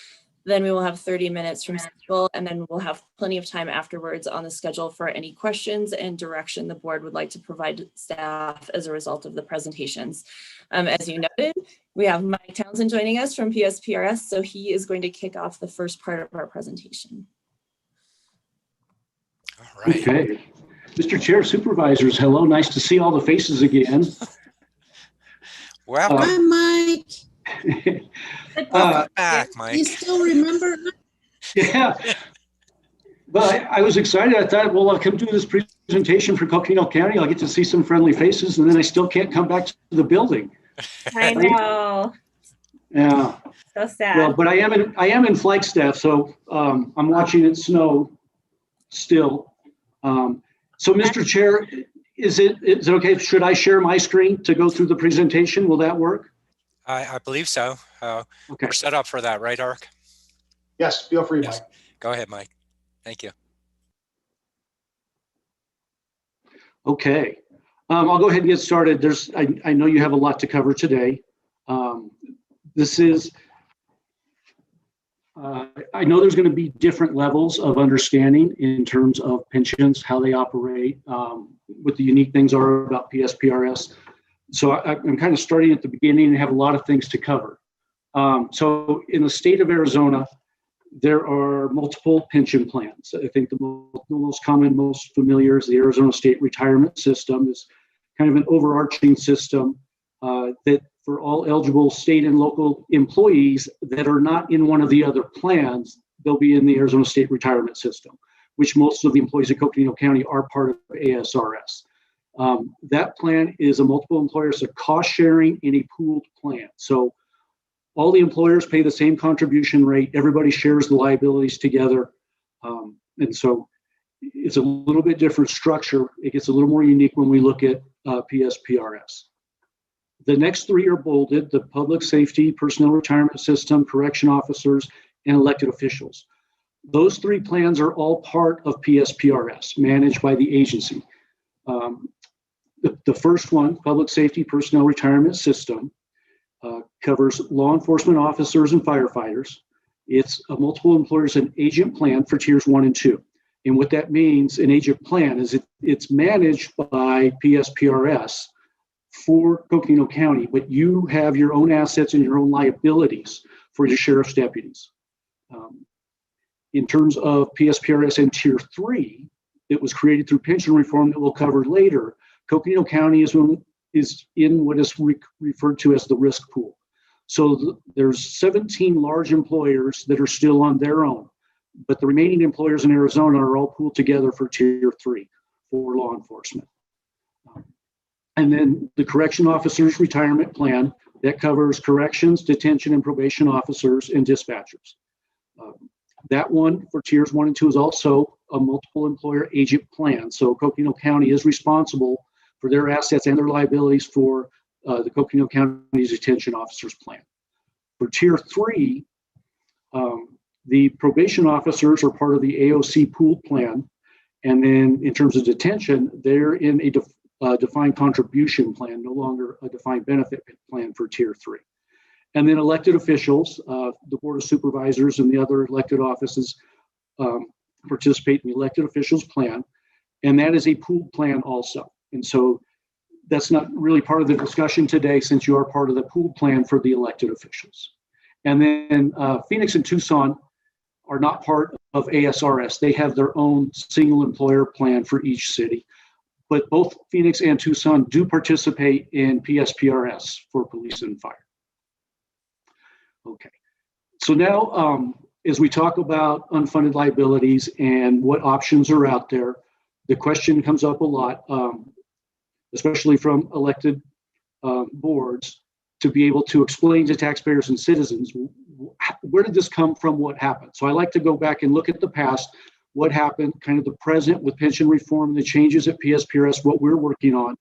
Then we will have 30 minutes from schedule, and then we'll have plenty of time afterwards on the schedule for any questions and direction the board would like to provide staff as a result of the presentations. As you noted, we have Mike Townsend joining us from PSPRS, so he is going to kick off the first part of our presentation. All right. Okay. Mr. Chair, Supervisors, hello. Nice to see all the faces again. Welcome. Hi, Mike. Welcome back, Mike. You still remember? Yeah. But I was excited. I thought, well, I'll come do this presentation for Coconino County. I'll get to see some friendly faces, and then I still can't come back to the building. I know. Yeah. So sad. Well, but I am in Flagstaff, so I'm watching it snow still. So, Mr. Chair, is it okay? Should I share my screen to go through the presentation? Will that work? I believe so. Okay. We're set up for that, right, Ark? Yes, feel free, Yes. Mike. Go ahead, Mike. Thank you. Okay. I'll go ahead and get started. I know you have a lot to cover today. I know there's going to be different levels of understanding in terms of pensions, how they operate, what the unique things are about PSPRS. So I'm kind of starting at the beginning and have a lot of things to cover. So in the state of Arizona, there are multiple pension plans. I think the most common, most familiar is the Arizona State Retirement System. It's kind of an overarching system that for all eligible state and local employees that are not in one of the other plans, they'll be in the Arizona State Retirement System, which most of the employees of Coconino County are part of ASRS. That plan is a multiple employer, so cost sharing in a pooled plan. So all the employers pay the same contribution rate. Everybody shares the liabilities together. And so it's a little bit different structure. It gets a little more unique when we look at PSPRS. The next three are bolded: the public safety, personnel retirement system, correction officers, and elected officials. Those three plans are all part of PSPRS, managed by the agency. The first one, public safety, personnel retirement system, covers law enforcement officers and firefighters. It's a multiple employers and agent plan for tiers 1 and 2. And what that means, an agent plan, is it's managed by PSPRS for Coconino County, but you have your own assets and your own liabilities for your sheriff's deputies. In terms of PSPRS and Tier 3, it was created through pension reform that we'll cover later. Coconino County is in what is referred to as the risk pool. So there's 17 large employers that are still on their own, but the remaining employers in Arizona are all pooled together for Tier 3 for law enforcement. And then the correction officers retirement plan that covers corrections, detention, and probation officers and dispatchers. That one for tiers 1 and 2 is also a multiple employer agent plan. So Coconino County is responsible for their assets and their liabilities for the Coconino County Detention Officers Plan. For Tier 3, the probation officers are part of the AOC pooled plan. And then in terms of detention, they're in a defined contribution plan, no longer a defined benefit plan for Tier 3. And then elected officials, the Board of Supervisors and the other elected offices participate in the elected officials plan. And that is a pooled plan also. And so that's not really part of the discussion today, since you are part of the pooled plan for the elected officials. And then Phoenix and Tucson are not part of ASRS. They have their own single employer plan for each city. But both Phoenix and Tucson do participate in PSPRS for police and fire. Okay, so now as we talk about unfunded liabilities and what options are out there, the question comes up a lot, especially from elected boards, to be able to explain to taxpayers and citizens, where did this come from, what happened? So I like to go back and look at the past, what happened, kind of the present with pension reform, the changes at PSPRS, what we're working on,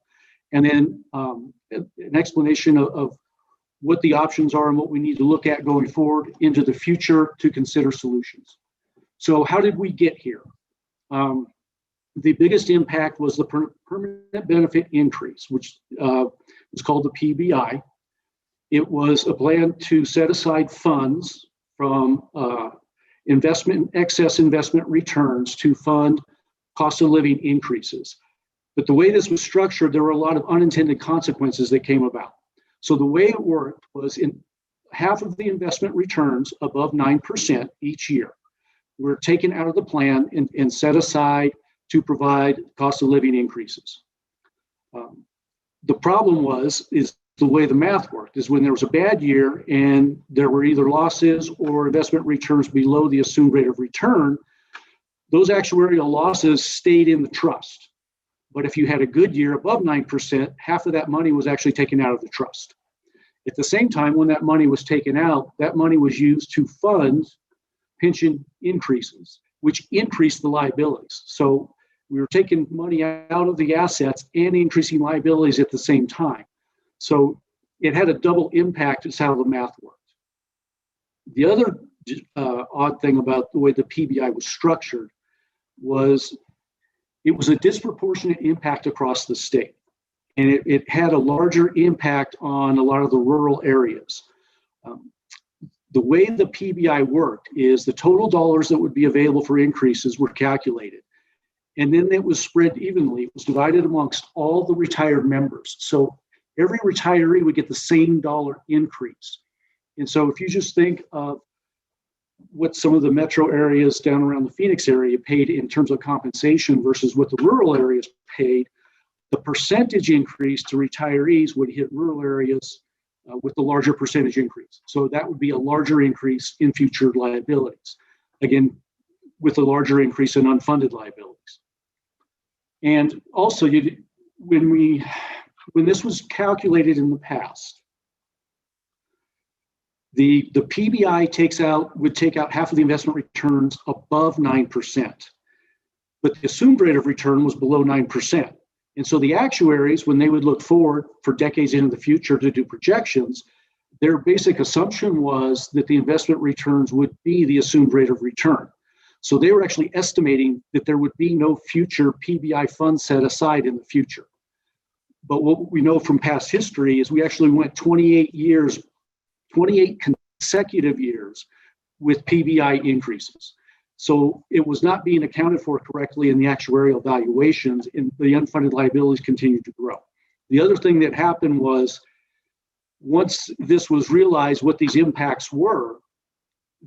and then an explanation of what the options are and what we need to look at going forward into the future to consider solutions. So how did we get here? The biggest impact was the permanent benefit increase, which was called the PBI. It was a plan to set aside funds from excess investment returns to fund cost of living increases. But the way this was structured, there were a lot of unintended consequences that came about. So the way it worked was in half of the investment returns above 9% each year were taken out of the plan and set aside to provide cost of living increases. The problem is the way the math worked is when there was a bad year and there were either losses or investment returns below the assumed rate of return, those actuarial losses stayed in the trust. But if you had a good year above 9%, half of that money was actually taken out of the trust. At the same time, when that money was taken out, that money was used to fund pension increases, which increased the liabilities. So we were taking money out of the assets and increasing liabilities at the same time. So it had a double impact is how the math worked. The other odd thing about the way the PBI was structured was it was a disproportionate impact across the state. And it had a larger impact on a lot of the rural areas. The way the PBI worked is the total dollars that would be available for increases were calculated. And then it was spread evenly. It was divided amongst all the retired members. So every retiree would get the same dollar increase. And so if you just think of what some of the metro areas down around the Phoenix area paid in terms of compensation versus what the rural areas paid, the percentage increase to retirees would hit rural areas with the larger percentage increase. So that would be a larger increase in future liabilities. Again, with a larger increase in unfunded liabilities. And also, when this was calculated in the past, the PBI would take out half of the investment returns above 9%, but the assumed rate of return was below 9%. And so the actuaries, when they would look forward for decades into the future to do projections, their basic assumption was that the investment returns would be the assumed rate of return. So they were actually estimating that there would be no future PBI funds set aside in the future. But what we know from past history is we actually went 28 consecutive years with PBI increases. So it was not being accounted for correctly in the actuarial valuations, and the unfunded liabilities continued to grow. The other thing that happened was once this was realized what these impacts were,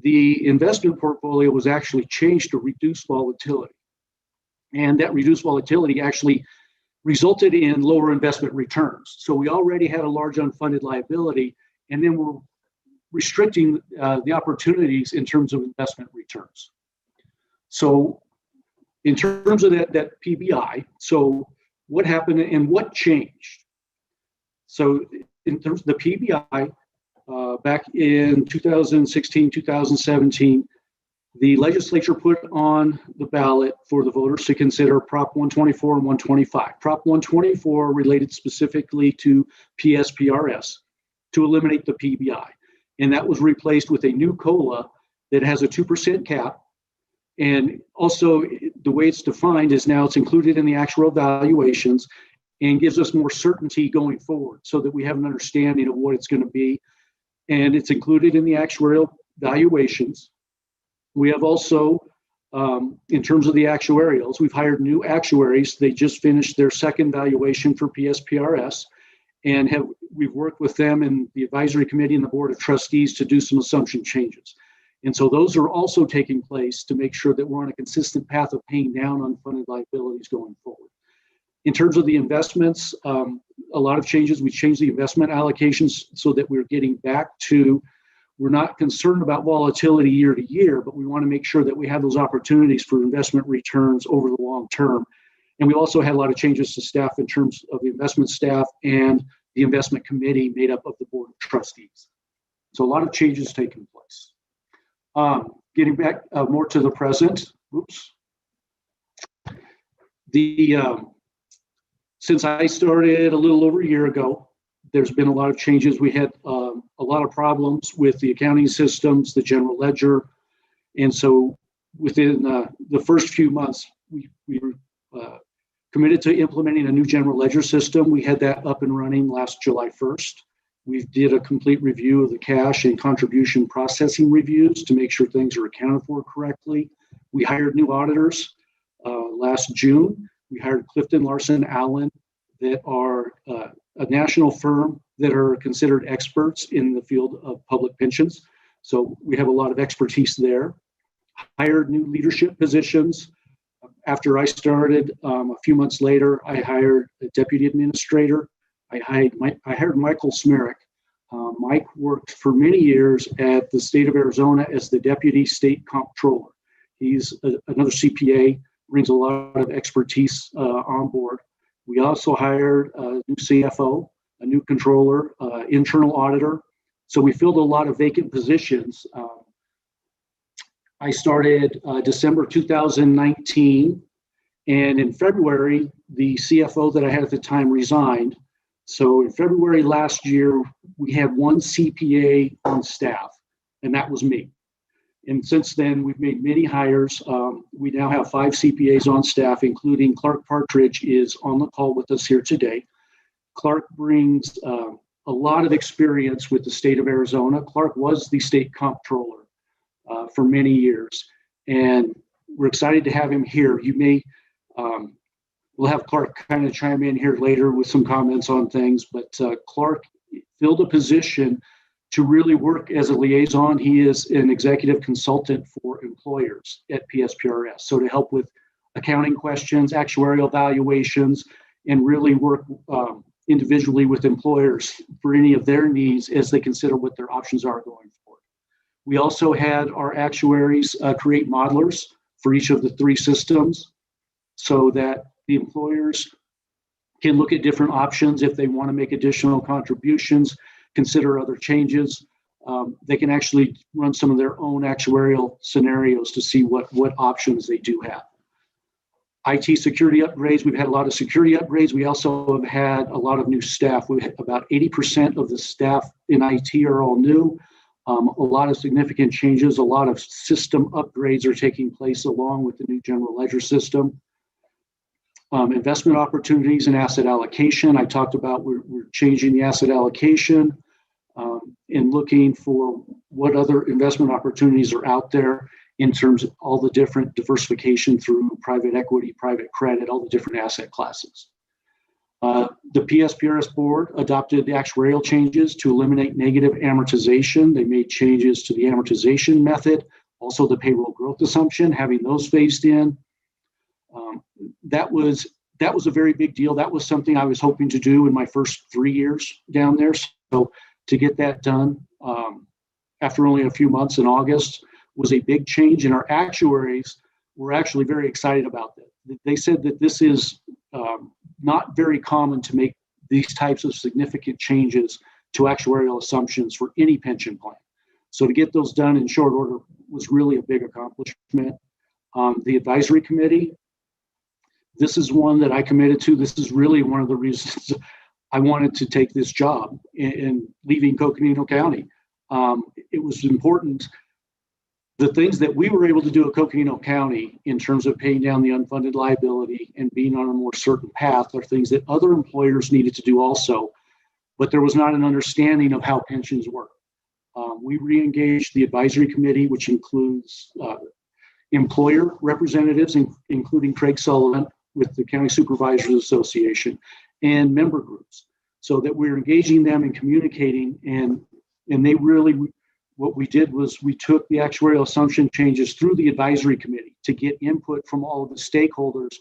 the investment portfolio was actually changed to reduce volatility. And that reduced volatility actually resulted in lower investment returns. So we already had a large unfunded liability, and then we're restricting the opportunities in terms of investment returns. So in terms of that PBI, so what happened and what changed? So in terms of the PBI, back in 2016, 2017, the legislature put on the ballot for the voters to consider Prop 124 and 125. Prop 124 related specifically to PSPRS to eliminate the PBI. And that was replaced with a new COLA that has a 2% cap. And also the way it's defined is now it's included in the actual valuations and gives us more certainty going forward so that we have an understanding of what it's going to be. And it's included in the actuarial valuations. We have also, in terms of the actuarials, we've hired new actuaries. They just finished their second valuation for PSPRS, and we've worked with them and the advisory committee and the board of trustees to do some assumption changes. And so those are also taking place to make sure that we're on a consistent path of paying down unfunded liabilities going forward. In terms of the investments, a lot of changes. We changed the investment allocations so that we're getting back to, we're not concerned about volatility year to year, but we want to make sure that we have those opportunities for investment returns over the long term. And we also had a lot of changes to staff in terms of the investment staff and the investment committee made up of the board of trustees. So a lot of changes taking place. Getting back more to the present, since I started a little over a year ago, there's been a lot of changes. We had a lot of problems with the accounting systems, the general ledger. And so within the first few months, we were committed to implementing a new general ledger system. We had that up and running last July 1st. We did a complete review of the cash and contribution processing reviews to make sure things are accounted for correctly. We hired new auditors last June. We hired Clifton Larson Allen, that are a national firm that are considered experts in the field of public pensions. So we have a lot of expertise there. Hired new leadership positions. After I started, a few months later, I hired a deputy administrator. I hired Michael Smerick. Mike worked for many years at the state of Arizona as the deputy state comptroller. He's another CPA, brings a lot of expertise on board. We also hired a new CFO, a new controller, internal auditor. So we filled a lot of vacant positions. I started December 2019, and in February, the CFO that I had at the time resigned. So in February last year, we had one CPA on staff, and that was me. And since then, we've made many hires. We now have 5 CPAs on staff, including Clark Partridge is on the call with us here today. Clark brings a lot of experience with the state of Arizona. Clark was the state comptroller for many years, and we're excited to have him here. You may, we'll have Clark kind of chime in here later with some comments on things, but Clark filled a position to really work as a liaison. He is an executive consultant for employers at PSPRS. So to help with accounting questions, actuarial valuations, and really work individually with employers for any of their needs as they consider what their options are going forward. We also had our actuaries create modelers for each of the 3 systems so that the employers can look at different options if they want to make additional contributions, consider other changes. They can actually run some of their own actuarial scenarios to see what options they do have. IT security upgrades, we've had a lot of security upgrades. We also have had a lot of new staff. We have about 80% of the staff in IT are all new. A lot of significant changes, a lot of system upgrades are taking place along with the new general ledger system. Investment opportunities and asset allocation. I talked about we're changing the asset allocation and looking for what other investment opportunities are out there in terms of all the different diversification through private equity, private credit, all the different asset classes. The PSPRS board adopted the actuarial changes to eliminate negative amortization. They made changes to the amortization method, also the payroll growth assumption, having those phased in. That was a very big deal. That was something I was hoping to do in my first 3 years down there. So to get that done after only a few months in August was a big change, and our actuaries were actually very excited about that. They said that this is not very common to make these types of significant changes to actuarial assumptions for any pension plan. So to get those done in short order was really a big accomplishment. The advisory committee, this is one that I committed to. This is really one of the reasons I wanted to take this job in leaving Coconino County. It was important. The things that we were able to do at Coconino County in terms of paying down the unfunded liability and being on a more certain path are things that other employers needed to do also, but there was not an understanding of how pensions work. We re-engaged the advisory committee, which includes employer representatives, including Craig Sullivan with the County Supervisors Association, and member groups, so that we're engaging them and communicating. And they really, what we did was we took the actuarial assumption changes through the advisory committee to get input from all of the stakeholders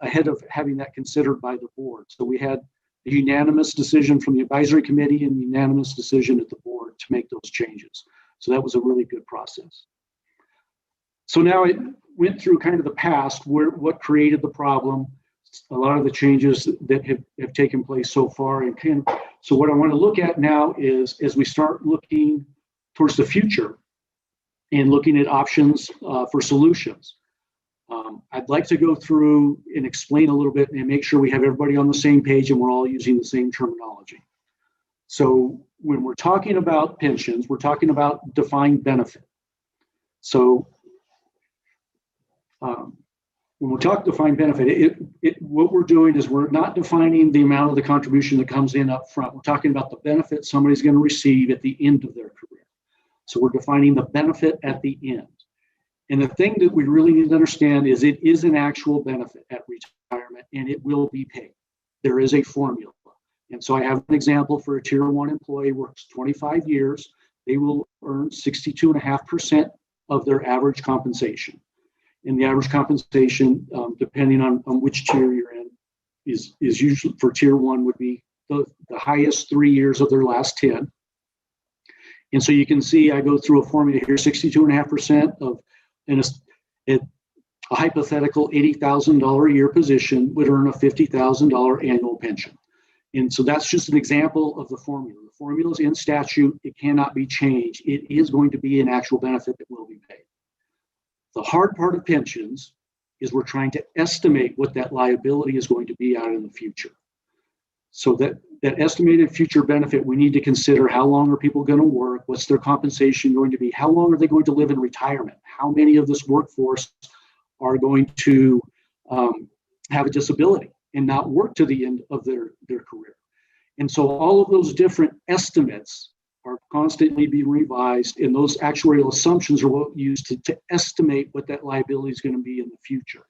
ahead of having that considered by the board. So we had a unanimous decision from the advisory committee and unanimous decision at the board to make those changes. So that was a really good process. So now it went through kind of the past, what created the problem, a lot of the changes that have taken place so far. So what I want to look at now is, as we start looking towards the future and looking at options for solutions, I'd like to go through and explain a little bit and make sure we have everybody on the same page and we're all using the same terminology. So when we're talking about pensions, we're talking about defined benefit. So when we're talking defined benefit, what we're doing is we're not defining the amount of the contribution that comes in up front. We're talking about the benefit somebody's going to receive at the end of their career. So we're defining the benefit at the end. And the thing that we really need to understand is it is an actual benefit at retirement, and it will be paid. There is a formula. And so I have an example for a tier 1 employee, works 25 years. They will earn 62.5% of their average compensation. And the average compensation, depending on which tier you're in, is usually for tier 1 would be the highest 3 years of their last 10. And so you can see I go through a formula here, 62.5% of a hypothetical $80,000 a year position would earn a $50,000 annual pension. And so that's just an example of the formula. The formula is in statute. It cannot be changed. It is going to be an actual benefit that will be paid. The hard part of pensions is we're trying to estimate what that liability is going to be out in the future. So that estimated future benefit, we need to consider how long are people going to work? What's their compensation going to be? How long are they going to live in retirement? How many of this workforce are going to have a disability and not work to the end of their career? And so all of those different estimates are constantly being revised, and those actuarial assumptions are what we use to estimate what that liability is going to be in the future.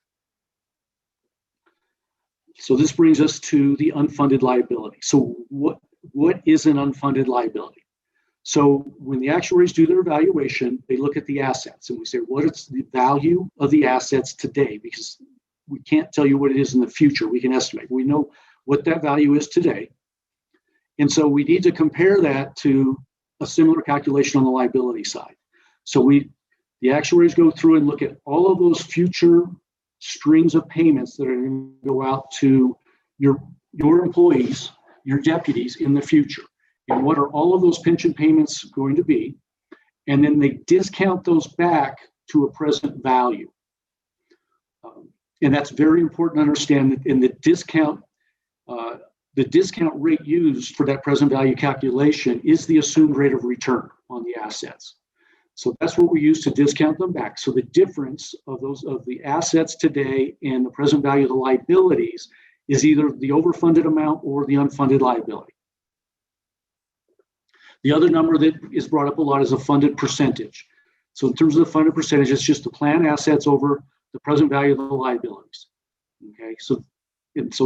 So this brings us to the unfunded liability. So what is an unfunded liability? So when the actuaries do their evaluation, they look at the assets and we say, what is the value of the assets today? Because we can't tell you what it is in the future. We can estimate. We know what that value is today. And so we need to compare that to a similar calculation on the liability side. So the actuaries go through and look at all of those future streams of payments that are going to go out to your employees, your deputies in the future. And what are all of those pension payments going to be? And then they discount those back to a present value. And that's very important to understand that in the discount rate used for that present value calculation is the assumed rate of return on the assets. So that's what we use to discount them back. So the difference of the assets today and the present value of the liabilities is either the overfunded amount or the unfunded liability. The other number that is brought up a lot is a funded percentage. So in terms of the funded percentage, it's just the plan assets over the present value of the liabilities. Okay, so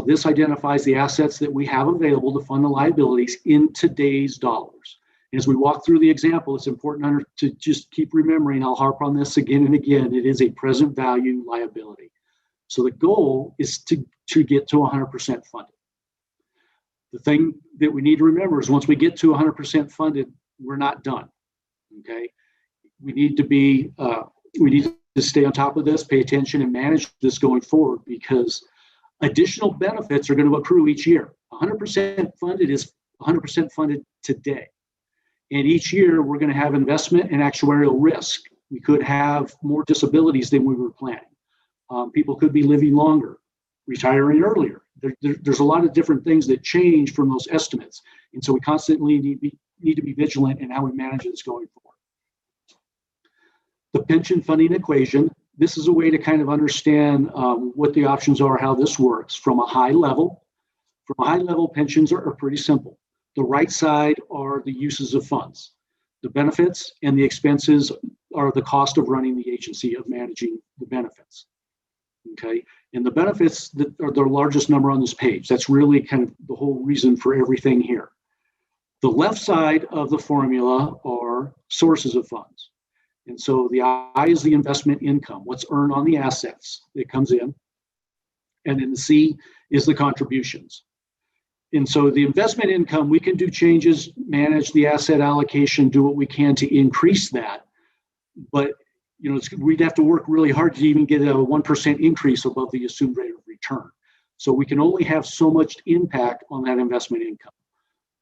this identifies the assets that we have available to fund the liabilities in today's dollars. And as we walk through the example, it's important to just keep remembering, I'll harp on this again and again, it is a present value liability. So the goal is to get to 100% funded. The thing that we need to remember is once we get to 100% funded, we're not done. Okay, we need to stay on top of this, pay attention, and manage this going forward because additional benefits are going to accrue each year. 100% funded is 100% funded today. And each year we're going to have investment and actuarial risk. We could have more disabilities than we were planning. People could be living longer, retiring earlier. There's a lot of different things that change from those estimates. And so we constantly need to be vigilant in how we manage this going forward. The pension funding equation, this is a way to kind of understand what the options are, how this works from a high level. From a high level, pensions are pretty simple. The right side are the uses of funds. The benefits and the expenses are the cost of running the agency of managing the benefits. Okay, and the benefits that are the largest number on this page. That's really kind of the whole reason for everything here. The left side of the formula are sources of funds. And so the I is the investment income, what's earned on the assets that comes in. And then the C is the contributions. And so the investment income, we can do changes, manage the asset allocation, do what we can to increase that. But we'd have to work really hard to even get a 1% increase above the assumed rate of return. So we can only have so much impact on that investment income.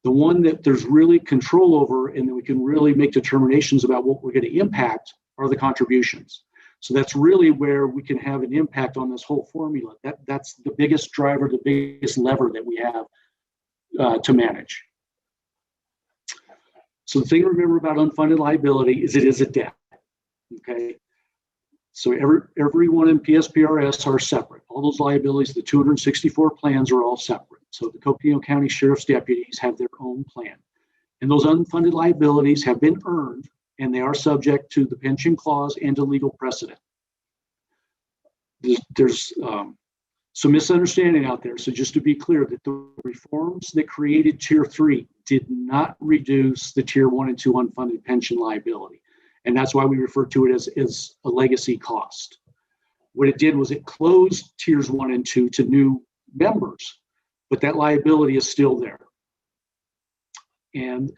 The one that there's really control over and that we can really make determinations about what we're going to impact are the contributions. So that's really where we can have an impact on this whole formula. That's the biggest driver, the biggest lever that we have to manage. So the thing to remember about unfunded liability is it is a debt. Okay. So everyone in PSPRS are separate. All those liabilities, the 264 plans are all separate. So the Coconino County Sheriff's deputies have their own plan. And those unfunded liabilities have been earned, and they are subject to the pension clause and to legal precedent. There's some misunderstanding out there. So just to be clear, that the reforms that created Tier 3 did not reduce the Tier 1 and 2 unfunded pension liability. And that's why we refer to it as a legacy cost. What it did was it closed Tiers 1 and 2 to new members, but that liability is still there. And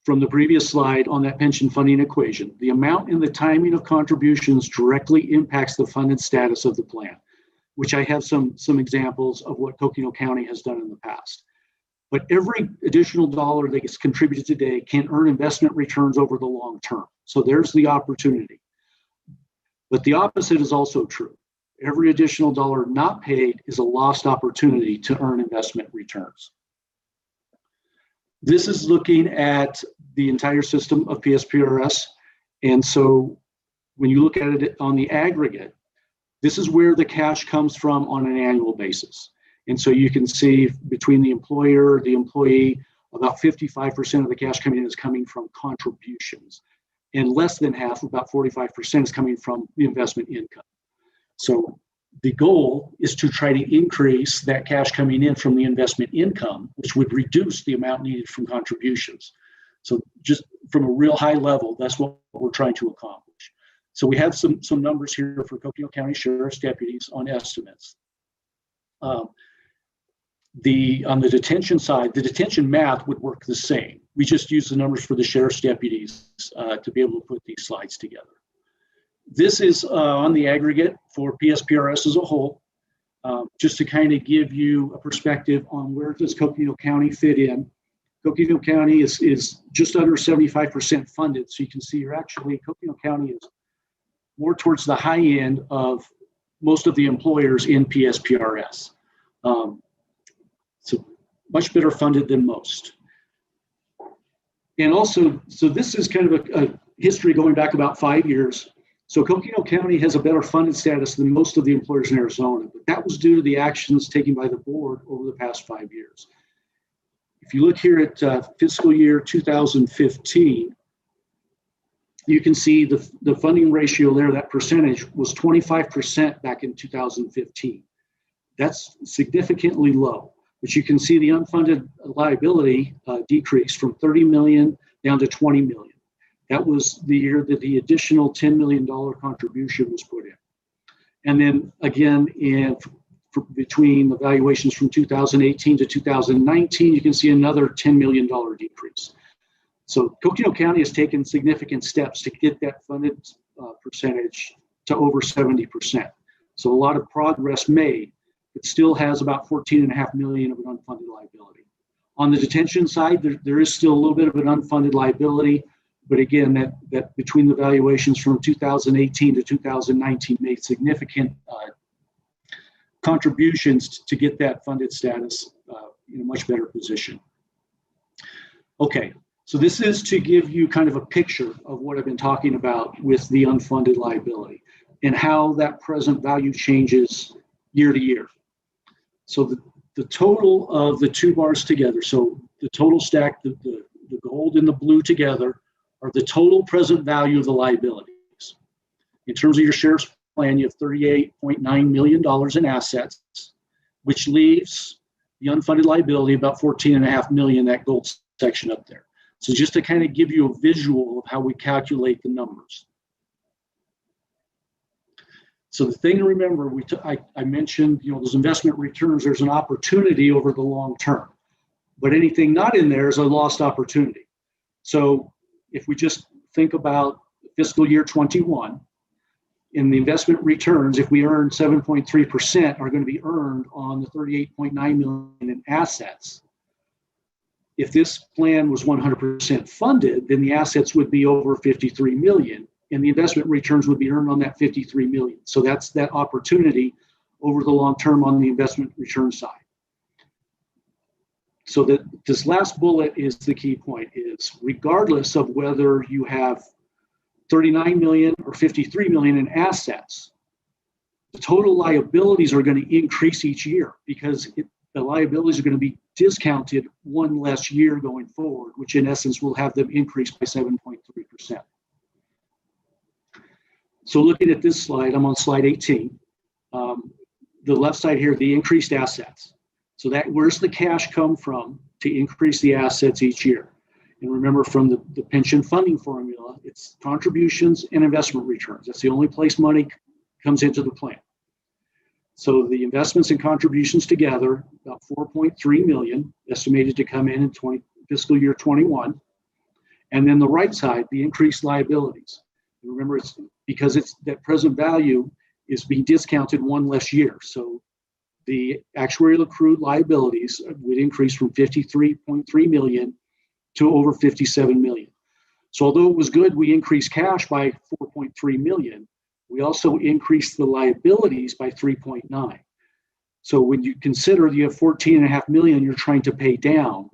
from the previous slide on that pension funding equation, the amount and the timing of contributions directly impacts the funded status of the plan, which I have some examples of what Coconino County has done in the past. But every additional dollar that gets contributed today can earn investment returns over the long term. So there's the opportunity. But the opposite is also true. Every additional dollar not paid is a lost opportunity to earn investment returns. This is looking at the entire system of PSPRS. And so when you look at it on the aggregate, this is where the cash comes from on an annual basis. And so you can see between the employer, the employee, about 55% of the cash coming in is coming from contributions. And less than half, about 45%, is coming from the investment income. So the goal is to try to increase that cash coming in from the investment income, which would reduce the amount needed from contributions. So just from a real high level, that's what we're trying to accomplish. So we have some numbers here for Coconino County Sheriff's deputies on estimates. On the detention side, the detention math would work the same. We just use the numbers for the sheriff's deputies to be able to put these slides together. This is on the aggregate for PSPRS as a whole, just to kind of give you a perspective on where does Coconino County fit in. Coconino County is just under 75% funded, so you can see Coconino County is more towards the high end of most of the employers in PSPRS. So much better funded than most. And also, so this is kind of a history going back about 5 years. So Coconino County has a better funded status than most of the employers in Arizona, but that was due to the actions taken by the board over the past 5 years. If you look here at fiscal year 2015, you can see the funding ratio there, that percentage was 25% back in 2015. That's significantly low, but you can see the unfunded liability decreased from 30 million down to 20 million. That was the year that the additional $10 million contribution was put in. And then again, between the valuations from 2018 to 2019, you can see another $10 million decrease. So Coconino County has taken significant steps to get that funded percentage to over 70%. So a lot of progress made. It still has about 14.5 million of an unfunded liability. On the detention side, there is still a little bit of an unfunded liability, but again, that between the valuations from 2018 to 2019 made significant contributions to get that funded status in a much better position. Okay, so this is to give you kind of a picture of what I've been talking about with the unfunded liability and how that present value changes year to year. So the total of the two bars together, so the total stack, the gold and the blue together, are the total present value of the liabilities. In terms of your sheriff's plan, you have $38.9 million in assets, which leaves the unfunded liability about 14.5 million, that gold section up there. So just to kind of give you a visual of how we calculate the numbers. So the thing to remember, I mentioned, those investment returns, there's an opportunity over the long term, but anything not in there is a lost opportunity. So if we just think about fiscal year 21, in the investment returns, if we earn 7.3% are going to be earned on the 38.9 million in assets. If this plan was 100% funded, then the assets would be over 53 million. And the investment returns would be earned on that 53 million. So that's that opportunity over the long term on the investment return side. So this last bullet is the key point, is regardless of whether you have $39 million or $53 million in assets. The total liabilities are going to increase each year because the liabilities are going to be discounted one less year going forward, which in essence will have them increase by 7.3%. So looking at this slide, I'm on slide 18. The left side here, the increased assets. So that where's the cash come from to increase the assets each year? And remember, from the pension funding formula, it's contributions and investment returns. That's the only place money comes into the plan. So the investments and contributions together, about 4.3 million, estimated to come in fiscal year 21. And then the right side, the increased liabilities. And remember, it's because it's that present value is being discounted one less year. So the actuarial accrued liabilities would increase from 53.3 million to over 57 million. So although it was good, we increased cash by 4.3 million. We also increased the liabilities by 3.9. So when you consider you have 14.5 million you're trying to pay down,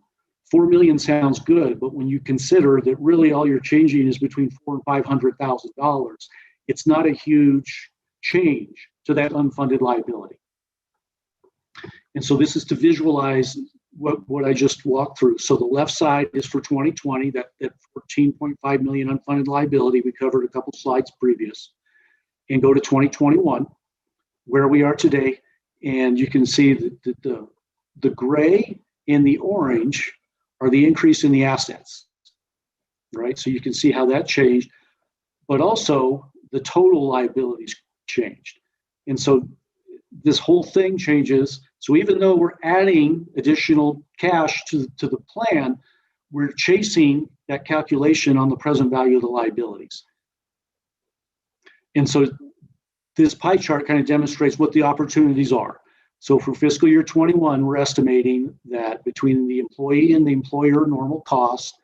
4 million sounds good, but when you consider that really all you're changing is between $400,000 and $500,000, it's not a huge change to that unfunded liability. And so this is to visualize what I just walked through. So the left side is for 2020, that 14.5 million unfunded liability we covered a couple slides previous, and go to 2021, where we are today. And you can see that the gray and the orange are the increase in the assets, right? So you can see how that changed, but also the total liabilities changed. And so this whole thing changes. So even though we're adding additional cash to the plan, we're chasing that calculation on the present value of the liabilities. And so this pie chart kind of demonstrates what the opportunities are. So for fiscal year 21, we're estimating that between the employee and the employer normal cost,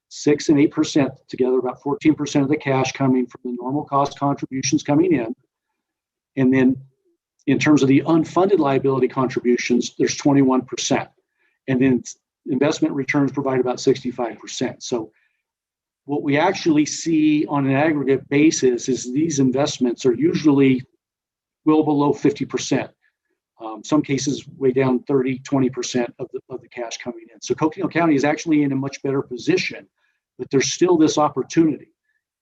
6 and 8% together, about 14% of the cash coming from the normal cost contributions coming in. And then in terms of the unfunded liability contributions, there's 21%. And then investment returns provide about 65%. So what we actually see on an aggregate basis is these investments are usually well below 50%. Some cases way down 30, 20% of the cash coming in. So Coconino County is actually in a much better position, but there's still this opportunity.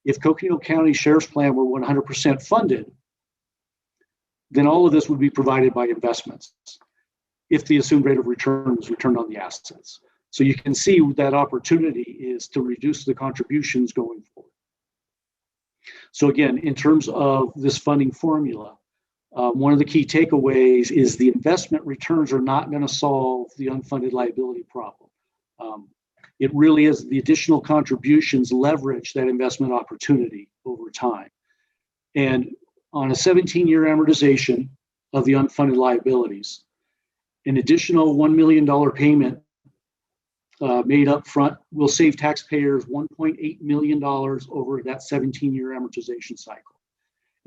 If Coconino County Sheriff's Plan were 100% funded, then all of this would be provided by investments if the assumed rate of return was returned on the assets. So you can see that opportunity is to reduce the contributions going forward. So again, in terms of this funding formula, one of the key takeaways is the investment returns are not going to solve the unfunded liability problem. It really is the additional contributions leverage that investment opportunity over time. And on a 17-year amortization of the unfunded liabilities, an additional $1 million payment made up front will save taxpayers $1.8 million over that 17-year amortization cycle.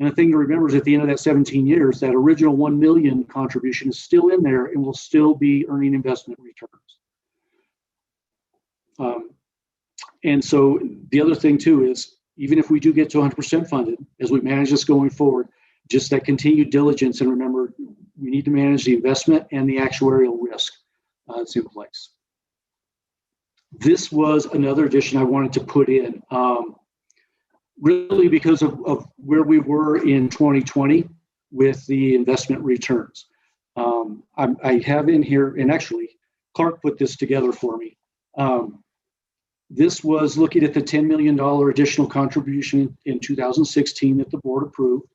And the thing to remember is at the end of that 17 years, that original 1 million contribution is still in there and will still be earning investment returns. And so the other thing too is, even if we do get to 100% funded, as we manage this going forward, just that continued diligence, and remember, we need to manage the investment and the actuarial risk that's in place. This was another addition I wanted to put in. Really because of where we were in 2020 with the investment returns. I have in here, and actually Clark put this together for me. This was looking at the $10 million additional contribution in 2016 that the board approved.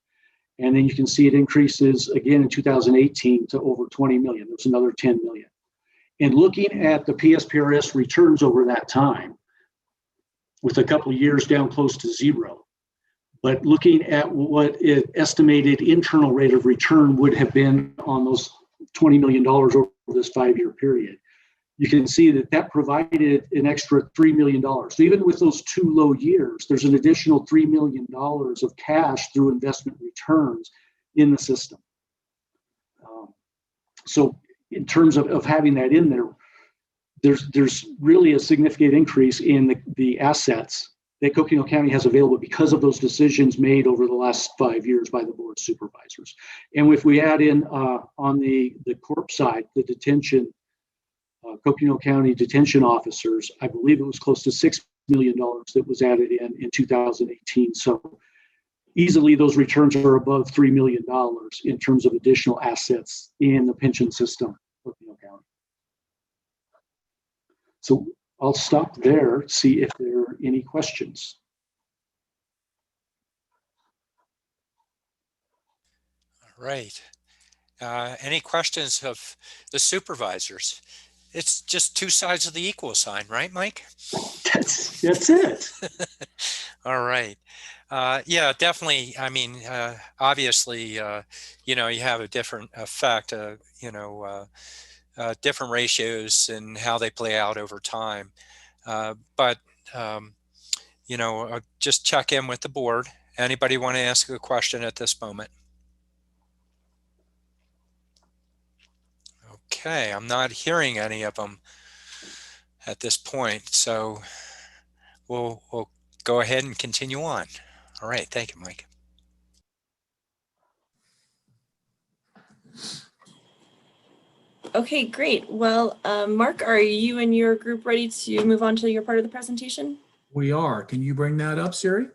And then you can see it increases again in 2018 to over 20 million. There's another 10 million. And looking at the PSPRS returns over that time, with a couple of years down close to zero, but looking at what it estimated internal rate of return would have been on those $20 million over this 5-year period, you can see that that provided an extra $3 million. So even with those 2 low years, there's an additional $3 million of cash through investment returns in the system. So in terms of having that in there, there's really a significant increase in the assets that Coconino County has available because of those decisions made over the last 5 years by the Board of Supervisors. And if we add in on the corp side, the detention, Coconino County detention officers, I believe it was close to $6 million that was added in 2018. So easily those returns are above $3 million in terms of additional assets in the pension system, Coconino County. So I'll stop there, see if there are any questions. All right. Any questions of the supervisors? It's just two sides of the equal sign, right, Mike? That's it. All right. Yeah, definitely. I mean, obviously, you know, you have a different effect, you know, different ratios and how they play out over time. But, you know, just check in with the board. Anybody want to ask a question at this moment? Okay, I'm not hearing any of them at this point, so we'll go ahead and continue on. All right, thank you, Mike. Okay, great. Well, Mark, are you and your group ready to move on to your part of the presentation? We are. Can you bring that up, Siri?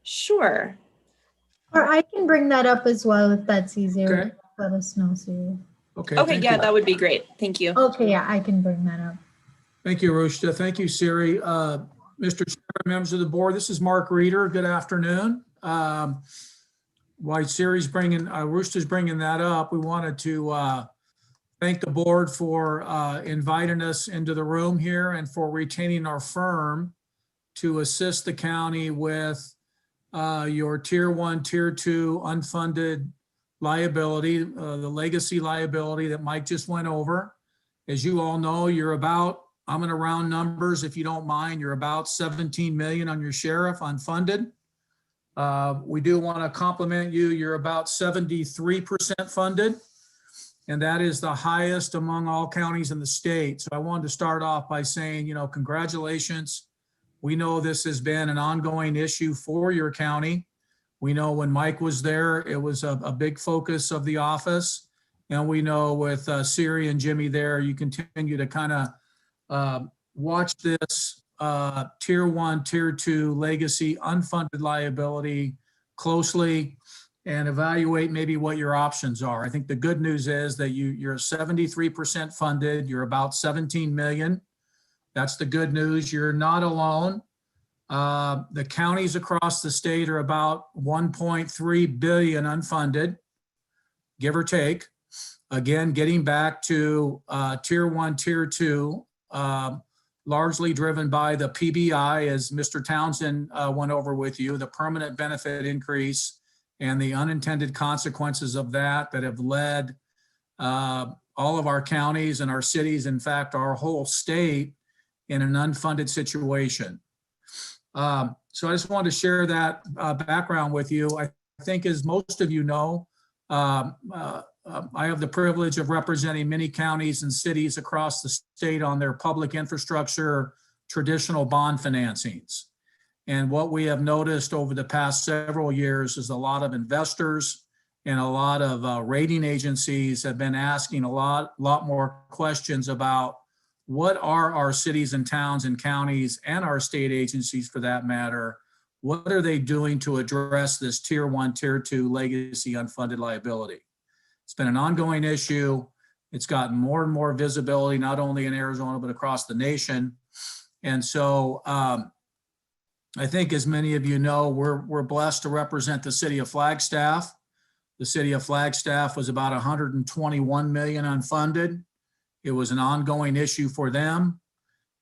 Sure. Or I can bring that up as well if that's easier. Okay. Let us know, Siri. Okay. Okay, thank yeah, you. that would be great. Thank you. Okay, yeah, I can bring that up. Thank you, Rushta. Thank you, Siri. Mr. Chair, members of the board, this is Mark Reeder. Good afternoon. While Siri's bringing, Rushta's bringing that up, we wanted to thank the board for inviting us into the room here and for retaining our firm to assist the county with your tier 1, tier 2 unfunded liability, the legacy liability that Mike just went over. As you all know, you're about, I'm going to round numbers if you don't mind, you're about 17 million on your sheriff unfunded. We do want to compliment you. You're about 73% funded, and that is the highest among all counties in the state. So I wanted to start off by saying, you know, congratulations. We know this has been an ongoing issue for your county. We know when Mike was there, it was a big focus of the office. And we know with Siri and Jimmy there, you continue to kind of watch this tier 1, tier 2 legacy unfunded liability closely and evaluate maybe what your options are. I think the good news is that you're 73% funded. You're about 17 million. That's the good news. You're not alone. The counties across the state are about 1.3 billion unfunded, give or take. Again, getting back to tier 1, tier 2, largely driven by the PBI, as Mr. Townsend went over with you, the permanent benefit increase and the unintended consequences of that have led all of our counties and our cities, in fact, our whole state, in an unfunded situation. So I just wanted to share that background with you. I think, as most of you know, I have the privilege of representing many counties and cities across the state on their public infrastructure traditional bond financings. And what we have noticed over the past several years is a lot of investors and a lot of rating agencies have been asking a lot more questions about what are our cities and towns and counties and our state agencies, for that matter, what are they doing to address this tier 1, tier 2 legacy unfunded liability? It's been an ongoing issue. It's gotten more and more visibility, not only in Arizona, but across the nation. And so I think, as many of you know, we're blessed to represent the city of Flagstaff. The city of Flagstaff was about 121 million unfunded. It was an ongoing issue for them.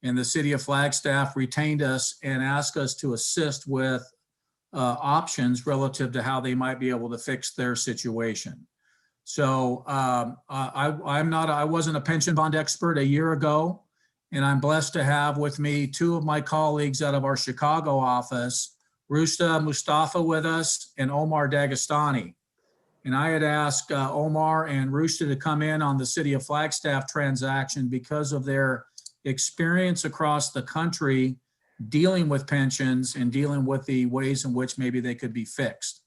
And the city of Flagstaff retained us and asked us to assist with options relative to how they might be able to fix their situation. So I wasn't a pension bond expert a year ago, and I'm blessed to have with me two of my colleagues out of our Chicago office, Rushta Mustafa with us and Omar Dagestani. And I had asked Omar and Rushta to come in on the city of Flagstaff transaction because of their experience across the country dealing with pensions and dealing with the ways in which maybe they could be fixed.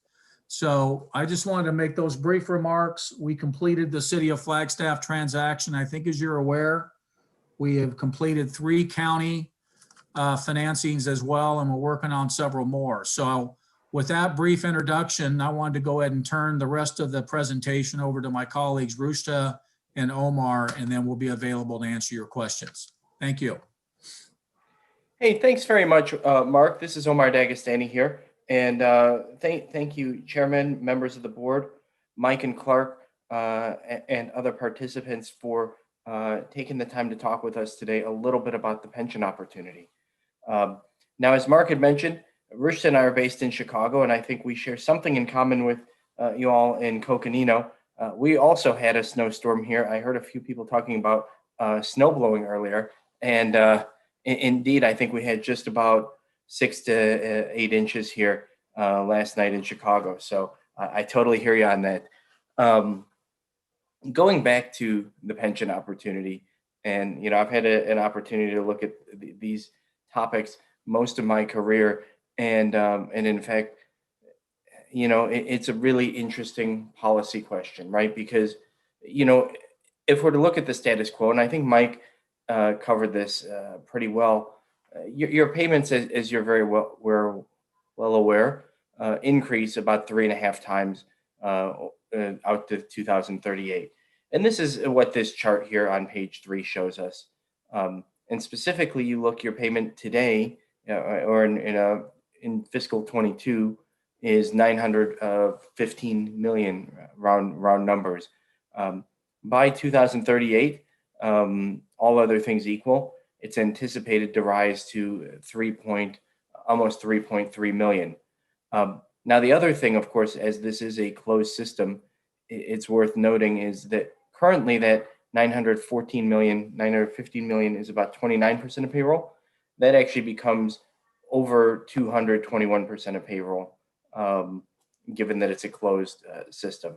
So I just wanted to make those brief remarks. We completed the City of Flagstaff transaction. I think, as you're aware, we have completed 3 county financings as well, and we're working on several more. So with that brief introduction, I wanted to go ahead and turn the rest of the presentation over to my colleagues, Rushta and Omar, and then we'll be available to answer your questions. Thank you. Hey, thanks very much, Mark. This is Omar Dagestani here. And thank you, Chairman, members of the board, Mike and Clark, and other participants for taking the time to talk with us today a little bit about the pension opportunity. Now, as Mark had mentioned, Rushta and I are based in Chicago, and I think we share something in common with you all in Coconino. We also had a snowstorm here. I heard a few people talking about snow blowing earlier, and indeed, I think we had just about 6 to 8 inches here last night in Chicago. So I totally hear you on that. Going back to the pension opportunity, and I've had an opportunity to look at these topics most of my career, and in fact, it's a really interesting policy question, right? Because if we're to look at the status quo, and I think Mike covered this pretty well. Your payments, as you're very well aware, increase about 3.5 times out to 2038. And this is what this chart here on page 3 shows us. And specifically, you look your payment today, or in fiscal 22, is 915 million, round numbers. By 2038. All other things equal, it's anticipated to rise to almost 3.3 million. Now, the other thing, of course, as this is a closed system, it's worth noting is that currently that 915 million is about 29% of payroll. That actually becomes over 221% of payroll, given that it's a closed system.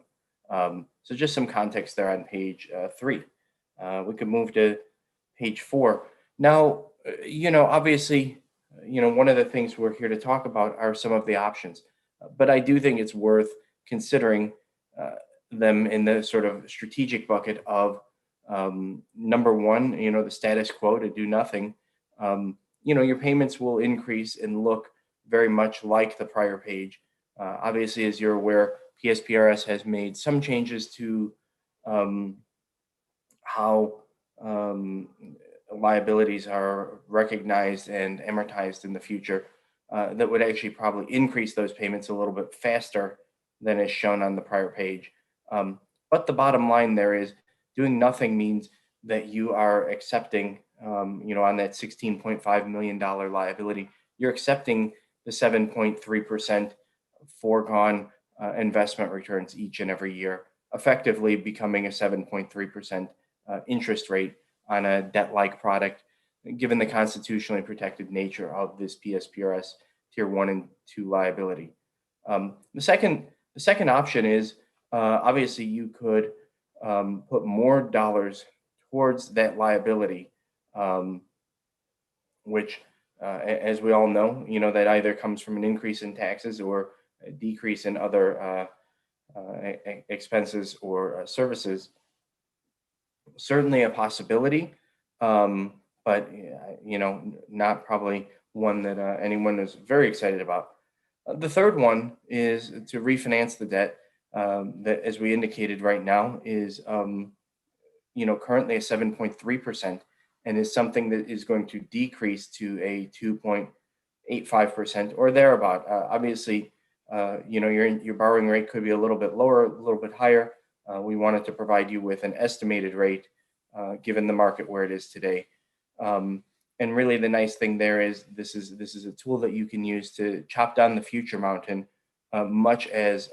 So just some context there on page 3. We could move to page 4. Now, obviously, one of the things we're here to talk about are some of the options, but I do think it's worth considering them in the sort of strategic bucket of number one, the status quo, to do nothing. Your payments will increase and look very much like the prior page. Obviously, as you're aware, PSPRS has made some changes to how liabilities are recognized and amortized in the future, that would actually probably increase those payments a little bit faster than is shown on the prior page. But the bottom line there is doing nothing means that you are accepting, on that $16.5 million liability, you're accepting the 7.3% foregone investment returns each and every year, effectively becoming a 7.3% interest rate on a debt-like product, given the constitutionally protected nature of this PSPRS Tier 1 and 2 liability. The second option is, obviously, you could put more dollars towards that liability, which, as we all know, that either comes from an increase in taxes or a decrease in other expenses or services. Certainly a possibility, but not probably one that anyone is very excited about. The third one is to refinance the debt that, as we indicated right now, is currently a 7.3% and is something that is going to decrease to a 2.85% or thereabout. Obviously, your borrowing rate could be a little bit lower, a little bit higher. We wanted to provide you with an estimated rate, given the market where it is today. And really, the nice thing there is this is a tool that you can use to chop down the future mountain, much as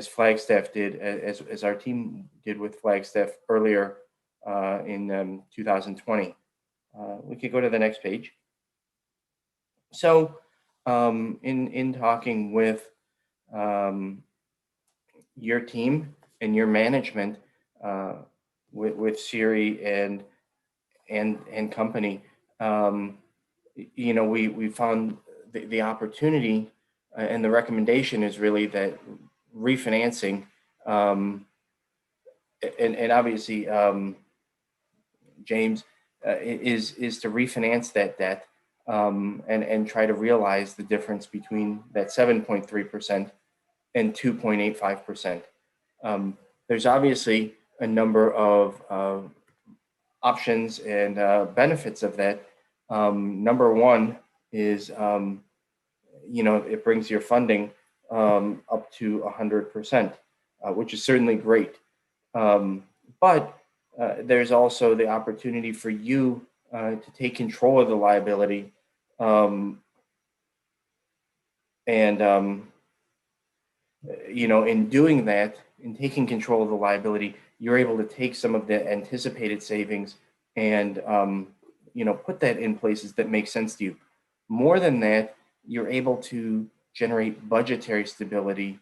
Flagstaff did, as our team did with Flagstaff earlier in 2020. We could go to the next page. So, in talking with your team and your management, with Siri and company, we found the opportunity and the recommendation is really that refinancing, and obviously James, is to refinance that debt and try to realize the difference between that 7.3% and 2.85%. There's obviously a number of options and benefits of that. Number one is, it brings your funding up to 100%, which is certainly great. But there's also the opportunity for you to take control of the liability, in doing that, in taking control of the liability, you're able to take some of the anticipated savings and put that in places that make sense to you. More than that, you're able to generate budgetary stability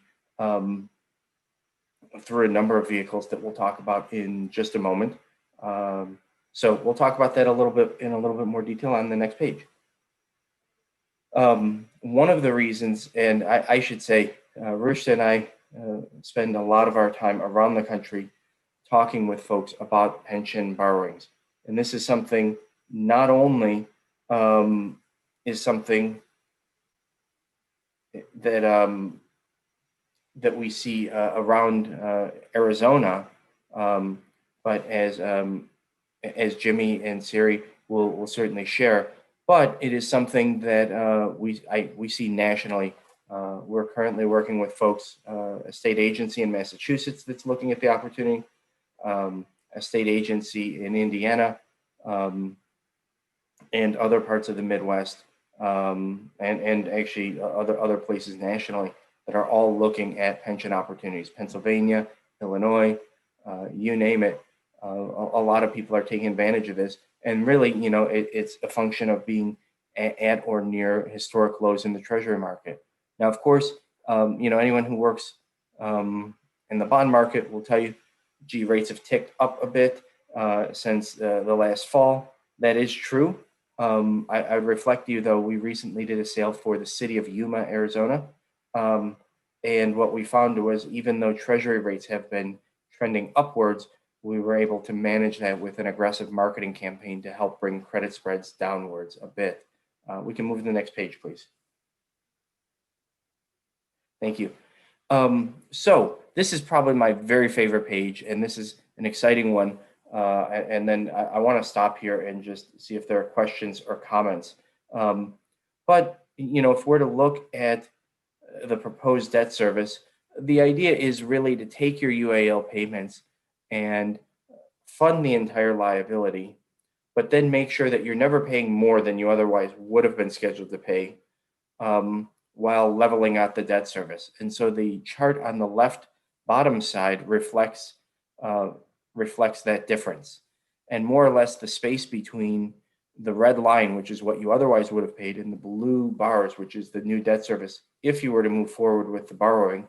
through a number of vehicles that we'll talk about in just a moment. So we'll talk about that in a little bit more detail on the next page. One of the reasons, and I should say, Rushta and I spend a lot of our time around the country talking with folks about pension borrowings. And this is something not only is something that that we see around Arizona, but as Jimmy and Siri will certainly share, but it is something that we see nationally. We're currently working with folks, a state agency in Massachusetts that's looking at the opportunity, a state agency in Indiana, and other parts of the Midwest, and actually other places nationally that are all looking at pension opportunities. Pennsylvania, Illinois, you name it. A lot of people are taking advantage of this. And really, it's a function of being at or near historic lows in the treasury market. Now, of course, anyone who works in the bond market will tell you, gee, rates have ticked up a bit since the last fall. That is true. I reflect you, though, we recently did a sale for the city of Yuma, Arizona. And what we found was, even though treasury rates have been trending upwards, we were able to manage that with an aggressive marketing campaign to help bring credit spreads downwards a bit. We can move to the next page, please. Thank you. So this is probably my very favorite page, and this is an exciting one. And then I want to stop here and just see if there are questions or comments. But, if we're to look at the proposed debt service, the idea is really to take your UAL payments and fund the entire liability, but then make sure that you're never paying more than you otherwise would have been scheduled to pay, while leveling out the debt service. And so the chart on the left bottom side reflects that difference. And more or less the space between the red line, which is what you otherwise would have paid, and the blue bars, which is the new debt service, if you were to move forward with the borrowing,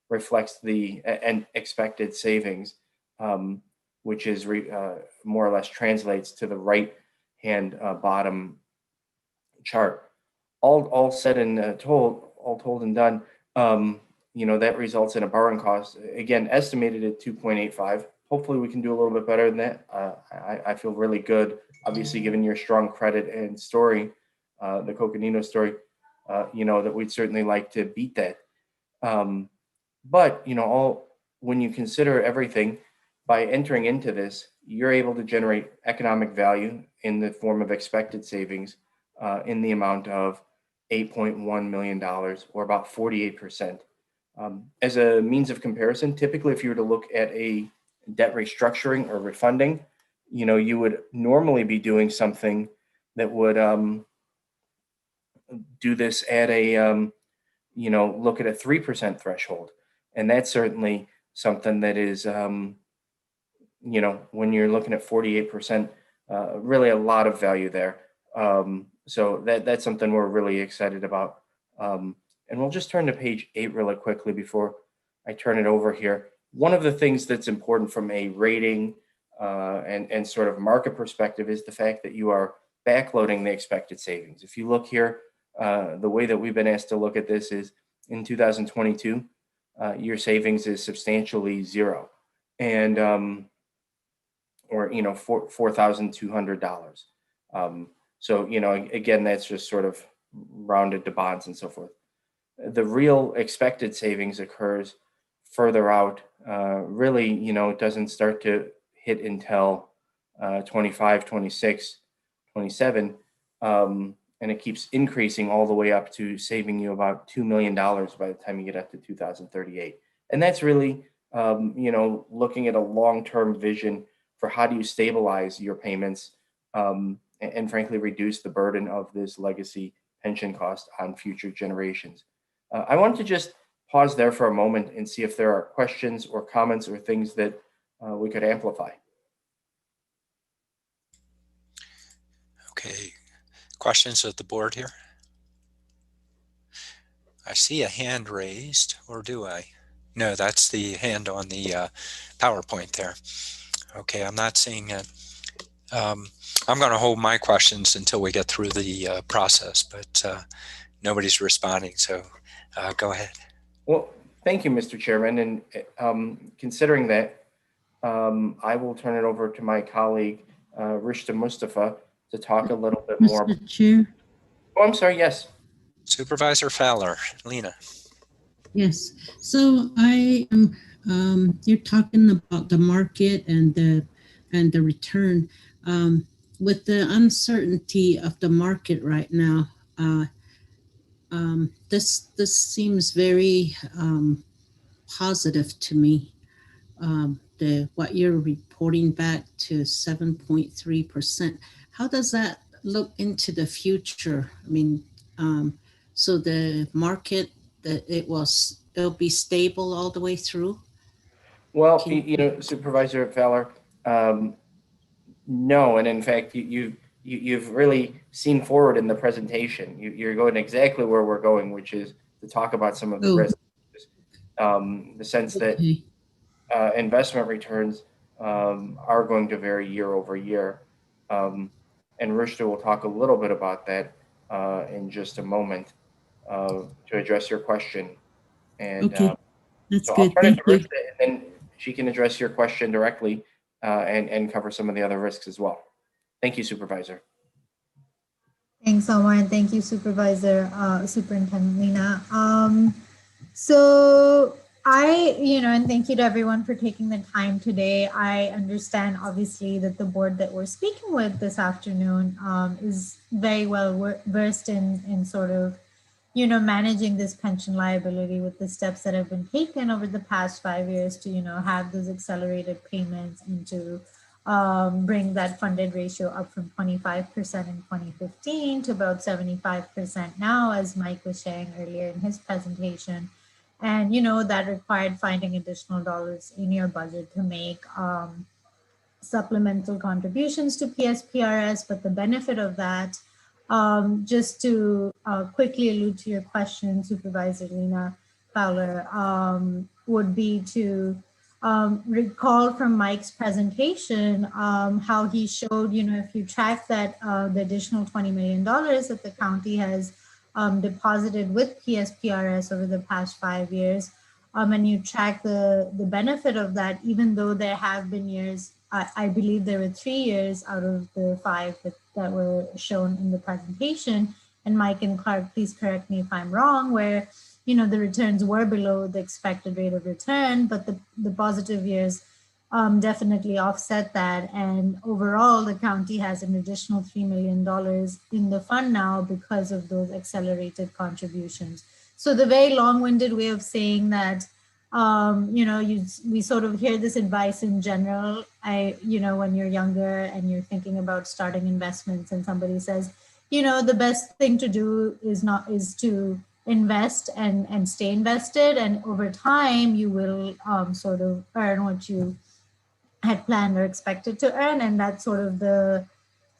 reflects the expected savings, which is more or less translates to the right hand bottom chart. All said and told and done, that results in a borrowing cost, again, estimated at 2.85. Hopefully we can do a little bit better than that. I feel really good, obviously, given your strong credit and story, the Coconino story, that we'd certainly like to beat that. But, when you consider everything, by entering into this, you're able to generate economic value in the form of expected savings in the amount of $8.1 million, or about 48%. As a means of comparison, typically, if you were to look at a debt restructuring or refunding, you would normally be doing something that would do this at a, look at a 3% threshold. And that's certainly something that is, when you're looking at 48%, really a lot of value there. So that's something we're really excited about. And we'll just turn to page 8 really quickly before I turn it over here. One of the things that's important from a rating and sort of market perspective is the fact that you are backloading the expected savings. If you look here, the way that we've been asked to look at this is in 2022, your savings is substantially zero, and or $4,200. So again, that's just sort of rounded to bonds and so forth. The real expected savings occurs further out. Really, it doesn't start to hit until 25, 26, 27. And it keeps increasing all the way up to saving you about $2 million by the time you get up to 2038. And that's really, looking at a long-term vision for how do you stabilize your payments and frankly, reduce the burden of this legacy pension cost on future generations. I want to just pause there for a moment and see if there are questions or comments or things that we could amplify. Okay, questions of the board here? I see a hand raised, or do I? No, that's the hand on the PowerPoint there. Okay, I'm not seeing it. I'm going to hold my questions until we get through the process, but nobody's responding, so go ahead. Well, thank you, Mr. Chairman. And considering that, I will turn it over to my colleague, Rishta Mustafa, to talk a little bit more. Mr. Chair? Oh, I'm sorry, yes. Supervisor Fowler, Lena. Yes, so I am, you're talking about the market and the return. With the uncertainty of the market right now, this seems very positive to me. What you're reporting back to 7.3%. How does that look into the future? I mean, so the market, it'll be stable all the way through? Well, Supervisor Fowler, no, and in fact, you've really seen forward in the presentation. You're going exactly where we're going, which is to talk about some of the risks. The sense that investment returns are going to vary year over year. And Rishta will talk a little bit about that in just a moment to address your question. And okay, that's so good. I'll turn it Thank to you. Rishta, and then she can address your question directly and cover some of the other risks as well. Thank you, Supervisor. Thanks, Omar, and thank you, Superintendent Lena. So and thank you to everyone for taking the time today. I understand, obviously, that the board that we're speaking with this afternoon is very well versed in sort of, managing this pension liability with the steps that have been taken over the past 5 years to, have those accelerated payments and to bring that funded ratio up from 25% in 2015 to about 75% now, as Mike was sharing earlier in his presentation. And, that required finding additional dollars in your budget to make supplemental contributions to PSPRS. But the benefit of that, just to quickly allude to your question, Supervisor Lena Fowler, would be to recall from Mike's presentation how he showed, if you track that the additional $20 million that the county has deposited with PSPRS over the past 5 years, and you track the benefit of that, even though there have been years, I believe there were 3 years out of the 5 that were shown in the presentation, and Mike and Clark, please correct me if I'm wrong, where the returns were below the expected rate of return, but the positive years definitely offset that. And overall, the county has an additional $3 million in the fund now because of those accelerated contributions. So the very long-winded way of saying that, we sort of hear this advice in general. When you're younger and you're thinking about starting investments and somebody says, the best thing to do is to invest and stay invested, and over time you will sort of earn what you had planned or expected to earn. And that's sort of the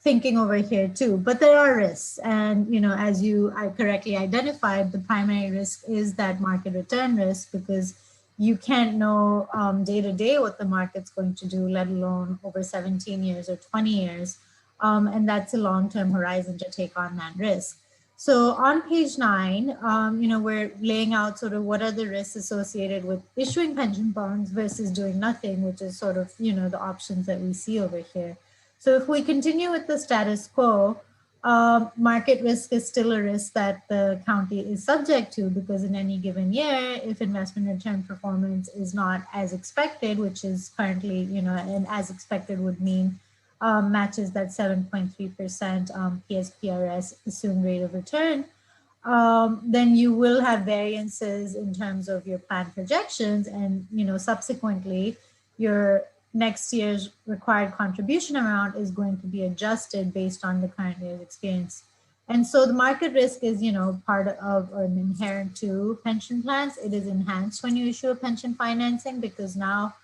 thinking over here too. But there are risks, and as I correctly identified, the primary risk is that market return risk, because you can't know day to day what the market's going to do, let alone over 17 years or 20 years. And that's a long-term horizon to take on that risk. So on page 9, we're laying out sort of what are the risks associated with issuing pension bonds versus doing nothing, which is sort of, the options that we see over here. So if we continue with the status quo, market risk is still a risk that the county is subject to, because in any given year, if investment return performance is not as expected, which is currently, and as expected would mean matches that 7.3% PSPRS assumed rate of return, then you will have variances in terms of your plan projections, and subsequently your next year's required contribution amount is going to be adjusted based on the current year's experience. And so the market risk is, part of or inherent to pension plans. It is enhanced when you issue a pension financing, because now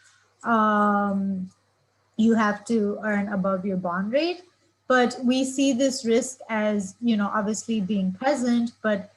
you have to earn above your bond rate. But we see this risk as, obviously being present, but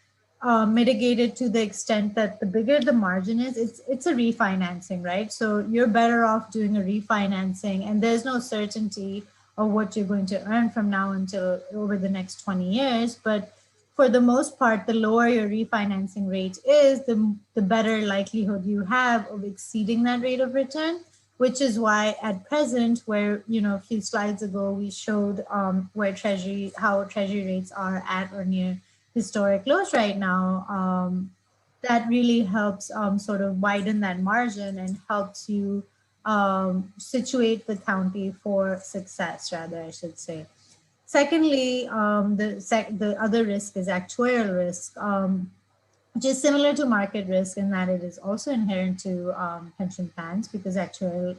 mitigated to the extent that the bigger the margin is, it's a refinancing, right? So you're better off doing a refinancing, and there's no certainty of what you're going to earn from now until over the next 20 years. But for the most part, the lower your refinancing rate is, the better likelihood you have of exceeding that rate of return, which is why at present, where, a few slides ago, we showed how treasury rates are at or near historic lows right now, that really helps sort of widen that margin and helps you situate the county for success, rather, I should say. Secondly, the other risk is actuarial risk, which is similar to market risk in that it is also inherent to pension plans, because actuarial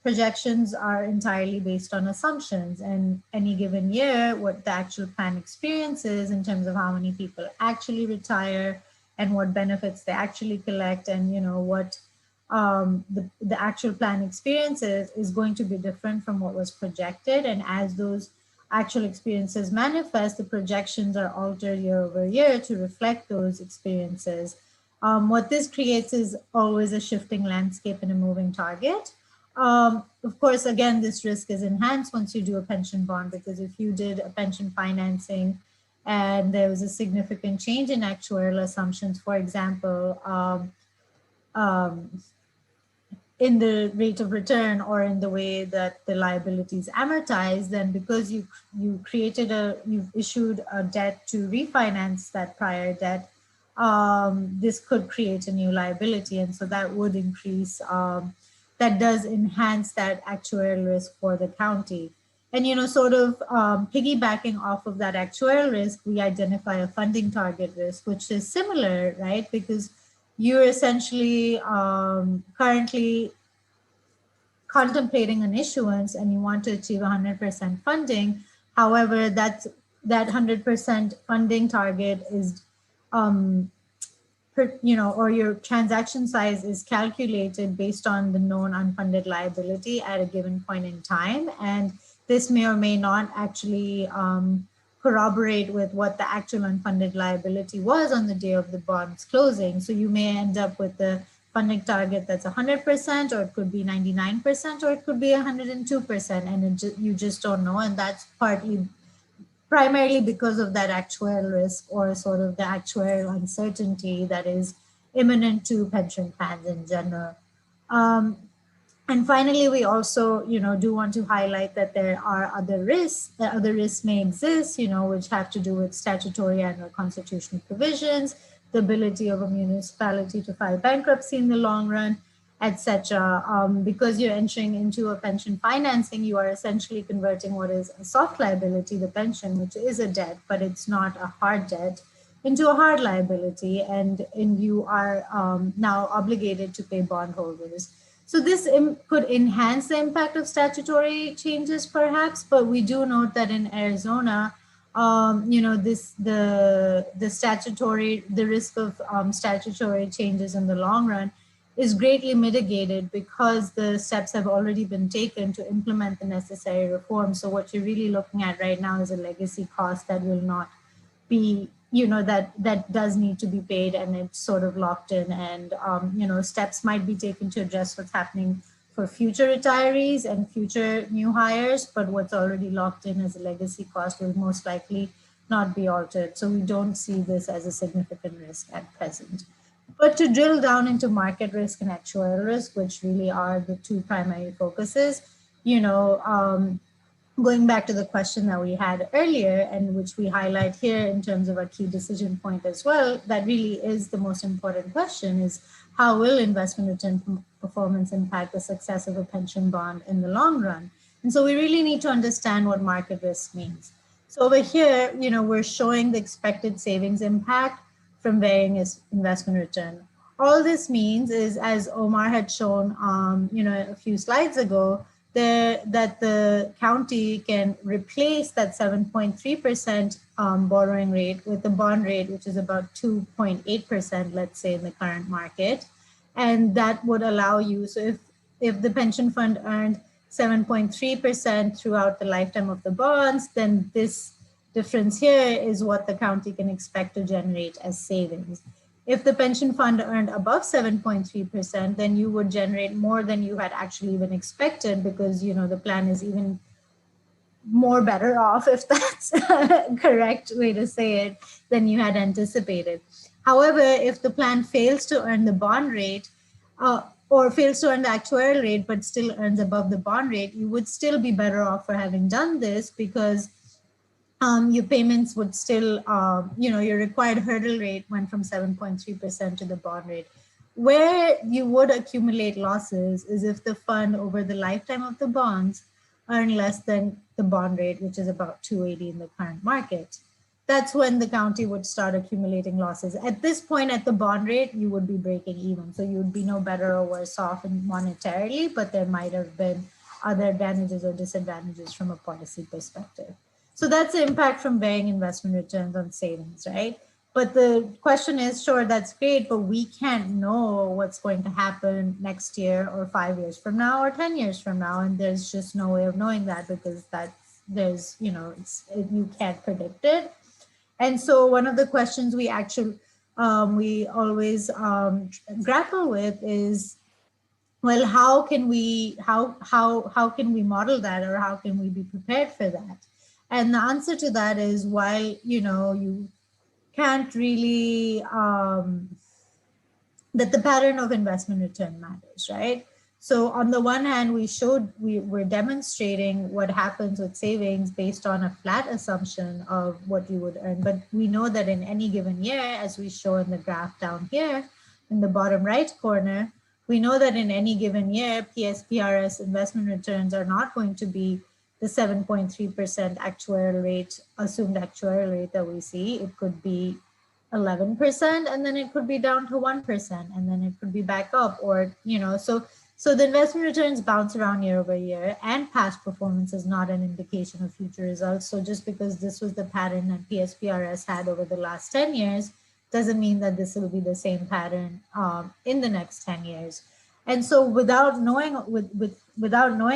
projections are entirely based on assumptions, and any given year, what the actual plan experiences in terms of how many people actually retire and what benefits they actually collect, and what the actual plan experiences is going to be different from what was projected. And as those actual experiences manifest, the projections are altered year over year to reflect those experiences. What this creates is always a shifting landscape and a moving target. Of course, again, this risk is enhanced once you do a pension bond, because if you did a pension financing and there was a significant change in actuarial assumptions, for example, in the rate of return or in the way that the liabilities amortize, then because you've issued a debt to refinance that prior debt, this could create a new liability. And so that would increase, that does enhance that actuarial risk for the county. And, sort of piggybacking off of that actuarial risk, we identify a funding target risk, which is similar, right? Because you're essentially currently contemplating an issuance and you want to achieve 100% funding. However, that 100% funding target is, or your transaction size is calculated based on the known unfunded liability at a given point in time. And this may or may not actually corroborate with what the actual unfunded liability was on the day of the bond's closing. So you may end up with the funding target that's 100%, or it could be 99%, or it could be 102%, and you just don't know. And that's primarily because of that actuarial risk, or sort of the actuarial uncertainty that is imminent to pension plans in general. And finally, we also, do want to highlight that there are other risks. That other risks may exist, which have to do with statutory and/or constitutional provisions, the ability of a municipality to file bankruptcy in the long run, etc. Because you're entering into a pension financing, you are essentially converting what is a soft liability, the pension, which is a debt, but it's not a hard debt, into a hard liability, and you are now obligated to pay bondholders. So this could enhance the impact of statutory changes, perhaps, but we do note that in Arizona, the risk of statutory changes in the long run is greatly mitigated because the steps have already been taken to implement the necessary reforms. So what you're really looking at right now is a legacy cost that will not be, that does need to be paid, and it's sort of locked in, and, steps might be taken to address what's happening for future retirees and future new hires, but what's already locked in as a legacy cost will most likely not be altered. So we don't see this as a significant risk at present. But to drill down into market risk and actuarial risk, which really are the two primary focuses, going back to the question that we had earlier and which we highlight here in terms of a key decision point as well, that really is the most important question is how will investment return performance impact the success of a pension bond in the long run? And so we really need to understand what market risk means. So over here, we're showing the expected savings impact from varying investment return. All this means is, as Omar had shown, a few slides ago, that the county can replace that 7.3% borrowing rate with the bond rate, which is about 2.8%, let's say, in the current market. And that would allow you, so if the pension fund earned 7.3% throughout the lifetime of the bonds, then this difference here is what the county can expect to generate as savings. If the pension fund earned above 7.3%, then you would generate more than you had actually even expected because, the plan is even more better off, if that's a correct way to say it, than you had anticipated. However, if the plan fails to earn the bond rate or fails to earn the actuarial rate, but still earns above the bond rate, you would still be better off for having done this because your payments would still, your required hurdle rate went from 7.3% to the bond rate. Where you would accumulate losses is if the fund over the lifetime of the bonds earn less than the bond rate, which is about 280 in the current market. That's when the county would start accumulating losses. At this point at the bond rate, you would be breaking even. So you would be no better or worse off monetarily, but there might have been other advantages or disadvantages from a policy perspective. So that's the impact from varying investment returns on savings, right? But the question is, sure, that's great, but we can't know what's going to happen next year or 5 years from now or 10 years from now. And there's just no way of knowing that because you can't predict it. And so one of the questions we always grapple with is, well, how can we model that, or how can we be prepared for that? And the answer to that is, while you can't really that the pattern of investment return matters, right? So on the one hand, we're demonstrating what happens with savings based on a flat assumption of what you would earn. But we know that in any given year, as we show in the graph down here in the bottom right corner, we know that in any given year, PSPRS investment returns are not going to be the 7.3% actuarial rate, assumed actuarial rate that we see. It could be 11%, and then it could be down to 1%, and then it could be back up, or, so the investment returns bounce around year over year, and past performance is not an indication of future results. So just because this was the pattern that PSPRS had over the last 10 years, doesn't mean that this will be the same pattern in the next 10 years. And so without knowing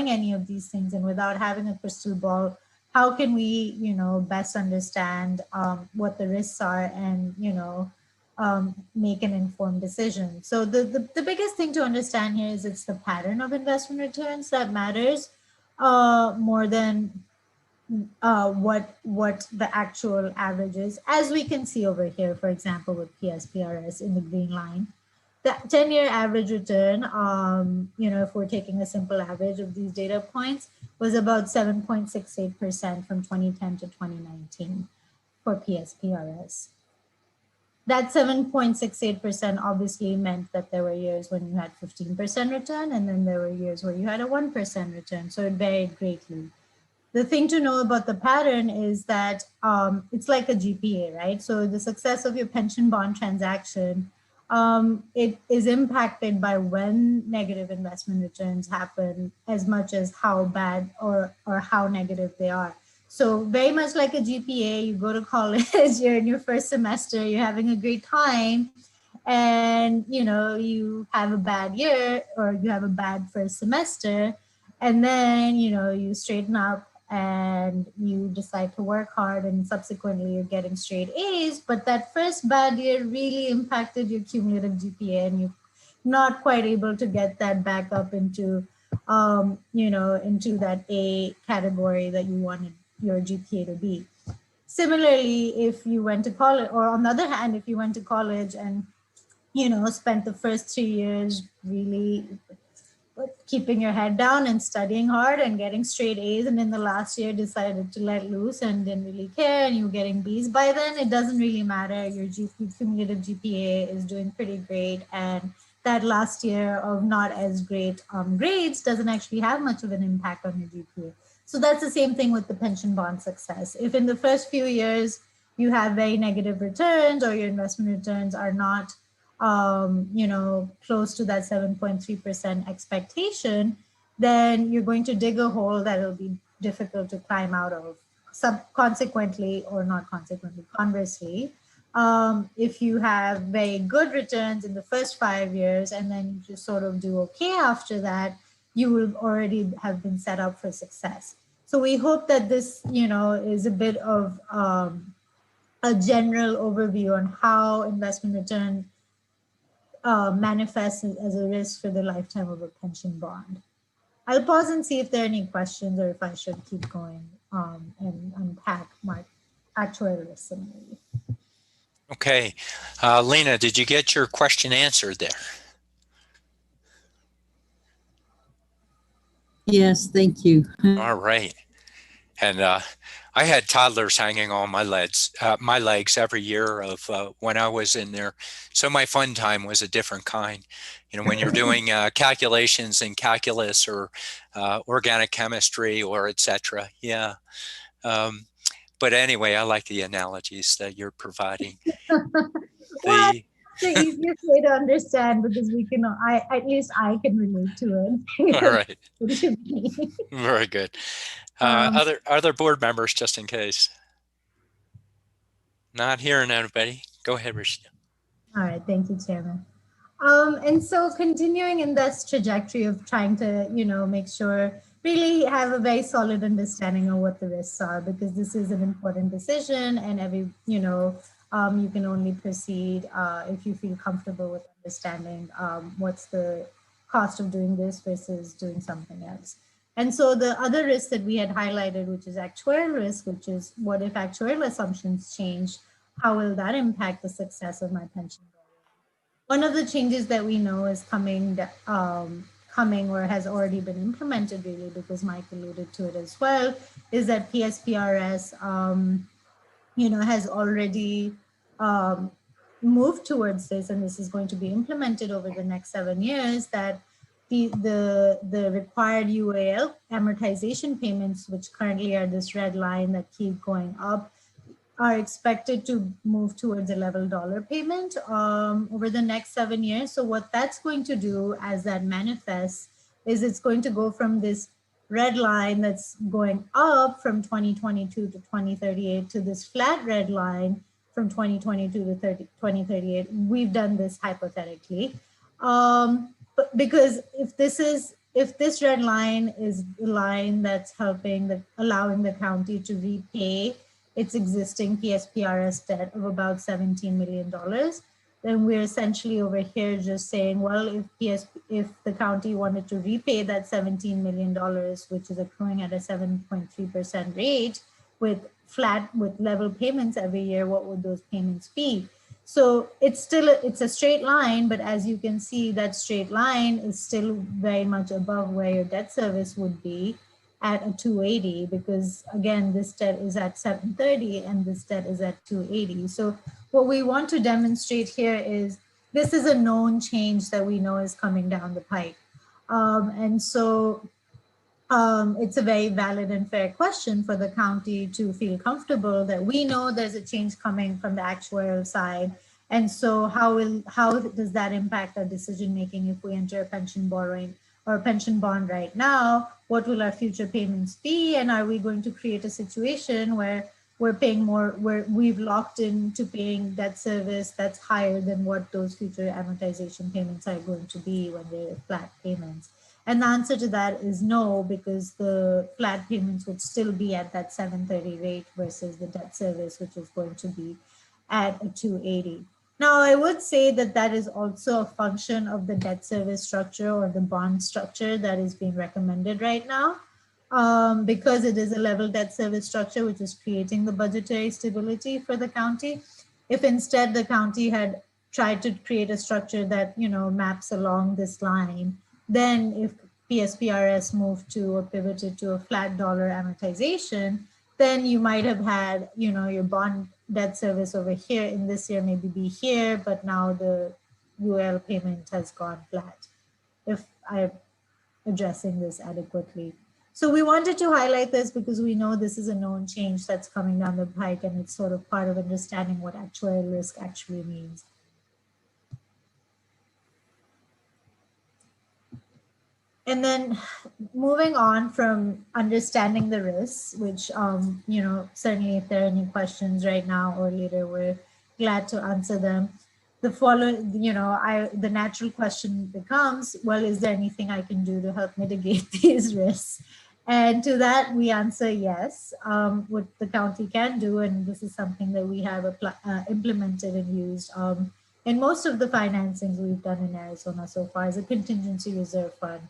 any of these things and without having a crystal ball, how can we, best understand what the risks are and, make an informed decision? So the biggest thing to understand here is it's the pattern of investment returns that matters more than what the actual average is. As we can see over here, for example, with PSPRS in the green line. The 10-year average return, if we're taking a simple average of these data points, was about 7.68% from 2010 to 2019 for PSPRS. That 7.68% obviously meant that there were years when you had 15% return, and then there were years where you had a 1% return. So it varied greatly. The thing to know about the pattern is that it's like a GPA, right? So the success of your pension bond transaction, it is impacted by when negative investment returns happen as much as how bad or how negative they are. So very much like a GPA, you go to college, you're in your first semester, you're having a great time, and you have a bad year or you have a bad first semester, and then you straighten up and you decide to work hard, and subsequently you're getting straight A's, but that first bad year really impacted your cumulative GPA, and you're not quite able to get that back up into into that A category that you wanted your GPA to be. Similarly, if you went to college, or on the other hand, if you went to college and, spent the first 3 years really keeping your head down and studying hard and getting straight A's, and in the last year decided to let loose and didn't really care, and you were getting B's by then, it doesn't really matter. Your cumulative GPA is doing pretty great, and that last year of not as great grades doesn't actually have much of an impact on your GPA. So that's the same thing with the pension bond success. If in the first few years you have very negative returns, or your investment returns are not close to that 7.3% expectation, then you're going to dig a hole that will be difficult to climb out of. Consequently, or not consequently, conversely, if you have very good returns in the first 5 years and then you just sort of do okay after that, you will already have been set up for success. So we hope that this, is a bit of a general overview on how investment return manifests as a risk for the lifetime of a pension bond. I'll pause and see if there are any questions, or if I should keep going and unpack my actuarial risk summary. Okay. Lena, did you get your question answered there? Yes, thank you. All right. And I had toddlers hanging on my legs every year of when I was in there. So my fun time was a different kind. When you're doing calculations in calculus or organic chemistry or etc. Yeah. But anyway, I like the analogies that you're providing. Well, the easiest way to understand, because at least I can relate to it. All right. Very good. Other board members, just in case. Not hearing anybody. Go ahead, Rashida. All right, thank you, Chairman. And so continuing in this trajectory of trying to, make sure, really have a very solid understanding of what the risks are, because this is an important decision, and you can only proceed if you feel comfortable with understanding what's the cost of doing this versus doing something else. And so the other risk that we had highlighted, which is actuarial risk, which is what if actuarial assumptions change, how will that impact the success of my pension? One of the changes that we know is coming or has already been implemented, really, because Mike alluded to it as well, is that PSPRS, has already moved towards this, and this is going to be implemented over the next 7 years, that the required UAL amortization payments, which currently are this red line that keep going up, are expected to move towards a level dollar payment over the next 7 years. So what that's going to do as that manifests is it's going to go from this red line that's going up from 2022 to 2038 to this flat red line from 2022 to 2038. We've done this hypothetically. But because if this red line is the line that's allowing the county to repay its existing PSPRS debt of about $17 million, then we're essentially over here just saying, well, if the county wanted to repay that $17 million, which is accruing at a 7.3% rate with level payments every year, what would those payments be? So it's a straight line, but as you can see, that straight line is still very much above where your debt service would be at a 280, because again, this debt is at 730 and this debt is at 280. So what we want to demonstrate here is this is a known change that we know is coming down the pike. And so it's a very valid and fair question for the county to feel comfortable that we know there's a change coming from the actuarial side. And so how does that impact our decision making if we enter a pension borrowing or a pension bond right now? What will our future payments be? And are we going to create a situation where we're paying more, where we've locked into paying debt service that's higher than what those future amortization payments are going to be when they're flat payments? And the answer to that is no, because the flat payments would still be at that 730 rate versus the debt service, which is going to be at a 280. Now, I would say that that is also a function of the debt service structure or the bond structure that is being recommended right now, because it is a level debt service structure, which is creating the budgetary stability for the county. If instead the county had tried to create a structure that, you know, maps along this line, then if PSPRS moved to or pivoted to a flat dollar amortization, then you might have had, you know, your bond debt service over here in this year maybe be here, but now the UL payment has gone flat, if I'm addressing this adequately. So we wanted to highlight this because we know this is a known change that's coming down the pike, and it's sort of part of understanding what actuarial risk actually means. And then moving on from understanding the risks, which, you know, certainly if there are any questions right now or later, we're glad to answer them. The following, you know, the natural question becomes, well, is there anything I can do to help mitigate these risks? And to that, we answer yes. What the county can do, and this is something that we have implemented and used in most of the financings we've done in Arizona so far, is a contingency reserve fund.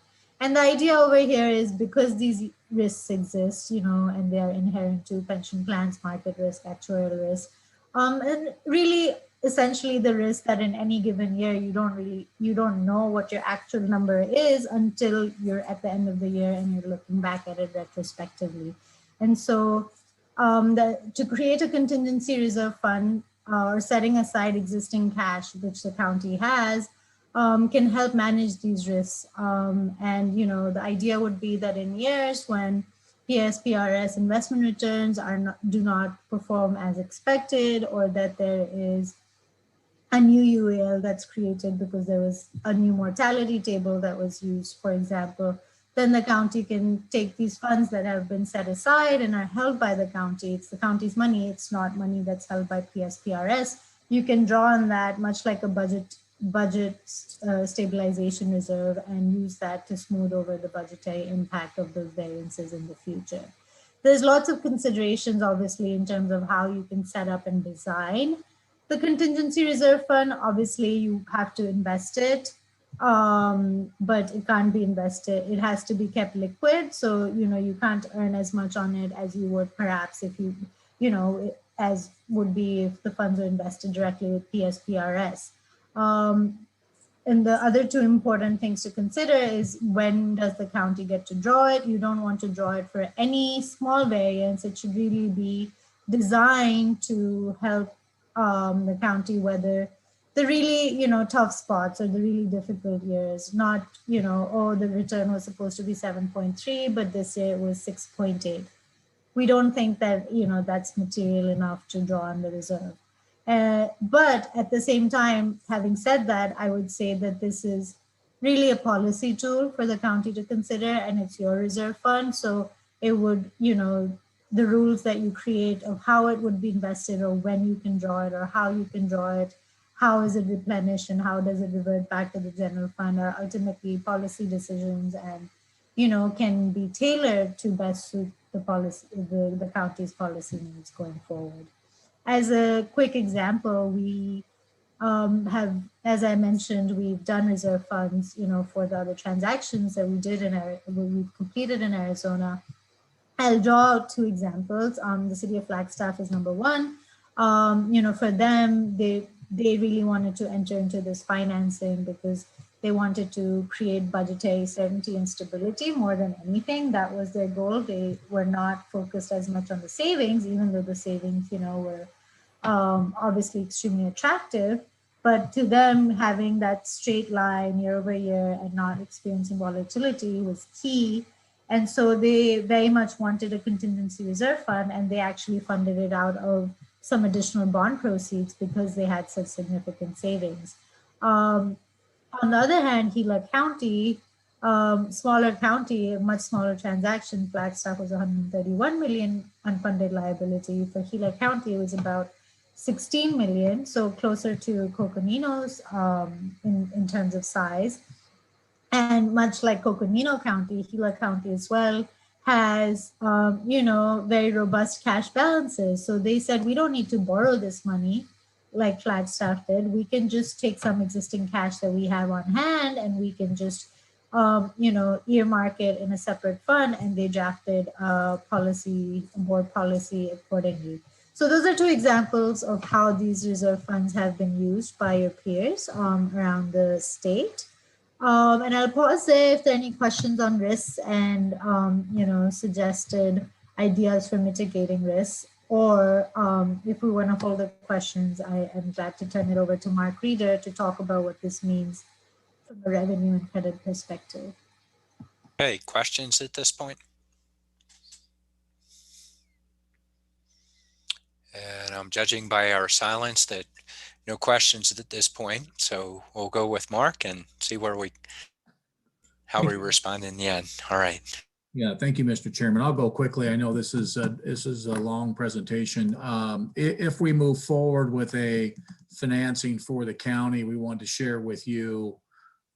And the idea over here is because these risks exist, you know, and they are inherent to pension plans, market risk, actuarial risk, and really essentially the risk that in any given year, you don't know what your actual number is until you're at the end of the year and you're looking back at it retrospectively. And so to create a contingency reserve fund or setting aside existing cash, which the county has, can help manage these risks. And, you know, the idea would be that in years when PSPRS investment returns do not perform as expected, or that there is a new UAL that's created because there was a new mortality table that was used, for example, then the county can take these funds that have been set aside and are held by the county. It's the county's money. It's not money that's held by PSPRS. You can draw on that much like a budget stabilization reserve and use that to smooth over the budgetary impact of those variances in the future. There's lots of considerations, obviously, in terms of how you can set up and design the contingency reserve fund. Obviously, you have to invest it, but it can't be invested. It has to be kept liquid. So, you know, you can't earn as much on it as you would perhaps if you know, as would be if the funds are invested directly with PSPRS. And the other two important things to consider is when does the county get to draw it? You don't want to draw it for any small variance. It should really be designed to help the county weather the really, you know, tough spots or the really difficult years. Not, you know, oh, the return was supposed to be 7.3, but this year it was 6.8. We don't think that, you know, that's material enough to draw on the reserve. But at the same time, having said that, I would say that this is really a policy tool for the county to consider, and it's your reserve fund. So it would, you know, the rules that you create of how it would be invested or when you can draw it or how you can draw it, how is it replenished and how does it revert back to the general fund are ultimately policy decisions and, you know, can be tailored to best suit the policy, the county's policy needs going forward. As a quick example, we have, as I mentioned, we've done reserve funds, you know, for the other transactions that we did we've completed in Arizona. I'll draw out two examples. The city of Flagstaff is number one. You know, for them, they really wanted to enter into this financing because they wanted to create budgetary certainty and stability more than anything. That was their goal. They were not focused as much on the savings, even though the savings, you know, were obviously extremely attractive. But to them, having that straight line year over year and not experiencing volatility was key. And so they very much wanted a contingency reserve fund, and they actually funded it out of some additional bond proceeds because they had such significant savings. On the other hand, Gila County, smaller county, much smaller transaction, Flagstaff was 131 million unfunded liability. For Gila County, it was about 16 million, so closer to Coconino's in terms of size. And much like Coconino County, Gila County as well has, you know, very robust cash balances. So they said, we don't need to borrow this money. like Flagstaff did, we can just take some existing cash that we have on hand and we can just, earmark it in a separate fund, and they drafted a board policy accordingly. So those are two examples of how these reserve funds have been used by your peers around the state. And I'll pause there if there are any questions on risks and, suggested ideas for mitigating risks. Or if we want to hold the questions, I am glad to turn it over to Mark Reeder to talk about what this means from a revenue and credit perspective. Okay, questions at this point? And I'm judging by our silence that no questions at this point. So we'll go with Mark and see how we respond in the end. All right. Yeah, thank you, Mr. Chairman. I'll go quickly. I know this is a long presentation. If we move forward with a financing for the county, we want to share with you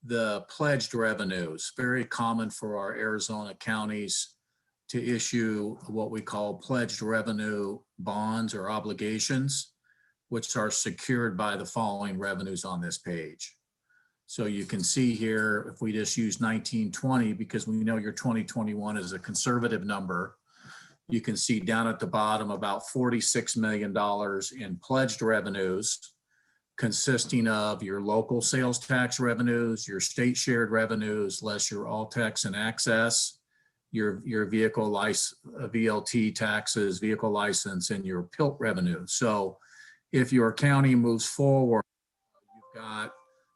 the pledged revenues. Very common for our Arizona counties to issue what we call pledged revenue bonds or obligations, which are secured by the following revenues on this page. So you can see here, if we just use 1920, because we know your 2021 is a conservative number, you can see down at the bottom about $46 million in pledged revenues, consisting of your local sales tax revenues, your state shared revenues, less your all tax and access, your vehicle license, VLT taxes, vehicle license, and your PILT revenue. So if your county moves forward, you've got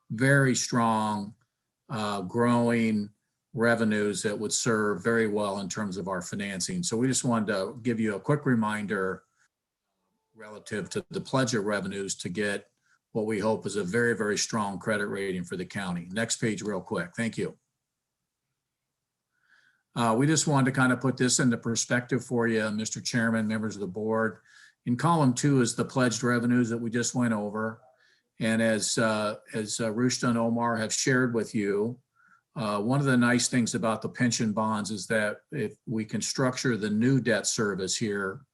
very strong growing revenues that would serve very well in terms of our financing. So we just wanted to give you a quick reminder relative to the pledge of revenues to get what we hope is a very, very strong credit rating for the county. Next page real quick. Thank you. We just wanted to kind of put this into perspective for you, Mr. Chairman, members of the board. In column 2 is the pledged revenues that we just went over. And as Rushta and Omar have shared with you, one of the nice things about the pension bonds is that if we can structure the new debt service here,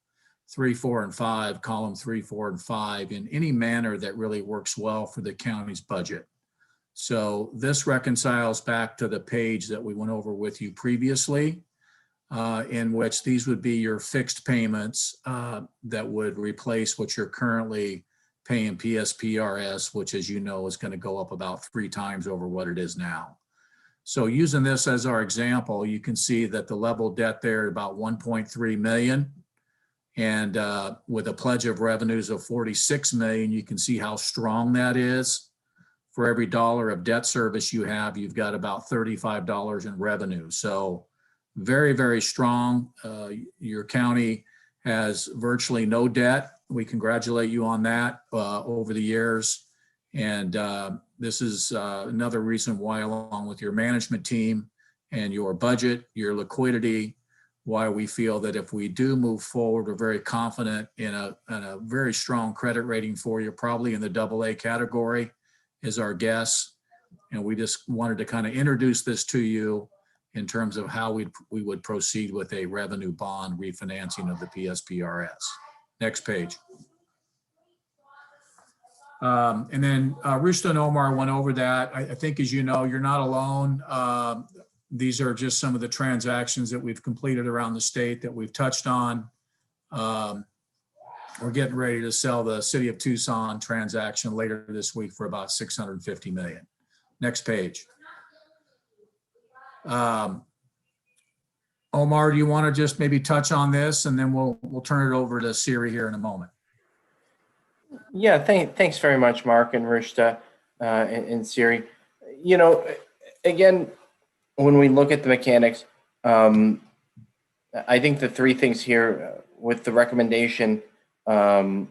3, 4, and 5, column 3, 4, and 5, in any manner that really works well for the county's budget. So this reconciles back to the page that we went over with you previously, in which these would be your fixed payments that would replace what you're currently paying PSPRS, which, as you know, is going to go up about 3 times over what it is now. So using this as our example, you can see that the level debt there at about 1.3 million. And with a pledge of revenues of 46 million, you can see how strong that is. For every dollar of debt service you have, you've got about $35 in revenue. So very, very strong. Your county has virtually no debt. We congratulate you on that over the years. And this is another reason why, along with your management team and your budget, your liquidity, why we feel that if we do move forward, we're very confident in a very strong credit rating for you, probably in the AA category is our guess. And we just wanted to kind of introduce this to you in terms of how we would proceed with a revenue bond refinancing of the PSPRS. Next page. And then Rushta and Omar went over that. I think, as you know, you're not alone. These are just some of the transactions that we've completed around the state that we've touched on. We're getting ready to sell the City of Tucson transaction later this week for about $650 million. Next page. Omar, do you want to just maybe touch on this, and then we'll turn it over to Siri here in a moment. Yeah, thanks very much, Mark and Rushta and Siri. You know, again, when we look at the mechanics, I think the 3 things here with the recommendation that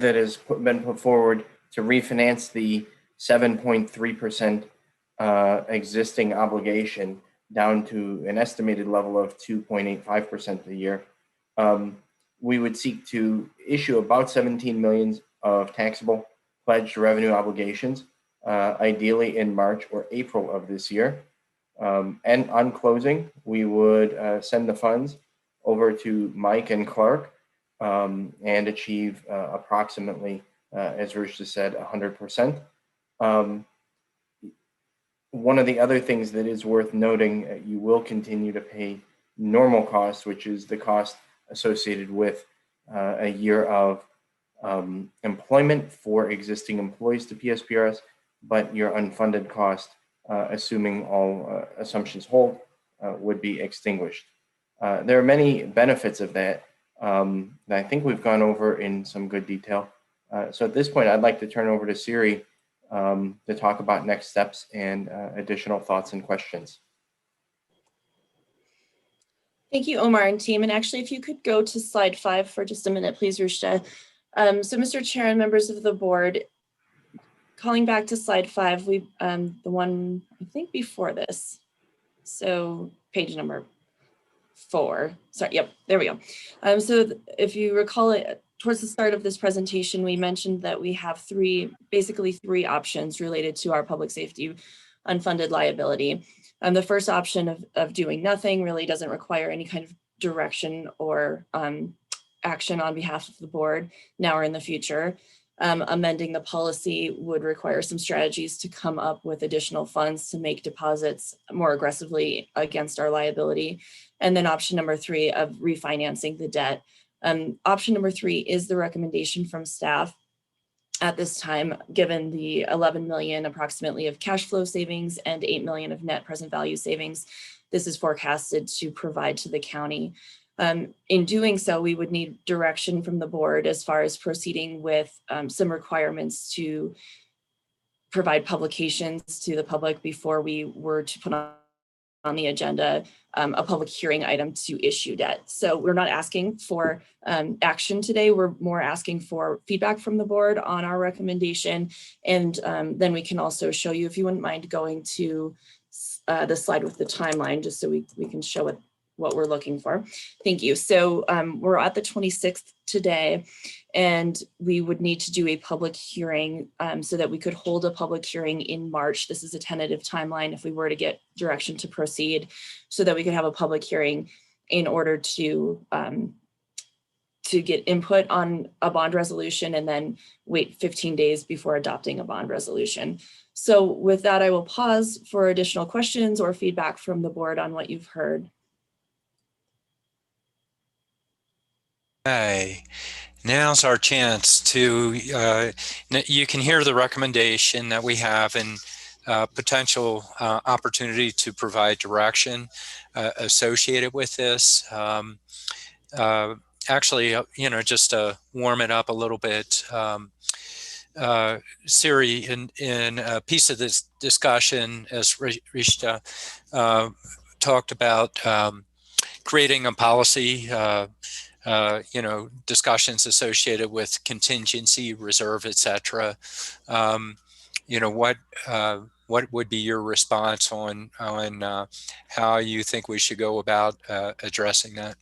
has been put forward to refinance the 7.3% existing obligation down to an estimated level of 2.85% a year. We would seek to issue about 17 million of taxable pledged revenue obligations, ideally in March or April of this year. And on closing, we would send the funds over to Mike and Clark and achieve approximately, as Rushda said, 100%. One of the other things that is worth noting, you will continue to pay normal costs, which is the cost associated with a year of employment for existing employees to PSPRS, but your unfunded cost, assuming all assumptions hold, would be extinguished. There are many benefits of that that I think we've gone over in some good detail. So at this point, I'd like to turn over to Siri to talk about next steps and additional thoughts and questions. Thank you, Omar and team. And actually, if you could go to slide 5 for just a minute, please, Rushda. So Mr. Chair and members of the board, calling back to slide 5, the one, I think, before this. So page number 4. Sorry, yep, there we go. So if you recall it, towards the start of this presentation, we mentioned that we have basically three options related to our public safety unfunded liability. The first option of doing nothing really doesn't require any kind of direction or action on behalf of the board now or in the future. Amending the policy would require some strategies to come up with additional funds to make deposits more aggressively against our liability. And then option number 3 of refinancing the debt. Option number 3 is the recommendation from staff at this time, given the 11 million approximately of cash flow savings and 8 million of net present value savings. This is forecasted to provide to the county. In doing so, we would need direction from the board as far as proceeding with some requirements to provide publications to the public before we were to put on the agenda a public hearing item to issue debt. So we're not asking for action today. We're more asking for feedback from the board on our recommendation. And then we can also show you, if you wouldn't mind going to the slide with the timeline, just so we can show it what we're looking for. Thank you. So we're at the 26th today, and we would need to do a public hearing so that we could hold a public hearing in March. This is a tentative timeline if we were to get direction to proceed, so that we could have a public hearing in order to get input on a bond resolution and then wait 15 days before adopting a bond resolution. So with that, I will pause for additional questions or feedback from the board on what you've heard. Okay, now's our chance to, you can hear the recommendation that we have and potential opportunity to provide direction associated with this. Actually, just to warm it up a little bit, Siri, in a piece of this discussion, as Rishta talked about, creating a policy, discussions associated with contingency reserve, et cetera. What would be your response on how you think we should go about addressing that?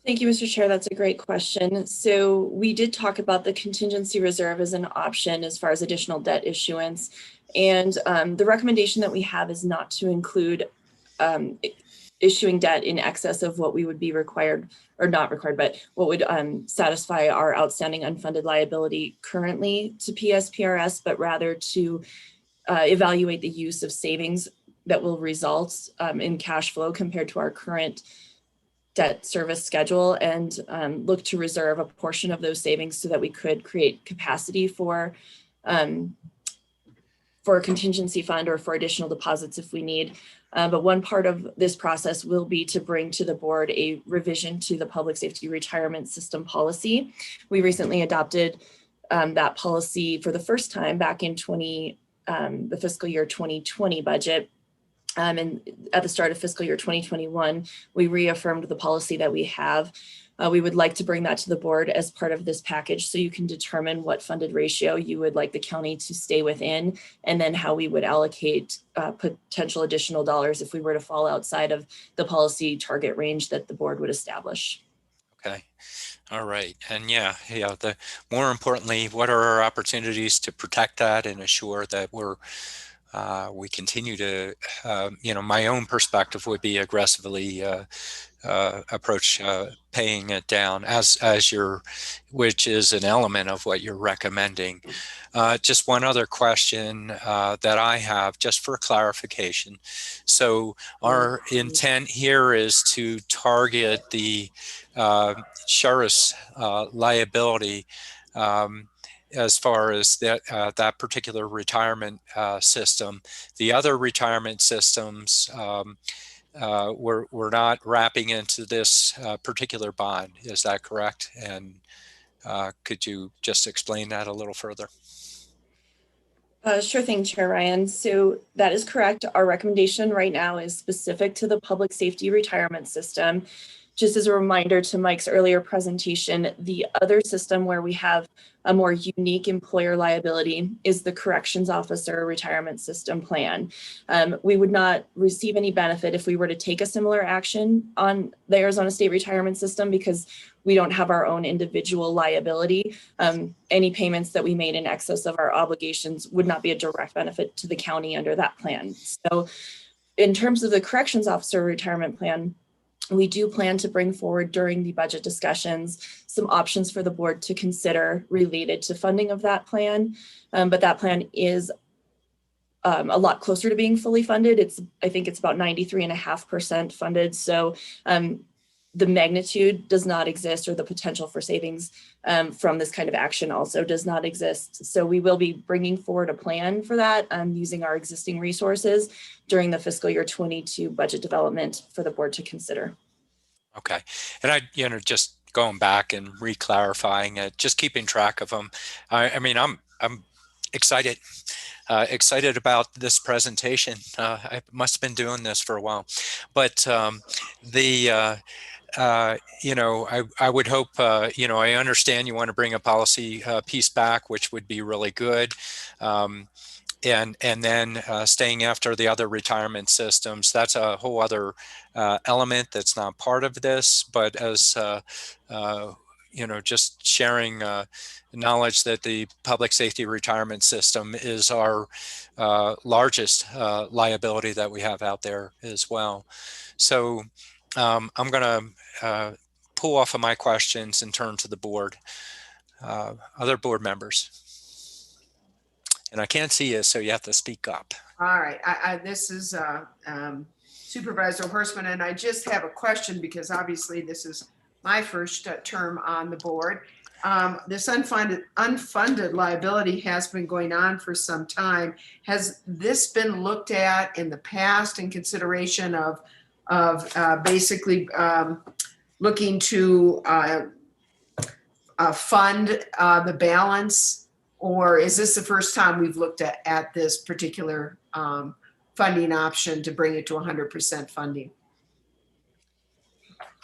Thank you, Mr. Chair. That's a great question. So we did talk about the contingency reserve as an option as far as additional debt issuance. And the recommendation that we have is not to include issuing debt in excess of what we would be required, or not required, but what would satisfy our outstanding unfunded liability currently to PSPRS, but rather to evaluate the use of savings that will result in cash flow compared to our current debt service schedule, and look to reserve a portion of those savings so that we could create capacity for a contingency fund or for additional deposits if we need. But one part of this process will be to bring to the board a revision to the public safety retirement system policy. We recently adopted that policy for the first time back in the fiscal year 2020 budget. And at the start of fiscal year 2021, we reaffirmed the policy that we have. We would like to bring that to the board as part of this package so you can determine what funded ratio you would like the county to stay within, and then how we would allocate potential additional dollars if we were to fall outside of the policy target range that the board would establish. Okay. All right. And more importantly, what are our opportunities to protect that and assure that we're we continue to, my own perspective would be aggressively approach paying it down which is an element of what you're recommending. Just one other question that I have, just for clarification. So our intent here is to target the sheriff's liability as far as that particular retirement system. The other retirement systems, we're not wrapping into this particular bond. Is that correct? And could you just explain that a little further? Sure thing, Chair Ryan. So that is correct. Our recommendation right now is specific to the public safety retirement system. Just as a reminder to Mike's earlier presentation, the other system where we have a more unique employer liability is the corrections officer retirement system plan. We would not receive any benefit if we were to take a similar action on the Arizona State retirement system because we don't have our own individual liability. Any payments that we made in excess of our obligations would not be a direct benefit to the county under that plan. So in terms of the corrections officer retirement plan, we do plan to bring forward during the budget discussions some options for the board to consider related to funding of that plan. But that plan is a lot closer to being fully funded. I think it's about 93.5% funded. So the magnitude does not exist, or the potential for savings from this kind of action also does not exist. So we will be bringing forward a plan for that using our existing resources during the fiscal year 22 budget development for the board to consider. Okay. And just going back and re-clarifying it, just keeping track of them. I mean, I'm excited about this presentation. I must have been doing this for a while, but I would hope, I understand you want to bring a policy piece back, which would be really good. And then staying after the other retirement systems, that's a whole other element that's not part of this, but as, just sharing knowledge that the public safety retirement system is our largest liability that we have out there as well. So I'm going to pull off of my questions and turn to the board. Other board members. And I can't see you, so you have to speak up. All right, this is Supervisor Horstman, and I just have a question because obviously this is my first term on the board. This unfunded liability has been going on for some time. Has this been looked at in the past in consideration of basically looking to fund the balance? Or is this the first time we've looked at this particular funding option to bring it to 100% funding?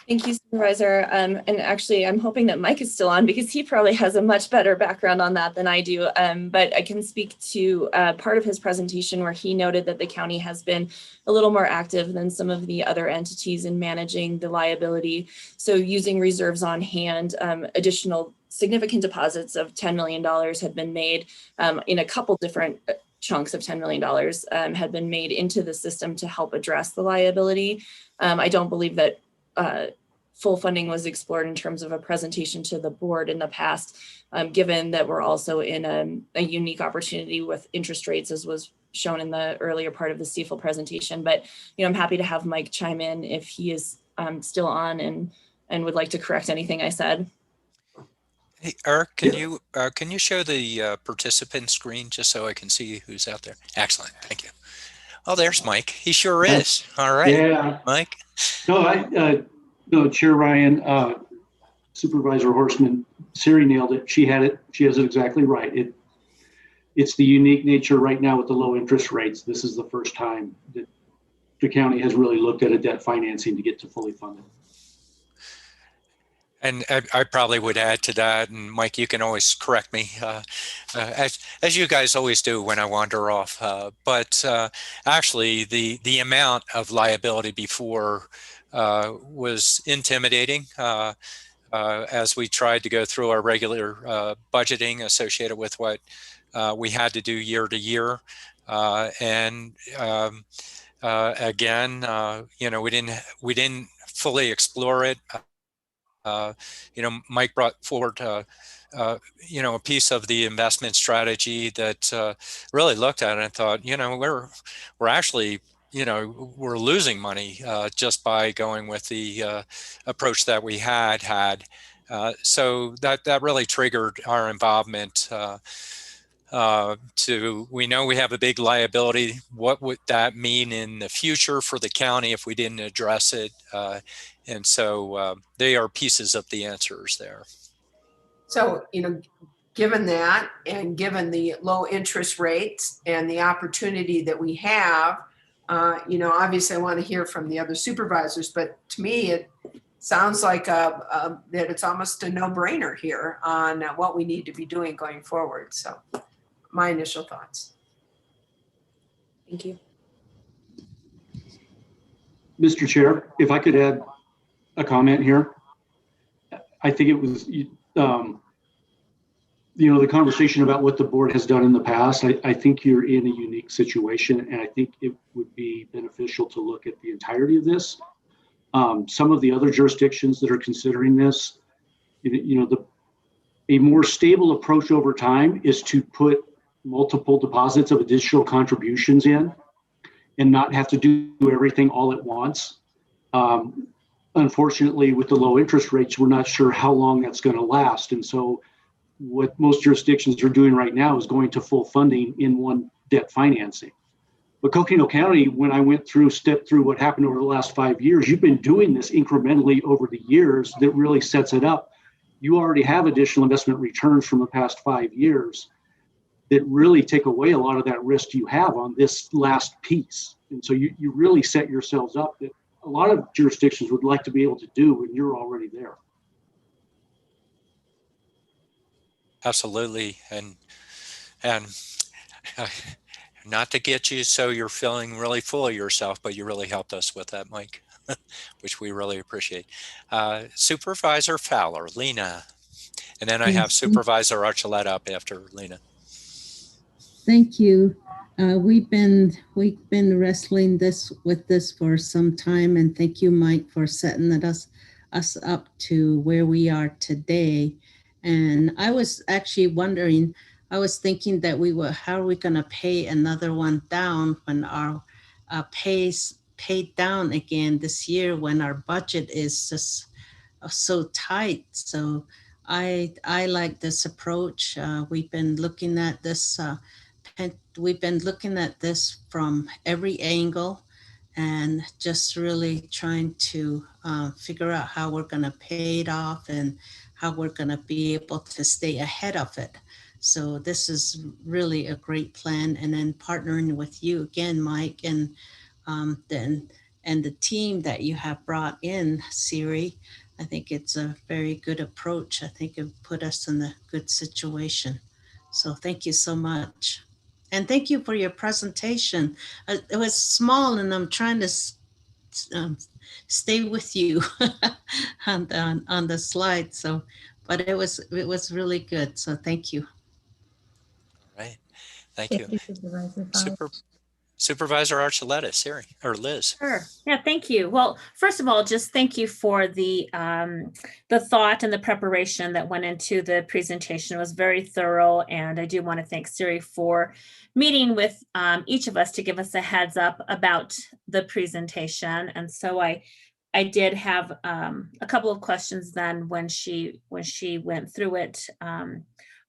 Thank you, Supervisor. And actually, I'm hoping that Mike is still on because he probably has a much better background on that than I do. But I can speak to part of his presentation where he noted that the county has been a little more active than some of the other entities in managing the liability. So using reserves on hand, additional significant deposits of $10 million had been made in a couple different chunks of $10 million had been made into the system to help address the liability. I don't believe that full funding was explored in terms of a presentation to the board in the past, given that we're also in a unique opportunity with interest rates, as was shown in the earlier part of the CFL presentation. But I'm happy to have Mike chime in if he is still on and would like to correct anything I said. Hey, Eric, can you show the participant screen just so I can see who's out there? Excellent, thank you. Oh, there's Mike. He sure is. All right, yeah. Mike. No, Chair Ryan, Supervisor Horstman, Siri nailed it. She had it. She has it exactly right. It's the unique nature right now with the low interest rates. This is the first time that the county has really looked at a debt financing to get to fully funded. And I probably would add to that, and Mike, you can always correct me, as you guys always do when I wander off. But actually, the amount of liability before was intimidating as we tried to go through our regular budgeting associated with what we had to do year to year. And again, we didn't fully explore it. Mike brought forward, a piece of the investment strategy that really looked at it and thought, we're actually, we're losing money just by going with the approach that we had. So that really triggered our involvement. We know we have a big liability. What would that mean in the future for the county if we didn't address it? And so they are pieces of the answers there. So, given that and given the low interest rates and the opportunity that we have, obviously I want to hear from the other supervisors, but to me, it sounds like that it's almost a no-brainer here on what we need to be doing going forward. So my initial thoughts. Thank you. Mr. Chair, if I could add a comment here. I think it was, the conversation about what the board has done in the past. I think you're in a unique situation, and I think it would be beneficial to look at the entirety of this. Some of the other jurisdictions that are considering this, a more stable approach over time is to put multiple deposits of additional contributions in and not have to do everything all at once. Unfortunately, with the low interest rates, we're not sure how long that's going to last. And so what most jurisdictions are doing right now is going to full funding in one debt financing. But Coconino County, when I stepped through what happened over the last 5 years, you've been doing this incrementally over the years. That really sets it up. You already have additional investment returns from the past 5 years that really take away a lot of that risk you have on this last piece. And so you really set yourselves up that a lot of jurisdictions would like to be able to do, and you're already there. Absolutely. And not to get you so you're feeling really full of yourself, but you really helped us with that, Mike, which we really appreciate. Supervisor Fowler, Lena, and then I have Supervisor Archuleta up after Lena. Thank you. We've been wrestling with this for some time, and thank you, Mike, for setting us up to where we are today. And I was actually wondering, I was thinking that how are we going to pay another one down when our pays paid down again this year when our budget is just so tight. So I like this approach. We've been looking at this. We've been looking at this from every angle and just really trying to figure out how we're going to pay it off and how we're going to be able to stay ahead of it. So this is really a great plan. And then partnering with you again, Mike, and the team that you have brought in, Siri, I think it's a very good approach. I think it put us in a good situation. So thank you so much. And thank you for your presentation. It was small, and I'm trying to stay with you on the slide. So, but it was really good. So thank you. All right, thank you. Supervisor Archuleta, Siri, or Liz. Sure. Yeah, thank you. Well, first of all, just thank you for the thought and the preparation that went into the presentation. It was very thorough, and I do want to thank Siri for meeting with each of us to give us a heads up about the presentation. And so I did have a couple of questions then when she went through it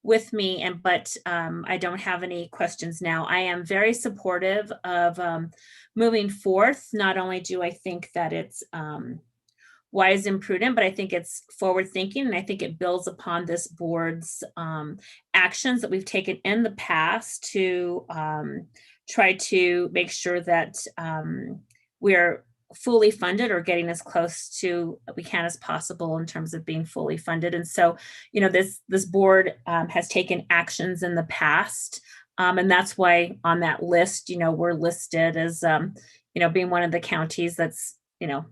with me, but I don't have any questions now. I am very supportive of moving forth. Not only do I think that it's wise and prudent, but I think it's forward thinking, and I think it builds upon this board's actions that we've taken in the past to try to make sure that we're fully funded or getting as close to we can as possible in terms of being fully funded. And so, this board has taken actions in the past. And that's why on that list, we're listed as, being one of the counties that's, a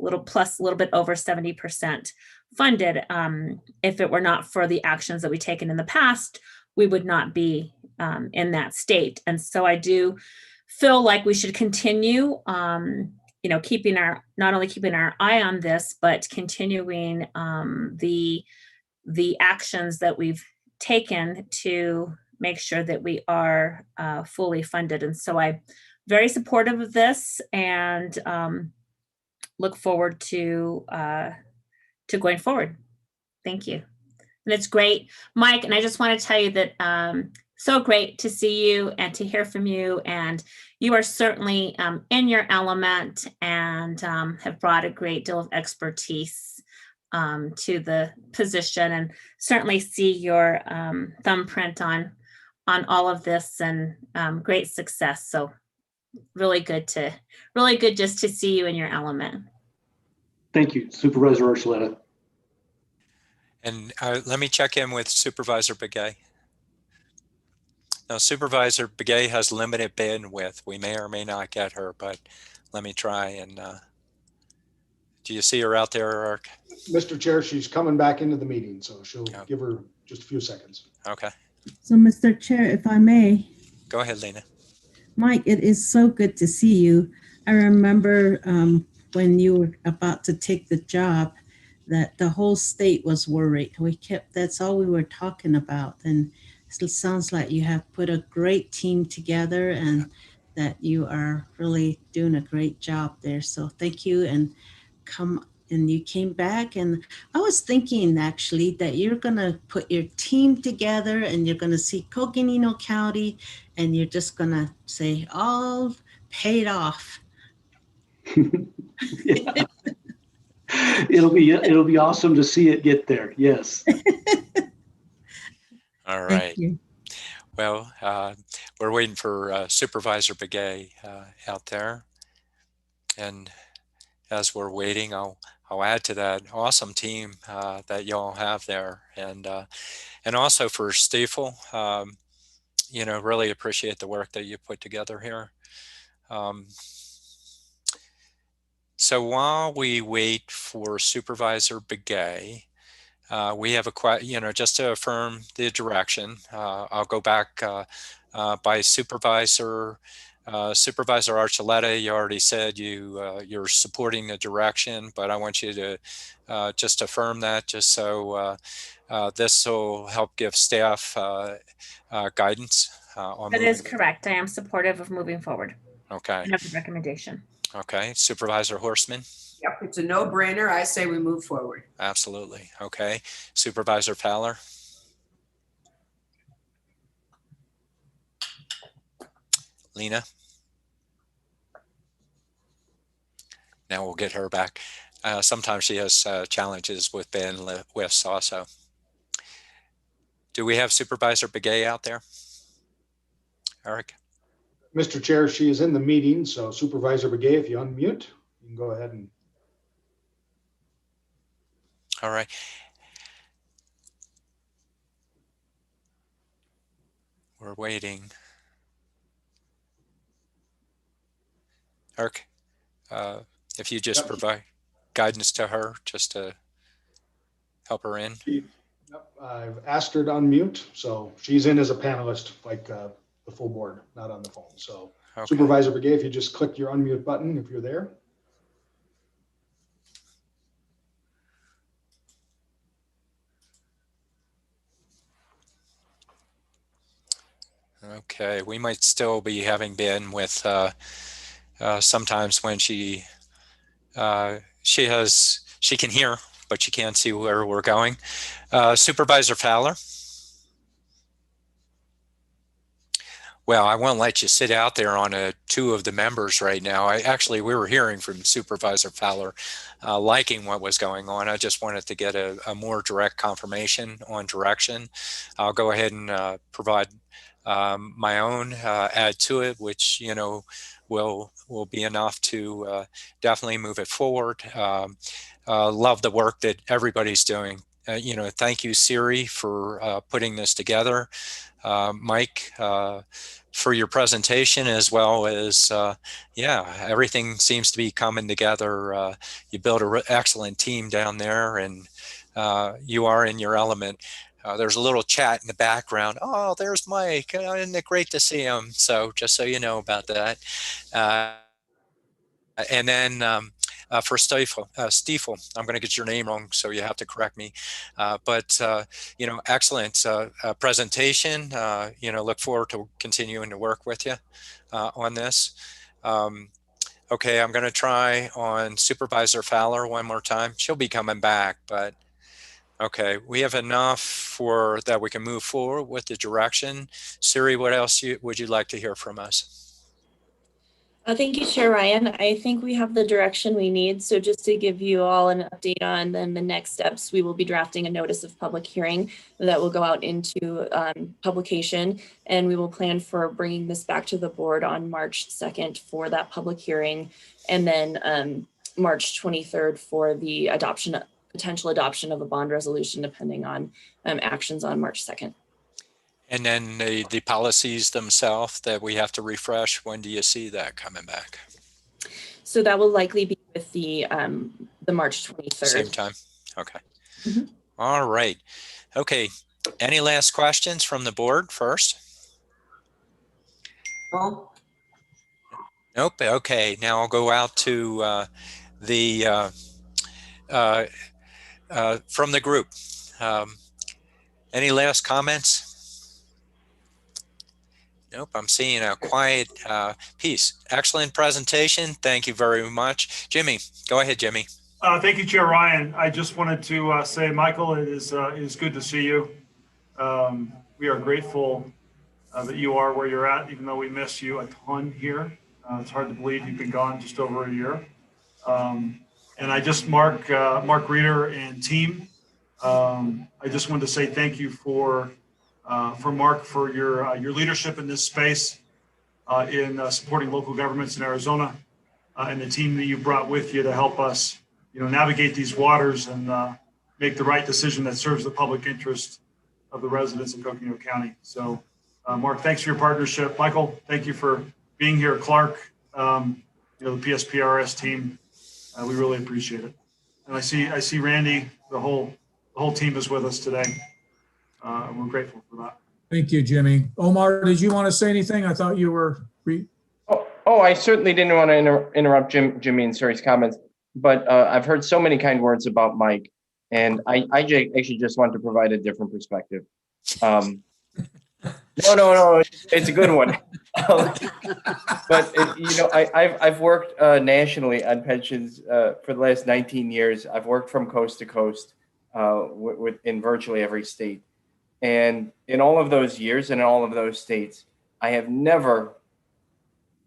little bit over 70% funded. If it were not for the actions that we've taken in the past, we would not be in that state. And so I do feel like we should continue, not only keeping our eye on this, but continuing the actions that we've taken to make sure that we are fully funded. And so I'm very supportive of this, and look forward to going forward. Thank you. And it's great, Mike. And I just want to tell you that so great to see you and to hear from you. And you are certainly in your element, and have brought a great deal of expertise to the position, and certainly see your thumbprint on all of this, and great success. So really good just to see you in your element. Thank you, Supervisor Archuleta. And let me check in with Supervisor Begay. Now, Supervisor Begay has limited bandwidth. We may or may not get her, but let me try. And do you see her out there, Eric? Mr. Chair, she's coming back into the meeting, so she'll give her just a few seconds. Okay. So, Mr. Chair, if I may. Go ahead, Lena. Mike, it is so good to see you. I remember when you were about to take the job, that the whole state was worried. That's all we were talking about. And it sounds like you have put a great team together, and that you are really doing a great job there. So thank you. And you came back, and I was thinking actually that you're gonna put your team together, and you're gonna see Coconino County, and you're just gonna say all paid off. Yeah. It'll be awesome to see it get there. Yes. All right. Well, we're waiting for Supervisor Begay out there, and as we're waiting, I'll add to that awesome team that y'all have there, and also for Stiefel, really appreciate the work that you put together here. So while we wait for Supervisor Begay, we have just to affirm the direction, I'll go back by Supervisor Archuleta. You already said you're supporting the direction, but I want you to just affirm that, just so this will help give staff guidance on That is correct. I am supportive of moving forward. Okay. And of the recommendation. Okay. Supervisor Horstman? Yep, it's a no-brainer. I say we move forward. Absolutely. Okay. Supervisor Fowler? Lena? Now we'll get her back. Sometimes she has challenges with bandwidths also. Do we have Supervisor Begay out there? Eric? Mr. Chair, she is in the meeting, so Supervisor Begay, if you unmute, you can go ahead and. All right. We're waiting. Eric, if you just provide guidance to her, just to help her in. I've asked her to unmute, so she's in as a panelist, like the full board, not on the phone. So okay. Supervisor Begay, if you just click your unmute button, if you're there. Okay, we might still be having bandwidth sometimes when she can hear, but she can't see where we're going. Supervisor Fowler? Well, I won't let you sit out there on two of the members right now. We were hearing from Supervisor Fowler liking what was going on. I just wanted to get a more direct confirmation on direction. I'll go ahead and provide my own add to it, which will be enough to definitely move it forward. Love the work that everybody's doing. Thank you, Siri, for putting this together. Mike, for your presentation, as well as, everything seems to be coming together. You built an excellent team down there, and you are in your element. there's a little chat in the background. Oh, there's Mike. Isn't it great to see him? So just so you know about that. And then for Stiefel, I'm going to get your name wrong, so you have to correct me. But excellent presentation. Look forward to continuing to work with you on this. Okay, I'm going to try on Supervisor Fowler one more time. She'll be coming back, but okay, we have enough for that we can move forward with the direction. Siri, what else would you like to hear from us? Thank you, Chair Ryan. I think we have the direction we need. So just to give you all an update on then the next steps, we will be drafting a notice of public hearing that will go out into publication, and we will plan for bringing this back to the board on March 2nd for that public hearing, and then March 23rd for the potential adoption of a bond resolution, depending on actions on March 2nd. And then the policies themselves that we have to refresh, when do you see that coming back? So that will likely be with the March 23rd. Same time. Okay. Mm-hmm. All right. Okay. Any last questions from the board first? Well, nope. Okay. Now I'll go out to from the group. Any last comments? Nope, I'm seeing a quiet piece. Excellent presentation. Thank you very much. Jimmy, go ahead, Jimmy. Thank you, Chair Ryan. I just wanted to say, Michael, it is good to see you. We are grateful that you are where you're at, even though we miss you a ton here. It's hard to believe you've been gone just over a year. And I just, Mark Reeder and team, I just wanted to say thank you for Mark for your leadership in this space in supporting local governments in Arizona, and the team that you brought with you to help us, navigate these waters and make the right decision that serves the public interest of the residents of Coconino County. So, Mark, thanks for your partnership. Michael, thank you for being here. Clark, the PSPRS team, we really appreciate it. And I see Randy, the whole team is with us today. We're grateful for that. Thank you, Jimmy. Omar, did you want to say anything? I thought you were. I certainly didn't want to interrupt Jimmy and Suri's comments, but I've heard so many kind words about Mike, and I actually just want to provide a different perspective. No, it's a good one. But I've worked nationally on pensions for the last 19 years. I've worked from coast to coast in virtually every state. And in all of those years and in all of those states, I have never,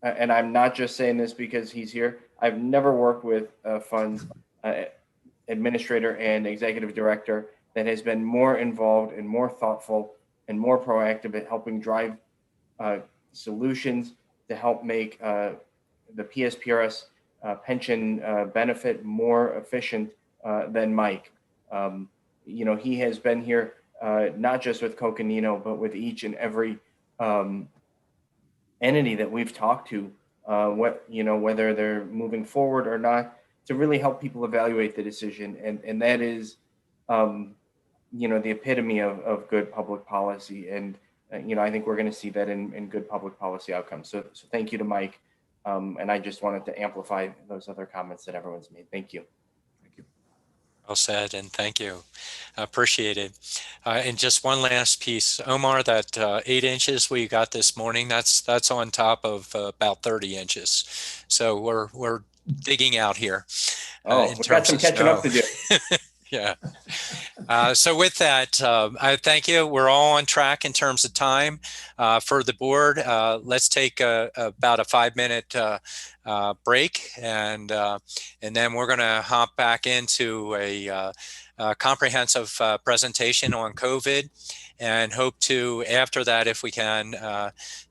and I'm not just saying this because he's here, I've never worked with a funds administrator and executive director that has been more involved and more thoughtful and more proactive at helping drive solutions to help make the PSPRS pension benefit more efficient than Mike. He has been here not just with Coconino, but with each and every entity that we've talked to, whether they're moving forward or not, to really help people evaluate the decision. And that is, the epitome of good public policy. And, I think we're going to see that in good public policy outcomes. So thank you to Mike. And I just wanted to amplify those other comments that everyone's made. Thank you. Well said, and thank you. Appreciate it. And just one last piece, Omar, that 8 inches we got this morning, that's on top of about 30 inches. So we're digging out here. We've got some catching up to do. Yeah. So with that, I thank you. We're all on track in terms of time for the board. Let's take about a 5-minute break, and then we're going to hop back into a comprehensive presentation on COVID, and hope to, after that, if we can,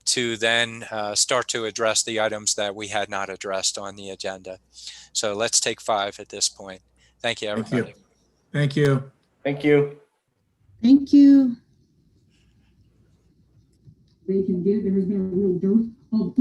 to then start to address the items that we had not addressed on the agenda. So let's take 5 at this point. Thank you, everybody. Thank you. Thank you. Thank you. They can get, there has been a real dearth of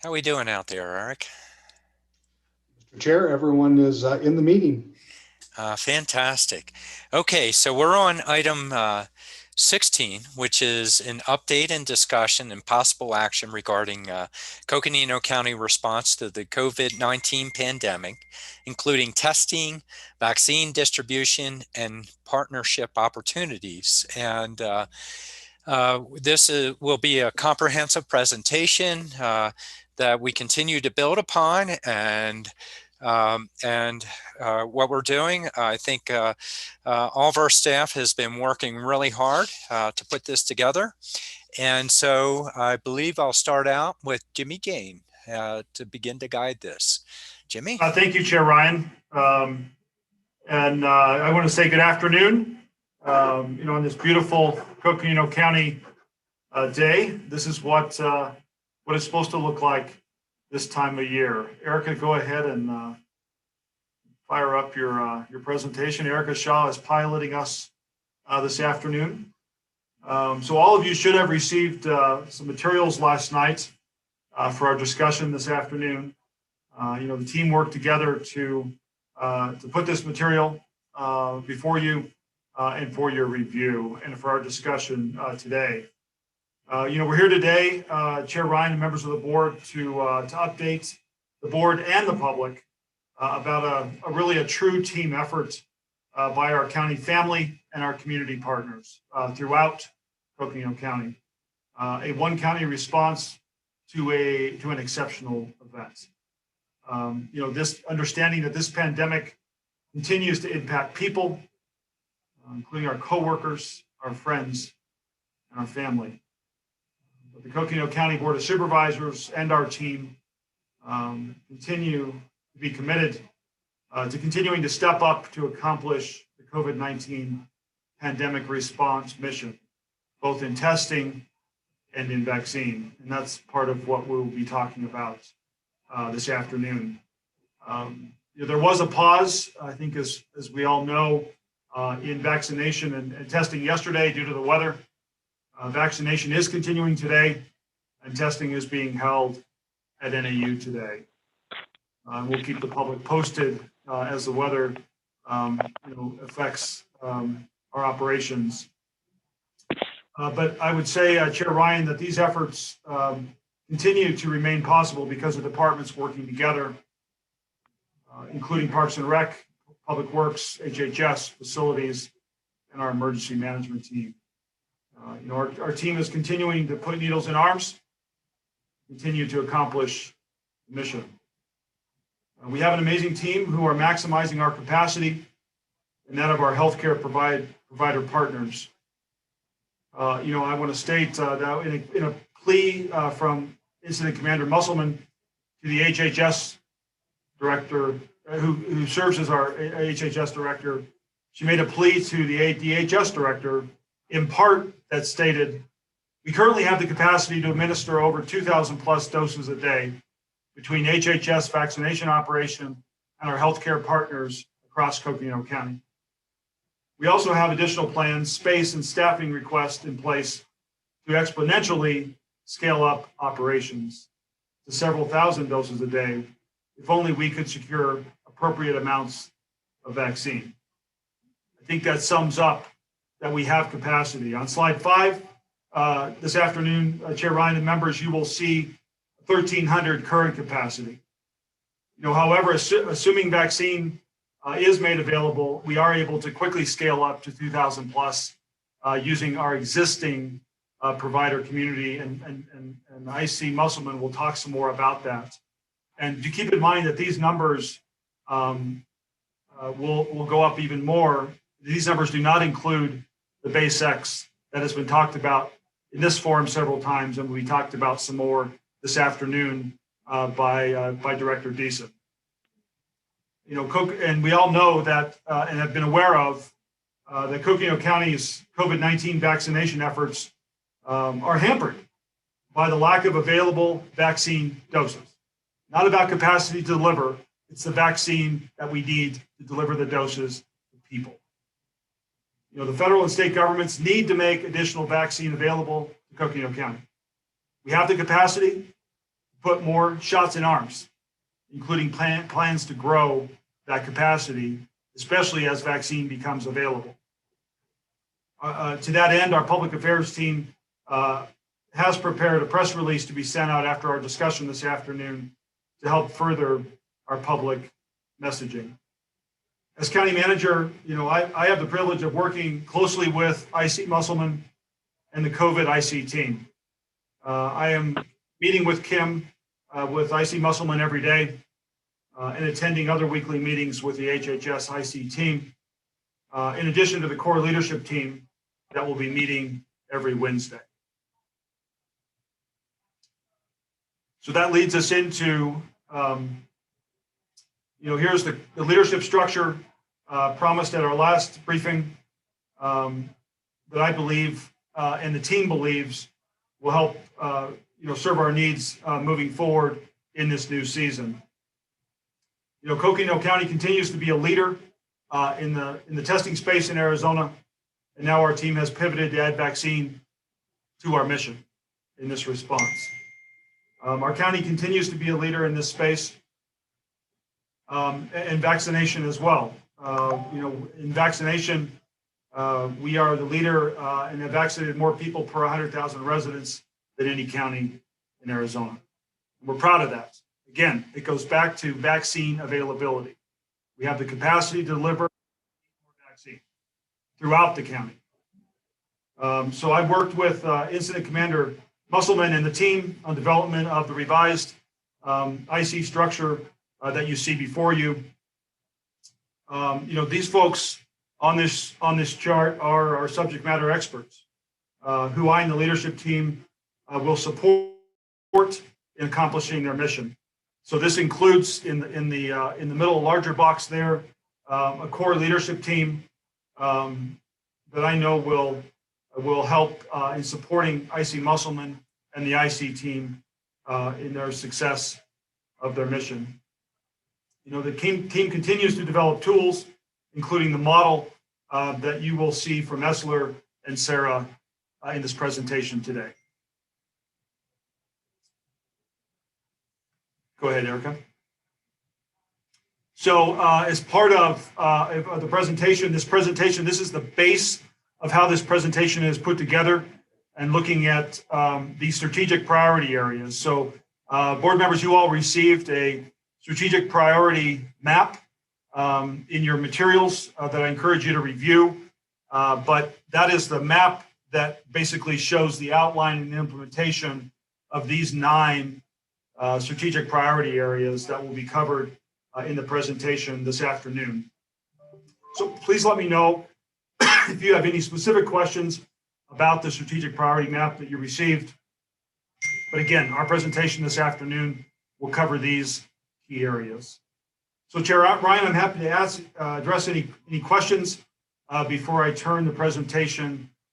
How we doing out there, Eric? Mr. Chair, everyone is in the meeting. Fantastic. Okay, so we're on item 16, which is an update and discussion and possible action regarding Coconino County response to the COVID-19 pandemic, including testing, vaccine distribution, and partnership opportunities. And this will be a comprehensive presentation that we continue to build upon, and what we're doing, I think all of our staff has been working really hard to put this together. And so I believe I'll start out with Jimmy Jane to begin to guide this. Jimmy? Thank you, Chair Ryan. I want to say good afternoon. On this beautiful Coconino County day, this is what it's supposed to look like this time of year. Erica, go ahead and fire up your presentation. Erica Shaw is piloting us this afternoon. So all of you should have received some materials last night for our discussion this afternoon. The team worked together to put this material before you and for your review and for our discussion today. We're here today, Chair Ryan and members of the board, to update the board and the public about a true team effort by our county family and our community partners throughout Coconino County. A one county response to an exceptional event. This understanding that this pandemic continues to impact people, including our coworkers, our friends, and our family. But the Coconino County Board of Supervisors and our team continue to be committed to continuing to step up to accomplish the COVID-19 pandemic response mission, both in testing and in vaccine. And that's part of what we'll be talking about this afternoon. There was a pause, I think, as we all know, in vaccination and testing yesterday due to the weather. Vaccination is continuing today, and testing is being held at NAU today. We'll keep the public posted as the weather affects our operations. But I would say, Chair Ryan, that these efforts continue to remain possible because of departments working together, including Parks and Rec, Public Works, HHS, facilities, and our emergency management team. Our team is continuing to put needles in arms, continue to accomplish the mission. We have an amazing team who are maximizing our capacity and that of our healthcare provider partners. I want to state that in a plea from Incident Commander Musselman to the HHS director, who serves as our HHS director, she made a plea to the DHS director, in part, that stated, we currently have the capacity to administer over 2,000 plus doses a day between HHS vaccination operation and our healthcare partners across Coconino County. We also have additional plans, space, and staffing requests in place to exponentially scale up operations to several thousand doses a day, if only we could secure appropriate amounts of vaccine. I think that sums up that we have capacity. On slide 5, this afternoon, Chair Ryan and members, you will see 1,300 current capacity. However, assuming vaccine is made available, we are able to quickly scale up to 2,000 plus using our existing provider community, and IC Musselman will talk some more about that. And to keep in mind that these numbers will go up even more. These numbers do not include the base X that has been talked about in this forum several times, and we talked about some more this afternoon by Director Deason. And we all know that and have been aware of that Coconino County's COVID-19 vaccination efforts are hampered by the lack of available vaccine doses. Not about capacity to deliver, it's the vaccine that we need to deliver the doses to people. The federal and state governments need to make additional vaccine available to Coconino County. We have the capacity to put more shots in arms, including plans to grow that capacity, especially as vaccine becomes available. To that end, our public affairs team has prepared a press release to be sent out after our discussion this afternoon to help further our public messaging. As county manager, I have the privilege of working closely with IC Musselman and the COVID IC team. I am meeting with Kim with IC Musselman every day and attending other weekly meetings with the HHS IC team, in addition to the core leadership team that will be meeting every Wednesday. So that leads us into, here's the leadership structure promised at our last briefing that I believe and the team believes will help serve our needs moving forward in this new season. Coconino County continues to be a leader in the testing space in Arizona, and now our team has pivoted to add vaccine to our mission in this response. Our county continues to be a leader in this space and vaccination as well. In vaccination, we are the leader and have vaccinated more people per 100,000 residents than any county in Arizona. We're proud of that. Again, it goes back to vaccine availability. We have the capacity to deliver more vaccine throughout the county. So I've worked with Incident Commander Musselman and the team on development of the revised IC structure that you see before you. These folks on this chart are our subject matter experts, who I and the leadership team will support in accomplishing their mission. So this includes in the middle larger box there a core leadership team that I know will help in supporting IC Musselman and the IC team in their success of their mission. The team continues to develop tools, including the model that you will see from Essler and Sarah in this presentation today. Go ahead, Erica. So as part of the presentation, this is the base of how this presentation is put together and looking at the strategic priority areas. So board members, you all received a strategic priority map in your materials that I encourage you to review. But that is the map that basically shows the outline and implementation of these 9 strategic priority areas that will be covered in the presentation this afternoon. So please let me know if you have any specific questions about the strategic priority map that you received. But again, our presentation this afternoon will cover these key areas. So Chair Ryan, I'm happy to address any questions before I turn the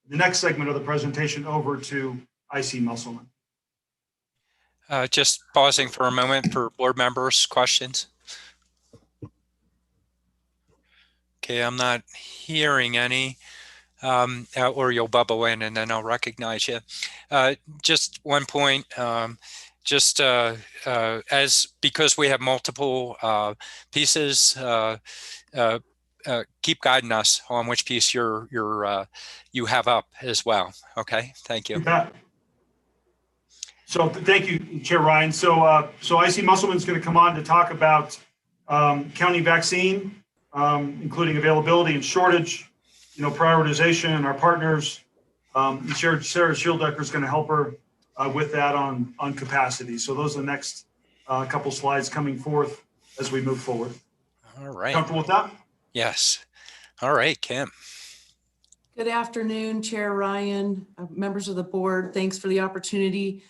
next segment of the presentation over to IC Musselman. Just pausing for a moment for board members' questions. Okay, I'm not hearing any, or you'll bubble in and then I'll recognize you. Just one point, because we have multiple pieces, keep guiding us on which piece you have up as well. Okay, thank you. So thank you, Chair Ryan. So IC Musselman's going to come on to talk about county vaccine, including availability and shortage, prioritization and our partners. Sarah Schildecker is going to help her with that on capacity. So those are the next couple slides coming forth as we move forward. All right. Comfortable with that? Yes. All right, Kim. Good afternoon, Chair Ryan, members of the board. Thanks for the opportunity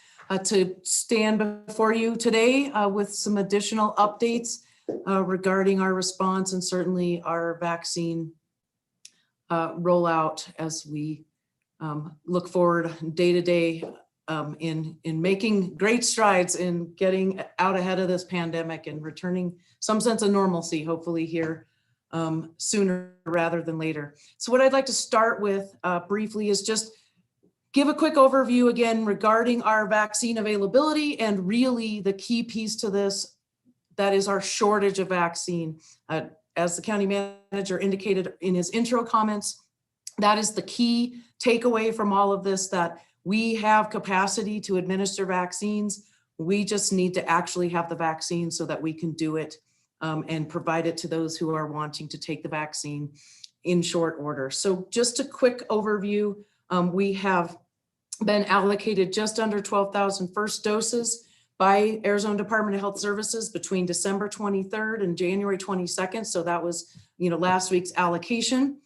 to stand before you today with some additional updates regarding our response and certainly our vaccine rollout as we look forward day to day in making great strides in getting out ahead of this pandemic and returning some sense of normalcy, hopefully here sooner rather than later. So what I'd like to start with briefly is just give a quick overview again regarding our vaccine availability, and really the key piece to this, that is our shortage of vaccine. As the county manager indicated in his intro comments, that is the key takeaway from all of this, that we have capacity to administer vaccines. We just need to actually have the vaccine so that we can do it and provide it to those who are wanting to take the vaccine in short order. So just a quick overview, we have been allocated just under 12,000 first doses by Arizona Department of Health Services between December 23rd and January 22nd. So that was, last week's allocation,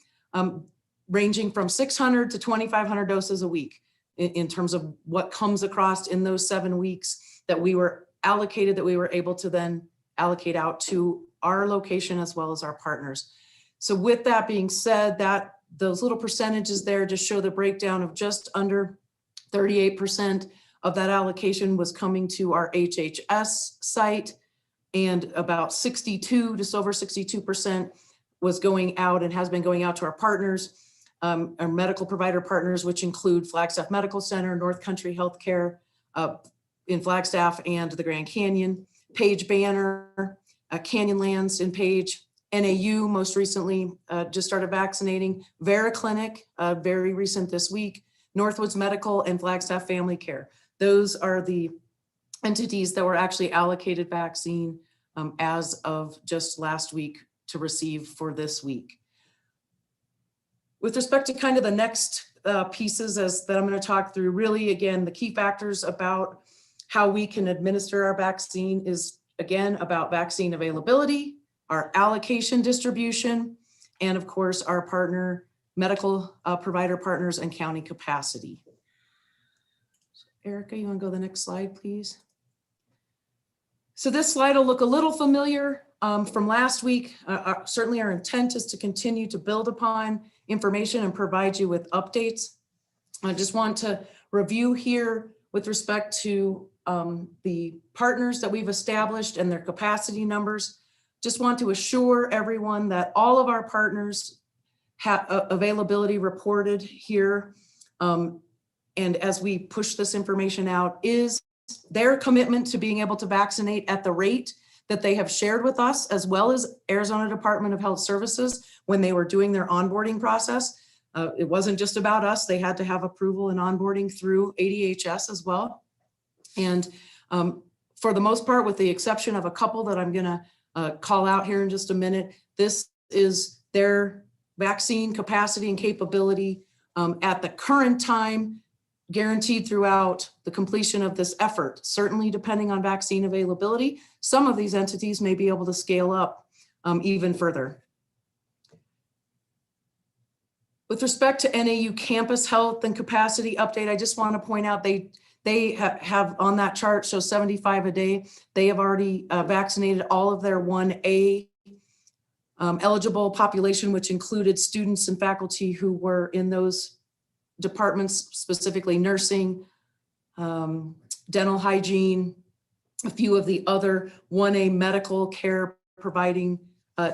ranging from 600 to 2,500 doses a week in terms of what comes across in those 7 weeks that we were allocated, that we were able to then allocate out to our location as well as our partners. So with that being said, that those little percentages there just show the breakdown of just under 38% of that allocation was coming to our HHS site, and about 62, just over 62% was going out and has been going out to our partners, our medical provider partners, which include Flagstaff Medical Center, North Country Healthcare in Flagstaff and the Grand Canyon, Page Banner, Canyonlands in Page, NAU most recently just started vaccinating, Vera Clinic, very recent this week, Northwoods Medical, and Flagstaff Family Care. Those are the entities that were actually allocated vaccine as of just last week to receive for this week. With respect to kind of the next pieces that I'm going to talk through, really, again, the key factors about how we can administer our vaccine is, again, about vaccine availability, our allocation distribution, and of course, our partner, medical provider partners and county capacity. Erica, you want to go to the next slide, please? So this slide will look a little familiar from last week. Certainly our intent is to continue to build upon information and provide you with updates. I just want to review here with respect to the partners that we've established and their capacity numbers. Just want to assure everyone that all of our partners have availability reported here. And as we push this information out, is their commitment to being able to vaccinate at the rate that they have shared with us, as well as Arizona Department of Health Services when they were doing their onboarding process. It wasn't just about us. They had to have approval and onboarding through ADHS as well. And for the most part, with the exception of a couple that I'm gonna call out here in just a minute, this is their vaccine capacity and capability at the current time, guaranteed throughout the completion of this effort. Certainly depending on vaccine availability, some of these entities may be able to scale up even further. With respect to NAU campus health and capacity update, I just want to point out they have on that chart, so 75 a day. They have already vaccinated all of their 1A eligible population, which included students and faculty who were in those departments, specifically nursing, dental hygiene, a few of the other 1A medical care providing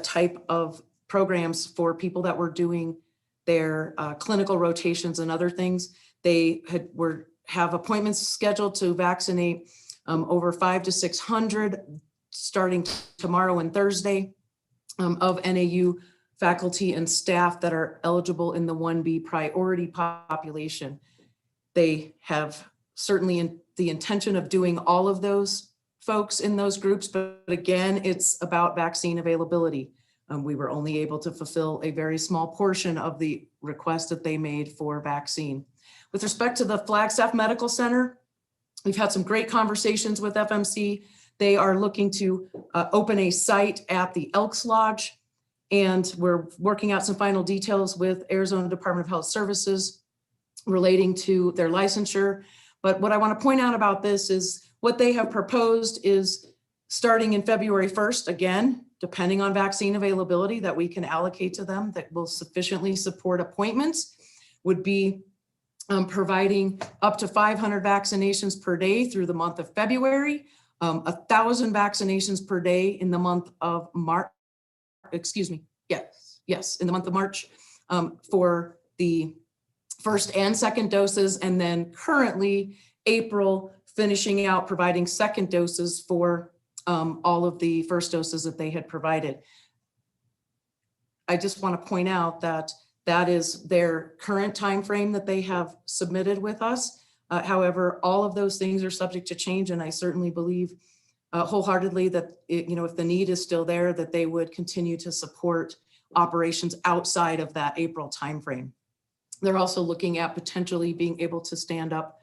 type of programs for people that were doing their clinical rotations and other things. They have appointments scheduled to vaccinate over 500 to 600 starting tomorrow and Thursday of NAU faculty and staff that are eligible in the 1B priority population. They have certainly the intention of doing all of those folks in those groups, but again, it's about vaccine availability. We were only able to fulfill a very small portion of the request that they made for vaccine. With respect to the Flagstaff Medical Center, we've had some great conversations with FMC. They are looking to open a site at the Elks Lodge, and we're working out some final details with Arizona Department of Health Services relating to their licensure. But what I want to point out about this is what they have proposed is starting in February 1st, again, depending on vaccine availability that we can allocate to them that will sufficiently support appointments, would be providing up to 500 vaccinations per day through the month of February, 1,000 vaccinations per day in the month of March, in the month of March for the first and second doses, and then currently April finishing out providing second doses for all of the first doses that they had provided. I just want to point out that that is their current time frame that they have submitted with us. However, all of those things are subject to change, and I certainly believe wholeheartedly that if the need is still there, that they would continue to support operations outside of that April timeframe. They're also looking at potentially being able to stand up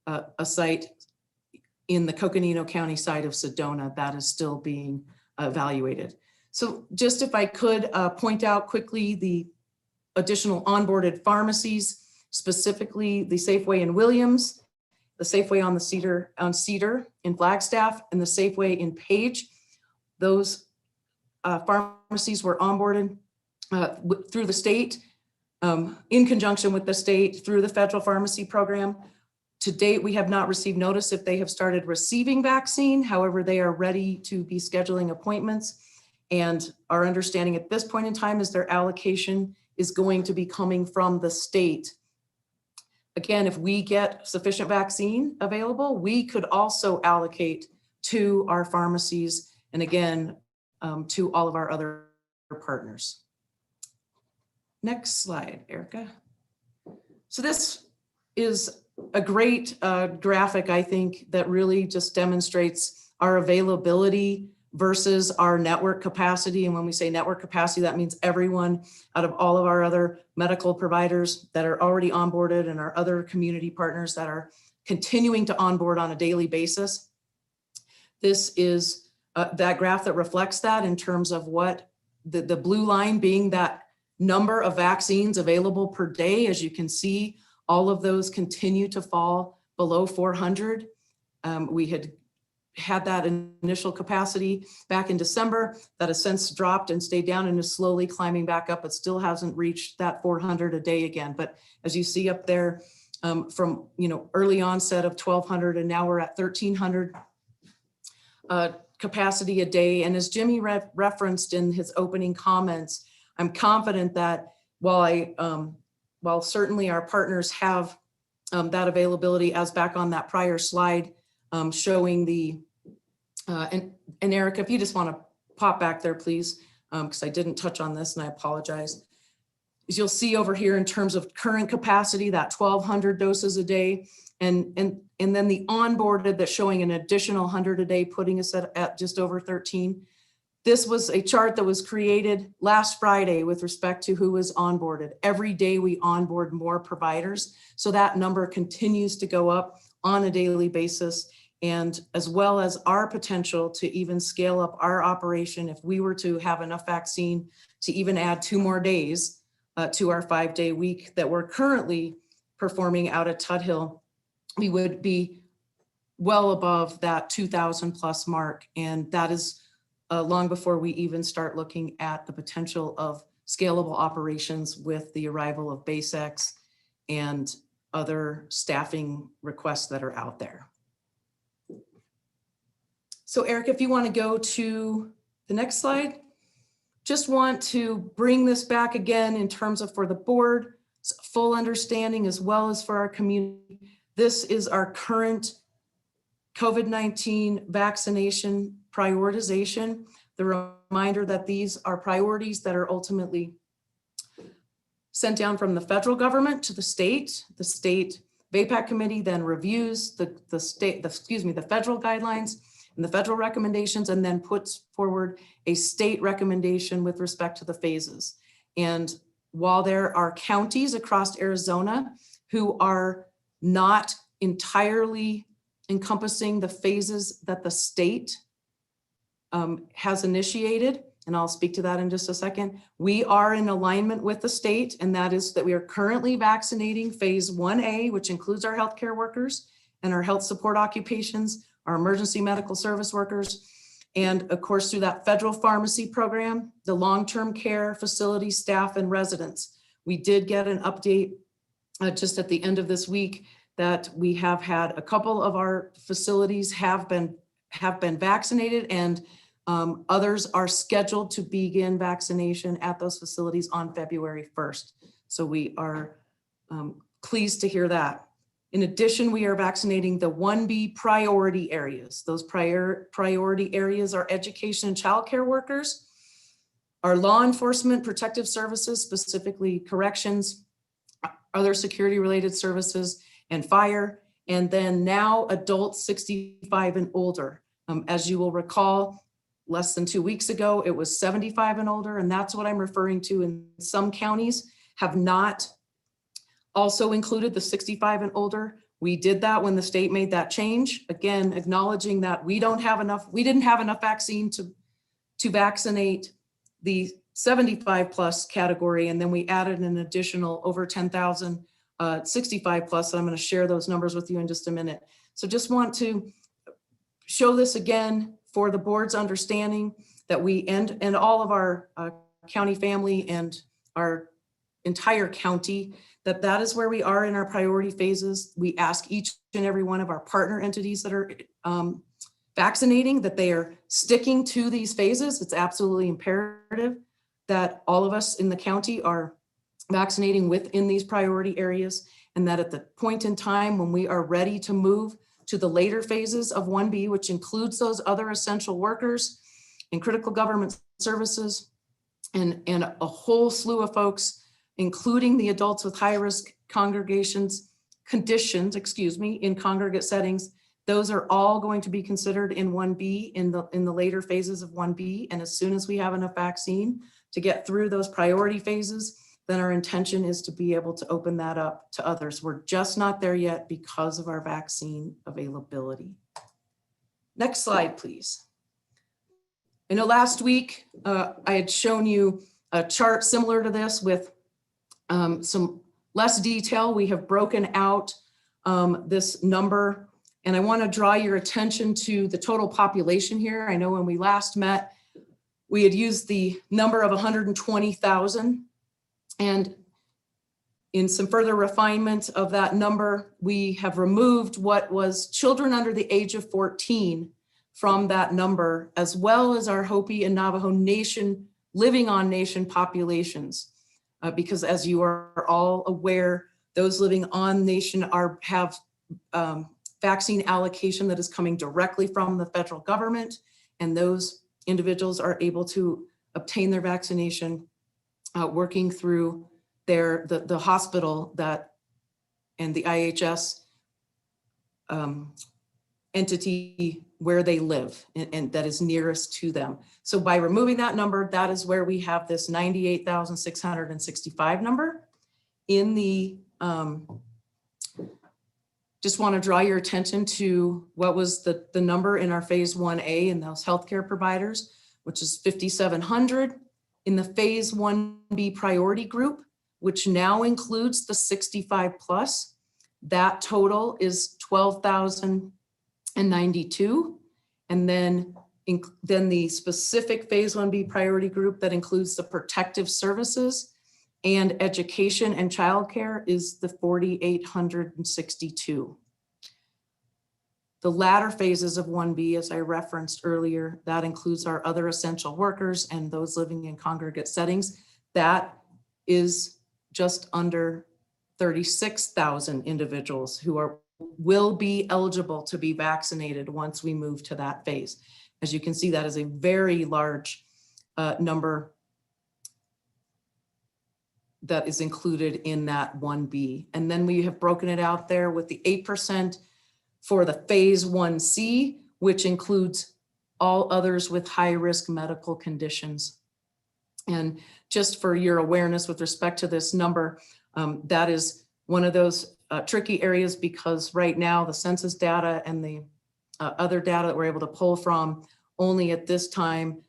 a site in the Coconino County side of Sedona that is still being evaluated. So just if I could point out quickly the additional onboarded pharmacies, specifically the Safeway in Williams, the Safeway on Cedar in Flagstaff, and the Safeway in Page. Those pharmacies were onboarded through the state, in conjunction with the state through the federal pharmacy program. To date, we have not received notice if they have started receiving vaccine. However, they are ready to be scheduling appointments. And our understanding at this point in time is their allocation is going to be coming from the state. Again, if we get sufficient vaccine available, we could also allocate to our pharmacies and again, to all of our other partners. Next slide, Erica. So this is a great graphic, I think, that really just demonstrates our availability versus our network capacity. And when we say network capacity, that means everyone out of all of our other medical providers that are already onboarded and our other community partners that are continuing to onboard on a daily basis. This is that graph that reflects that in terms of what the blue line being that number of vaccines available per day. As you can see, all of those continue to fall below 400. We had that initial capacity back in December that has since dropped and stayed down and is slowly climbing back up. It still hasn't reached that 400 a day again. But as you see up there, from early onset of 1,200 and now we're at 1,300 capacity a day. And as Jimmy referenced in his opening comments, I'm confident that while certainly our partners have that availability, as back on that prior slide showing the, and Erica, if you just want to pop back there, please, because I didn't touch on this and I apologize. As you'll see over here in terms of current capacity, that 1,200 doses a day, and then the onboarded that's showing an additional 100 a day, putting us at just over 13. This was a chart that was created last Friday with respect to who was onboarded. Every day we onboard more providers. So that number continues to go up on a daily basis, and as well as our potential to even scale up our operation if we were to have enough vaccine to even add 2 more days to our 5-day week that we're currently performing out at Tuthill. We would be well above that 2,000 plus mark. And that is long before we even start looking at the potential of scalable operations with the arrival of BASX and other staffing requests that are out there. So Eric, if you want to go to the next slide, just want to bring this back again in terms of for the board, full understanding as well as for our community. This is our current COVID-19 vaccination prioritization. The reminder that these are priorities that are ultimately sent down from the federal government to the state. The state VAPAC committee then reviews the federal guidelines and the federal recommendations, and then puts forward a state recommendation with respect to the phases. And while there are counties across Arizona who are not entirely encompassing the phases that the state has initiated, and I'll speak to that in just a second, we are in alignment with the state, and that is that we are currently vaccinating phase 1A, which includes our healthcare workers and our health support occupations, our emergency medical service workers, and of course through that federal pharmacy program, the long-term care facility staff and residents. We did get an update just at the end of this week that we have had a couple of our facilities have been vaccinated, and others are scheduled to begin vaccination at those facilities on February 1st. So we are pleased to hear that. In addition, we are vaccinating the 1B priority areas. Those priority areas are education and childcare workers, our law enforcement protective services, specifically corrections, other security related services, and fire, and then now adults 65 and older. As you will recall, less than 2 weeks ago, it was 75 and older, and that's what I'm referring to. In some counties have not also included the 65 and older. We did that when the state made that change. Again, acknowledging that we didn't have enough vaccine to vaccinate the 75 plus category. And then we added an additional over 10,000 65 plus. I'm going to share those numbers with you in just a minute. So just want to show this again for the board's understanding that we and all of our county family and our entire county, that is where we are in our priority phases. We ask each and every one of our partner entities that are vaccinating that they are sticking to these phases. It's absolutely imperative that all of us in the county are vaccinating within these priority areas, and that at the point in time when we are ready to move to the later phases of 1B, which includes those other essential workers and critical government services and a whole slew of folks, including the adults with high-risk conditions, in congregate settings, those are all going to be considered in 1B in the later phases of 1B. And as soon as we have enough vaccine to get through those priority phases, then our intention is to be able to open that up to others. We're just not there yet because of our vaccine availability. Next slide, please. I know last week I had shown you a chart similar to this with some less detail. We have broken out this number, and I want to draw your attention to the total population here. I know when we last met, we had used the number of 120,000. And in some further refinement of that number, we have removed what was children under the age of 14 from that number, as well as our Hopi and Navajo Nation living on nation populations. Because as you are all aware, those living on nation have vaccine allocation that is coming directly from the federal government, and those individuals are able to obtain their vaccination working through the hospital and the IHS entity where they live and that is nearest to them. So by removing that number, that is where we have this 98,665 number in the, just want to draw your attention to what was the number in our phase 1A in those healthcare providers, which is 5,700. In the phase 1B priority group, which now includes the 65 plus, that total is 12,092. And then the specific phase 1B priority group that includes the protective services and education and childcare is the 4,862. The latter phases of 1B, as I referenced earlier, that includes our other essential workers and those living in congregate settings. That is just under 36,000 individuals who will be eligible to be vaccinated once we move to that phase. As you can see, that is a very large number that is included in that 1B. And then we have broken it out there with the 8% for the phase 1C, which includes all others with high-risk medical conditions. And just for your awareness with respect to this number, that is one of those tricky areas because right now the census data and the other data that we're able to pull from only at this time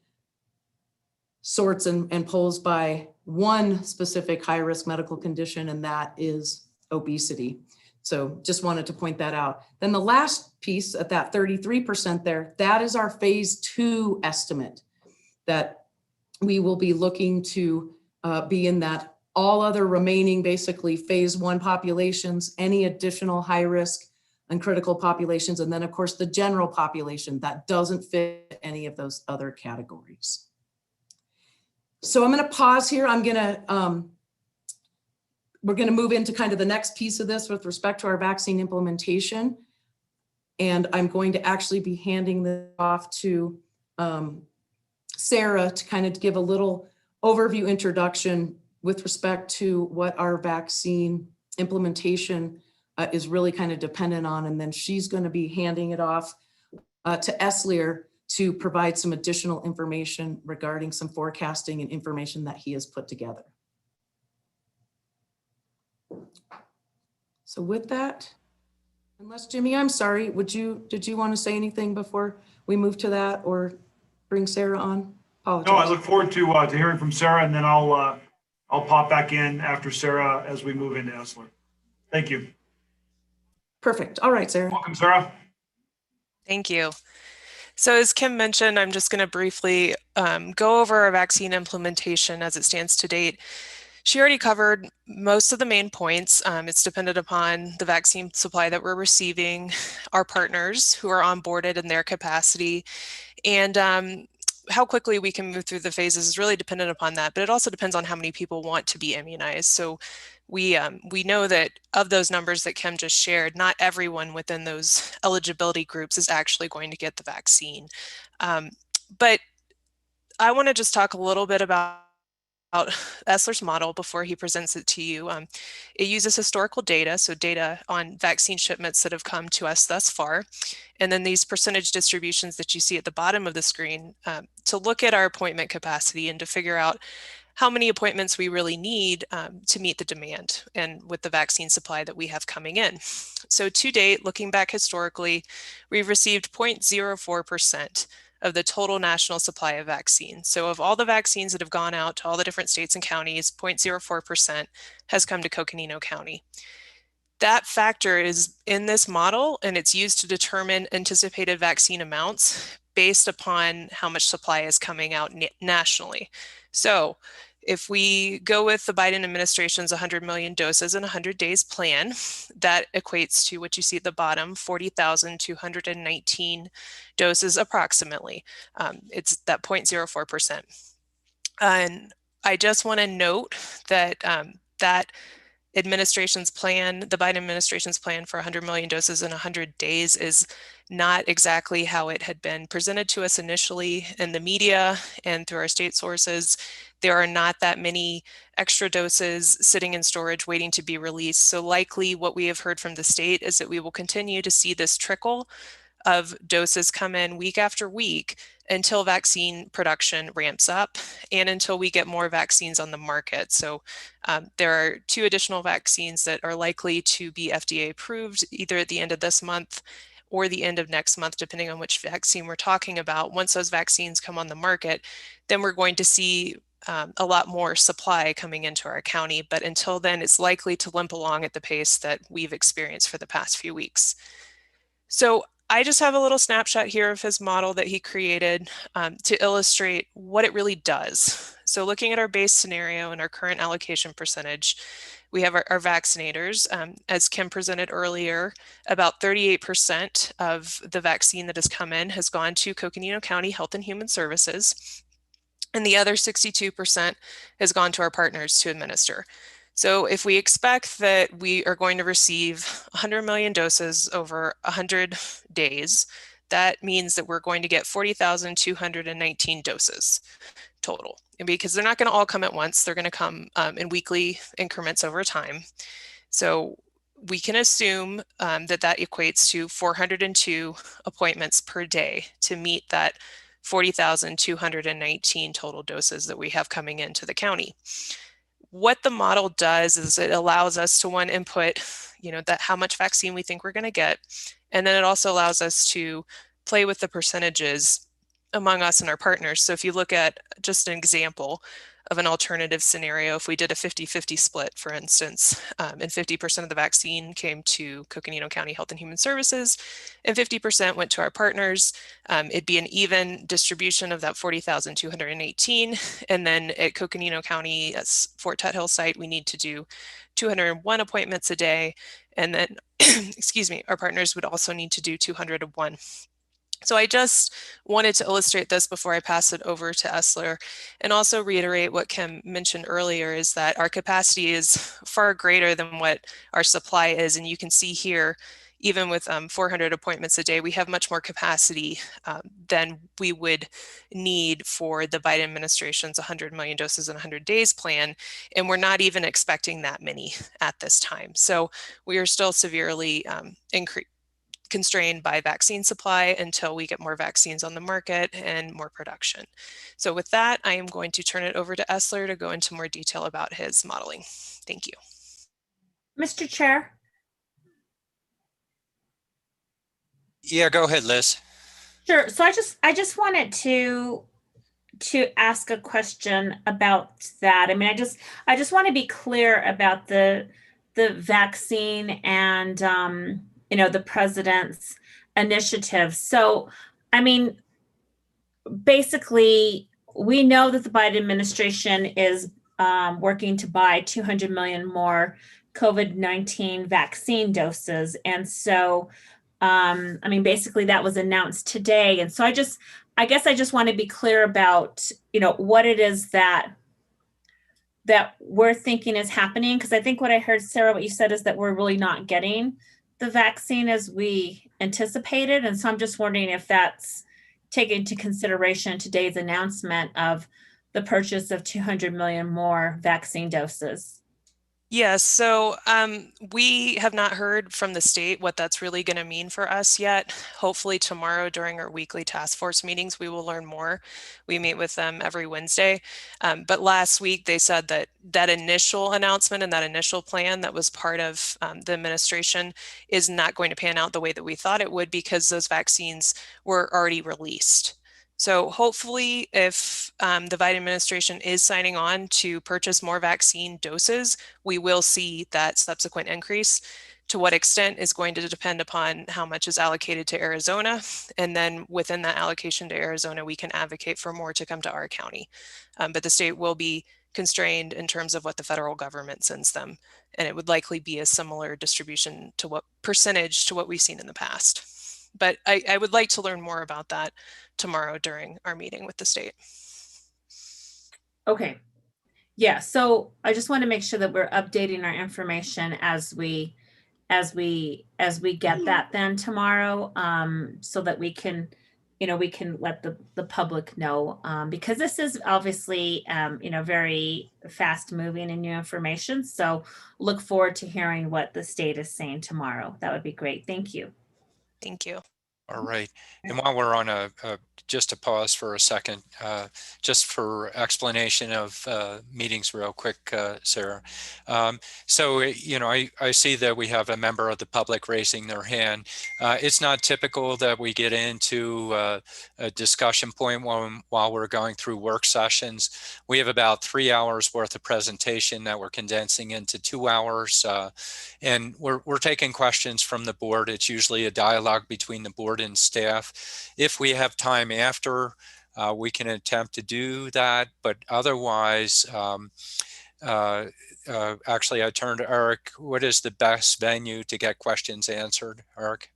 sorts and pulls by one specific high-risk medical condition, and that is obesity. So just wanted to point that out. Then the last piece at that 33% there, that is our phase 2 estimate that we will be looking to be in that all other remaining basically phase 1 populations, any additional high risk and critical populations, and then of course the general population that doesn't fit any of those other categories. So I'm going to pause here. I'm going to we're going to move into kind of the next piece of this with respect to our vaccine implementation. And I'm going to actually be handing this off to Sarah to kind of give a little overview introduction with respect to what our vaccine implementation is really kind of dependent on. And then she's going to be handing it off to Eslier to provide some additional information regarding some forecasting and information that he has put together. So with that, unless Jimmy, I'm sorry, did you want to say anything before we move to that or bring Sarah on? Apologize. No, I look forward to hearing from Sarah, and then I'll pop back in after Sarah as we move into Eslier. Thank you. Perfect. All right, Sarah. Welcome, Sarah. Thank you. So as Kim mentioned, I'm just going to briefly go over our vaccine implementation as it stands to date. She already covered most of the main points. It's dependent upon the vaccine supply that we're receiving, our partners who are onboarded in their capacity, and how quickly we can move through the phases is really dependent upon that, but it also depends on how many people want to be immunized. So we know that of those numbers that Kim just shared, not everyone within those eligibility groups is actually going to get the vaccine. But I want to just talk a little bit about Esler's model before he presents it to you. It uses historical data, so data on vaccine shipments that have come to us thus far, and then these percentage distributions that you see at the bottom of the screen to look at our appointment capacity and to figure out how many appointments we really need to meet the demand and with the vaccine supply that we have coming in. So to date, looking back historically, we've received 0.04% of the total national supply of vaccines. So of all the vaccines that have gone out to all the different states and counties, 0.04% has come to Coconino County. That factor is in this model, and it's used to determine anticipated vaccine amounts based upon how much supply is coming out nationally. So if we go with the Biden administration's 100 million doses in 100 days plan, that equates to what you see at the bottom, 40,219 doses approximately. It's that 0.04%. And I just want to note that that administration's plan, the Biden administration's plan for 100 million doses in 100 days is not exactly how it had been presented to us initially in the media and through our state sources. There are not that many extra doses sitting in storage waiting to be released. So likely what we have heard from the state is that we will continue to see this trickle of doses come in week after week until vaccine production ramps up and until we get more vaccines on the market. So there are 2 additional vaccines that are likely to be FDA approved either at the end of this month or the end of next month, depending on which vaccine we're talking about. Once those vaccines come on the market, then we're going to see a lot more supply coming into our county. But until then, it's likely to limp along at the pace that we've experienced for the past few weeks. So I just have a little snapshot here of his model that he created to illustrate what it really does. So looking at our base scenario and our current allocation percentage, we have our vaccinators. As Kim presented earlier, about 38% of the vaccine that has come in has gone to Coconino County Health and Human Services, and the other 62% has gone to our partners to administer. So if we expect that we are going to receive 100 million doses over 100 days, that means that we're going to get 40,219 doses total. And because they're not going to all come at once, they're going to come in weekly increments over time. So we can assume that equates to 402 appointments per day to meet that 40,219 total doses that we have coming into the county. What the model does is it allows us to input, that how much vaccine we think we're going to get. And then it also allows us to play with the percentages among us and our partners. So if you look at just an example of an alternative scenario, if we did a 50-50 split, for instance, and 50% of the vaccine came to Coconino County Health and Human Services, and 50% went to our partners, it'd be an even distribution of that 40,218. And then at Coconino County, Fort Tuthill site, we need to do 201 appointments a day. And then, excuse me, our partners would also need to do 201. So I just wanted to illustrate this before I pass it over to Essler, and also reiterate what Kim mentioned earlier, is that our capacity is far greater than what our supply is. And you can see here, even with 400 appointments a day, we have much more capacity than we would need for the Biden administration's 100 million doses in 100 days plan. And we're not even expecting that many at this time. So we are still severely constrained by vaccine supply until we get more vaccines on the market and more production. So with that, I am going to turn it over to Essler to go into more detail about his modeling. Thank you. Mr. Chair. Yeah, go ahead, Liz. Sure. So I just wanted to ask a question about that. I mean, I just want to be clear about the vaccine and the president's initiative. So, I mean, basically, we know that the Biden administration is working to buy 200 million more COVID-19 vaccine doses, and so. I mean, basically that was announced today. And so I guess I just want to be clear about, what it is that we're thinking is happening. Because I think what I heard, Sarah, what you said is that we're really not getting the vaccine as we anticipated. And so I'm just wondering if that's taken into consideration today's announcement of the purchase of 200 million more vaccine doses. Yes, so we have not heard from the state what that's really going to mean for us yet. Hopefully tomorrow during our weekly task force meetings, we will learn more. We meet with them every Wednesday. But last week, they said that that initial announcement and that initial plan that was part of the administration is not going to pan out the way that we thought it would, because those vaccines were already released. So hopefully, if the Biden administration is signing on to purchase more vaccine doses, we will see that subsequent increase. To what extent is going to depend upon how much is allocated to Arizona. And then within that allocation to Arizona, we can advocate for more to come to our county. But the state will be constrained in terms of what the federal government sends them. And it would likely be a similar distribution to what percentage to what we've seen in the past. But I would like to learn more about that tomorrow during our meeting with the state. Okay. Yeah, so I just want to make sure that we're updating our information as we get that then tomorrow, so that we can let the public know, because this is obviously very fast moving and new information. So look forward to hearing what the state is saying tomorrow. That would be great. Thank you. Thank you. All right. And while we're on just to pause for a second, just for explanation of meetings real quick, Sarah. So, I see that we have a member of the public raising their hand. It's not typical that we get into a discussion point while we're going through work sessions. We have about 3 hours worth of presentation that we're condensing into 2 hours. And we're taking questions from the board. It's usually a dialogue between the board and staff. If we have time after, we can attempt to do that, but otherwise, actually I turn to Eric. What is the best venue to get questions answered, Eric?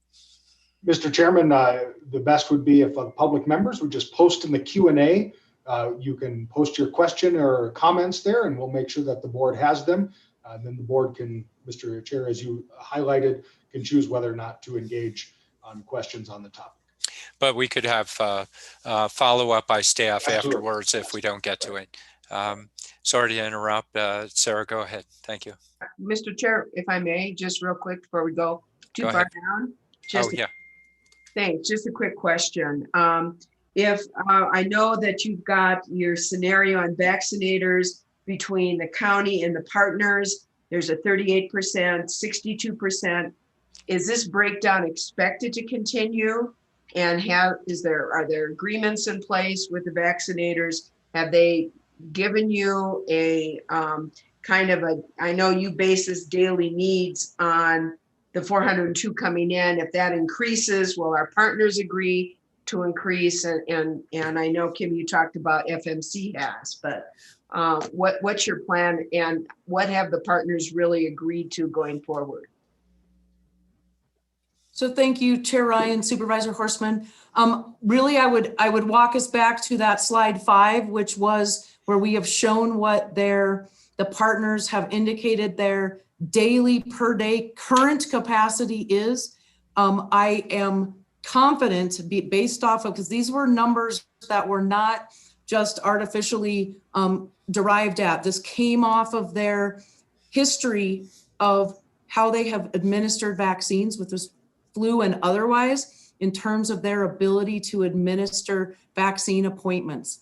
Mr. Chairman, the best would be if public members would just post in the Q&A. You can post your question or comments there, and we'll make sure that the board has them. Then the board can, Mr. Chair, as you highlighted, can choose whether or not to engage on questions on the topic. But we could have follow-up by staff Absolutely. afterwards if we don't get to it. Sorry to interrupt. Sarah, go ahead. Thank you. Mr. Chair, if I may, just real quick before we go too far down. Yeah. Thanks. Just a quick question. If I know that you've got your scenario on vaccinators between the county and the partners, there's a 38%, 62%. Is this breakdown expected to continue? And are there agreements in place with the vaccinators? Have they given you a I know you base this daily needs on the 402 coming in. If that increases, will our partners agree to increase? And I know, Kim, you talked about FMC has, but what's your plan, and what have the partners really agreed to going forward? So thank you, Chair Ryan, Supervisor Horstman. Really, I would walk us back to that slide 5, which was where we have shown what the partners have indicated their daily per day current capacity is. I am confident based off of, because these were numbers that were not just artificially derived at. This came off of their history of how they have administered vaccines with this flu and otherwise in terms of their ability to administer vaccine appointments.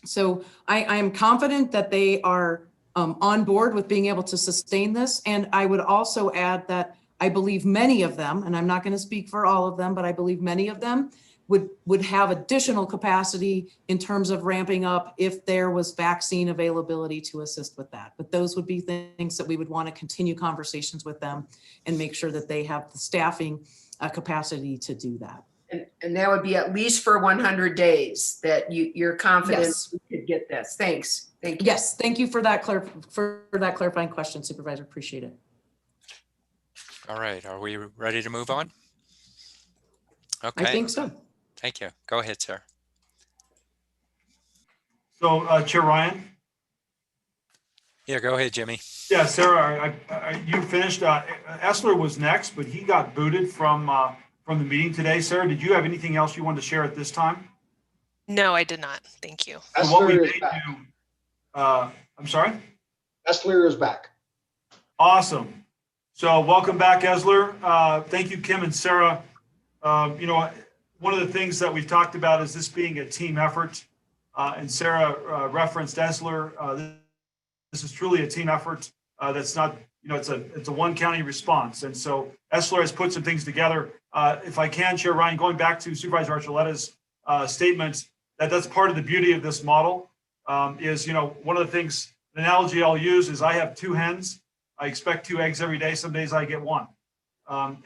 So I am confident that they are on board with being able to sustain this. And I would also add that I believe many of them, and I'm not going to speak for all of them, but I believe many of them would have additional capacity in terms of ramping up if there was vaccine availability to assist with that. But those would be things that we would want to continue conversations with them and make sure that they have the staffing capacity to do that. And that would be at least for 100 days that you're confident Yes. we could get this. Thanks. Thank you. Yes, thank you for that clarifying question, Supervisor. Appreciate it. All right, are we ready to move on? Okay. I think so. Thank you. Go ahead, sir. So Chair Ryan? Yeah, go ahead, Jimmy. Yeah, Sarah, you finished. Essler was next, but he got booted from the meeting today. Sarah, did you have anything else you wanted to share at this time? No, I did not. Thank you. So what we Essler is may back. do, I'm sorry? Essler is back. Awesome. So welcome back, Essler. Thank you, Kim and Sarah. You know, one of the things that we've talked about is this being a team effort. And Sarah referenced Essler. This is truly a team effort. That's not, you know, it's a one county response. And so Essler has put some things together. If I can, Chair Ryan, going back to Supervisor Archuleta's statement, that's part of the beauty of this model is, you know, one of the things, the analogy I'll use is I have 2 hens. I expect 2 eggs every day. Some days I get 1.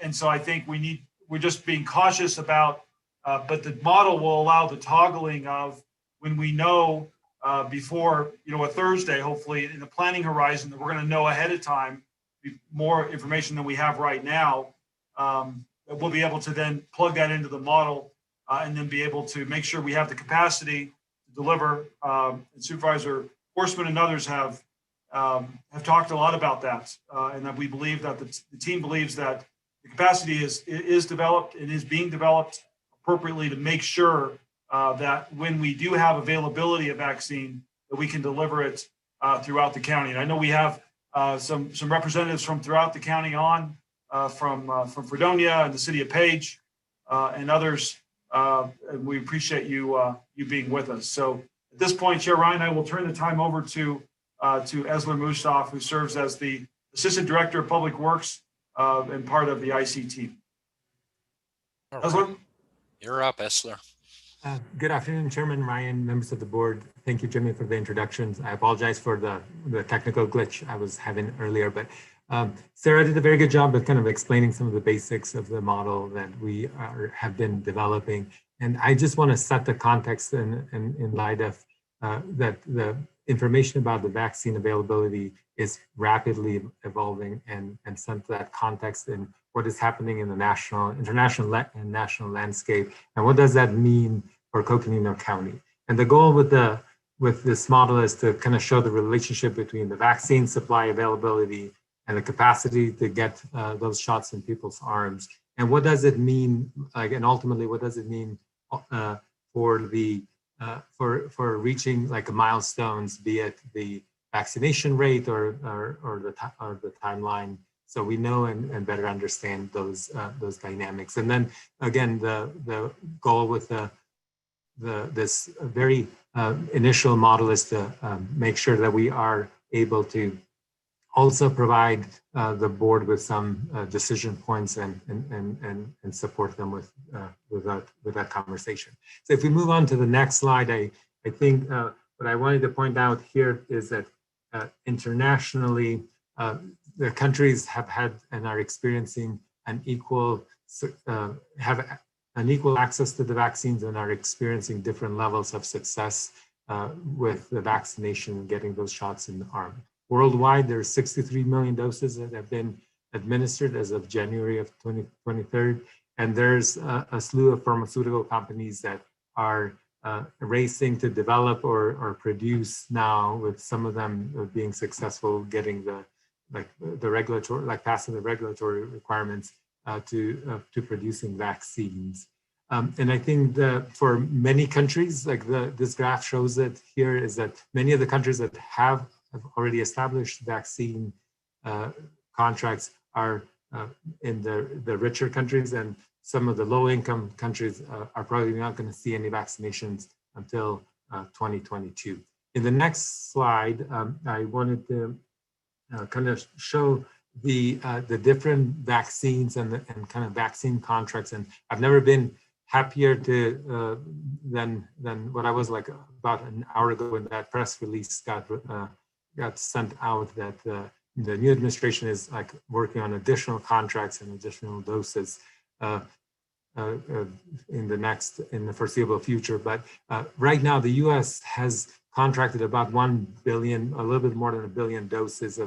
And so I think we're just being cautious about, but the model will allow the toggling of when we know before, you know, a Thursday, hopefully in the planning horizon, that we're going to know ahead of time more information than we have right now. That we'll be able to then plug that into the model and then be able to make sure we have the capacity to deliver. And Supervisor Horstman and others have talked a lot about that, and that we believe that the team believes that the capacity is developed and is being developed appropriately to make sure that when we do have availability of vaccine, that we can deliver it throughout the county. And I know we have some representatives from throughout the county on, from Fredonia and the city of Page and others. And we appreciate you being with us. So at this point, Chair Ryan, I will turn the time over to Essler Mustaf, who serves as the Assistant Director of Public Works and part of the IC team. All Essler? right. You're up, Essler. Good afternoon, Chairman Ryan, members of the board. Thank you, Jimmy, for the introductions. I apologize for the technical glitch I was having earlier, but Sarah did a very good job of kind of explaining some of the basics of the model that we have been developing. And I just want to set the context in light of that the information about the vaccine availability is rapidly evolving and set that context in what is happening in the national, international, and national landscape, and what does that mean for Coconino County. And the goal with this model is to kind of show the relationship between the vaccine supply availability and the capacity to get those shots in people's arms. And what does it mean, and ultimately, what does it mean for reaching like milestones, be it the vaccination rate or the timeline, so we know and better understand those dynamics. And then again, the goal with this very initial model is to make sure that we are able to also provide the board with some decision points and support them with that conversation. So if we move on to the next slide, I think what I wanted to point out here is that internationally, the countries have had and are experiencing an equal access to the vaccines and are experiencing different levels of success with the vaccination and getting those shots in the arm. Worldwide, there are 63 million doses that have been administered as of January of 2023. And there's a slew of pharmaceutical companies that are racing to develop or produce now, with some of them being successful getting the regulatory, passing the regulatory requirements to producing vaccines. And I think that for many countries, this graph shows it here, is that many of the countries that have already established vaccine contracts are in the richer countries, and some of the low-income countries are probably not going to see any vaccinations until 2022. In the next slide, I wanted to kind of show the different vaccines and kind of vaccine contracts. And I've never been happier to than what I was like about an hour ago when that press release got sent out, that the new administration is working on additional contracts and additional doses in the foreseeable future. But right now, the U.S. has contracted about 1 billion, a little bit more than 1 billion doses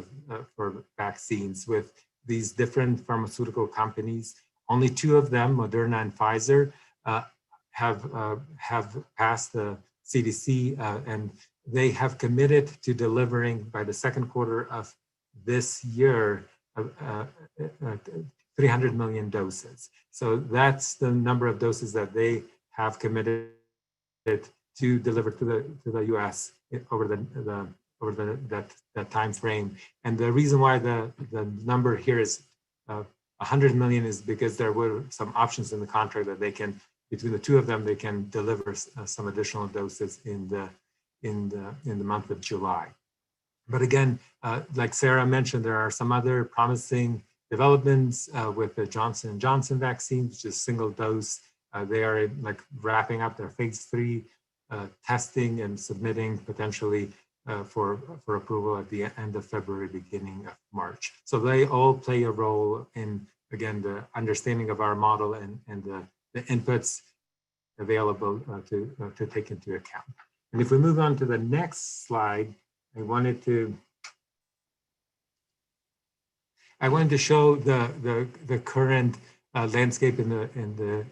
for vaccines with these different pharmaceutical companies. Only 2 of them, Moderna and Pfizer, have passed the CDC, and they have committed to delivering by the second quarter of this year 300 million doses. So that's the number of doses that they have committed to deliver to the U.S. over that time frame. And the reason why the number here is 100 million is because there were some options in the contract that they can, between the 2 of them, they can deliver some additional doses in the month of July. But again, like Sarah mentioned, there are some other promising developments with the Johnson & Johnson vaccine, which is single dose. They are wrapping up their phase 3 testing and submitting potentially for approval at the end of February, beginning of March. So they all play a role in, again, the understanding of our model and the inputs available to take into account. And if we move on to the next slide, I wanted to show the current landscape in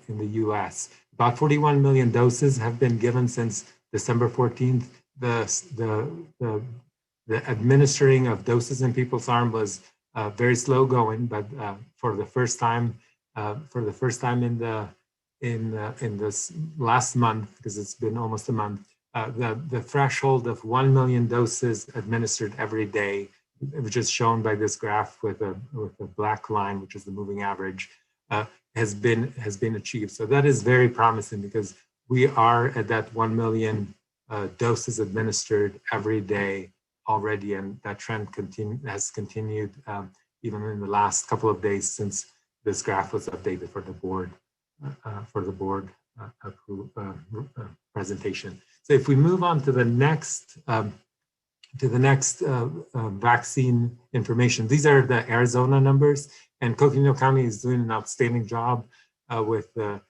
the U.S. About 41 million doses have been given since December 14th. The administering of doses in people's arm was very slow going, but for the first time in this last month, because it's been almost a month, the threshold of 1 million doses administered every day, which is shown by this graph with a black line, which is the moving average, has been achieved. So that is very promising, because we are at that 1 million doses administered every day already, and that trend has continued even in the last couple of days since this graph was updated for the board presentation. So if we move on to the next vaccine information, these are the Arizona numbers, and Coconino County is doing an outstanding job with the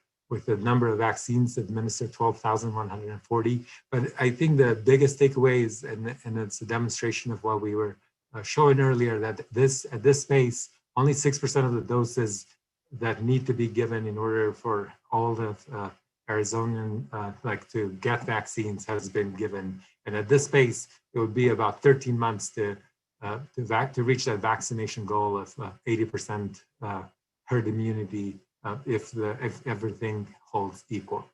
number of vaccines administered, 12,140. But I think the biggest takeaway is, and it's a demonstration of what we were showing earlier, that at this pace, only 6% of the doses that need to be given in order for all the Arizonan to get vaccines has been given. And at this pace, it would be about 13 months to reach that vaccination goal of 80% herd immunity if everything holds equal.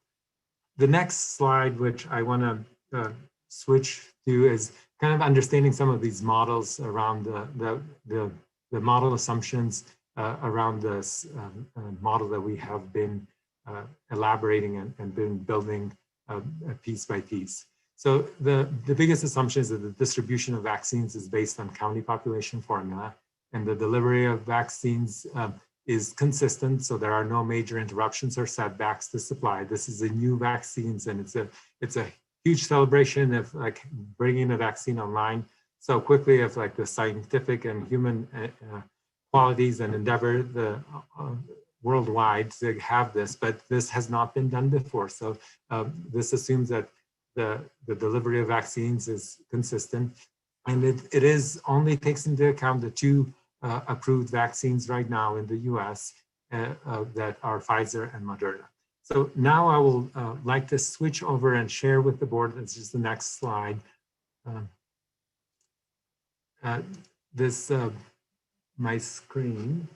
The next slide, which I want to switch to, is kind of understanding some of these models around the model assumptions around this model that we have been elaborating and been building piece by piece. So the biggest assumption is that the distribution of vaccines is based on county population formula, and the delivery of vaccines is consistent, so there are no major interruptions or setbacks to supply. This is a new vaccines, and it's a huge celebration of bringing a vaccine online so quickly, of the scientific and human qualities and endeavor worldwide to have this, but this has not been done before. So this assumes that the delivery of vaccines is consistent, and it only takes into account the 2 approved vaccines right now in the US that are Pfizer and Moderna. So now I will like to switch over and share with the board, this is the next slide. My screen,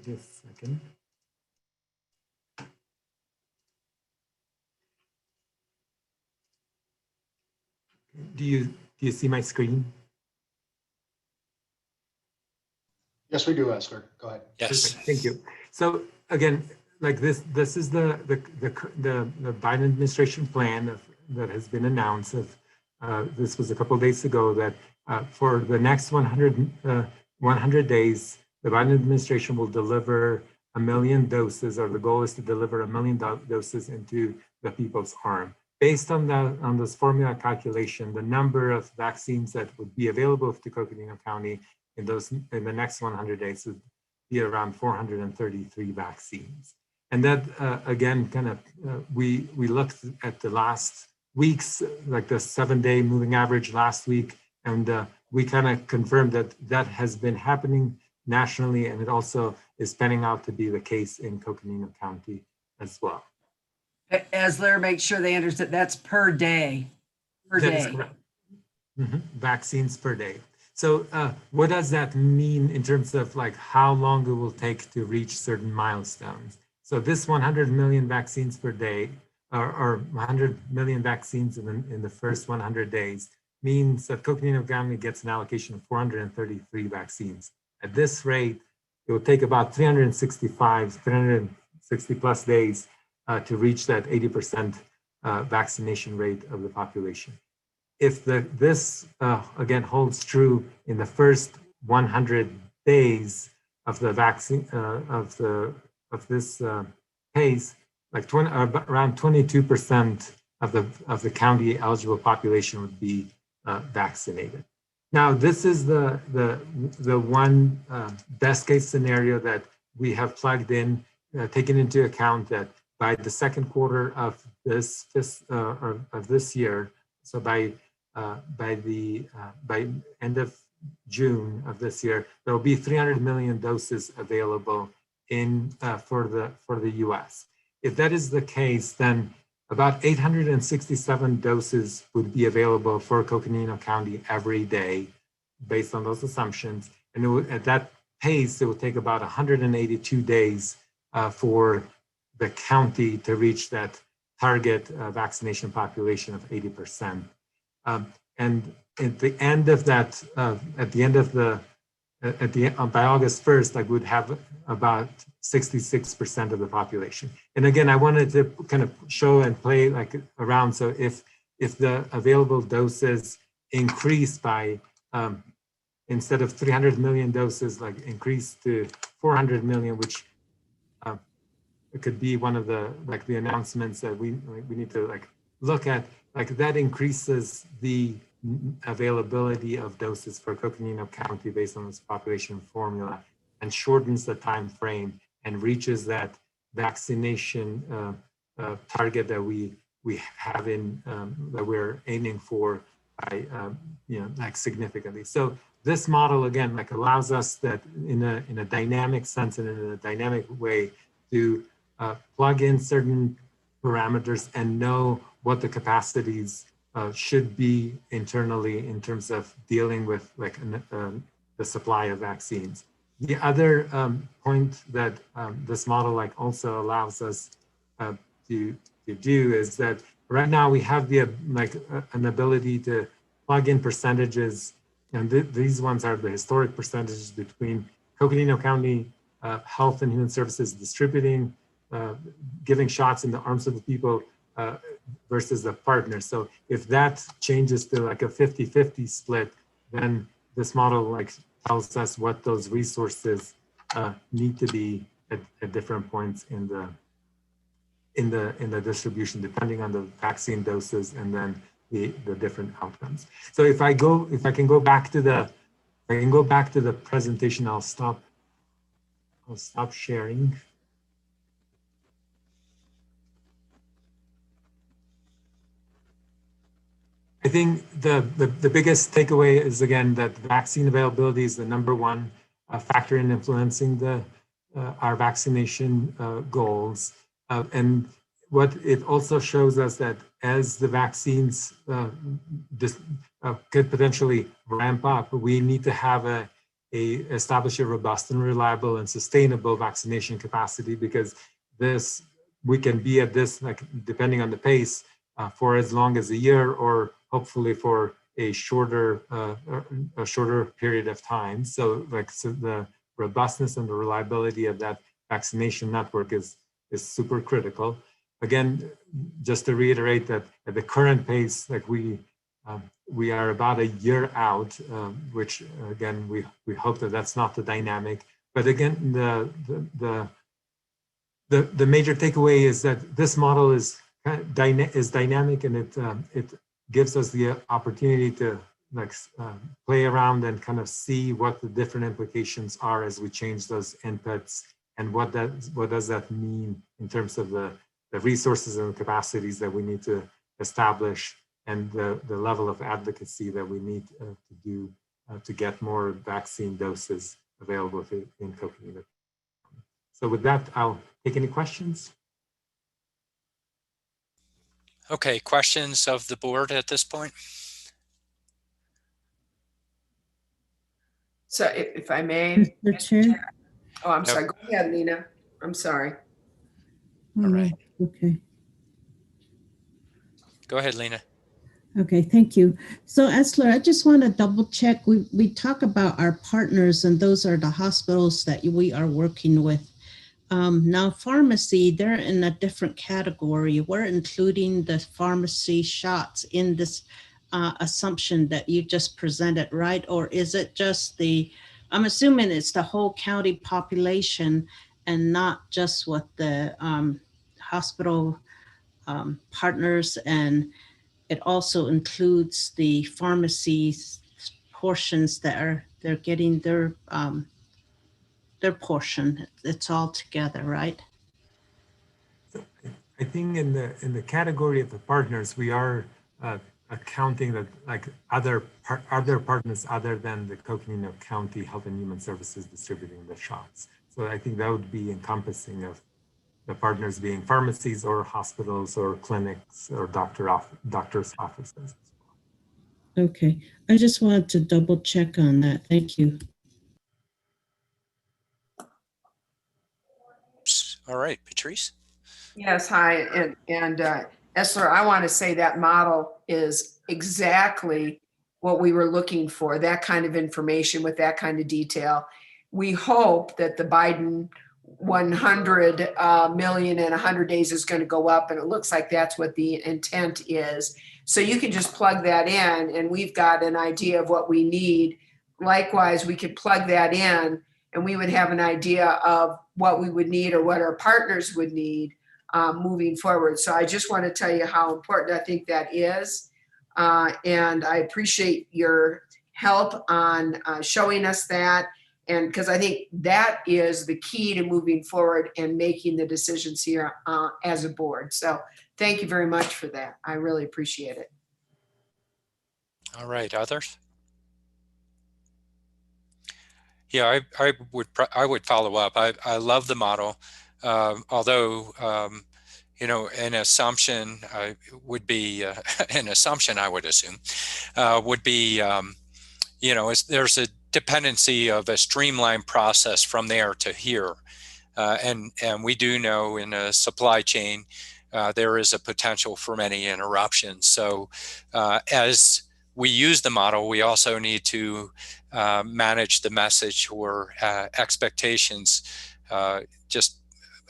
just a second. Do you see my screen? Yes, we do, Esther. Go ahead. Yes. Perfect. Thank you. So again, like this is the Biden administration plan that has been announced. This was a couple of days ago that for the next 100 days, the Biden administration will deliver 1 million doses, or the goal is to deliver 1 million doses into the people's arm. Based on this formula calculation, the number of vaccines that would be available to Coconino County in the next 100 days would be around 433 vaccines. And that again, kind of we looked at the last weeks, like the 7-day moving average last week, and we kind of confirmed that that has been happening nationally, and it also is panning out to be the case in Coconino County as well. Esler, make sure they understand that's per day. That is correct. Vaccines per day. So what does that mean in terms of like how long it will take to reach certain milestones? So this 100 million vaccines per day, or 100 million vaccines in the first 100 days, means that Coconino County gets an allocation of 433 vaccines. At this rate, it will take about 360 plus days to reach that 80% vaccination rate of the population. If this again holds true in the first 100 days of the vaccine of this pace, like around 22% of the county eligible population would be vaccinated. Now, this is the one best case scenario that we have plugged in, taken into account that by the second quarter of this year, so by end of June of this year, there will be 300 million doses available for the U.S. If that is the case, then about 867 doses would be available for Coconino County every day, based on those assumptions. And at that pace, it would take about 182 days for the county to reach that target vaccination population of 80%. And at the end of that, by August 1st, like would have about 66% of the population. And again, I wanted to kind of show and play like around. So if the available doses increase by, instead of 300 million doses, like increase to 400 million, which it could be one of the announcements that we need to like look at, like that increases the availability of doses for Coconino County based on this population formula, and shortens the time frame and reaches that vaccination target that we have that we're aiming for by like significantly. So this model again like allows us that in a dynamic sense and in a dynamic way to plug in certain parameters and know what the capacities should be internally in terms of dealing with like the supply of vaccines. The other point that this model like also allows us to do is that right now we have the an ability to plug in percentages, and these ones are the historic percentages between Coconino County Health and Human Services distributing, giving shots in the arms of the people versus the partners. So if that changes to like a 50-50 split, then this model like tells us what those resources need to be at different points in the distribution, depending on the vaccine doses and then the different outcomes. So if I can go back to the presentation, I'll stop sharing. I think the biggest takeaway is, again, that vaccine availability is the number one factor in influencing our vaccination goals. And what it also shows us that as the vaccines could potentially ramp up, we need to have establish a robust and reliable and sustainable vaccination capacity, because we can be at this, like, depending on the pace, for as long as a year, or hopefully for a shorter period of time. So the robustness and the reliability of that vaccination network is super critical. Again, just to reiterate that at the current pace, like we are about a year out, which again, we hope that that's not the dynamic. But again, the major takeaway is that this model is dynamic, and it gives us the opportunity to play around and kind of see what the different implications are as we change those inputs, and what does that mean in terms of the resources and capacities that we need to establish, and the level of advocacy that we need to do to get more vaccine doses available in Coconino. So with that, I'll take any questions. Okay, questions of the board at this point? So if I may. Mr. Chair? Oh, I'm sorry. Go ahead, Lena. I'm sorry. All right. Okay. Go ahead, Lena. Okay, thank you. So Esler, I just want to double check. We talk about our partners, and those are the hospitals that we are working with. Now pharmacy, they're in a different category. We're including the pharmacy shots in this assumption that you just presented, right? Or is it just I'm assuming it's the whole county population and not just what the hospital partners, and it also includes the pharmacies portions that they're getting their portion. It's all together, right? I think in the category of the partners, we are accounting that like other partners other than the Coconino County Health and Human Services distributing the shots. So I think that would be encompassing of the partners being pharmacies or hospitals or clinics or doctor's offices. Okay, I just wanted to double check on that. Thank you. All right, Patrice. Yes, hi, and Esler, I want to say that model is exactly what we were looking for, that kind of information with that kind of detail. We hope that the Biden 100 million in 100 days is going to go up, and it looks like that's what the intent is. So you can just plug that in, and we've got an idea of what we need. Likewise, we could plug that in, and we would have an idea of what we would need or what our partners would need moving forward. So I just want to tell you how important I think that is. And I appreciate your help on showing us that. And because I think that is the key to moving forward and making the decisions here as a board. So thank you very much for that. I really appreciate it. All right, others? Yeah, I would follow up. I love the model, although you know, an assumption would be an assumption I would assume would be you know, there's a dependency of a streamlined process from there to here, and we do know in a supply chain there is a potential for many interruptions. So as we use the model, we also need to manage the message or expectations just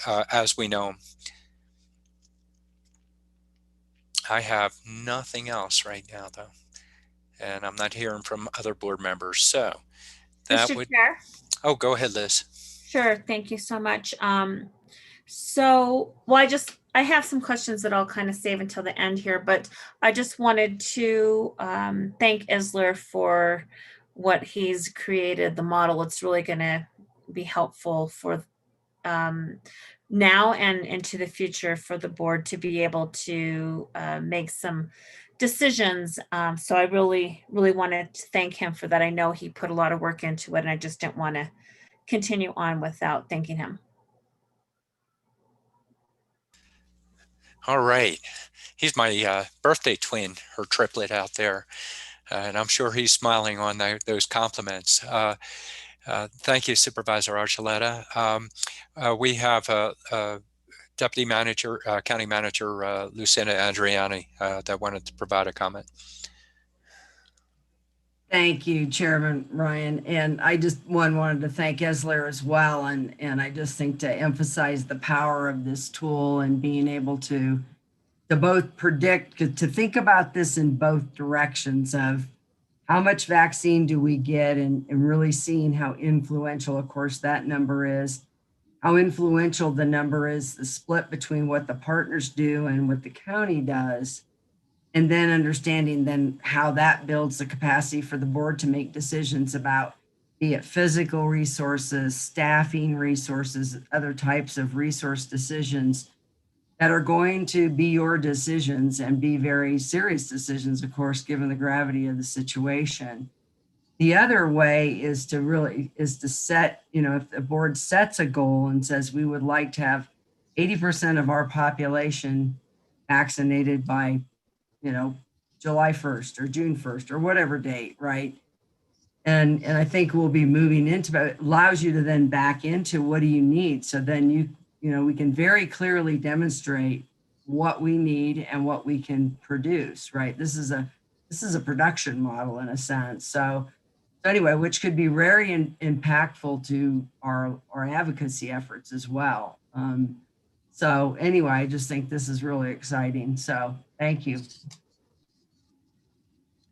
as we know. I have nothing else right now, though, and I'm not hearing from other board members. So that Mr. would. Chair? Oh, go ahead, Liz. Sure. Thank you so much. So, well, I have some questions that I'll kind of save until the end here, but I just wanted to thank Esler for what he's created, the model. It's really going to be helpful for now and into the future for the board to be able to make some decisions. So I really wanted to thank him for that. I know he put a lot of work into it, and I just didn't want to continue on without thanking him. All right. He's my birthday twin, her triplet out there. And I'm sure he's smiling on those compliments. Thank you, Supervisor Archuleta. We have Deputy Manager, County Manager Lucinda Andriani that wanted to provide a comment. Thank you, Chairman Ryan. And I just wanted to thank Esler as well. And I just think to emphasize the power of this tool and being able to both predict, to think about this in both directions of how much vaccine do we get, and really seeing how influential, of course, that number is, how influential the number is, the split between what the partners do and what the county does. And then understanding then how that builds the capacity for the board to make decisions about, be it physical resources, staffing resources, other types of resource decisions that are going to be your decisions and be very serious decisions, of course, given the gravity of the situation. The other way is to set, if the board sets a goal and says we would like to have 80% of our population vaccinated by July 1st or June 1st or whatever date, right? And I think we'll be moving into, but it allows you to then back into what do you need? So then we can very clearly demonstrate what we need and what we can produce, right? This is a production model in a sense. So anyway, which could be very impactful to our advocacy efforts as well. So anyway, I just think this is really exciting. So thank you.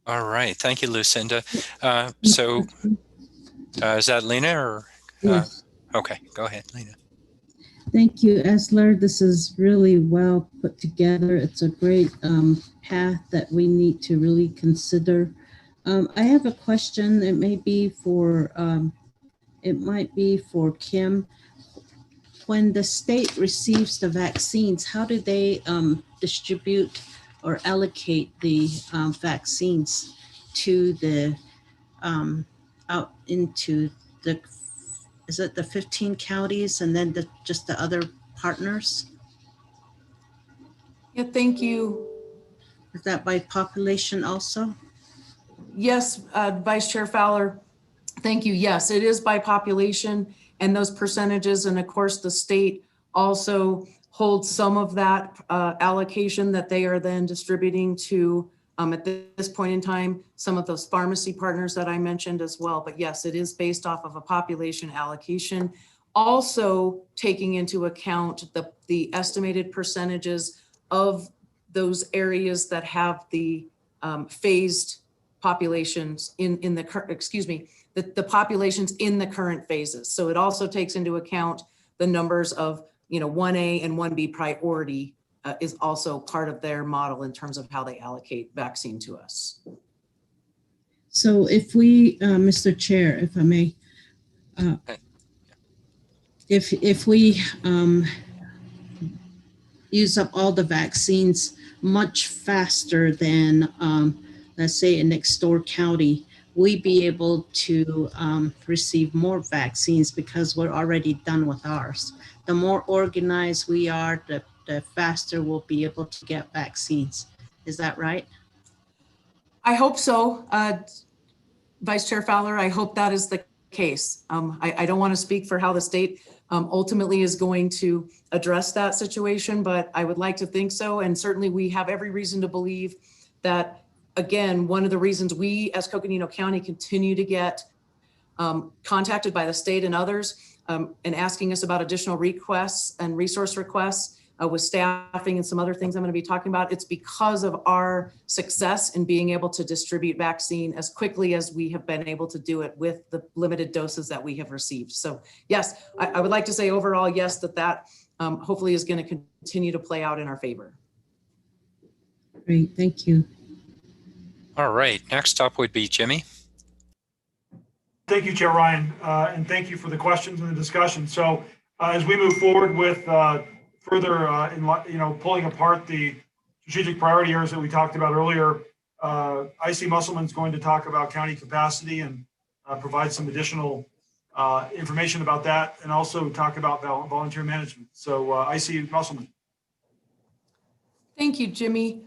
All right. Thank you, Lucinda. So is that Lena or? Yes. Okay, go ahead, Lena. Thank you, Esler. This is really well put together. It's a great path that we need to really consider. I have a question. It might be for Kim. When the state receives the vaccines, how do they distribute or allocate the vaccines to the out into the, is it the 15 counties and then just the other partners? Yeah, thank you. Is that by population also? Yes, Vice Chair Fowler, thank you. Yes, it is by population and those percentages. And of course, the state also holds some of that allocation that they are then distributing to, at this point in time, some of those pharmacy partners that I mentioned as well. But yes, it is based off of a population allocation, also taking into account the estimated percentages of those areas that have the phased populations in the current, the populations in the current phases. So it also takes into account the numbers of 1A and 1B priority is also part of their model in terms of how they allocate vaccine to us. So if we, Mr. Chair, if I may, if we use up all the vaccines much faster than, let's say, in next door county, we be able to receive more vaccines because we're already done with ours. The more organized we are, the faster we'll be able to get vaccines. Is that right? I hope so. Vice Chair Fowler, I hope that is the case. I don't want to speak for how the state ultimately is going to address that situation, but I would like to think so. And certainly we have every reason to believe that, again, one of the reasons we as Coconino County continue to get contacted by the state and others and asking us about additional requests and resource requests with staffing and some other things I'm going to be talking about. It's because of our success in being able to distribute vaccine as quickly as we have been able to do it with the limited doses that we have received. So yes, I would like to say overall, yes, that hopefully is going to continue to play out in our favor. Great, thank you. All right, next up would be Jimmy. Thank you, Chair Ryan, and thank you for the questions and the discussion. So as we move forward with further, pulling apart the strategic priority areas that we talked about earlier, IC Musselman's going to talk about county capacity and provide some additional information about that, and also talk about volunteer management. So IC Musselman. Thank you, Jimmy.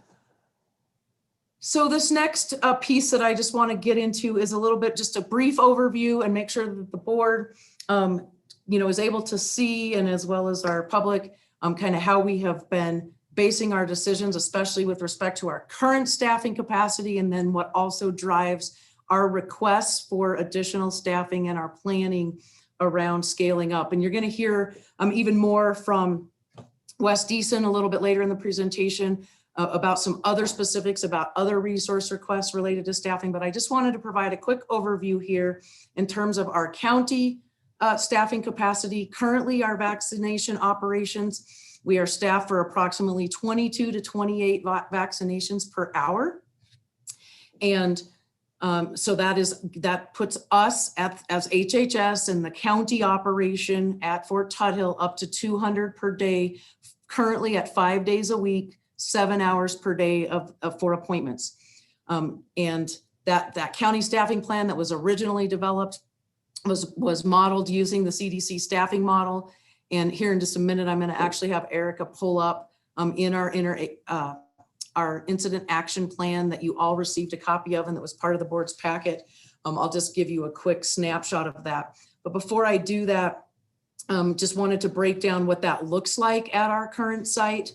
So this next piece that I just want to get into is a little bit just a brief overview and make sure that the board is able to see, and as well as our public, kind of how we have been basing our decisions, especially with respect to our current staffing capacity, and then what also drives our requests for additional staffing and our planning around scaling up. And you're going to hear even more from Wes Deason a little bit later in the presentation about some other specifics about other resource requests related to staffing. But I just wanted to provide a quick overview here in terms of our county staffing capacity. Currently, our vaccination operations, we are staffed for approximately 22 to 28 vaccinations per hour. And so that puts us as HHS and the county operation at Fort Tuthill up to 200 per day, currently at 5 days a week, 7 hours per day for appointments. And that county staffing plan that was originally developed was modeled using the CDC staffing model. And here in just a minute, I'm going to actually have Erica pull up in our incident action plan that you all received a copy of and that was part of the board's packet. I'll just give you a quick snapshot of that. But before I do that, just wanted to break down what that looks like at our current site.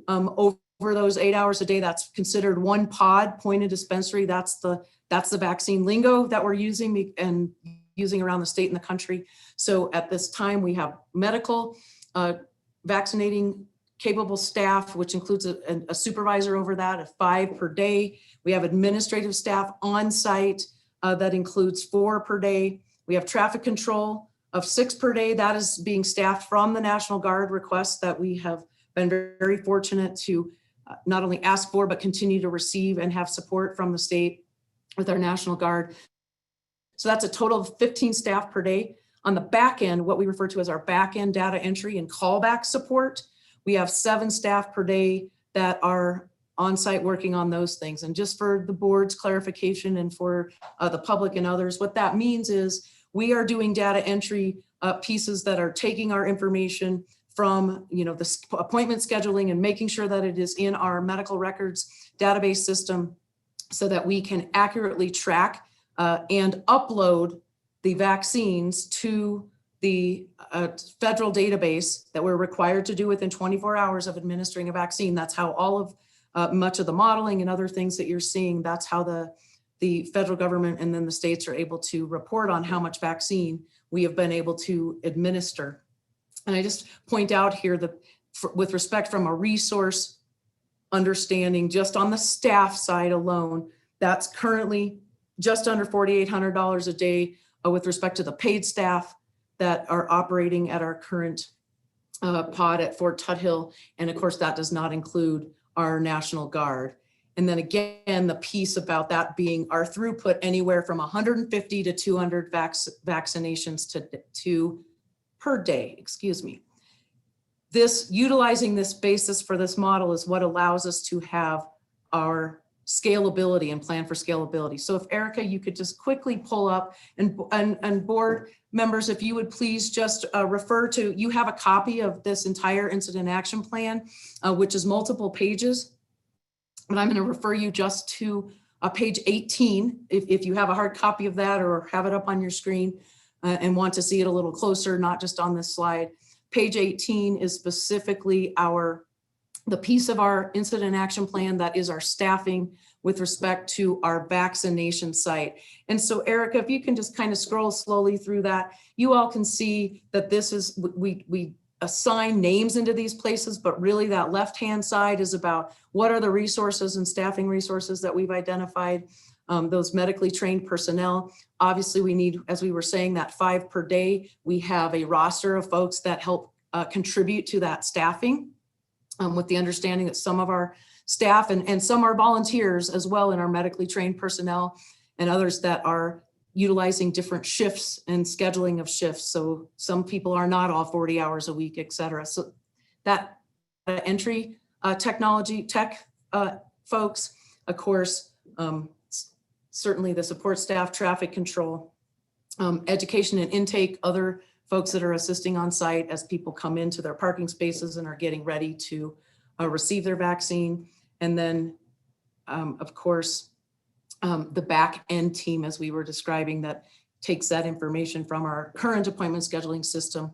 Over those 8 hours a day, that's considered one pod, point of dispensary. That's the vaccine lingo that we're using and using around the state and the country. So at this time, we have medical, vaccinating capable staff, which includes a supervisor over that of 5 per day. We have administrative staff on site that includes 4 per day. We have traffic control of 6 per day. That is being staffed from the National Guard requests that we have been very fortunate to not only ask for, but continue to receive and have support from the state with our National Guard. So that's a total of 15 staff per day. On the back end, what we refer to as our back end data entry and callback support, we have 7 staff per day that are on site working on those things. And just for the board's clarification and for the public and others, what that means is we are doing data entry pieces that are taking our information from the appointment scheduling and making sure that it is in our medical records database system so that we can accurately track and upload the vaccines to the federal database that we're required to do within 24 hours of administering a vaccine. That's how all of much of the modeling and other things that you're seeing, that's how the federal government and then the states are able to report on how much vaccine we have been able to administer. And I just point out here that with respect from a resource understanding, just on the staff side alone, that's currently just under $4,800 a day with respect to the paid staff that are operating at our current pod at Fort Tuthill. And of course, that does not include our National Guard. And then again, the piece about that being our throughput anywhere from 150 to 200 vaccinations to per day, excuse me. Utilizing this basis for this model is what allows us to have our scalability and plan for scalability. So if Erica, you could just quickly pull up and board members, if you would please just refer to, you have a copy of this entire incident action plan, which is multiple pages, but I'm going to refer you just to page 18. If you have a hard copy of that or have it up on your screen and want to see it a little closer, not just on this slide. Page 18 is specifically the piece of our incident action plan that is our staffing with respect to our vaccination site. And so Erica, if you can just kind of scroll slowly through that, you all can see that this is, we assign names into these places, but really that left-hand side is about what are the resources and staffing resources that we've identified, those medically trained personnel. Obviously we need, as we were saying, that 5 per day. We have a roster of folks that help contribute to that staffing. With the understanding that some of our staff and some are volunteers as well in our medically trained personnel and others that are utilizing different shifts and scheduling of shifts. So some people are not all 40 hours a week, et cetera. So that entry tech folks, of course, certainly the support staff, traffic control, education and intake, other folks that are assisting on site as people come into their parking spaces and are getting ready to receive their vaccine. And then, of course, the back end team, as we were describing, that takes that information from our current appointment scheduling system.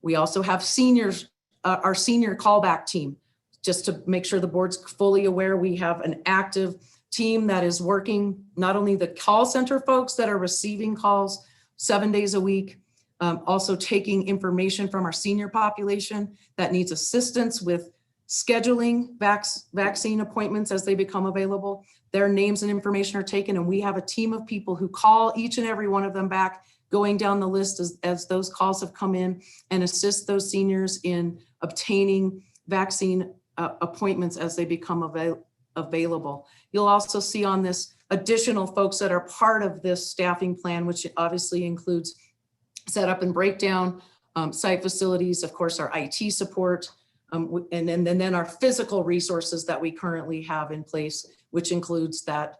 We also have seniors, our senior callback team, just to make sure the board's fully aware. We have an active team that is working, not only the call center folks that are receiving calls 7 days a week, also taking information from our senior population that needs assistance with scheduling vaccine appointments as they become available. Their names and information are taken, and we have a team of people who call each and every one of them back, going down the list as those calls have come in, and assist those seniors in obtaining vaccine appointments as they become available. You'll also see on this additional folks that are part of this staffing plan, which obviously includes setup and breakdown, site facilities, of course, our IT support, and then our physical resources that we currently have in place, which includes that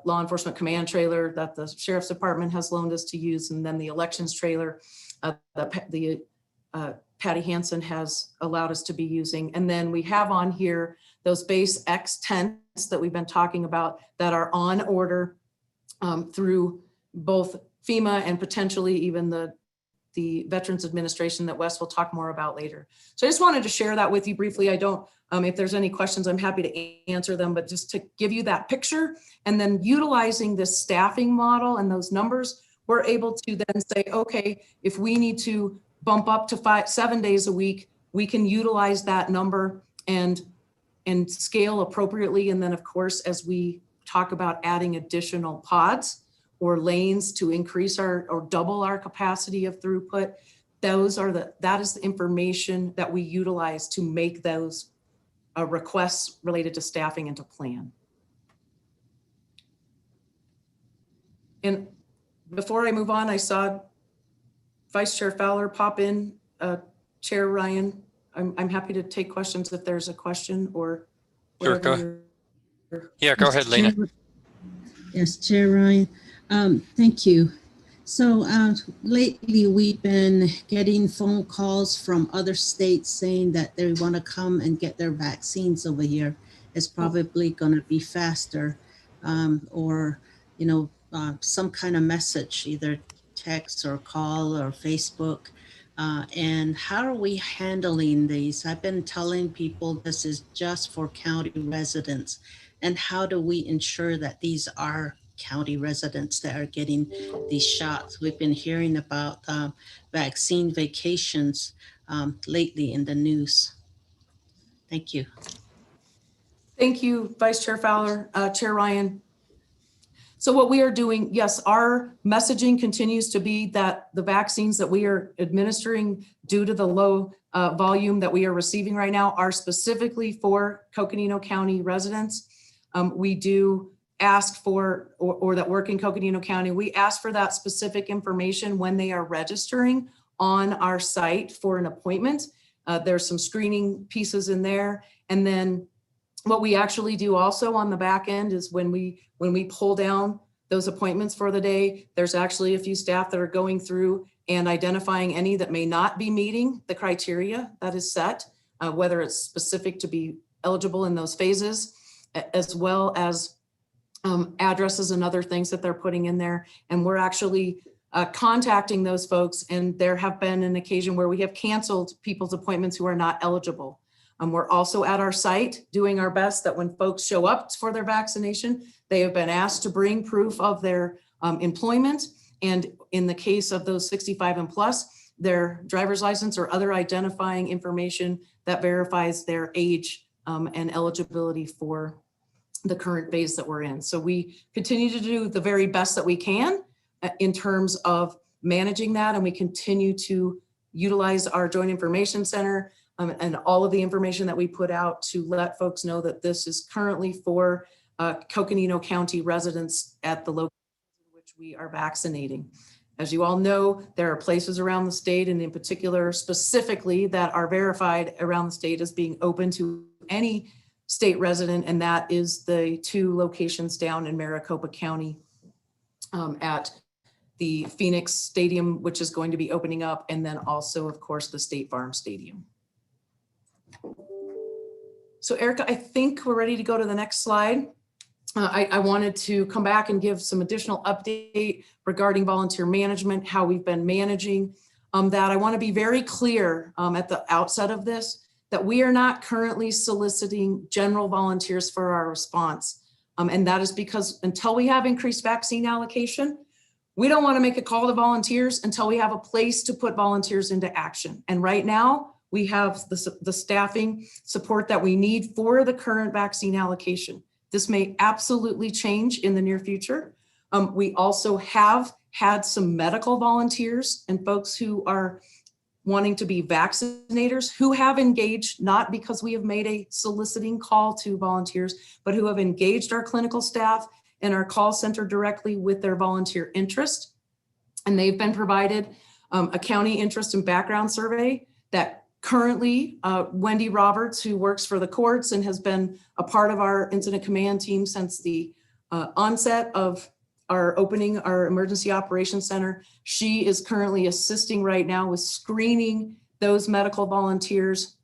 law enforcement command trailer that the Sheriff's Department has loaned us to use, and then the elections trailer the Patty Hansen has allowed us to be using. And then we have on here those base X tents that we've been talking about that are on order through both FEMA and potentially even the Veterans Administration that Wes will talk more about later. So I just wanted to share that with you briefly. I don't, if there's any questions, I'm happy to answer them, but just to give you that picture, and then utilizing this staffing model and those numbers, we're able to then say, okay, if we need to bump up to 7 days a week, we can utilize that number and scale appropriately. And then of course, as we talk about adding additional pods or lanes to increase or double our capacity of throughput, that is the information that we utilize to make those requests related to staffing into plan. And before I move on, I saw Vice Chair Fowler pop in. Chair Ryan, I'm happy to take questions if there's a question or sure, whatever. Yeah, go ahead, Lena. Yes, Chair Ryan. Thank you. So lately we've been getting phone calls from other states saying that they want to come and get their vaccines over here. It's probably going to be faster, or, you know, some kind of message, either text or call or Facebook. And how are we handling these? I've been telling people this is just for county residents. And how do we ensure that these are county residents that are getting these shots? We've been hearing about vaccine vacations lately in the news. Thank you. Thank you, Vice Chair Fowler, Chair Ryan. So what we are doing, yes, our messaging continues to be that the vaccines that we are administering due to the low volume that we are receiving right now are specifically for Coconino County residents. We do ask for, or that work in Coconino County, we ask for that specific information when they are registering on our site for an appointment. There's some screening pieces in there. And then what we actually do also on the back end is when we pull down those appointments for the day, there's actually a few staff that are going through and identifying any that may not be meeting the criteria that is set, whether it's specific to be eligible in those phases, as well as addresses and other things that they're putting in there. And we're actually contacting those folks, and there have been an occasion where we have canceled people's appointments who are not eligible. We're also at our site doing our best that when folks show up for their vaccination, they have been asked to bring proof of their employment. And in the case of those 65 and plus, their driver's license or other identifying information that verifies their age and eligibility for the current phase that we're in. So we continue to do the very best that we can in terms of managing that. And we continue to utilize our Joint Information Center and all of the information that we put out to let folks know that this is currently for Coconino County residents at the location in which we are vaccinating. As you all know, there are places around the state, and in particular, specifically, that are verified around the state as being open to any state resident, and that is the 2 locations down in Maricopa County at the Phoenix Stadium, which is going to be opening up, and then also, of course, the State Farm Stadium. So Erica, I think we're ready to go to the next slide. I wanted to come back and give some additional update regarding volunteer management, how we've been managing that. I want to be very clear at the outset of this, that we are not currently soliciting general volunteers for our response. And that is because until we have increased vaccine allocation, we don't want to make a call to volunteers until we have a place to put volunteers into action. And right now, we have the staffing support that we need for the current vaccine allocation. This may absolutely change in the near future. We also have had some medical volunteers and folks who are wanting to be vaccinators who have engaged, not because we have made a soliciting call to volunteers, but who have engaged our clinical staff and our call center directly with their volunteer interest. And they've been provided a county interest and background survey that currently, Wendy Roberts, who works for the courts and has been a part of our incident command team since the onset of our opening our emergency operations center, she is currently assisting right now with screening those medical volunteers.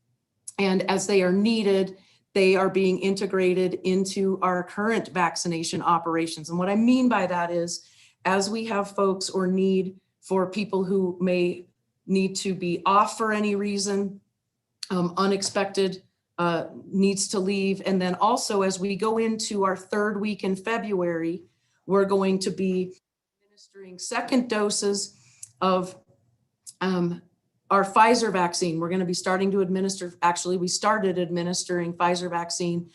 And as they are needed, they are being integrated into our current vaccination operations. And what I mean by that is, as we have folks or need for people who may need to be off for any reason, unexpected needs to leave. And then also as we go into our 3rd week in February, we're going to be administering 2nd doses of our Pfizer vaccine. We're going to be starting to administer, actually, we started administering Pfizer vaccine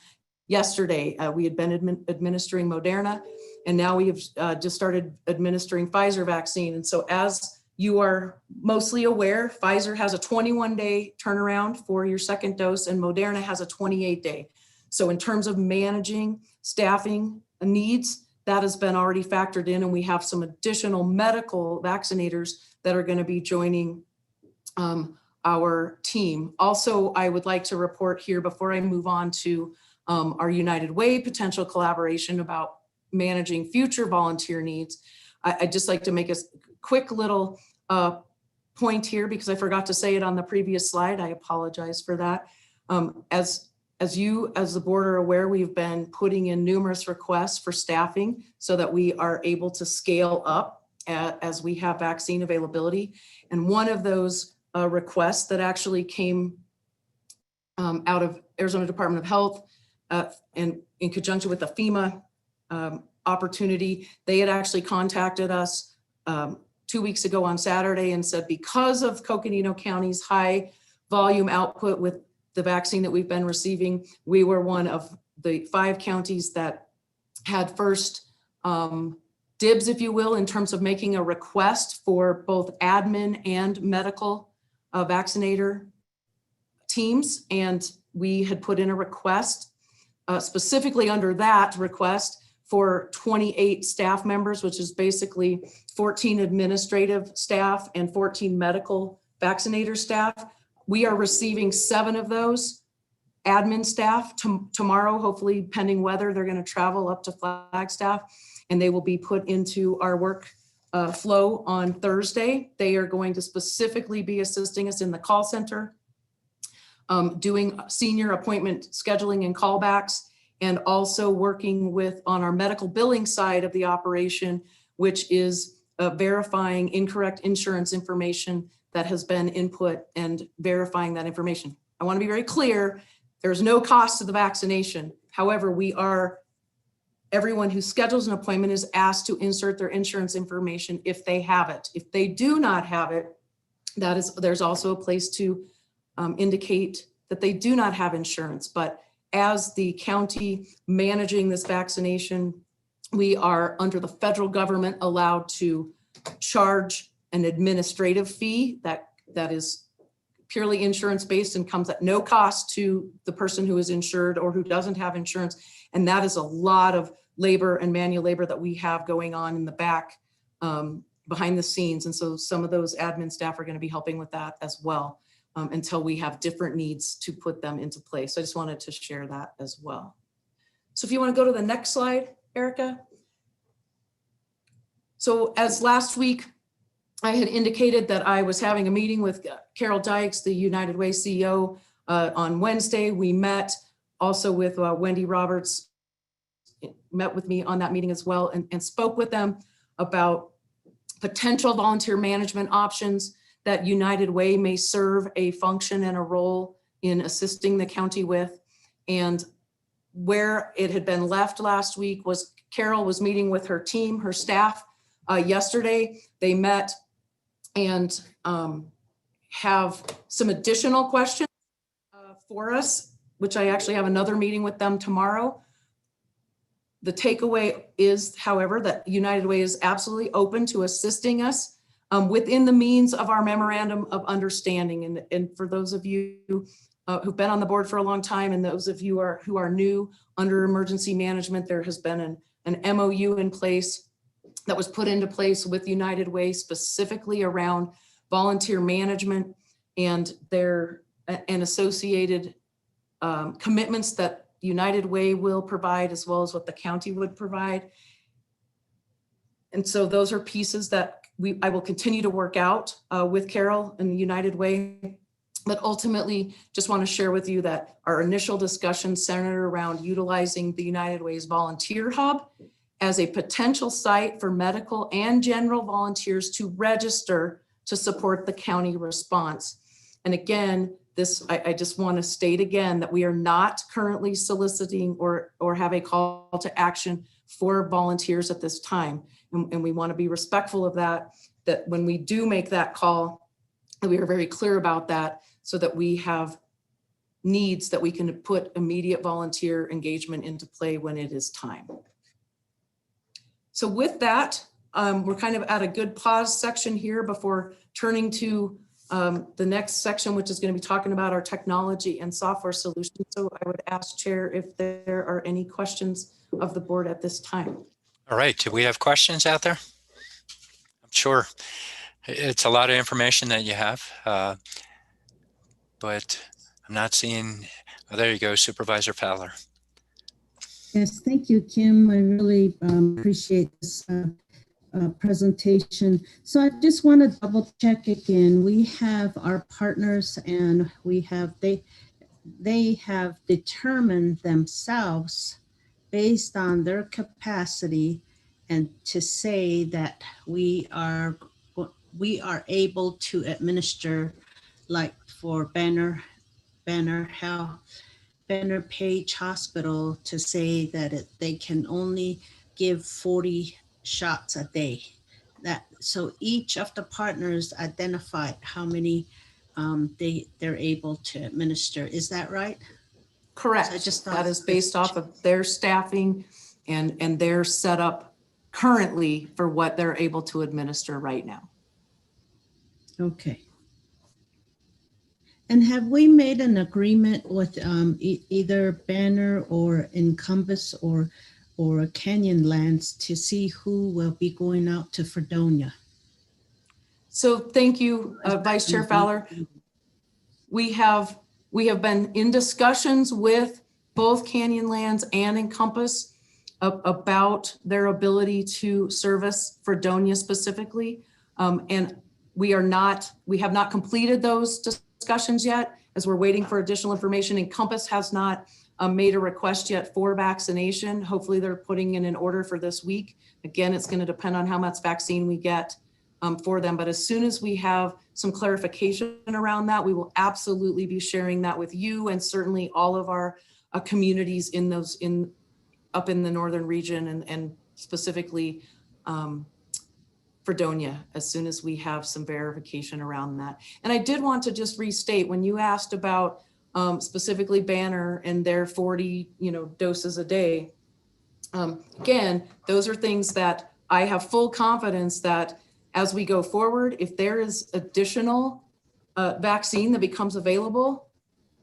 yesterday. We had been administering Moderna, and now we have just started administering Pfizer vaccine. And so as you are mostly aware, Pfizer has a 21-day turnaround for your 2nd dose, and Moderna has a 28-day. So in terms of managing staffing needs, that has been already factored in, and we have some additional medical vaccinators that are going to be joining our team. Also, I would like to report here before I move on to our United Way potential collaboration about managing future volunteer needs. I'd just like to make a quick little point here because I forgot to say it on the previous slide. I apologize for that. As you, as the board are aware, we've been putting in numerous requests for staffing so that we are able to scale up as we have vaccine availability. And one of those requests that actually came out of Arizona Department of Health and in conjunction with the FEMA opportunity, they had actually contacted us 2 weeks ago on Saturday and said, because of Coconino County's high volume output with the vaccine that we've been receiving, we were one of the 5 counties that had first dibs, if you will, in terms of making a request for both admin and medical vaccinator teams. And we had put in a request specifically under that request for 28 staff members, which is basically 14 administrative staff and 14 medical vaccinator staff. We are receiving 7 of those admin staff tomorrow, hopefully pending weather. They're going to travel up to Flagstaff and they will be put into our work flow on Thursday. They are going to specifically be assisting us in the call center, doing senior appointment scheduling and callbacks, and also working with on our medical billing side of the operation, which is verifying incorrect insurance information that has been input and verifying that information. I want to be very clear, there's no cost to the vaccination. However, everyone who schedules an appointment is asked to insert their insurance information if they have it. If they do not have it, there's also a place to indicate that they do not have insurance. But as the county managing this vaccination, we are under the federal government allowed to charge an administrative fee that is purely insurance based and comes at no cost to the person who is insured or who doesn't have insurance. And that is a lot of labor and manual labor that we have going on in the back behind the scenes. And so some of those admin staff are going to be helping with that as well. until we have different needs to put them into place. So I just wanted to share that as well. So if you want to go to the next slide, Erica. So as last week, I had indicated that I was having a meeting with Carol Dykes, the United Way CEO, on Wednesday. We met also with Wendy Roberts, met with me on that meeting as well, and spoke with them about potential volunteer management options that United Way may serve a function and a role in assisting the county with. And where it had been left last week was Carol was meeting with her team, her staff. Yesterday, they met and have some additional questions for us, which I actually have another meeting with them tomorrow. The takeaway is, however, that United Way is absolutely open to assisting us within the means of our memorandum of understanding. And for those of you who've been on the board for a long time, and those of you who are new under emergency management, there has been an MOU in place that was put into place with United Way specifically around volunteer management and their and associated commitments that United Way will provide, as well as what the county would provide. And so those are pieces that I will continue to work out with Carol and the United Way. But ultimately, just want to share with you that our initial discussion centered around utilizing the United Way's volunteer hub as a potential site for medical and general volunteers to register to support the county response. And again, I just want to state again that we are not currently soliciting or have a call to action for volunteers at this time. And we want to be respectful of that when we do make that call, that we are very clear about that so that we have needs that we can put immediate volunteer engagement into play when it is time. So with that, we're kind of at a good pause section here before turning to the next section, which is going to be talking about our technology and software solutions. So I would ask Chair if there are any questions of the board at this time. All right, do we have questions out there? I'm sure it's a lot of information that you have, but I'm not seeing, oh, there you go, Supervisor Fowler. Yes, thank you, Kim. I really appreciate this presentation. So I just want to double check again. We have our partners, and they have determined themselves based on their capacity, and to say that we are able to administer, like for Banner Page Hospital, to say that they can only give 40 shots a day. So each of the partners identified how many they're able to administer. Is that right? Correct. So that is based off of their staffing and their setup currently for what they're able to administer right now. Okay. And have we made an agreement with either Banner or Encompass or Canyonlands to see who will be going out to Fredonia? So thank you, Vice Chair Fowler. We have been in discussions with both Canyonlands and Encompass about their ability to service Fredonia specifically. And we have not completed those discussions yet, as we're waiting for additional information. Encompass has not made a request yet for vaccination. Hopefully they're putting in an order for this week. Again, it's going to depend on how much vaccine we get for them. But as soon as we have some clarification around that, we will absolutely be sharing that with you and certainly all of our communities up in the northern region and specifically Fredonia, as soon as we have some verification around that. And I did want to just restate, when you asked about specifically Banner and their 40 doses a day, again, those are things that I have full confidence that as we go forward, if there is additional vaccine that becomes available,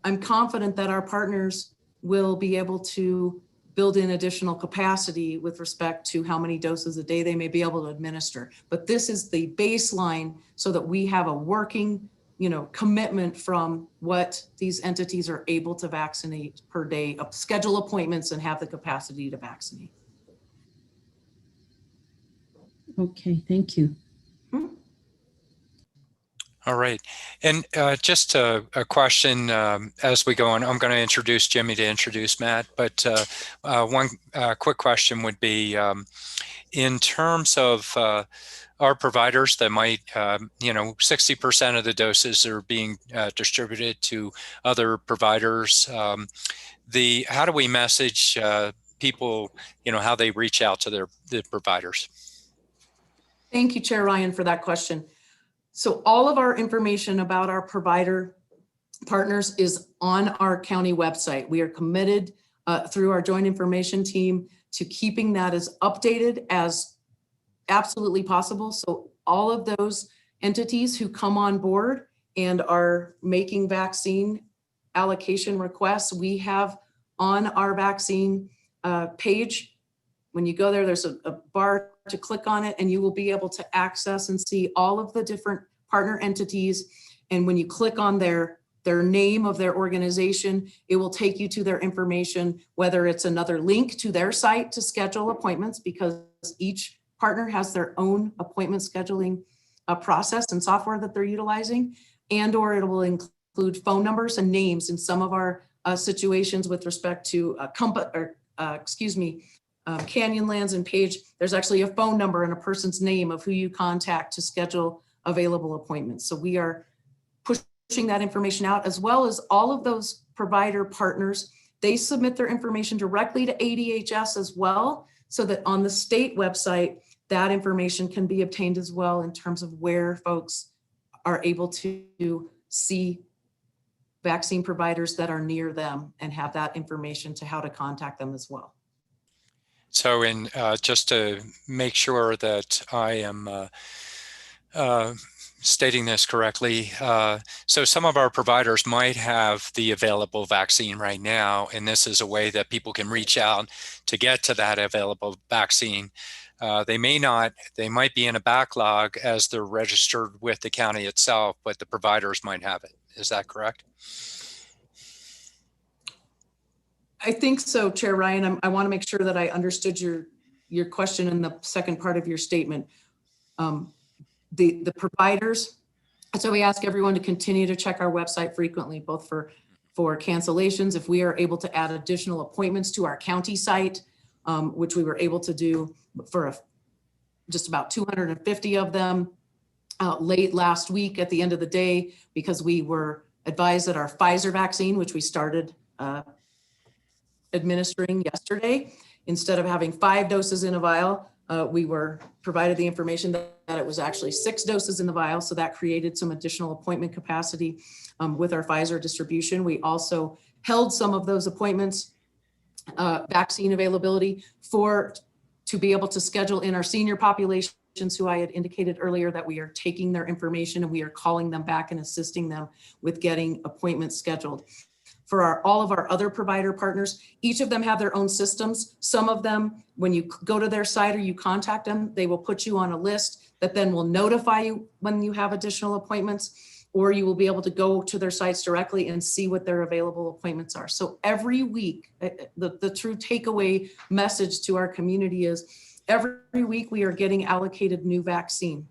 I'm confident that our partners will be able to build in additional capacity with respect to how many doses a day they may be able to administer. But this is the baseline so that we have a working commitment from what these entities are able to vaccinate per day, schedule appointments and have the capacity to vaccinate. Okay, thank you. All right. And just a question as we go on. I'm going to introduce Jimmy to introduce Matt, but one quick question would be in terms of our providers that might, 60% of the doses are being distributed to other providers. How do we message people, how they reach out to the providers? Thank you, Chair Ryan, for that question. So all of our information about our provider partners is on our county website. We are committed through our joint information team to keeping that as updated as absolutely possible. So all of those entities who come on board and are making vaccine allocation requests, we have on our vaccine page. When you go there, there's a bar to click on it and you will be able to access and see all of the different partner entities. And when you click on their name of their organization, it will take you to their information, whether it's another link to their site to schedule appointments, because each partner has their own appointment scheduling process and software that they're utilizing, and or it will include phone numbers and names in some of our situations with respect to Canyonlands and Page. There's actually a phone number and a person's name of who you contact to schedule available appointments. So we are pushing that information out, as well as all of those provider partners. They submit their information directly to ADHS as well, so that on the state website, that information can be obtained as well in terms of where folks are able to see vaccine providers that are near them and have that information to how to contact them as well. So just to make sure that I am stating this correctly, so some of our providers might have the available vaccine right now, and this is a way that people can reach out to get to that available vaccine. They might be in a backlog as they're registered with the county itself, but the providers might have it. Is that correct? I think so, Chair Ryan. I want to make sure that I understood your question in the second part of your statement. The providers, so we ask everyone to continue to check our website frequently, both for cancellations, if we are able to add additional appointments to our county site, which we were able to do for just about 250 of them late last week at the end of the day, because we were advised that our Pfizer vaccine, which we started administering yesterday, instead of having 5 doses in a vial, we were provided the information that it was actually 6 doses in the vial. So that created some additional appointment capacity with our Pfizer distribution. We also held some of those appointments, vaccine availability to be able to schedule in our senior populations, who I had indicated earlier that we are taking their information and we are calling them back and assisting them with getting appointments scheduled. For all of our other provider partners, each of them have their own systems. Some of them, when you go to their site or you contact them, they will put you on a list that then will notify you when you have additional appointments, or you will be able to go to their sites directly and see what their available appointments are. So every week, the true takeaway message to our community is every week we are getting allocated new vaccine.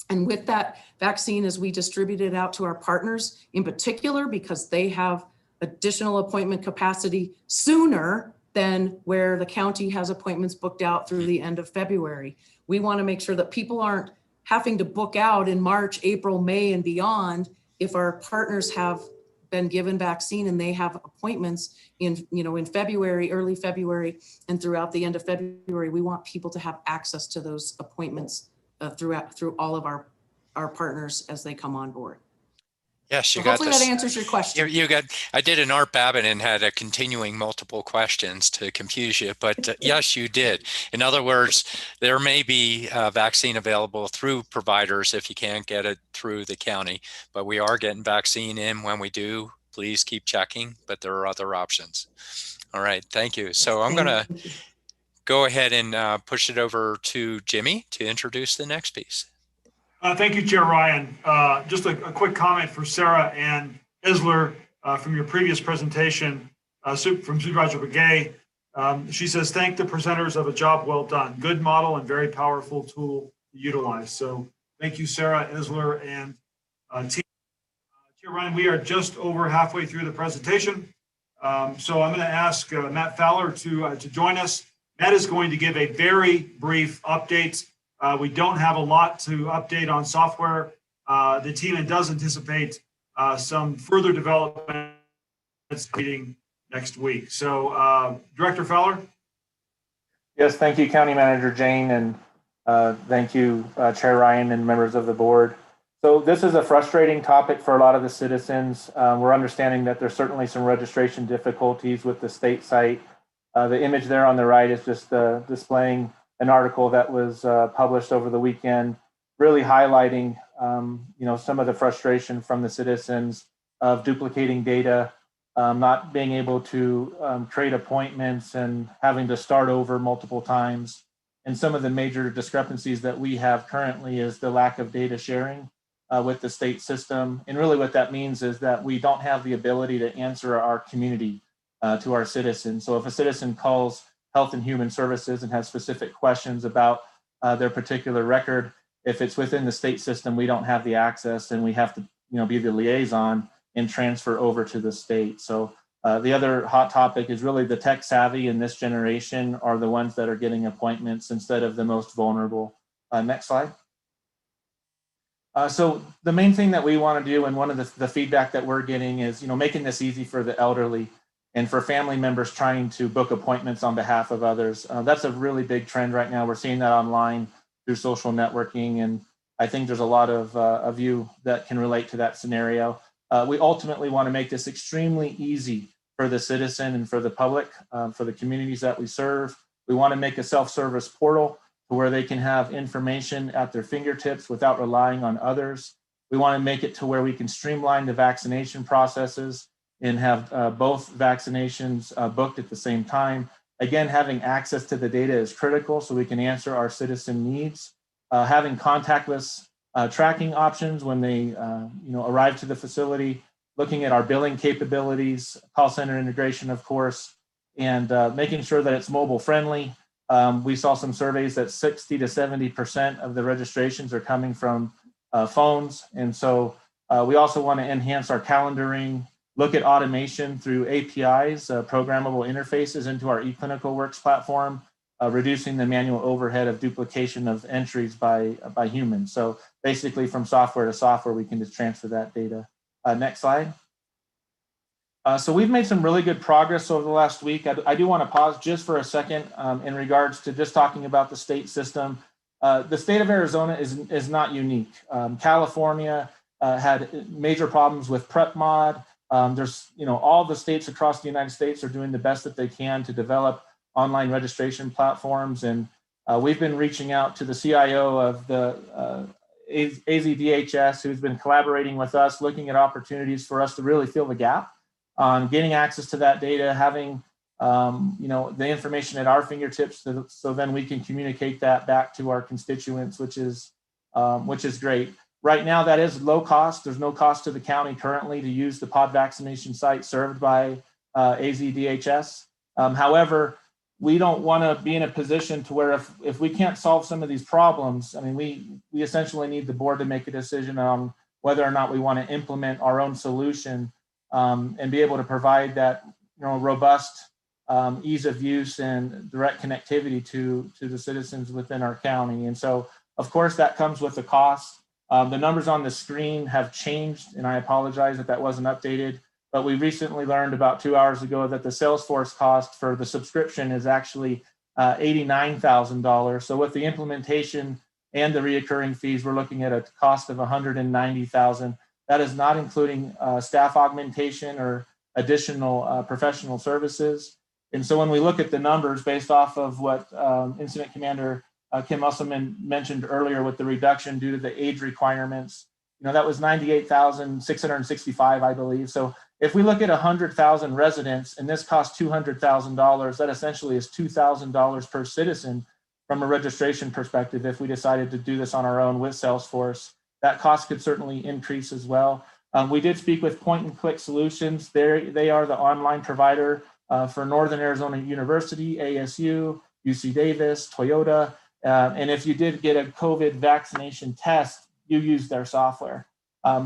And with that vaccine, as we distribute it out to our partners in particular, because they have additional appointment capacity sooner than where the county has appointments booked out through the end of February. We want to make sure that people aren't having to book out in March, April, May, and beyond if our partners have been given vaccine and they have appointments in February, early February, and throughout the end of February. We want people to have access to those appointments through all of our partners as they come on board. Yes, you So got hopefully this. that answers your question. I did an Art Babbitt and had a continuing multiple questions to confuse you, but yes, you did. In other words, there may be vaccine available through providers if you can't get it through the county, but we are getting vaccine in when we do. Please keep checking, but there are other options. All right, thank you. So I'm going to go ahead and push it over to Jimmy to introduce the next piece. Thank you, Chair Ryan. Just a quick comment for Sarah and Isler from your previous presentation from Supervisor Begay. She says, thank the presenters of a job well done. Good model and very powerful tool to utilize. So thank you, Sarah, Isler, and team. Chair Ryan, we are just over halfway through the presentation. So I'm going to ask Matt Fowler to join us. Matt is going to give a very brief update. We don't have a lot to update on software. The team does anticipate some further development meeting next week. So Director Fowler. Yes, thank you, County Manager Jane, and thank you, Chair Ryan and members of the board. So this is a frustrating topic for a lot of the citizens. We're understanding that there's certainly some registration difficulties with the state site. The image there on the right is just displaying an article that was published over the weekend, really highlighting some of the frustration from the citizens of duplicating data, not being able to create appointments and having to start over multiple times. And some of the major discrepancies that we have currently is the lack of data sharing with the state system. And really what that means is that we don't have the ability to answer our community to our citizens. So if a citizen calls Health and Human Services and has specific questions about their particular record, if it's within the state system, we don't have the access, and we have to be the liaison and transfer over to the state. So the other hot topic is really the tech savvy in this generation are the ones that are getting appointments instead of the most vulnerable. Next slide. So the main thing that we want to do, and one of the feedback that we're getting is, making this easy for the elderly and for family members trying to book appointments on behalf of others. That's a really big trend right now. We're seeing that online through social networking, and I think there's a lot of you that can relate to that scenario. We ultimately want to make this extremely easy for the citizen and for the public, for the communities that we serve. We want to make a self-service portal where they can have information at their fingertips without relying on others. We want to make it to where we can streamline the vaccination processes and have both vaccinations booked at the same time. Again, having access to the data is critical so we can answer our citizen needs. Having contactless tracking options when they arrive to the facility, looking at our billing capabilities, call center integration, of course, and making sure that it's mobile friendly. We saw some surveys that 60 to 70% of the registrations are coming from phones. And so we also want to enhance our calendaring, look at automation through APIs, programmable interfaces into our eClinicalWorks platform, reducing the manual overhead of duplication of entries by humans. So basically from software to software, we can just transfer that data. Next slide. So we've made some really good progress over the last week. I do want to pause just for a second in regards to just talking about the state system. The state of Arizona is not unique. California had major problems with prep mod. There's, all the states across the United States are doing the best that they can to develop online registration platforms. And we've been reaching out to the CIO of the AZDHS, who's been collaborating with us, looking at opportunities for us to really fill the gap on getting access to that data, having the information at our fingertips, so then we can communicate that back to our constituents, which is great. Right now, that is low cost. There's no cost to the county currently to use the pod vaccination site served by AZDHS. However, we don't want to be in a position to where if we can't solve some of these problems, I mean, we essentially need the board to make a decision on whether or not we want to implement our own solution and be able to provide that robust ease of use and direct connectivity to the citizens within our county. And so, of course, that comes with a cost. The numbers on the screen have changed, and I apologize that that wasn't updated, but we recently learned about 2 hours ago that the Salesforce cost for the subscription is actually $89,000. So with the implementation and the reoccurring fees, we're looking at a cost of $190,000. That is not including staff augmentation or additional professional services. And so when we look at the numbers based off of what Incident Commander Kim Musselman mentioned earlier with the reduction due to the age requirements, that was 98,665, I believe. So if we look at 100,000 residents and this costs $200,000, that essentially is $2,000 per citizen from a registration perspective, if we decided to do this on our own with Salesforce, that cost could certainly increase as well. We did speak with Point and Click Solutions. They are the online provider for Northern Arizona University, ASU, UC Davis, Toyota. And if you did get a COVID vaccination test, you use their software.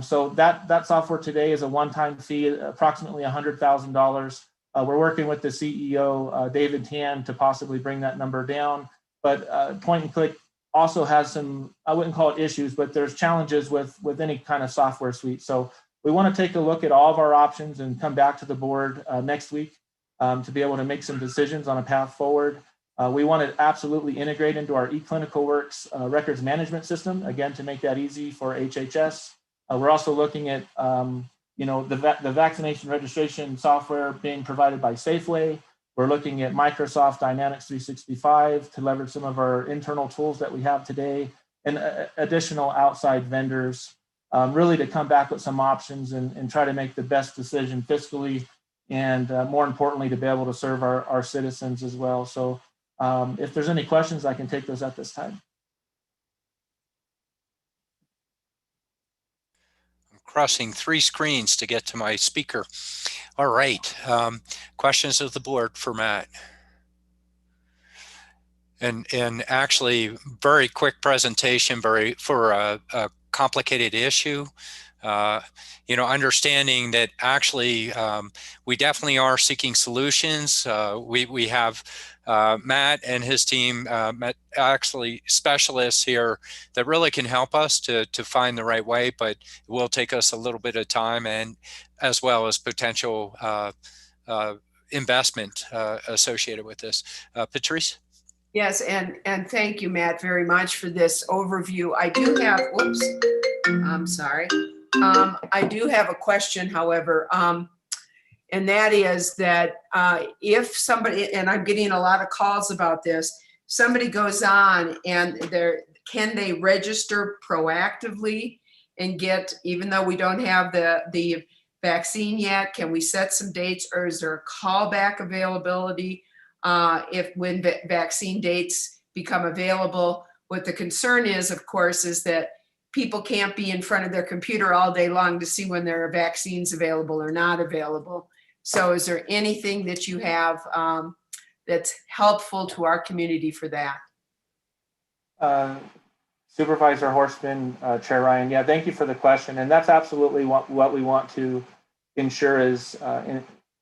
So that software today is a one-time fee, approximately $100,000. We're working with the CEO, David Tan, to possibly bring that number down. But Point and Click also has some, I wouldn't call it issues, but there's challenges with any kind of software suite. So we want to take a look at all of our options and come back to the board next week to be able to make some decisions on a path forward. We want to absolutely integrate into our eClinicalWorks records management system, again, to make that easy for HHS. We're also looking at the vaccination registration software being provided by Safeway. We're looking at Microsoft Dynamics 365 to leverage some of our internal tools that we have today, and additional outside vendors, really to come back with some options and try to make the best decision fiscally, and more importantly, to be able to serve our citizens as well. So if there's any questions, I can take those at this time. I'm crossing 3 screens to get to my speaker. All right. Questions of the board for Matt? And actually, very quick presentation, for a complicated issue. Understanding that actually we definitely are seeking solutions. We have Matt and his team, actually specialists here that really can help us to find the right way, but it will take us a little bit of time, and as well as potential investment associated with this. Patrice? Yes, and thank you, Matt, very much for this overview. I do have, whoops, I'm sorry. I do have a question, however, and that is that if somebody, and I'm getting a lot of calls about this, somebody goes on and can they register proactively and get, even though we don't have the vaccine yet, can we set some dates, or is there a callback availability when vaccine dates become available? What the concern is, of course, is that people can't be in front of their computer all day long to see when there are vaccines available or not available. So is there anything that you have that's helpful to our community for that? Supervisor Horstman, Chair Ryan, yeah, thank you for the question. And that's absolutely what we want to ensure is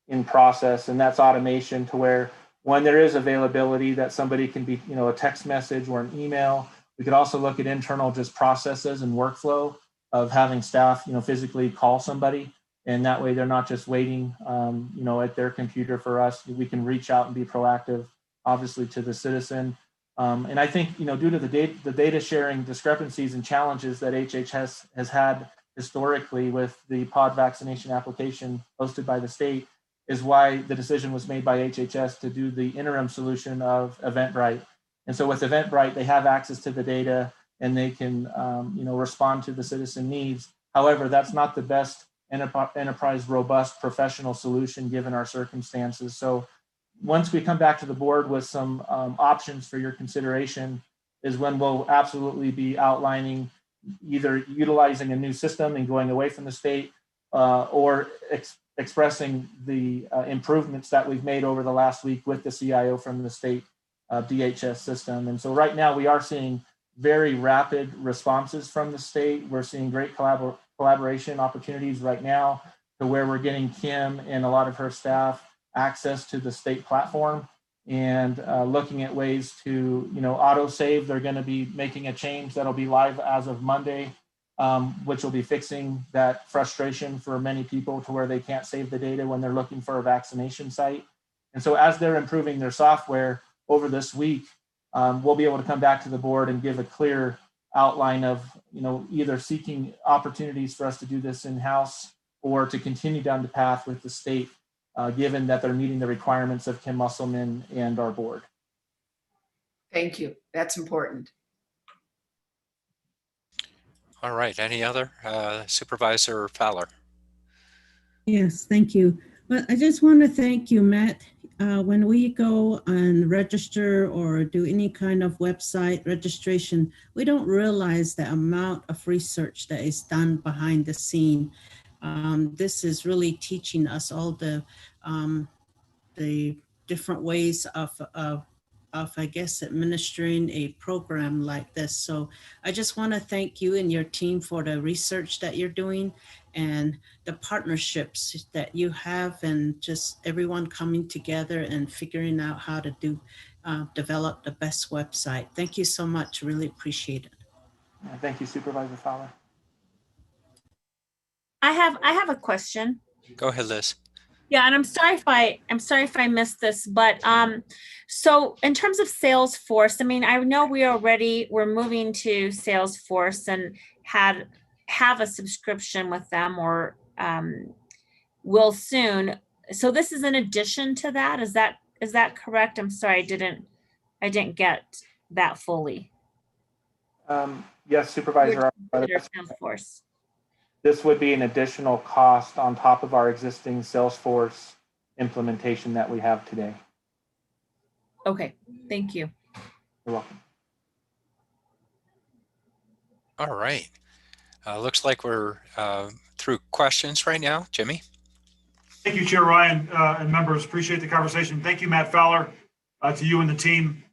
in process, and that's automation, to where when there is availability, that somebody can be, a text message or an email. We could also look at internal just processes and workflow of having staff, physically call somebody, and that way they're not just waiting, at their computer for us. We can reach out and be proactive, obviously, to the citizen. And I think, due to the data sharing discrepancies and challenges that HHS has had historically with the pod vaccination application hosted by the state, is why the decision was made by HHS to do the interim solution of Eventbrite. And so with Eventbrite, they have access to the data and they can, respond to the citizen needs. However, that's not the best enterprise robust professional solution given our circumstances. So once we come back to the board with some options for your consideration is when we'll absolutely be outlining either utilizing a new system and going away from the state or expressing the improvements that we've made over the last week with the CIO from the state DHS system. And so right now we are seeing very rapid responses from the state. We're seeing great collaboration opportunities right now to where we're getting Kim and a lot of her staff access to the state platform and looking at ways to, auto save. They're going to be making a change that'll be live as of Monday, which will be fixing that frustration for many people to where they can't save the data when they're looking for a vaccination site. And so as they're improving their software over this week, we'll be able to come back to the board and give a clear outline of, either seeking opportunities for us to do this in-house or to continue down the path with the state, given that they're meeting the requirements of Kim Musselman and our board. Thank you. That's important. All right. Any other? Supervisor Fowler. Yes, thank you. Well, I just want to thank you, Matt. when we go and register or do any kind of website registration, we don't realize the amount of research that is done behind the scene. This is really teaching us all the different ways of I guess, administering a program like this. So I just want to thank you and your team for the research that you're doing and the partnerships that you have, and just everyone coming together and figuring out how to develop the best website. Thank you so much. Really appreciate it. Thank you, Supervisor Fowler. I have a question. Go ahead, Liz. Yeah, and I'm sorry if I missed this, but so in terms of Salesforce, I mean, I know we're moving to Salesforce and have a subscription with them, or will soon. So this is in addition to that. Is that correct? I'm sorry, I didn't get that fully. Yes, Supervisor. Salesforce. This would be an additional cost on top of our existing Salesforce implementation that we have today. Okay, thank you. You're welcome. All right. Looks like we're through questions right now. Jimmy? Thank you, Chair Ryan, and members. Appreciate the conversation. Thank you, Matt Fowler, to you and the team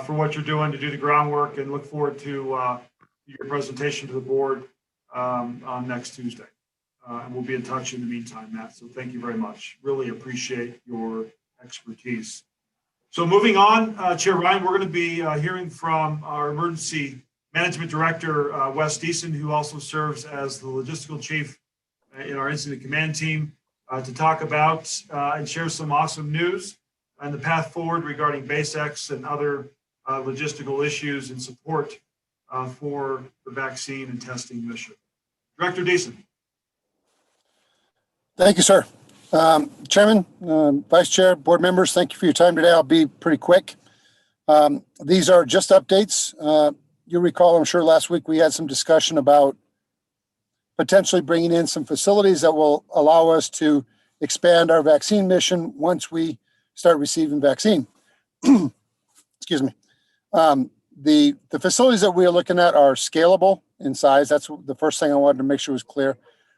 for what you're doing to do the groundwork, and look forward to your presentation to the board on next Tuesday. And we'll be in touch in the meantime, Matt. So thank you very much. Really appreciate your expertise. So moving on, Chair Ryan, we're going to be hearing from our Emergency Management Director, Wes Deason, who also serves as the logistical chief in our incident command team, to talk about and share some awesome news and the path forward regarding BaseX and other logistical issues and support for the vaccine and testing mission. Director Deason. Thank you, sir. Chairman, Vice Chair, board members, thank you for your time today. I'll be pretty quick. These are just updates. You'll recall, I'm sure last week we had some discussion about potentially bringing in some facilities that will allow us to expand our vaccine mission once we start receiving vaccine. Excuse me. The facilities that we are looking at are scalable in size. That's the first thing I wanted to make sure was clear.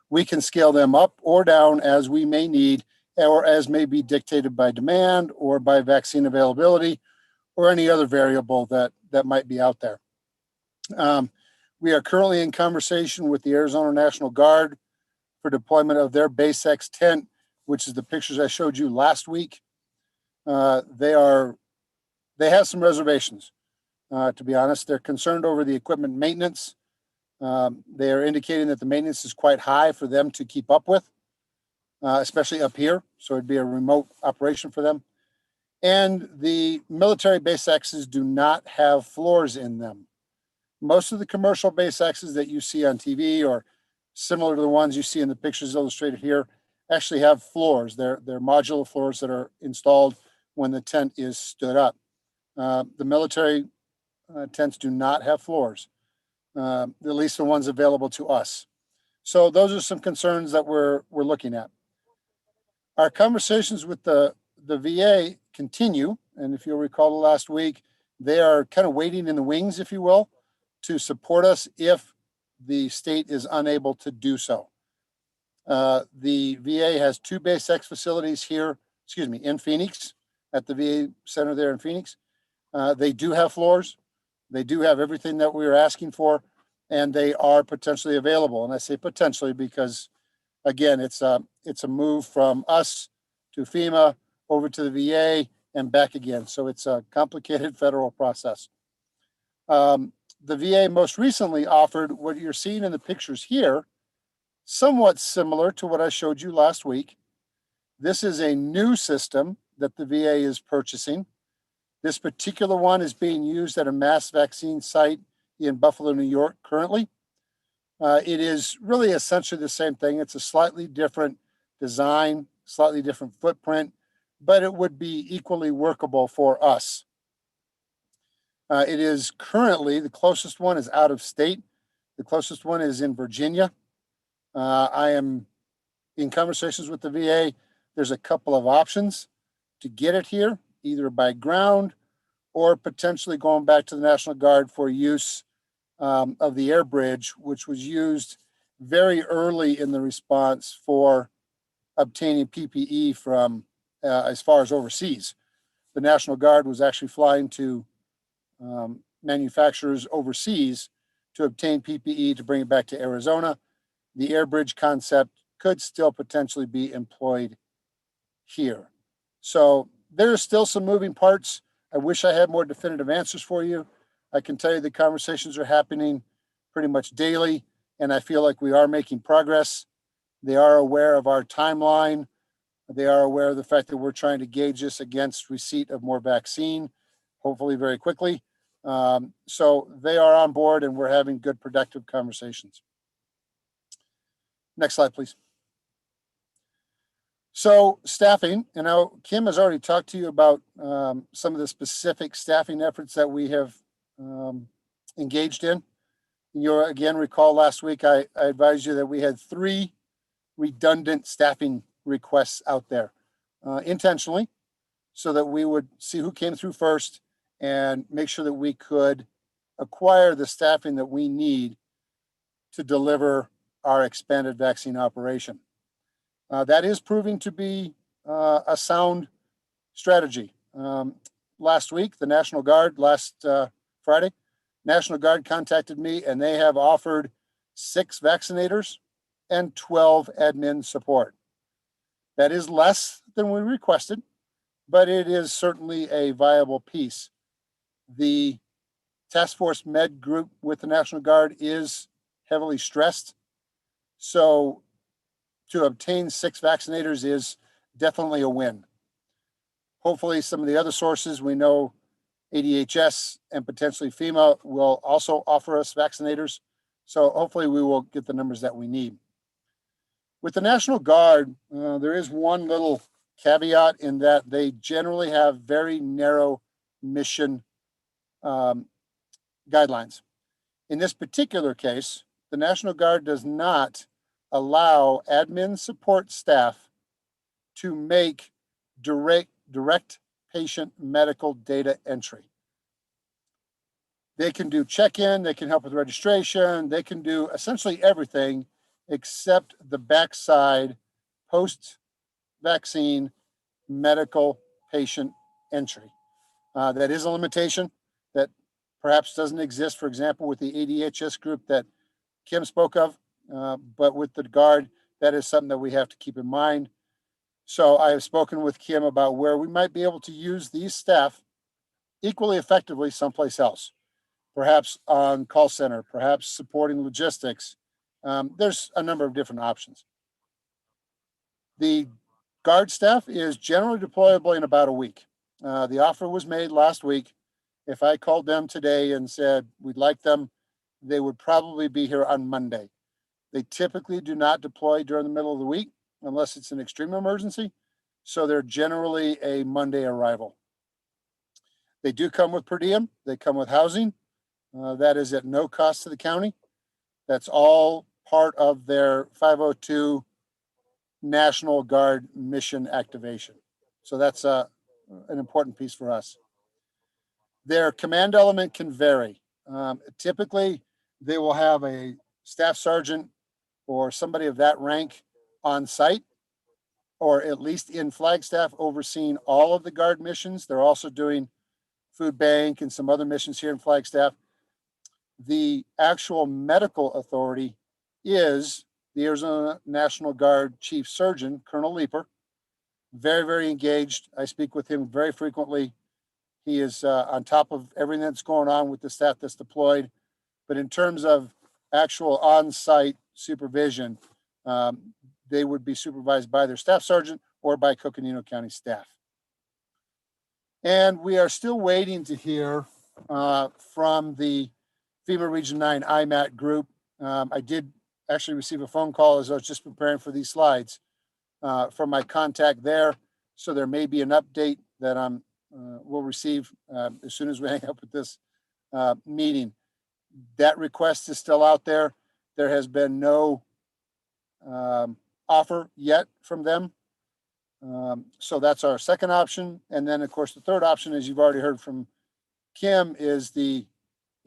We can scale them up or down as we may need, or as may be dictated by demand or by vaccine availability or any other variable that might be out there. We are currently in conversation with the Arizona National Guard for deployment of their BaseX tent, which is the pictures I showed you last week. They have some reservations, to be honest. They're concerned over the equipment maintenance. They are indicating that the maintenance is quite high for them to keep up with, especially up here. So it'd be a remote operation for them. And the military BaseXs do not have floors in them. Most of the commercial BaseXs that you see on TV, or similar to the ones you see in the pictures illustrated here, actually have floors. They're modular floors that are installed when the tent is stood up. The military tents do not have floors, at least the ones available to us. So those are some concerns that we're looking at. Our conversations with the VA continue, and if you'll recall the last week, they are kind of waiting in the wings, if you will, to support us if the state is unable to do so. The VA has 2 BaseX facilities here, in Phoenix, at the VA center there in Phoenix. They do have floors. They do have everything that we were asking for, and they are potentially available. And I say potentially because, again, it's a move from us to FEMA over to the VA and back again. So it's a complicated federal process. The VA most recently offered what you're seeing in the pictures here, somewhat similar to what I showed you last week. This is a new system that the VA is purchasing. This particular one is being used at a mass vaccine site in Buffalo, New York currently. It is really essentially the same thing. It's a slightly different design, slightly different footprint, but it would be equally workable for us. It is currently, the closest one is out of state. The closest one is in Virginia. I am in conversations with the VA. There's a couple of options to get it here, either by ground or potentially going back to the National Guard for use of the air bridge, which was used very early in the response for obtaining PPE from as far as overseas. The National Guard was actually flying to manufacturers overseas to obtain PPE to bring it back to Arizona. The air bridge concept could still potentially be employed here. So there are still some moving parts. I wish I had more definitive answers for you. I can tell you the conversations are happening pretty much daily, and I feel like we are making progress. They are aware of our timeline. They are aware of the fact that we're trying to gauge this against receipt of more vaccine, hopefully very quickly. So they are on board, and we're having good, productive conversations. Next slide, please. So staffing, you know, Kim has already talked to you about some of the specific staffing efforts that we have engaged in. You'll again recall last week I advised you that we had 3 redundant staffing requests out there intentionally, so that we would see who came through first and make sure that we could acquire the staffing that we need to deliver our expanded vaccine operation. That is proving to be a sound strategy. Last week, the National Guard, last Friday, National Guard contacted me, and they have offered 6 vaccinators and 12 admin support. That is less than we requested, but it is certainly a viable piece. The Task Force Med group with the National Guard is heavily stressed, so to obtain 6 vaccinators is definitely a win. Hopefully some of the other sources, we know ADHS and potentially FEMA will also offer us vaccinators. So hopefully we will get the numbers that we need. With the National Guard, there is one little caveat in that they generally have very narrow mission guidelines. In this particular case, the National Guard does not allow admin support staff to make direct patient medical data entry. They can do check-in, they can help with registration, they can do essentially everything except the backside post-vaccine medical patient entry. That is a limitation that perhaps doesn't exist, for example, with the ADHS group that Kim spoke of, but with the Guard, that is something that we have to keep in mind. So I have spoken with Kim about where we might be able to use these staff equally effectively someplace else, perhaps on call center, perhaps supporting logistics. There's a number of different options. The Guard staff is generally deployable in about a week. The offer was made last week. If I called them today and said we'd like them, they would probably be here on Monday. They typically do not deploy during the middle of the week unless it's an extreme emergency. So they're generally a Monday arrival. They do come with per diem. They come with housing. That is at no cost to the county. That's all part of their 502 National Guard mission activation. So that's an important piece for us. Their command element can vary. Typically, they will have a staff sergeant or somebody of that rank on site, or at least in Flagstaff, overseeing all of the Guard missions. They're also doing food bank and some other missions here in Flagstaff. The actual medical authority is the Arizona National Guard Chief Surgeon, Colonel Leeper. Very, very engaged. I speak with him very frequently. He is on top of everything that's going on with the staff that's deployed. But in terms of actual on-site supervision, they would be supervised by their staff sergeant or by Coconino County staff. And we are still waiting to hear from the FEMA Region 9 IMAT group. I did actually receive a phone call as I was just preparing for these slides from my contact there. So there may be an update that we'll receive as soon as we hang up with this meeting. That request is still out there. There has been no offer yet from them. So that's our second option. And then of course, the third option, as you've already heard from Kim, is the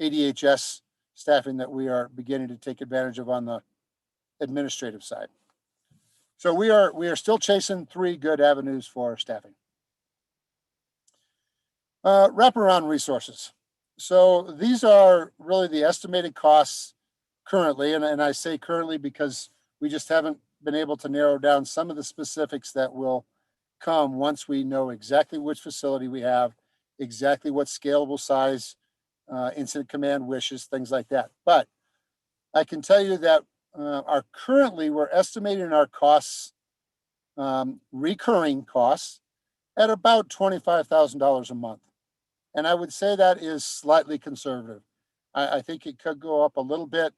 ADHS staffing that we are beginning to take advantage of on the administrative side. So we are still chasing 3 good avenues for staffing. Wraparound resources. So these are really the estimated costs currently, and I say currently because we just haven't been able to narrow down some of the specifics that will come once we know exactly which facility we have, exactly what scalable size incident command wishes, things like that. But I can tell you that we're estimating our costs, recurring costs, at about $25,000 a month. And I would say that is slightly conservative. I think it could go up a little bit.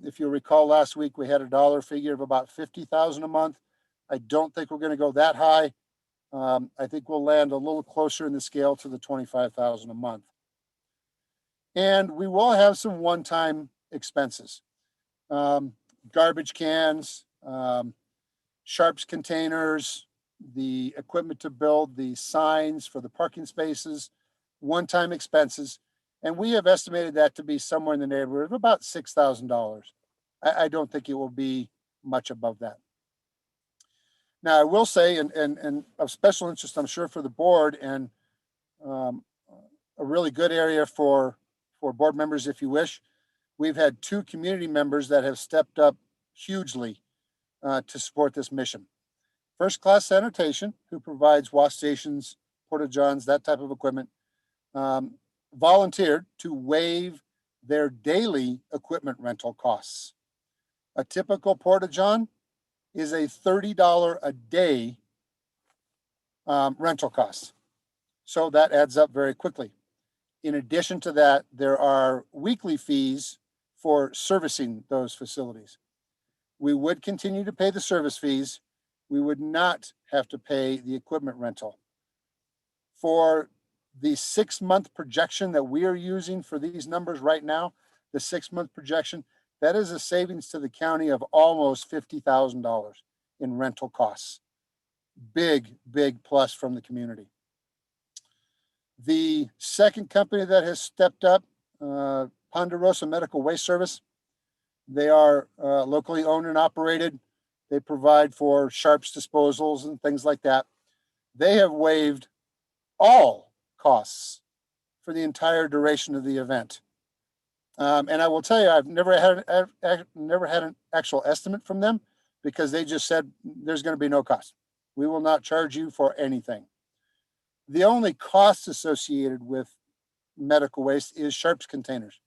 If you recall, last week we had a dollar figure of about $50,000 a month. I don't think we're going to go that high. I think we'll land a little closer in the scale to the $25,000 a month. And we will have some one-time expenses. Garbage cans, sharps containers, the equipment to build the signs for the parking spaces, one-time expenses. And we have estimated that to be somewhere in the neighborhood of about $6,000. I don't think it will be much above that. Now, I will say, and of special interest, I'm sure, for the board, and a really good area for board members, if you wish, we've had 2 community members that have stepped up hugely to support this mission. First Class Sanitation, who provides wash stations, porta-johns, that type of equipment, volunteered to waive their daily equipment rental costs. A typical porta-john is a $30 a day rental cost. So that adds up very quickly. In addition to that, there are weekly fees for servicing those facilities. We would continue to pay the service fees. We would not have to pay the equipment rental. For the 6-month projection that we are using for these numbers right now, the 6-month projection, that is a savings to the county of almost $50,000 in rental costs. Big, big plus from the community. The second company that has stepped up, Ponderosa Medical Waste Service. They are locally owned and operated. They provide for sharps disposals and things like that. They have waived all costs for the entire duration of the event. And I will tell you, I've never had an actual estimate from them, because they just said there's going to be no cost. We will not charge you for anything. The only cost associated with medical waste is sharps containers.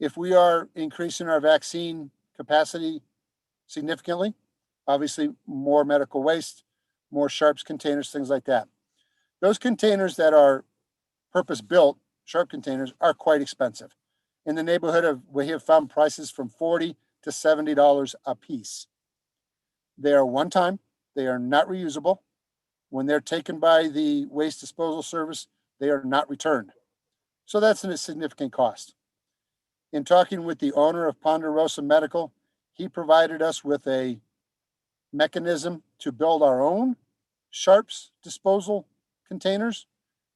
If we are increasing our vaccine capacity significantly, obviously more medical waste, more sharps containers, things like that. Those containers that are purpose-built, sharp containers, are quite expensive. In the neighborhood of, we have found prices from $40 to $70 a piece. They are one time, they are not reusable. When they're taken by the waste disposal service, they are not returned. So that's a significant cost. In talking with the owner of Ponderosa Medical, he provided us with a mechanism to build our own sharps disposal containers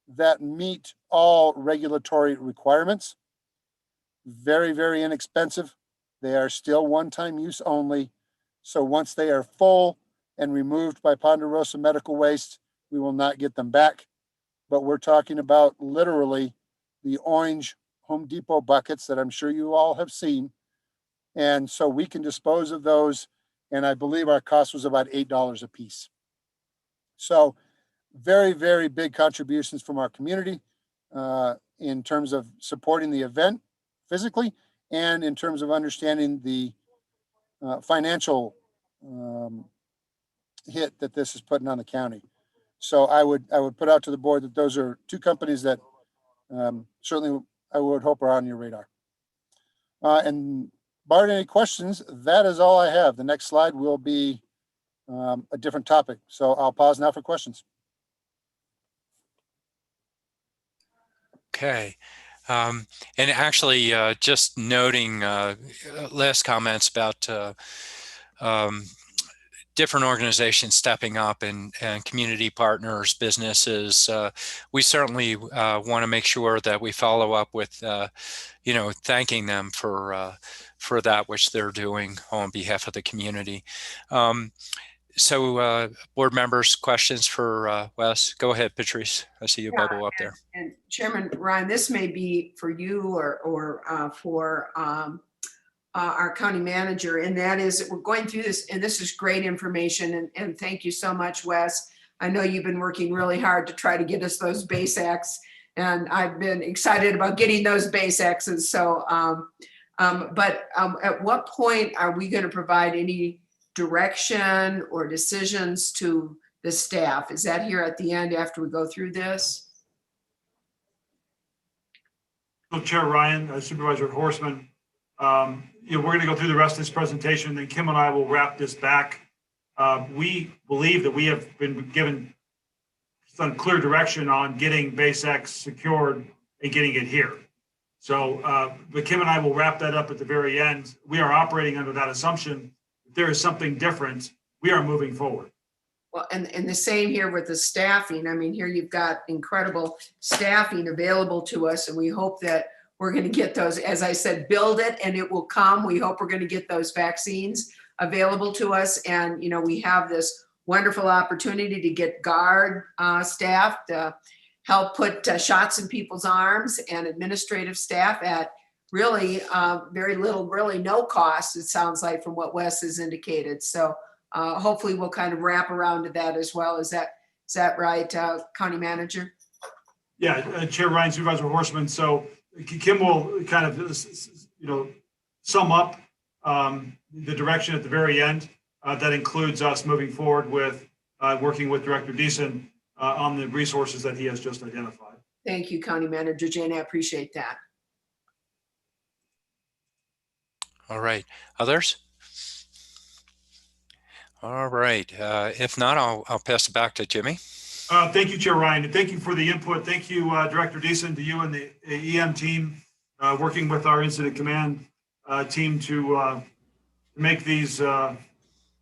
that meet all regulatory requirements. Very, very inexpensive. They are still one-time use only. So once they are full and removed by Ponderosa Medical Waste, we will not get them back. But we're talking about literally the orange Home Depot buckets that I'm sure you all have seen. And so we can dispose of those. And I believe our cost was about $8 a piece. So very, very big contributions from our community in terms of supporting the event physically, and in terms of understanding the financial hit that this is putting on the county. So I would put out to the board that those are 2 companies that certainly I would hope are on your radar. And barring any questions, that is all I have. The next slide will be a different topic. So I'll pause now for questions. Okay. And actually, just noting Les' comments about different organizations stepping up and community partners, businesses. We certainly want to make sure that we follow up with, thanking them for that which they're doing on behalf of the community. So board members, questions for Wes? Go ahead, Patrice. I see you bubble up there. And Chairman Ryan, this may be for you or for our county manager, and that is that we're going through this, and this is great information, and thank you so much, Wes. I know you've been working really hard to try to get us those base X, and I've been excited about getting those base X's. So, but at what point are we going to provide any direction or decisions to the staff? Is that here at the end after we go through this? So Chair Ryan, Supervisor Horstman, we're going to go through the rest of this presentation, and then Kim and I will wrap this back. We believe that we have been given some clear direction on getting base X secured and getting it here. So, but Kim and I will wrap that up at the very end. We are operating under that assumption. If there is something different, we are moving forward. Well, and the same here with the staffing. I mean, here you've got incredible staffing available to us, and we hope that we're going to get those, as I said, build it and it will come. We hope we're going to get those vaccines available to us. And, we have this wonderful opportunity to get guard staff to help put shots in people's arms, and administrative staff at really very little, really no cost, it sounds like, from what Wes has indicated. So hopefully we'll kind of wrap around to that as well. Is that right, County Manager? Yeah, Chair Ryan, Supervisor Horstman. So Kim will kind of, sum up the direction at the very end. That includes us moving forward with working with Director Deason on the resources that he has just identified. Thank you, County Manager Jane. I appreciate that. All right. Others? All right. If not, I'll pass it back to Jimmy. Thank you, Chair Ryan, and thank you for the input. Thank you, Director Deason, to you and the EM team, working with our incident command team to make these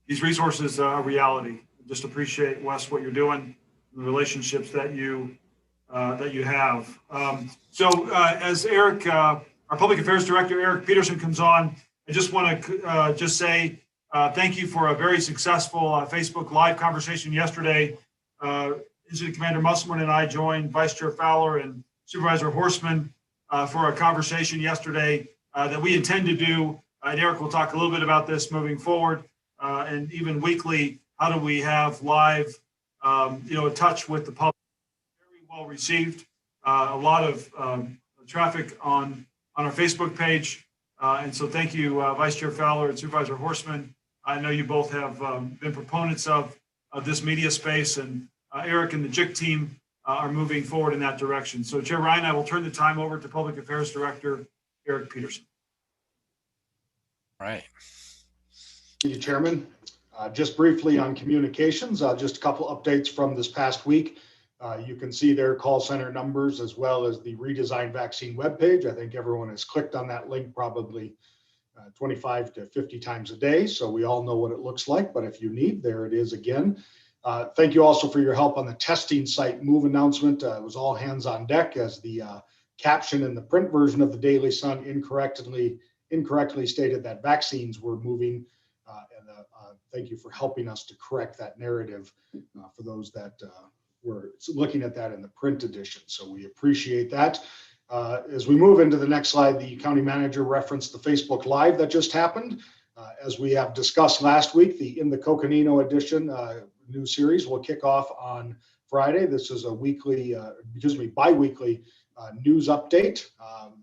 resources a reality. Just appreciate, Wes, what you're doing, the relationships that you have. So as Eric, our Public Affairs Director, Eric Peterson, comes on, I just want to just say thank you for a very successful Facebook Live conversation yesterday. Incident Commander Musselman and I joined Vice Chair Fowler and Supervisor Horstman for a conversation yesterday that we intend to do. And Eric will talk a little bit about this moving forward, and even weekly. How do we have live, a touch with the public? Very well received. A lot of traffic on our Facebook page, and so thank you, Vice Chair Fowler and Supervisor Horstman. I know you both have been proponents of this media space, and Eric and the JIC team are moving forward in that direction. So Chair Ryan, I will turn the time over to Public Affairs Director Eric Peterson. All right. Thank you, Chairman. Just briefly on communications, just a couple updates from this past week. You can see their call center numbers as well as the redesigned vaccine webpage. I think everyone has clicked on that link probably 25 to 50 times a day. So we all know what it looks like, but if you need, there it is again. Thank you also for your help on the testing site move announcement. It was all hands on deck, as the caption in the print version of the Daily Sun incorrectly stated that vaccines were moving. Thank you for helping us to correct that narrative for those that were looking at that in the print edition. So we appreciate that. As we move into the next slide, the county manager referenced the Facebook Live that just happened. As we have discussed last week, the In the Coconino edition new series will kick off on Friday. This is a bi-weekly news update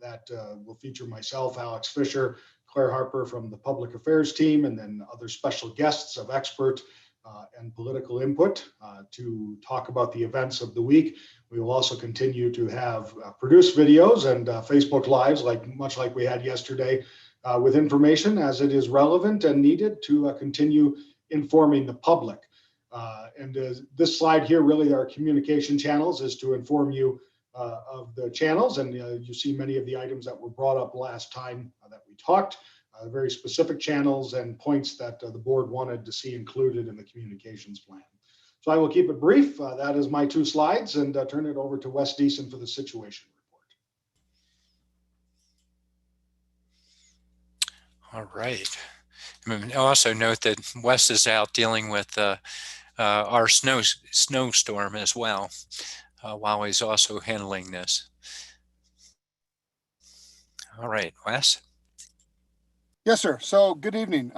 that will feature myself, Alex Fisher, Claire Harper from the Public Affairs team, and then other special guests of expert and political input to talk about the events of the week. We will also continue to have produced videos and Facebook Lives, much like we had yesterday, with information as it is relevant and needed to continue informing the public. This slide here, really our communication channels, is to inform you of the channels, and you see many of the items that were brought up last time that we talked. very specific channels and points that the board wanted to see included in the communications plan. So I will keep it brief. That is my 2 slides, and turn it over to Wes Deason for the situation report. All right. I also note that Wes is out dealing with our snowstorm as well, while he's also handling this. All right, Wes. Yes, sir. So good evening,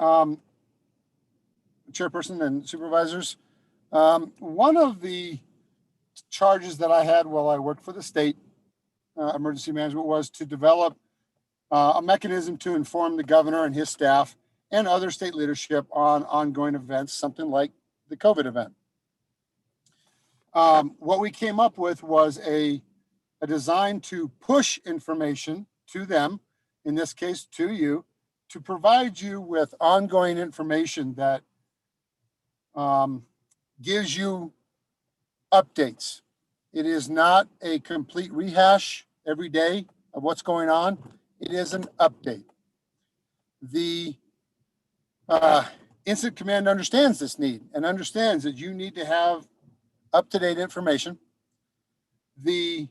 Chairperson and Supervisors. One of the charges that I had while I worked for the state emergency management was to develop a mechanism to inform the governor and his staff and other state leadership on ongoing events, something like the COVID event. What we came up with was a design to push information to them, in this case to you, to provide you with ongoing information that gives you updates. It is not a complete rehash every day of what's going on. It is an update. The incident command understands this need and understands that you need to have up-to-date information. The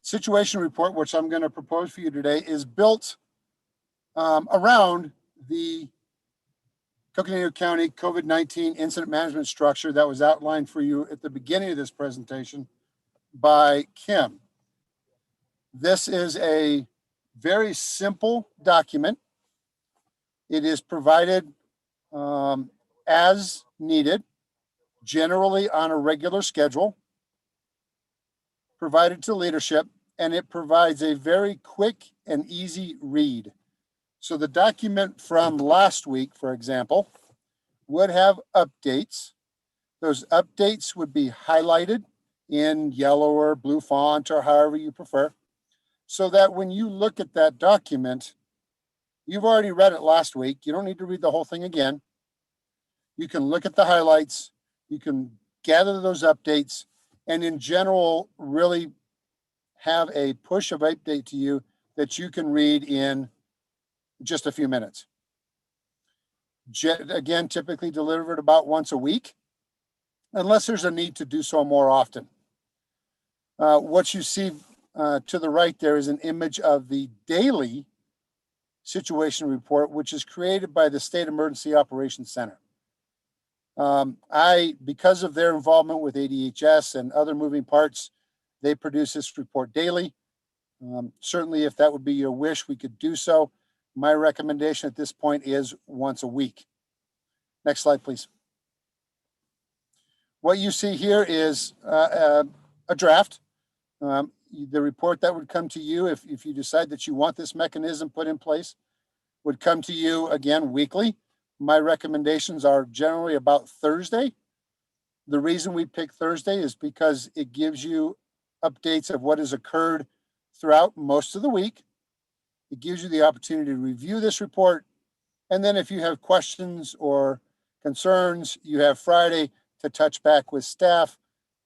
situation report, which I'm going to propose for you today, is built around the Coconino County COVID-19 incident management structure that was outlined for you at the beginning of this presentation by Kim. This is a very simple document. It is provided as needed, generally on a regular schedule, provided to leadership, and it provides a very quick and easy read. So the document from last week, for example, would have updates. Those updates would be highlighted in yellow or blue font or however you prefer, so that when you look at that document, you've already read it last week. You don't need to read the whole thing again. You can look at the highlights, you can gather those updates, and in general, really have a push of update to you that you can read in just a few minutes. Again, typically delivered about once a week, unless there's a need to do so more often. What you see to the right there is an image of the daily situation report, which is created by the State Emergency Operations Center. Because of their involvement with ADHS and other moving parts, they produce this report daily. Certainly, if that would be your wish, we could do so. My recommendation at this point is once a week. Next slide, please. What you see here is a draft. The report that would come to you, if you decide that you want this mechanism put in place, would come to you again weekly. My recommendations are generally about Thursday. The reason we pick Thursday is because it gives you updates of what has occurred throughout most of the week. It gives you the opportunity to review this report. And then if you have questions or concerns, you have Friday to touch back with staff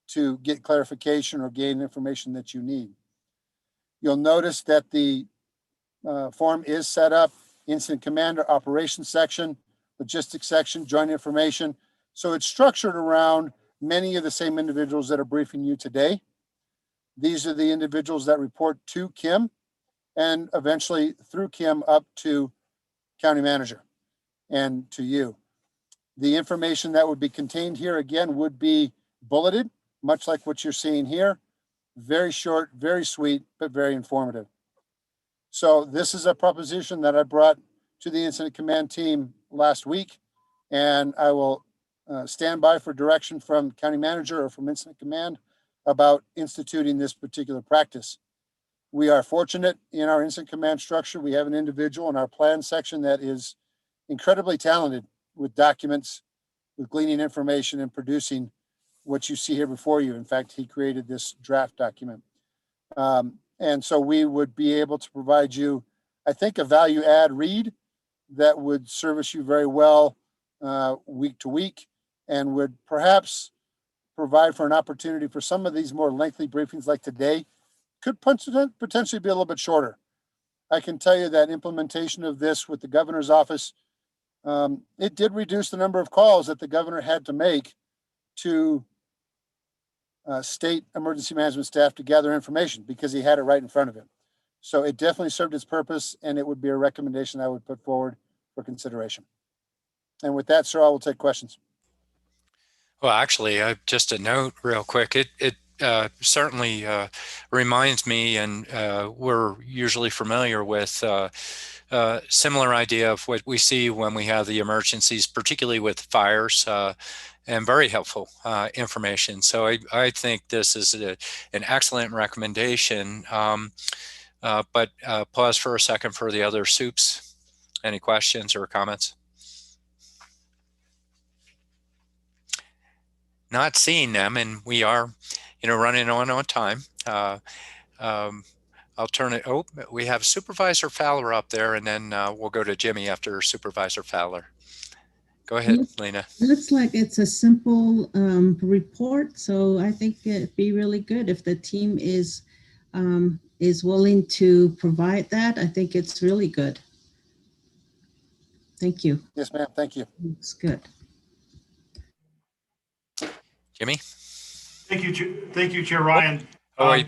to get clarification or gain information that you need. You'll notice that the form is set up: incident commander, operations section, logistics section, joint information. So it's structured around many of the same individuals that are briefing you today. These are the individuals that report to Kim and eventually through Kim up to county manager and to you. The information that would be contained here again would be bulleted, much like what you're seeing here. Very short, very sweet, but very informative. So this is a proposition that I brought to the incident command team last week, and I will stand by for direction from county manager or from incident command about instituting this particular practice. We are fortunate in our incident command structure. We have an individual in our plan section that is incredibly talented with documents, with gleaning information and producing what you see here before you. In fact, he created this draft document. And so we would be able to provide you, I think, a value add read that would service you very well week to week, and would perhaps provide for an opportunity for some of these more lengthy briefings like today could potentially be a little bit shorter. I can tell you that implementation of this with the governor's office, it did reduce the number of calls that the governor had to make to state emergency management staff to gather information because he had it right in front of him. So it definitely served its purpose, and it would be a recommendation I would put forward for consideration. And with that, sir, I will take questions. Well, actually, just a note real quick. It certainly reminds me, and we're usually familiar with similar idea of what we see when we have the emergencies, particularly with fires, and very helpful information. So I think this is an excellent recommendation. But pause for a second for the other soups. Any questions or comments? Not seeing them, and we are, running on time. I'll turn it. Oh, we have Supervisor Fowler up there, and then we'll go to Jimmy after Supervisor Fowler. Go ahead, Lena. Looks like it's a simple report, so I think it'd be really good if the team is willing to provide that. I think it's really good. Thank you. Yes, ma'am. Thank you. It's good. Jimmy? Thank you, Chair Ryan. Oh, wait.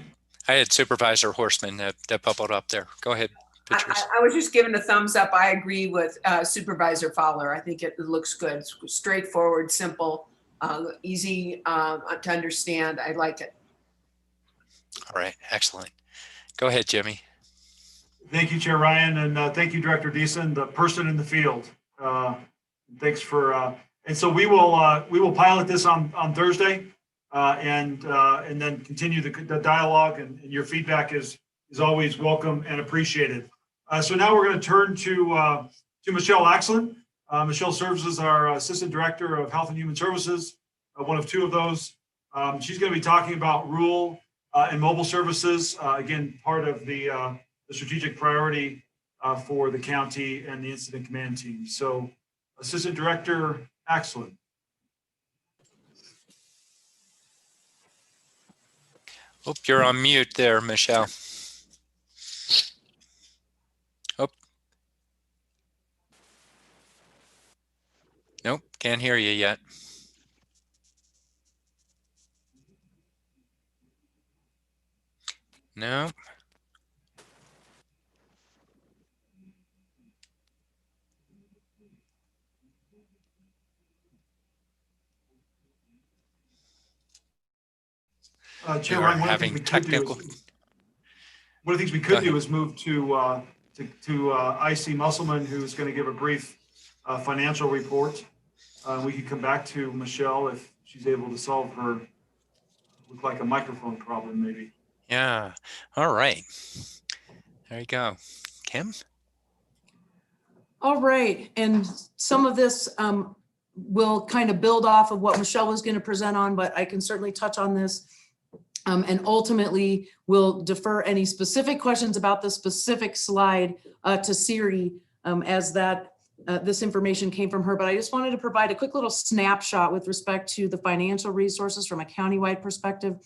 I had Supervisor Horstman that bubbled up there. Go ahead, Patrice. I was just giving a thumbs up. I agree with Supervisor Fowler. I think it looks good. It's straightforward, simple, easy to understand. I like it. All right, excellent. Go ahead, Jimmy. Thank you, Chair Ryan, and thank you, Director Deason, the person in the field. Thanks for, and so we will pilot this on Thursday, and then continue the dialogue, and your feedback is always welcome and appreciated. So now we're going to turn to Michelle Axland. Michelle serves as our Assistant Director of Health and Human Services, one of two of those. She's going to be talking about rural and mobile services, again, part of the strategic priority for the county and the incident command team. So Assistant Director Axland. Oh, you're on mute there, Michelle. Oh. Nope, can't hear you yet. No. Chair Ryan, one of the things we could do is move to IC Musselman, who's going to give a brief financial report. We could come back to Michelle if she's able to solve her, look like a microphone problem, maybe. Yeah. All right. There you go. Kim? All right. And some of this will kind of build off of what Michelle was going to present on, but I can certainly touch on this. And ultimately, we'll defer any specific questions about the specific slide to Siri as this information came from her. But I just wanted to provide a quick little snapshot with respect to the financial resources from a countywide perspective.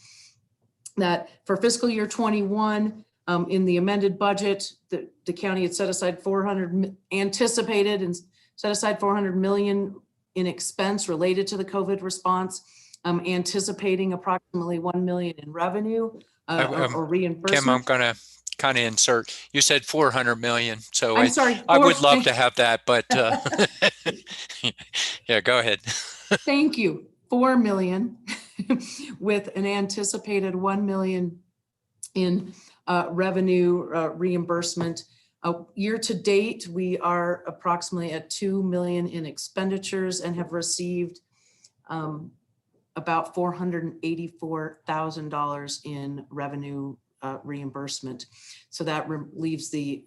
That for fiscal year 21, in the amended budget, the county had set aside anticipated and set aside $400 million in expense related to the COVID response. Anticipating approximately $1 million in revenue or reimbursement. Kim, I'm going to kind of insert. You said 400 million, so sorry, I would love to have that, but yeah, go ahead. Thank you. 4 million with an anticipated 1 million in revenue reimbursement. Year to date, we are approximately at 2 million in expenditures and have received about $484,000 in revenue reimbursement. So that leaves to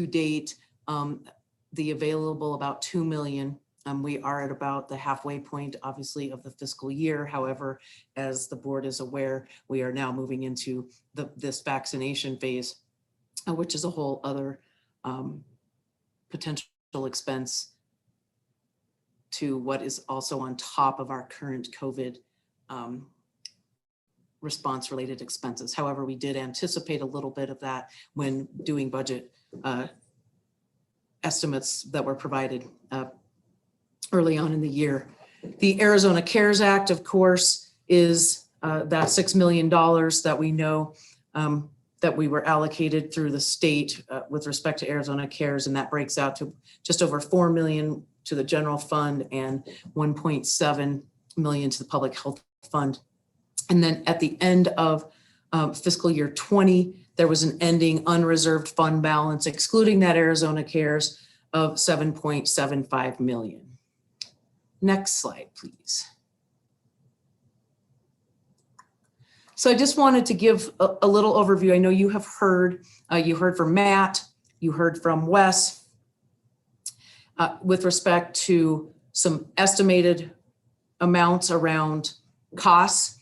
date, the available about 2 million. We are at about the halfway point, obviously, of the fiscal year. However, as the board is aware, we are now moving into this vaccination phase, which is a whole other potential expense to what is also on top of our current COVID response related expenses. However, we did anticipate a little bit of that when doing budget estimates that were provided early on in the year. The Arizona CARES Act, of course, is that $6 million that we know that we were allocated through the state with respect to Arizona CARES, and that breaks out to just over $4 million to the general fund and $1.7 million to the public health fund. And then at the end of fiscal year 20, there was an ending unreserved fund balance, excluding that Arizona CARES, of $7.75 million. Next slide, please. So I just wanted to give a little overview. I know you have heard, you heard from Matt, you heard from Wes with respect to some estimated amounts around costs.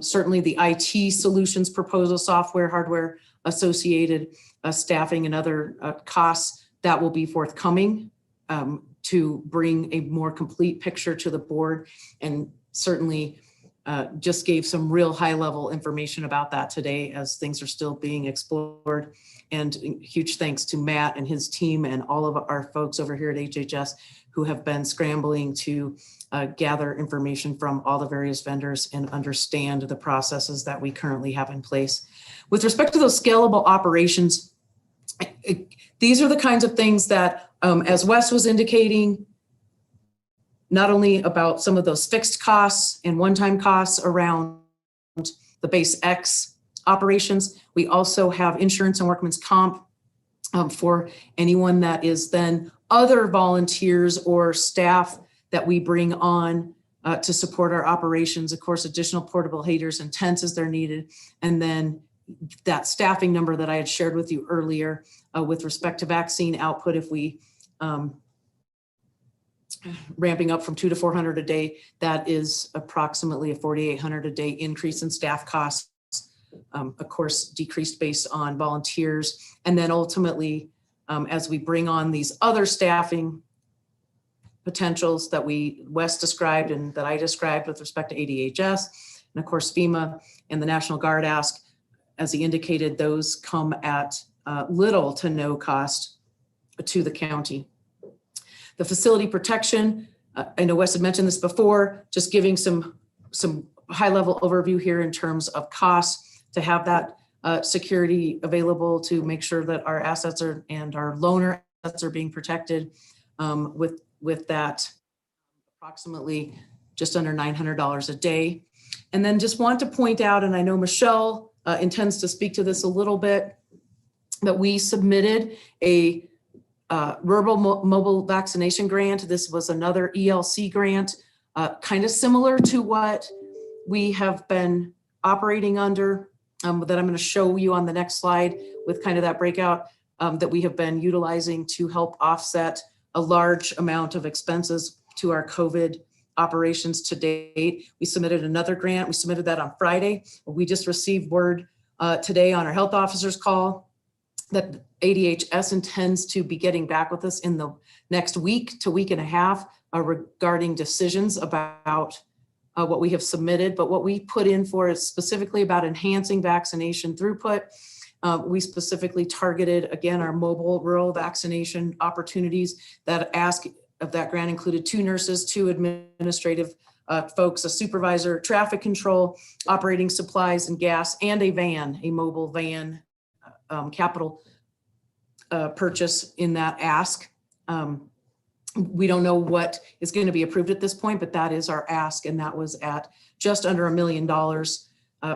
Certainly the IT solutions proposal, software, hardware associated, staffing and other costs that will be forthcoming to bring a more complete picture to the board, and certainly just gave some real high level information about that today as things are still being explored. And huge thanks to Matt and his team and all of our folks over here at HHS who have been scrambling to gather information from all the various vendors and understand the processes that we currently have in place. With respect to those scalable operations, these are the kinds of things that, as Wes was indicating, not only about some of those fixed costs and one-time costs around the base X operations, we also have insurance and workman's comp for anyone that is then other volunteers or staff that we bring on to support our operations. Of course, additional portable heaters and tents as they're needed. And then that staffing number that I had shared with you earlier with respect to vaccine output, if we ramping up from 200 to 400 a day, that is approximately a 4,800 a day increase in staff costs, of course, decreased based on volunteers. And then ultimately, as we bring on these other staffing potentials that Wes described and that I described with respect to ADHS, and of course FEMA and the National Guard ask, as he indicated, those come at little to no cost to the county. The facility protection, I know Wes had mentioned this before, just giving some high level overview here in terms of costs to have that security available to make sure that our assets are and our loaner assets are being protected with that approximately just under $900 a day. And then just want to point out, and I know Michelle intends to speak to this a little bit, that we submitted a rural mobile vaccination grant. This was another ELC grant, kind of similar to what we have been operating under, that I'm going to show you on the next slide with kind of that breakout that we have been utilizing to help offset a large amount of expenses to our COVID operations to date. We submitted another grant. We submitted that on Friday. We just received word today on our health officer's call that ADHS intends to be getting back with us in the next week to week and a half regarding decisions about what we have submitted. But what we put in for is specifically about enhancing vaccination throughput. We specifically targeted, again, our mobile rural vaccination opportunities. That ask of that grant included 2 nurses, 2 administrative folks, a supervisor, traffic control, operating supplies and gas, and a mobile van capital purchase in that ask. We don't know what is going to be approved at this point, but that is our ask, and that was at just under $1 million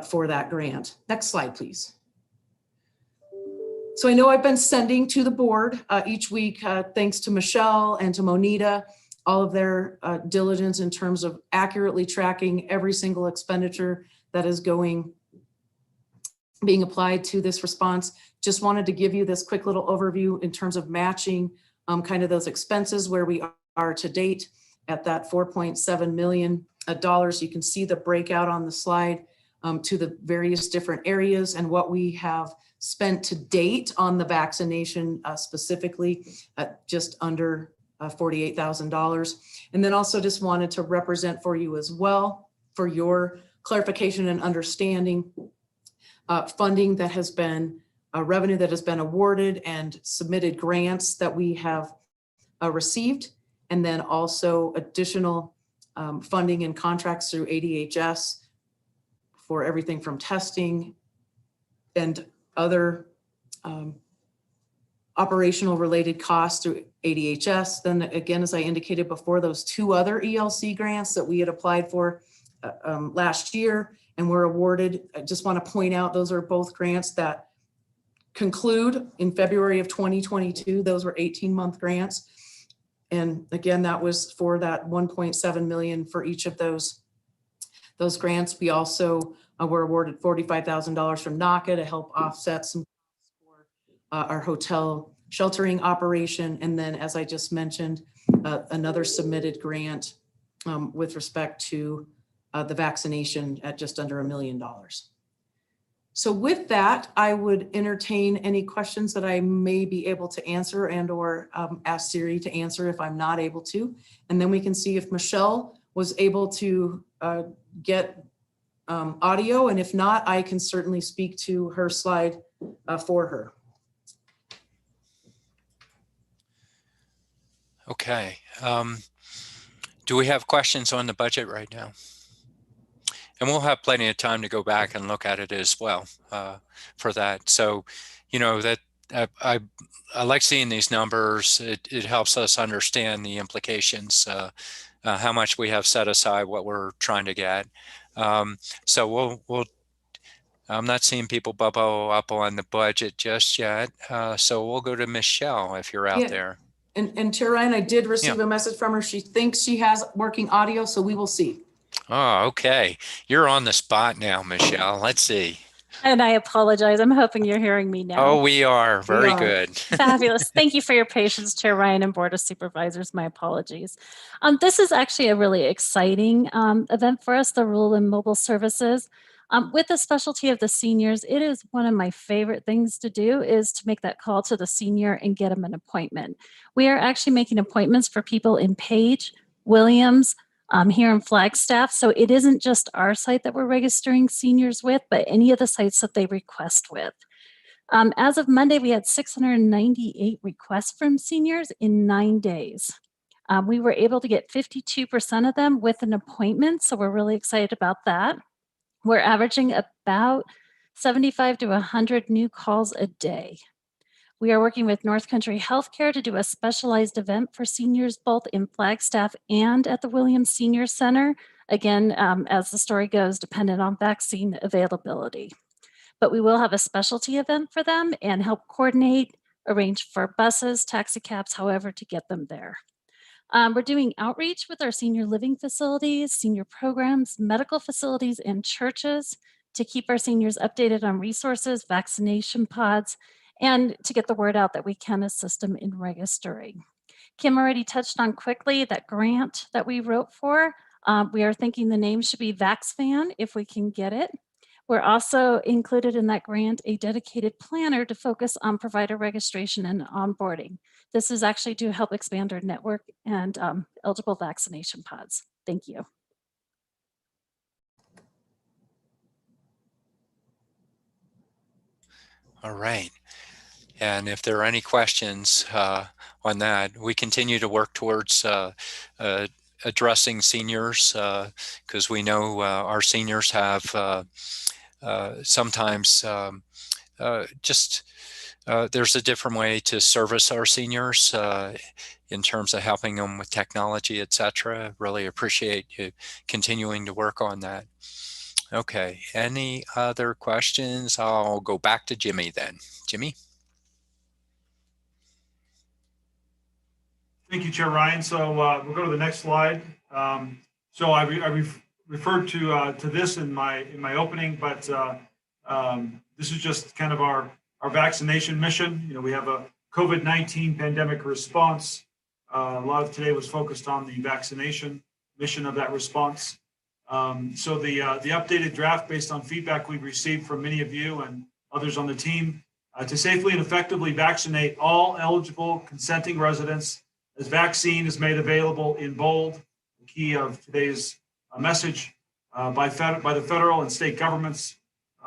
for that grant. Next slide, please. So I know I've been sending to the board each week, thanks to Michelle and to Monita, all of their diligence in terms of accurately tracking every single expenditure that is being applied to this response. Just wanted to give you this quick little overview in terms of matching kind of those expenses where we are to date at that $4.7 million. You can see the breakout on the slide to the various different areas and what we have spent to date on the vaccination specifically at just under $48,000. And then also just wanted to represent for you as well, for your clarification and understanding, funding that has been revenue that has been awarded and submitted grants that we have received, and then also additional funding and contracts through ADHS for everything from testing and other operational related costs through ADHS. Then again, as I indicated before, those 2 other ELC grants that we had applied for last year and were awarded. I just want to point out, those are both grants that conclude in February of 2022. Those were 18-month grants. And again, that was for that 1.7 million for each of those grants. We also were awarded $45,000 from NACA to help offset some for our hotel sheltering operation. And then, as I just mentioned, another submitted grant with respect to the vaccination at just under $1 million. So with that, I would entertain any questions that I may be able to answer and or ask Siri to answer if I'm not able to. And then we can see if Michelle was able to get audio. And if not, I can certainly speak to her slide for her. Okay. Do we have questions on the budget right now? And we'll have plenty of time to go back and look at it as well for that. So, you know, that I like seeing these numbers. It helps us understand the implications, how much we have set aside, what we're trying to get. So we'll I'm not seeing people bubble up on the budget just yet. So we'll go to Michelle if you're out there. And Chair Ryan, I did receive a message from her. She thinks she has working audio, so we will see. Oh, okay. You're on the spot now, Michelle. Let's see. And I apologize. I'm hoping you're hearing me now. Oh, we are. Very good. Fabulous. Thank you for your patience, Chair Ryan and Board of Supervisors. My apologies. This is actually a really exciting event for us, the Rural and Mobile Services. With the specialty of the seniors, it is one of my favorite things to do is to make that call to the senior and get them an appointment. We are actually making appointments for people in Page, Williams, here in Flagstaff. So it isn't just our site that we're registering seniors with, but any of the sites that they request with. As of Monday, we had 698 requests from seniors in 9 days. We were able to get 52% of them with an appointment. So we're really excited about that. We're averaging about 75 to 100 new calls a day. We are working with North Country Healthcare to do a specialized event for seniors, both in Flagstaff and at the Williams Senior Center. Again, as the story goes, dependent on vaccine availability. But we will have a specialty event for them and help coordinate, arrange for buses, taxi cabs, however, to get them there. We're doing outreach with our senior living facilities, senior programs, medical facilities, and churches to keep our seniors updated on resources, vaccination pods, and to get the word out that we can assist them in registering. Kim already touched on quickly that grant that we wrote for. We are thinking the name should be VaxFan if we can get it. We're also included in that grant a dedicated planner to focus on provider registration and onboarding. This is actually to help expand our network and eligible vaccination pods. Thank you. All right. And if there are any questions on that, we continue to work towards addressing seniors because we know our seniors have sometimes there's a different way to service our seniors in terms of helping them with technology, etc. Really appreciate you continuing to work on that. Okay, any other questions? I'll go back to Jimmy then. Jimmy? Thank you, Chair Ryan. So we'll go to the next slide. So I referred to this in my opening, but this is just kind of our vaccination mission. You know, we have a COVID-19 pandemic response. A lot of today was focused on the vaccination mission of that response. So the updated draft based on feedback we've received from many of you and others on the team to safely and effectively vaccinate all eligible consenting residents as vaccine is made available in bold, the key of today's message by the federal and state governments,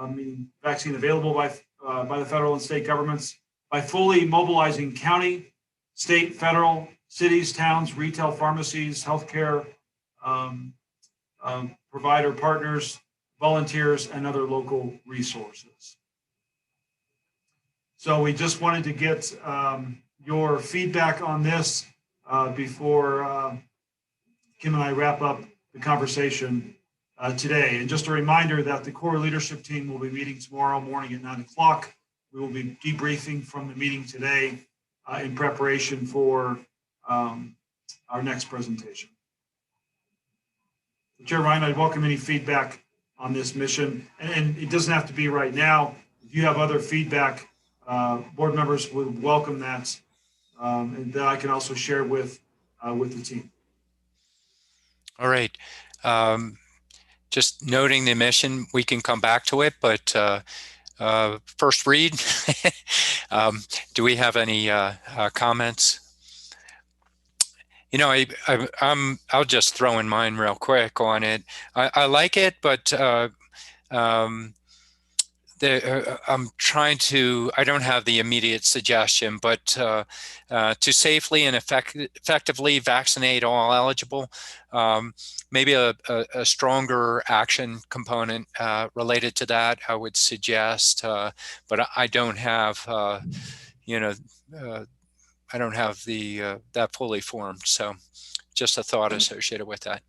meaning vaccine available by by the federal and state governments by fully mobilizing county, state, federal, cities, towns, retail pharmacies, healthcare provider partners, volunteers, and other local resources. So we just wanted to get your feedback on this before Kim and I wrap up the conversation today. And just a reminder that the core leadership team will be meeting tomorrow morning at 9 o'clock. We will be debriefing from the meeting today in preparation for our next presentation. Chair Ryan, I'd welcome any feedback on this mission. And it doesn't have to be right now. If you have other feedback, board members would welcome that, and that I can also share with the team. All right. Just noting the mission, we can come back to it, but first read. Do we have any comments? You know, I'll just throw in mine real quick on it. I like it, but I'm trying to, I don't have the immediate suggestion, but to safely and effectively vaccinate all eligible, maybe a stronger action component related to that, I would suggest, but I don't have, I don't have the that fully formed. So just a thought associated with that.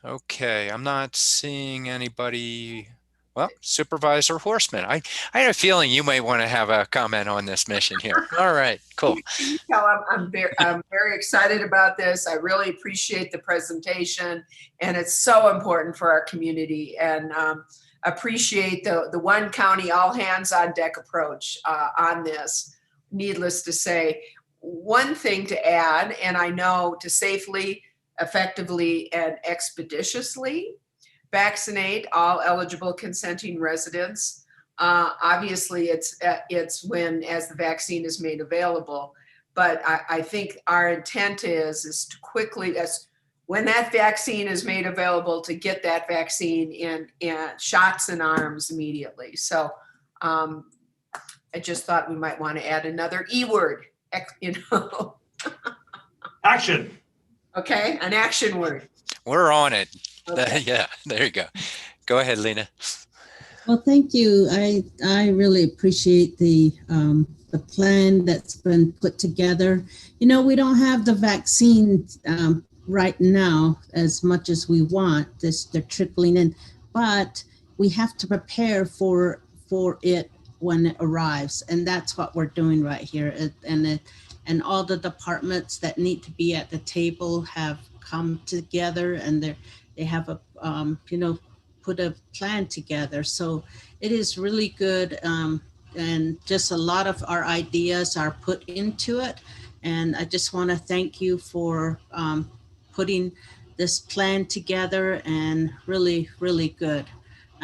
Okay, I'm not seeing anybody. Well, Supervisor Horstman, I had a feeling you might want to have a comment on this mission here. All right, cool. I'm very excited about this. I really appreciate the presentation, and it's so important for our community, and appreciate the one county, all hands on deck approach on this. Needless to say, one thing to add, and I know to safely, effectively, and expeditiously vaccinate all eligible consenting residents. Obviously, it's when as the vaccine is made available, but I think our intent is to quickly, as when that vaccine is made available, to get that vaccine in shots in arms immediately. So I just thought we might want to add another E word, Action. Okay, an action word. We're on it. Okay. Yeah, there you go. Go ahead, Lena. Well, thank you. I really appreciate the plan that's been put together. You know, we don't have the vaccine right now as much as we want. They're trickling in, but we have to prepare for it when it arrives, and that's what we're doing right here. And all the departments that need to be at the table have come together, and they have a put a plan together. So it is really good, and just a lot of our ideas are put into it. And I just want to thank you for putting this plan together, and really, really good.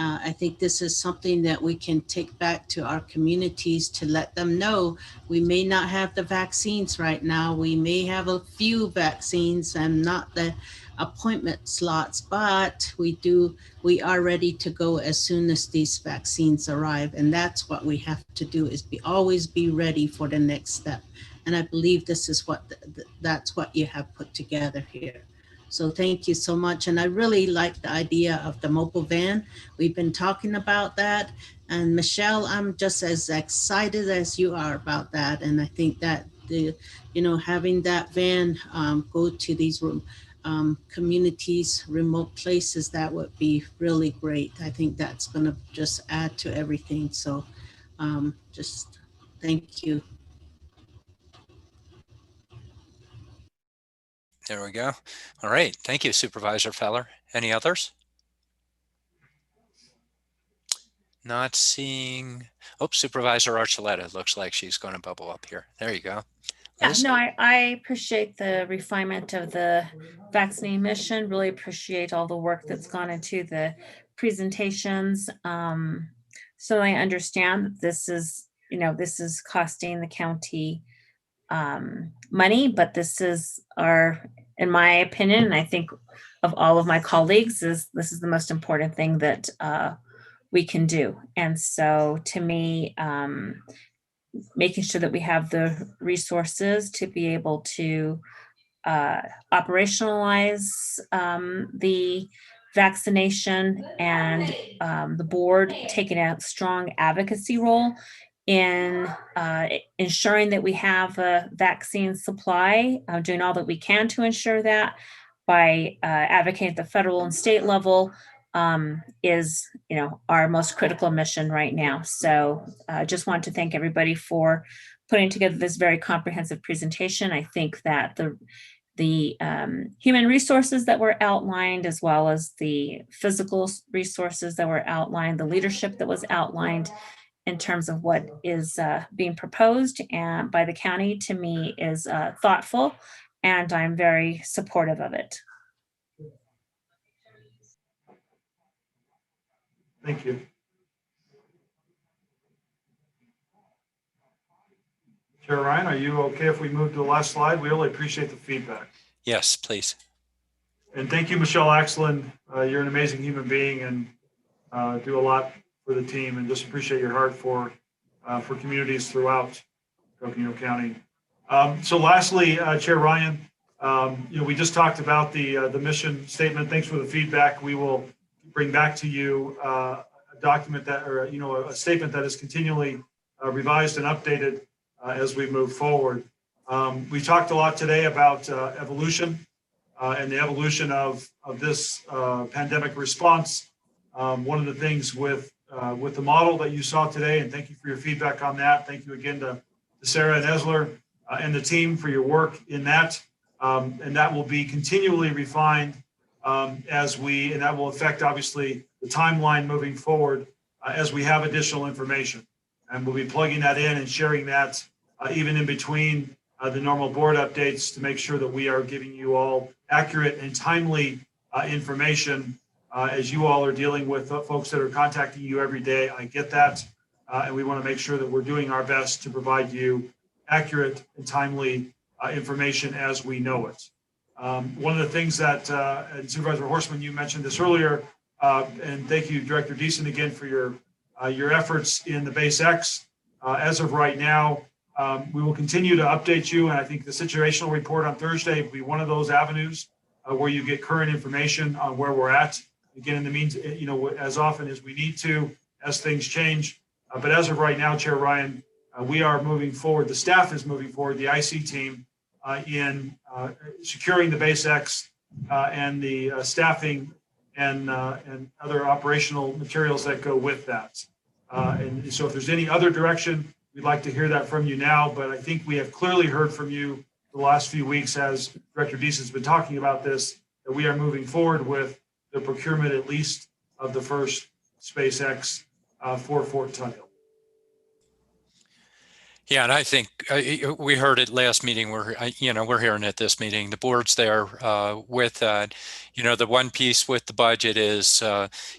I think this is something that we can take back to our communities to let them know we may not have the vaccines right now. We may have a few vaccines and not the appointment slots, but we are ready to go as soon as these vaccines arrive. And that's what we have to do, is always be ready for the next step. And I believe this is that's what you have put together here. So thank you so much. And I really like the idea of the mobile van. We've been talking about that. And Michelle, I'm just as excited as you are about that. And I think that having that van go to these communities, remote places, that would be really great. I think that's going to just add to everything. So just thank you. There we go. All right. Thank you, Supervisor Feller. Any others? Not seeing. Oh, Supervisor Archuleta looks like she's going to bubble up here. There you go. Yeah, no, I appreciate the refinement of the vaccine mission. Really appreciate all the work that's gone into the presentations. So I understand that this is costing the county money, but this is in my opinion, and I think of all of my colleagues, this is the most important thing that we can do. And so to me, making sure that we have the resources to be able to operationalize the vaccination, and the board taking a strong advocacy role in ensuring that we have a vaccine supply, doing all that we can to ensure that by advocating at the federal and state level is, our most critical mission right now. So I just want to thank everybody for putting together this very comprehensive presentation. I think that the human resources that were outlined, as well as the physical resources that were outlined, the leadership that was outlined in terms of what is being proposed and by the county, to me is thoughtful, and I'm very supportive of it. Thank you. Chair Ryan, are you okay if we move to the last slide? We really appreciate the feedback. Yes, please. And thank you, Michelle Axland. You're an amazing human being and do a lot for the team, and just appreciate your heart for communities throughout Coconino County. So lastly, Chair Ryan, we just talked about the mission statement. Thanks for the feedback. We will bring back to you a document that, or a statement that is continually revised and updated as we move forward. We talked a lot today about evolution and the evolution of this pandemic response. One of the things with the model that you saw today, and thank you for your feedback on that. Thank you again to Sarah and Esler and the team for your work in that. And that will be continually refined and that will affect obviously the timeline moving forward as we have additional information. And we'll be plugging that in and sharing that even in between the normal board updates to make sure that we are giving you all accurate and timely information as you all are dealing with folks that are contacting you every day. I get that. And we want to make sure that we're doing our best to provide you accurate and timely information as we know it. One of the things that, and Supervisor Horstman, you mentioned this earlier, and thank you, Director Deason, again for your efforts in the Base X. As of right now, we will continue to update you, and I think the situational report on Thursday will be one of those avenues where you get current information on where we're at. Again, in the meantime, as often as we need to, as things change. But as of right now, Chair Ryan, we are moving forward. The staff is moving forward, the IC team, in securing the Base X and the staffing and other operational materials that go with that. And so if there's any other direction, we'd like to hear that from you now, but I think we have clearly heard from you the last few weeks as Director Deason's been talking about this, that we are moving forward with the procurement at least of the first SpaceX for Fort Tuthill. Yeah, and I think we heard it last meeting. We're hearing it this meeting. The board's there with that. The one piece with the budget is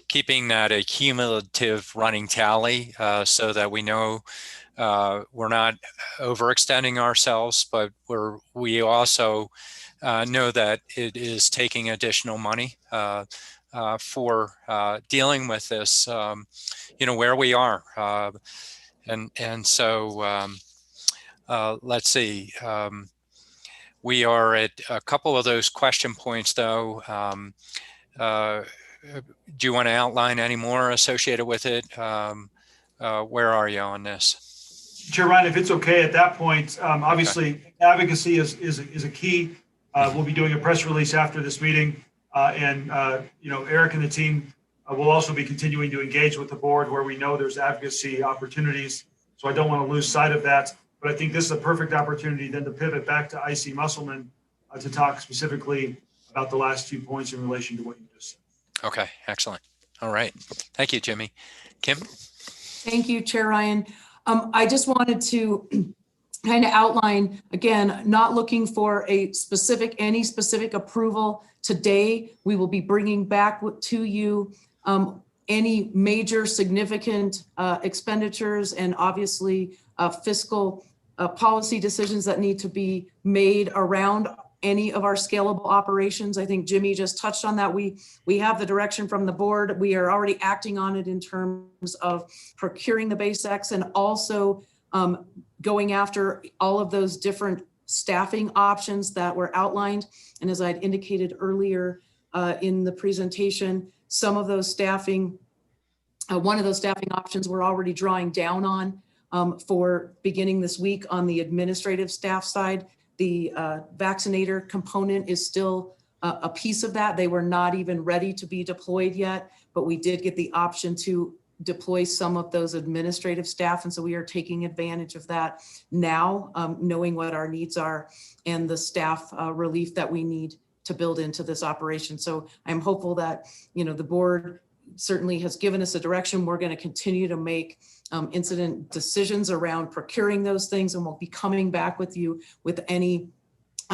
keeping that a cumulative running tally so that we know we're not overextending ourselves, but we also know that it is taking additional money for dealing with this. Where we are. And so let's see. We are at a couple of those question points, though. Do you want to outline any more associated with it? Where are you on this? Chair Ryan, if it's okay at that point, obviously advocacy is a key. We'll be doing a press release after this meeting, and Eric and the team will also be continuing to engage with the board where we know there's advocacy opportunities. So I don't want to lose sight of that. But I think this is a perfect opportunity then to pivot back to IC Musselman to talk specifically about the last 2 points in relation to what you just said. Okay, excellent. All right. Thank you, Jimmy. Kim? Thank you, Chair Ryan. I just wanted to kind of outline, again, not looking for any specific approval today. We will be bringing back to you any major significant expenditures and obviously fiscal policy decisions that need to be made around any of our scalable operations. I think Jimmy just touched on that. We have the direction from the board. We are already acting on it in terms of procuring the base X and also going after all of those different staffing options that were outlined. And as I'd indicated earlier in the presentation, some of those staffing, one of those staffing options we're already drawing down on for beginning this week on the administrative staff side. The vaccinator component is still a piece of that. They were not even ready to be deployed yet, but we did get the option to deploy some of those administrative staff. And so we are taking advantage of that now, knowing what our needs are and the staff relief that we need to build into this operation. So I'm hopeful that, you know, the board certainly has given us a direction. We're going to continue to make incident decisions around procuring those things, and we'll be coming back with you with any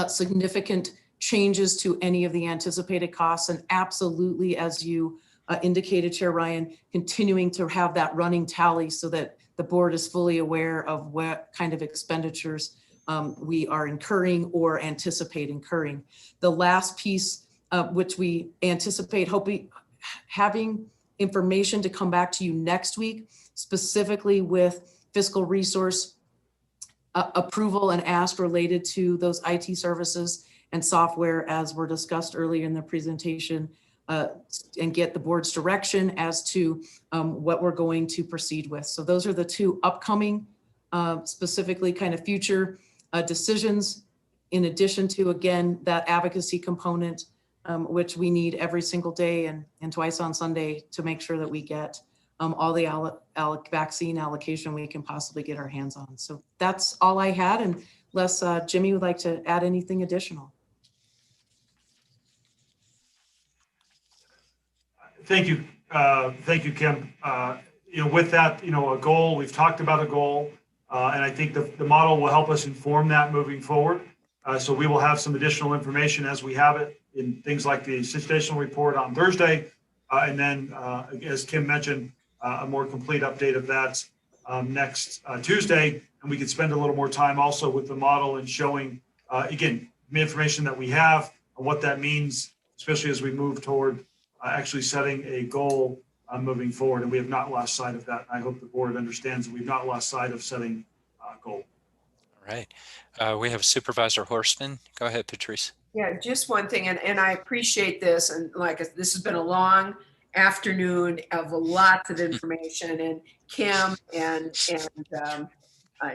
significant changes to any of the anticipated costs. And absolutely, as you indicated, Chair Ryan, continuing to have that running tally so that the board is fully aware of what kind of expenditures we are incurring or anticipate incurring. The last piece, which we anticipate having information to come back to you next week, specifically with fiscal resource approval and ask related to those IT services and software, as were discussed earlier in the presentation, and get the board's direction as to what we're going to proceed with. So those are the two upcoming, specifically kind of future decisions, in addition to, again, that advocacy component, which we need every single day and twice on Sunday to make sure that we get all the vaccine allocation we can possibly get our hands on. So that's all I had, unless Jimmy would like to add anything additional. Thank you. Thank you, Kim. You know, with that, you know, a goal, we've talked about a goal, and I think the model will help us inform that moving forward. So we will have some additional information as we have it in things like the situational report on Thursday. And then, as Kim mentioned, a more complete update of that next Tuesday. And we could spend a little more time also with the model and showing, again, the information that we have and what that means, especially as we move toward actually setting a goal moving forward. And we have not lost sight of that. I hope the board understands that we've not lost sight of setting a goal. All right. We have Supervisor Horstman. Go ahead, Patrice. Yeah, just one thing, and I appreciate this, and like this has been a long afternoon of lots of information, and Kim and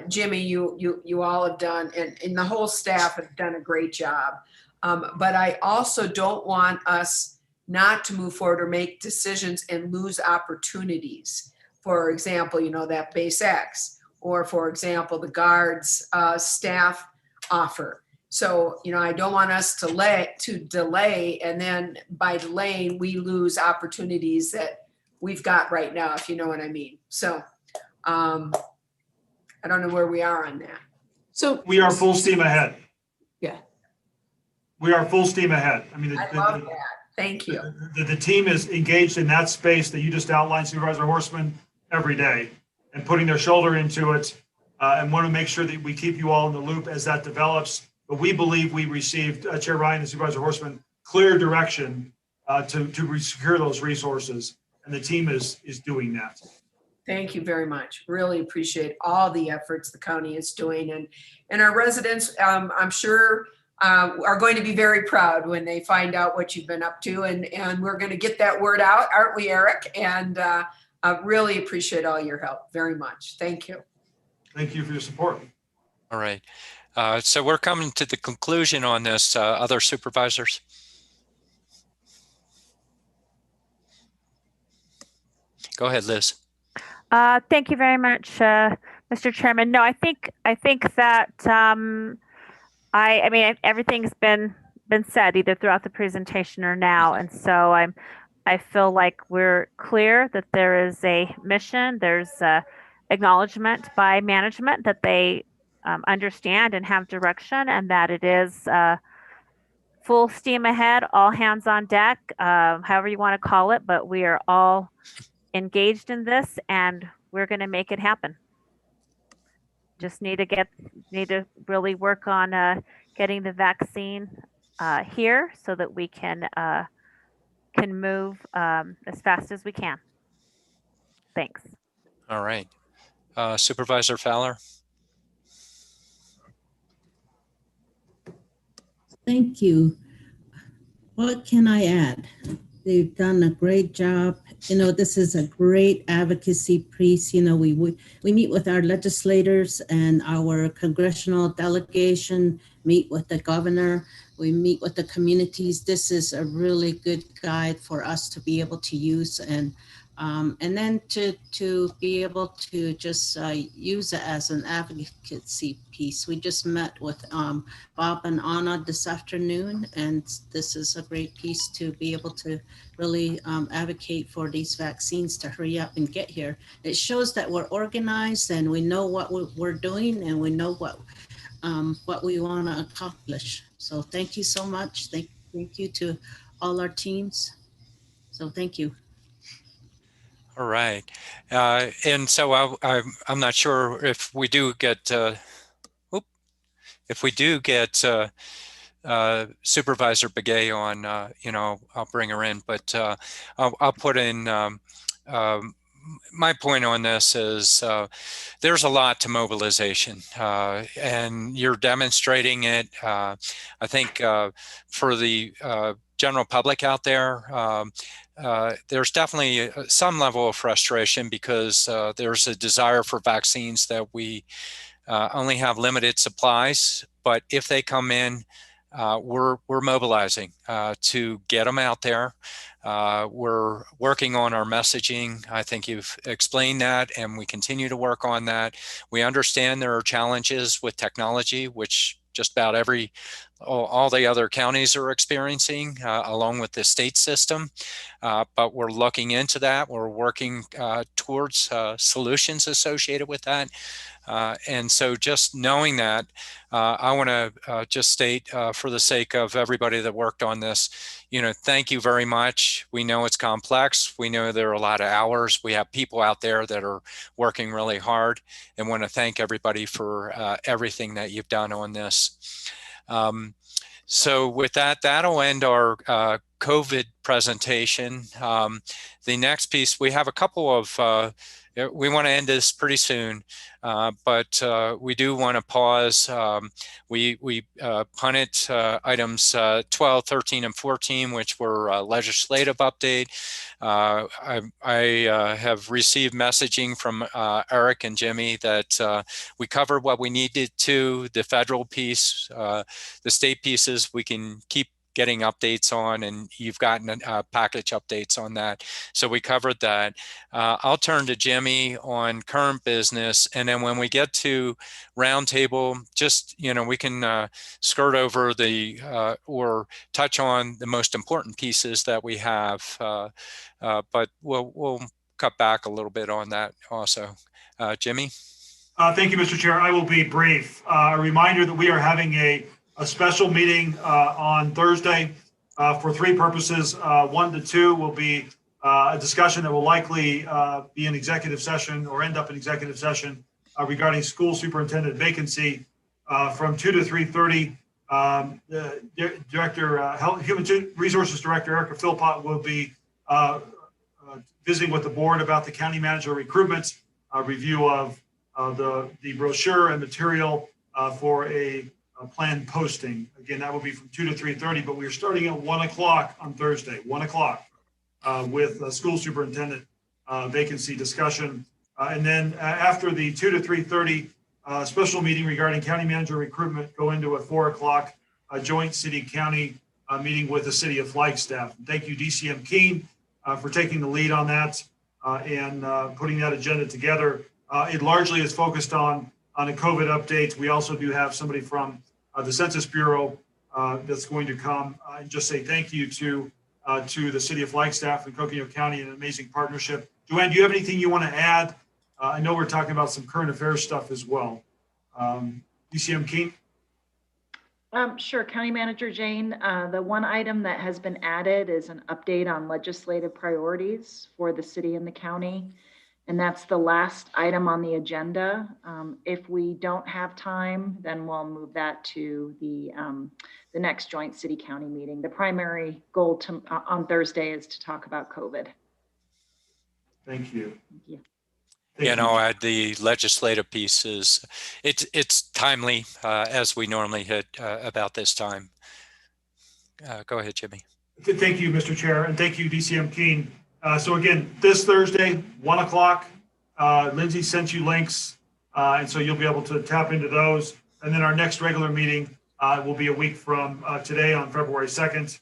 Jimmy, you all have done, and the whole staff have done a great job. But I also don't want us not to move forward or make decisions and lose opportunities. For example, you know, that base X, or for example, the guards staff offer. So, you know, I don't want us to delay, and then by delaying, we lose opportunities that we've got right now, if you know what I mean. So I don't know where we are on that. So we are full steam ahead. Yeah. We are full steam ahead. I mean, I love that. Thank you. The team is engaged in that space that you just outlined, Supervisor Horstman, every day, and putting their shoulder into it, and want to make sure that we keep you all in the loop as that develops. But we believe we received, Chair Ryan and Supervisor Horstman, clear direction to secure those resources, and the team is doing that. Thank you very much. Really appreciate all the efforts the county is doing, and our residents, I'm sure, are going to be very proud when they find out what you've been up to, and we're going to get that word out, aren't we, Eric? And I really appreciate all your help very much. Thank you. Thank you for your support. All right. So we're coming to the conclusion on this. Other supervisors? Go ahead, Liz. Thank you very much, Mr. Chairman. No, I think that I mean everything's been said either throughout the presentation or now, and so I feel like we're clear that there is a mission. There's acknowledgement by management that they understand and have direction, and that it is full steam ahead, all hands on deck, however you want to call it, but we are all engaged in this and we're going to make it happen. Just need to really work on getting the vaccine here so that we can move as fast as we can. Thanks. All right. Supervisor Fowler? Thank you. What can I add? They've done a great job. You know, this is a great advocacy piece. You know, we meet with our legislators and our congressional delegation, meet with the governor, we meet with the communities. This is a really good guide for us to be able to use and then to be able to just use it as an advocacy piece. We just met with Bob and Anna this afternoon, and this is a great piece to be able to really advocate for these vaccines to hurry up and get here. It shows that we're organized and we know what we're doing and we know what we want to accomplish. So thank you so much. Thank you to all our teams. So thank you. All right. And so I'm not sure if we do get, Supervisor Begay on, you know, I'll bring her in, but I'll put in, my point on this is there's a lot to mobilization and you're demonstrating it. I think for the general public out there, there's definitely some level of frustration because there's a desire for vaccines that we only have limited supplies, but if they come in, we're mobilizing to get them out there. We're working on our messaging. I think you've explained that, and we continue to work on that. We understand there are challenges with technology, which just about all the other counties are experiencing, along with the state system. But we're looking into that. We're working towards solutions associated with that. And so just knowing that, I want to just state for the sake of everybody that worked on this, you know, thank you very much. We know it's complex. We know there are a lot of hours. We have people out there that are working really hard, and want to thank everybody for everything that you've done on this. So with that, that'll end our COVID presentation. The next piece, we have a couple of, we want to end this pretty soon, but we do want to pause. We punted items 12, 13, and 14, which were legislative update. I have received messaging from Eric and Jimmy that we covered what we needed to. The federal piece, the state pieces, we can keep getting updates on, and you've gotten package updates on that. So we covered that. I'll turn to Jimmy on current business, and then when we get to roundtable, just, you know, we can skirt over the or touch on the most important pieces that we have, but we'll cut back a little bit on that also. Jimmy? Thank you, Mr. Chair. I will be brief. A reminder that we are having a special meeting on Thursday for three purposes. 1 to 2 will be a discussion that will likely be an executive session or end up in executive session regarding school superintendent vacancy. From 2 to 3:30, Human Resources Director Erica Philpott will be visiting with the board about the county manager recruitment, a review of the brochure and material for a planned posting. Again, that will be from 2 to 3:30, but we are starting at 1 o'clock on Thursday, 1 o'clock with a school superintendent vacancy discussion. And then after the 2 to 3:30 special meeting regarding county manager recruitment, go into a 4 o'clock joint city-county meeting with the city of Flagstaff. Thank you, DCM Keene, for taking the lead on that and putting that agenda together. It largely is focused on a COVID update. We also do have somebody from the Census Bureau that's going to come and just say thank you to the city of Flagstaff and Coconino County, an amazing partnership. Joanne, do you have anything you want to add? I know we're talking about some current affairs stuff as well. DCM Keene? Sure, County Manager Jane. The one item that has been added is an update on legislative priorities for the city and the county. And that's the last item on the agenda. If we don't have time, then we'll move that to the next joint city-county meeting. The primary goal on Thursday is to talk about COVID. Thank you. Thank you. You know, the legislative piece is, it's timely as we normally hit about this time. Go ahead, Jimmy. Thank you, Mr. Chair, and thank you, DCM Keen. So again, this Thursday, 1 o'clock, Lindsay sent you links, and so you'll be able to tap into those. And then our next regular meeting will be a week from today on February 2nd,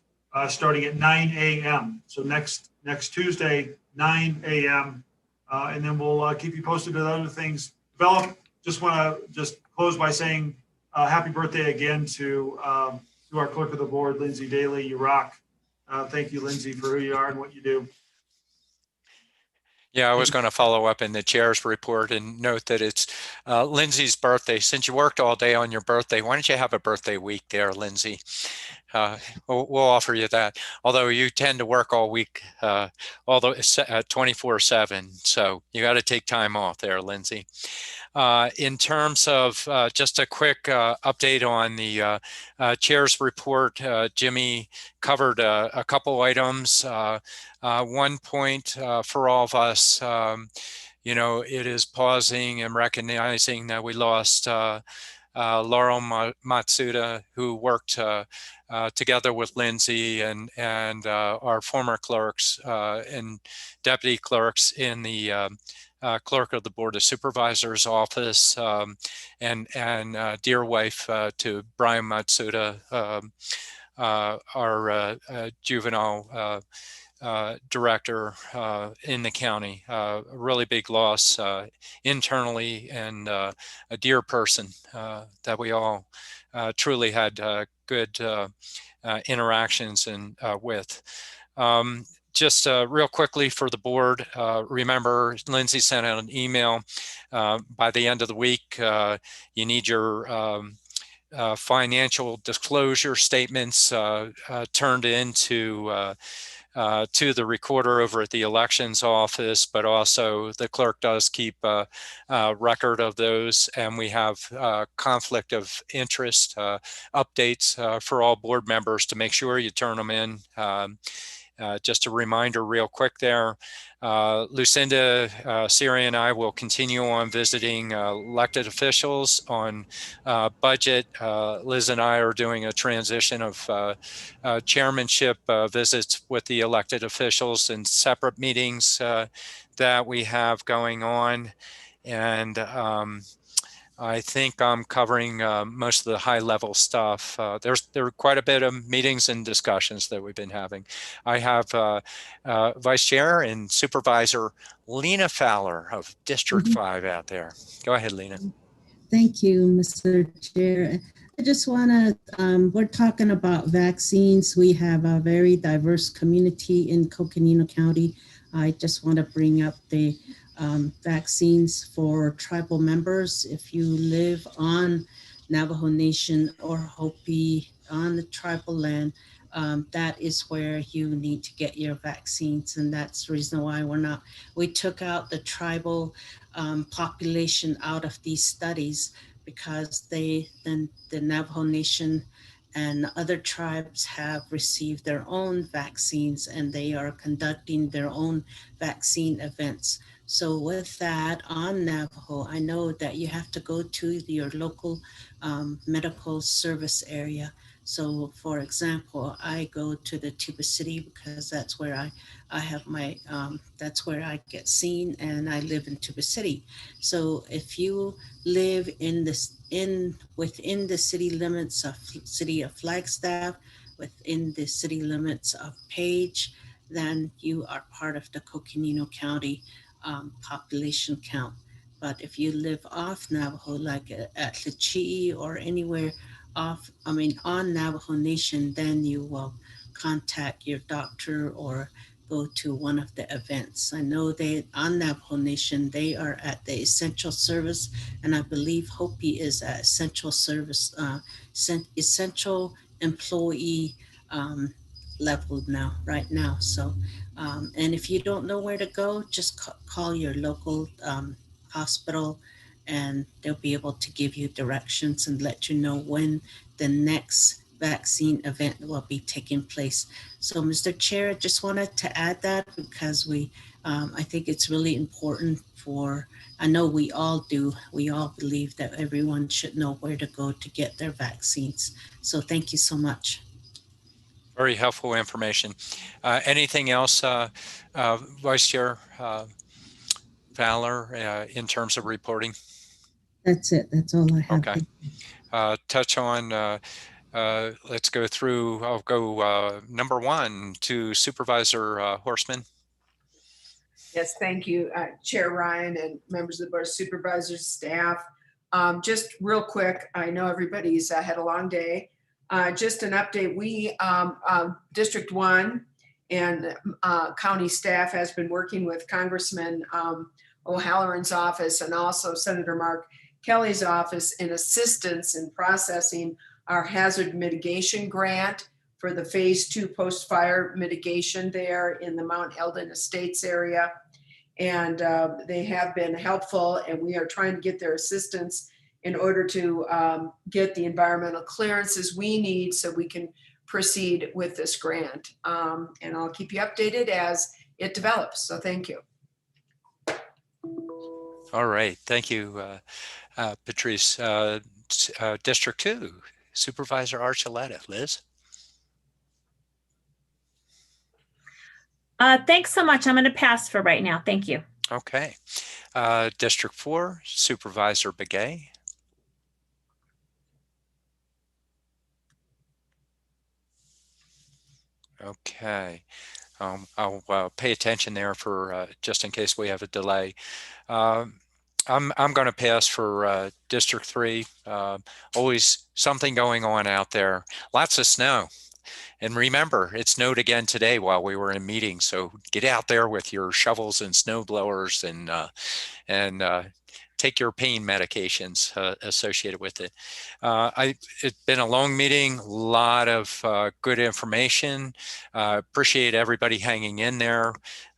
starting at 9 a.m. So next Tuesday, 9 a.m. And then we'll keep you posted with other things develop. Just want to close by saying happy birthday again to our clerk of the board, Lindsay Daly. You rock. Thank you, Lindsay, for who you are and what you do. Yeah, I was going to follow up in the chair's report and note that it's Lindsay's birthday. Since you worked all day on your birthday, why don't you have a birthday week there, Lindsay? We'll offer you that. Although you tend to work all week, although 24/7. So you got to take time off there, Lindsay. In terms of just a quick update on the chair's report, Jimmy covered a couple items. 1 point for all of us, you know, it is pausing and recognizing that we lost Laurel Matsuda, who worked together with Lindsay and our former clerks and deputy clerks in the clerk of the Board of Supervisors office, and dear wife to Brian Matsuda, our juvenile director in the county. A really big loss internally, and a dear person that we all truly had good interactions with. Just real quickly for the board, remember Lindsay sent out an email. By the end of the week, you need your financial disclosure statements turned into to the recorder over at the elections office, but also the clerk does keep a record of those, and we have conflict of interest updates for all board members to make sure you turn them in. Just a reminder real quick there, Lucinda, Siri, and I will continue on visiting elected officials on budget. Liz and I are doing a transition of chairmanship visits with the elected officials in separate meetings that we have going on. And I think I'm covering most of the high level stuff. There are quite a bit of meetings and discussions that we've been having. I have Vice Chair and Supervisor Lena Fowler of District 5 out there. Go ahead, Lena. Thank you, Mr. Chair. I just want to, we're talking about vaccines. We have a very diverse community in Coconino County. I just want to bring up the vaccines for tribal members. If you live on Navajo Nation or Hopi on the tribal land, that is where you need to get your vaccines. And that's the reason why we took out the tribal population out of these studies, because the Navajo Nation and other tribes have received their own vaccines, and they are conducting their own vaccine events. So with that, on Navajo, I know that you have to go to your local medical service area. So for example, I go to the Tuba City because that's where I have my, that's where I get seen, and I live in Tuba City. So if you live in this, within the city limits of City of Flagstaff, within the city limits of Page, then you are part of the Coconino County population count. But if you live off Navajo, like at Lichee or anywhere off, on Navajo Nation, then you will contact your doctor or go to one of the events. I know they, on Navajo Nation, they are at the essential service, and I believe Hopi is at essential service, essential employee level now, right now. So, and if you don't know where to go, just call your local hospital, and they'll be able to give you directions and let you know when the next vaccine event will be taking place. So, Mr. Chair, I just wanted to add that because I think it's really important I know we all do, we all believe that everyone should know where to go to get their vaccines. So thank you so much. Very helpful information. Anything else, Vice Chair Fowler, in terms of reporting? That's it. That's all I have. Okay. Touch on, let's go through, I'll go number 1 to Supervisor Horstman. Yes, thank you, Chair Ryan and members of the Board of Supervisors, staff. Just real quick, I know everybody's had a long day. Just an update, we, District 1 and county staff has been working with Congressman O'Halloran's office and also Senator Mark Kelly's office in assistance in processing our hazard mitigation grant for the phase 2 post-fire mitigation there in the Mount Eldon Estates area. And they have been helpful, and we are trying to get their assistance in order to get the environmental clearances we need so we can proceed with this grant. And I'll keep you updated as it develops. So thank you. All right. Thank you, Patrice. District 2, Supervisor Archuleta. Liz? Thanks so much. I'm going to pass for right now. Thank you. Okay. District 4, Supervisor Begay. Okay. I'll pay attention there for just in case we have a delay. I'm going to pass for District 3. Always something going on out there. Lots of snow. And remember, it snowed again today while we were in meetings. So get out there with your shovels and snow blowers and take your pain medications associated with it. It's been a long meeting, a lot of good information. Appreciate everybody hanging in there.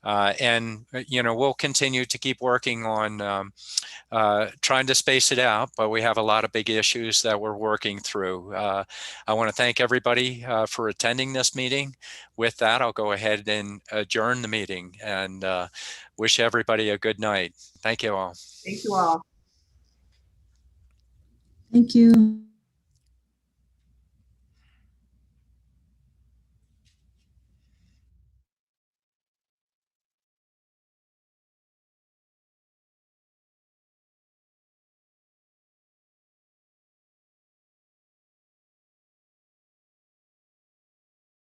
And, you know, we'll continue to keep working on trying to space it out, but we have a lot of big issues that we're working through. I want to thank everybody for attending this meeting. With that, I'll go ahead and adjourn the meeting and wish everybody a good night. Thank you all. Thank you all. Thank you.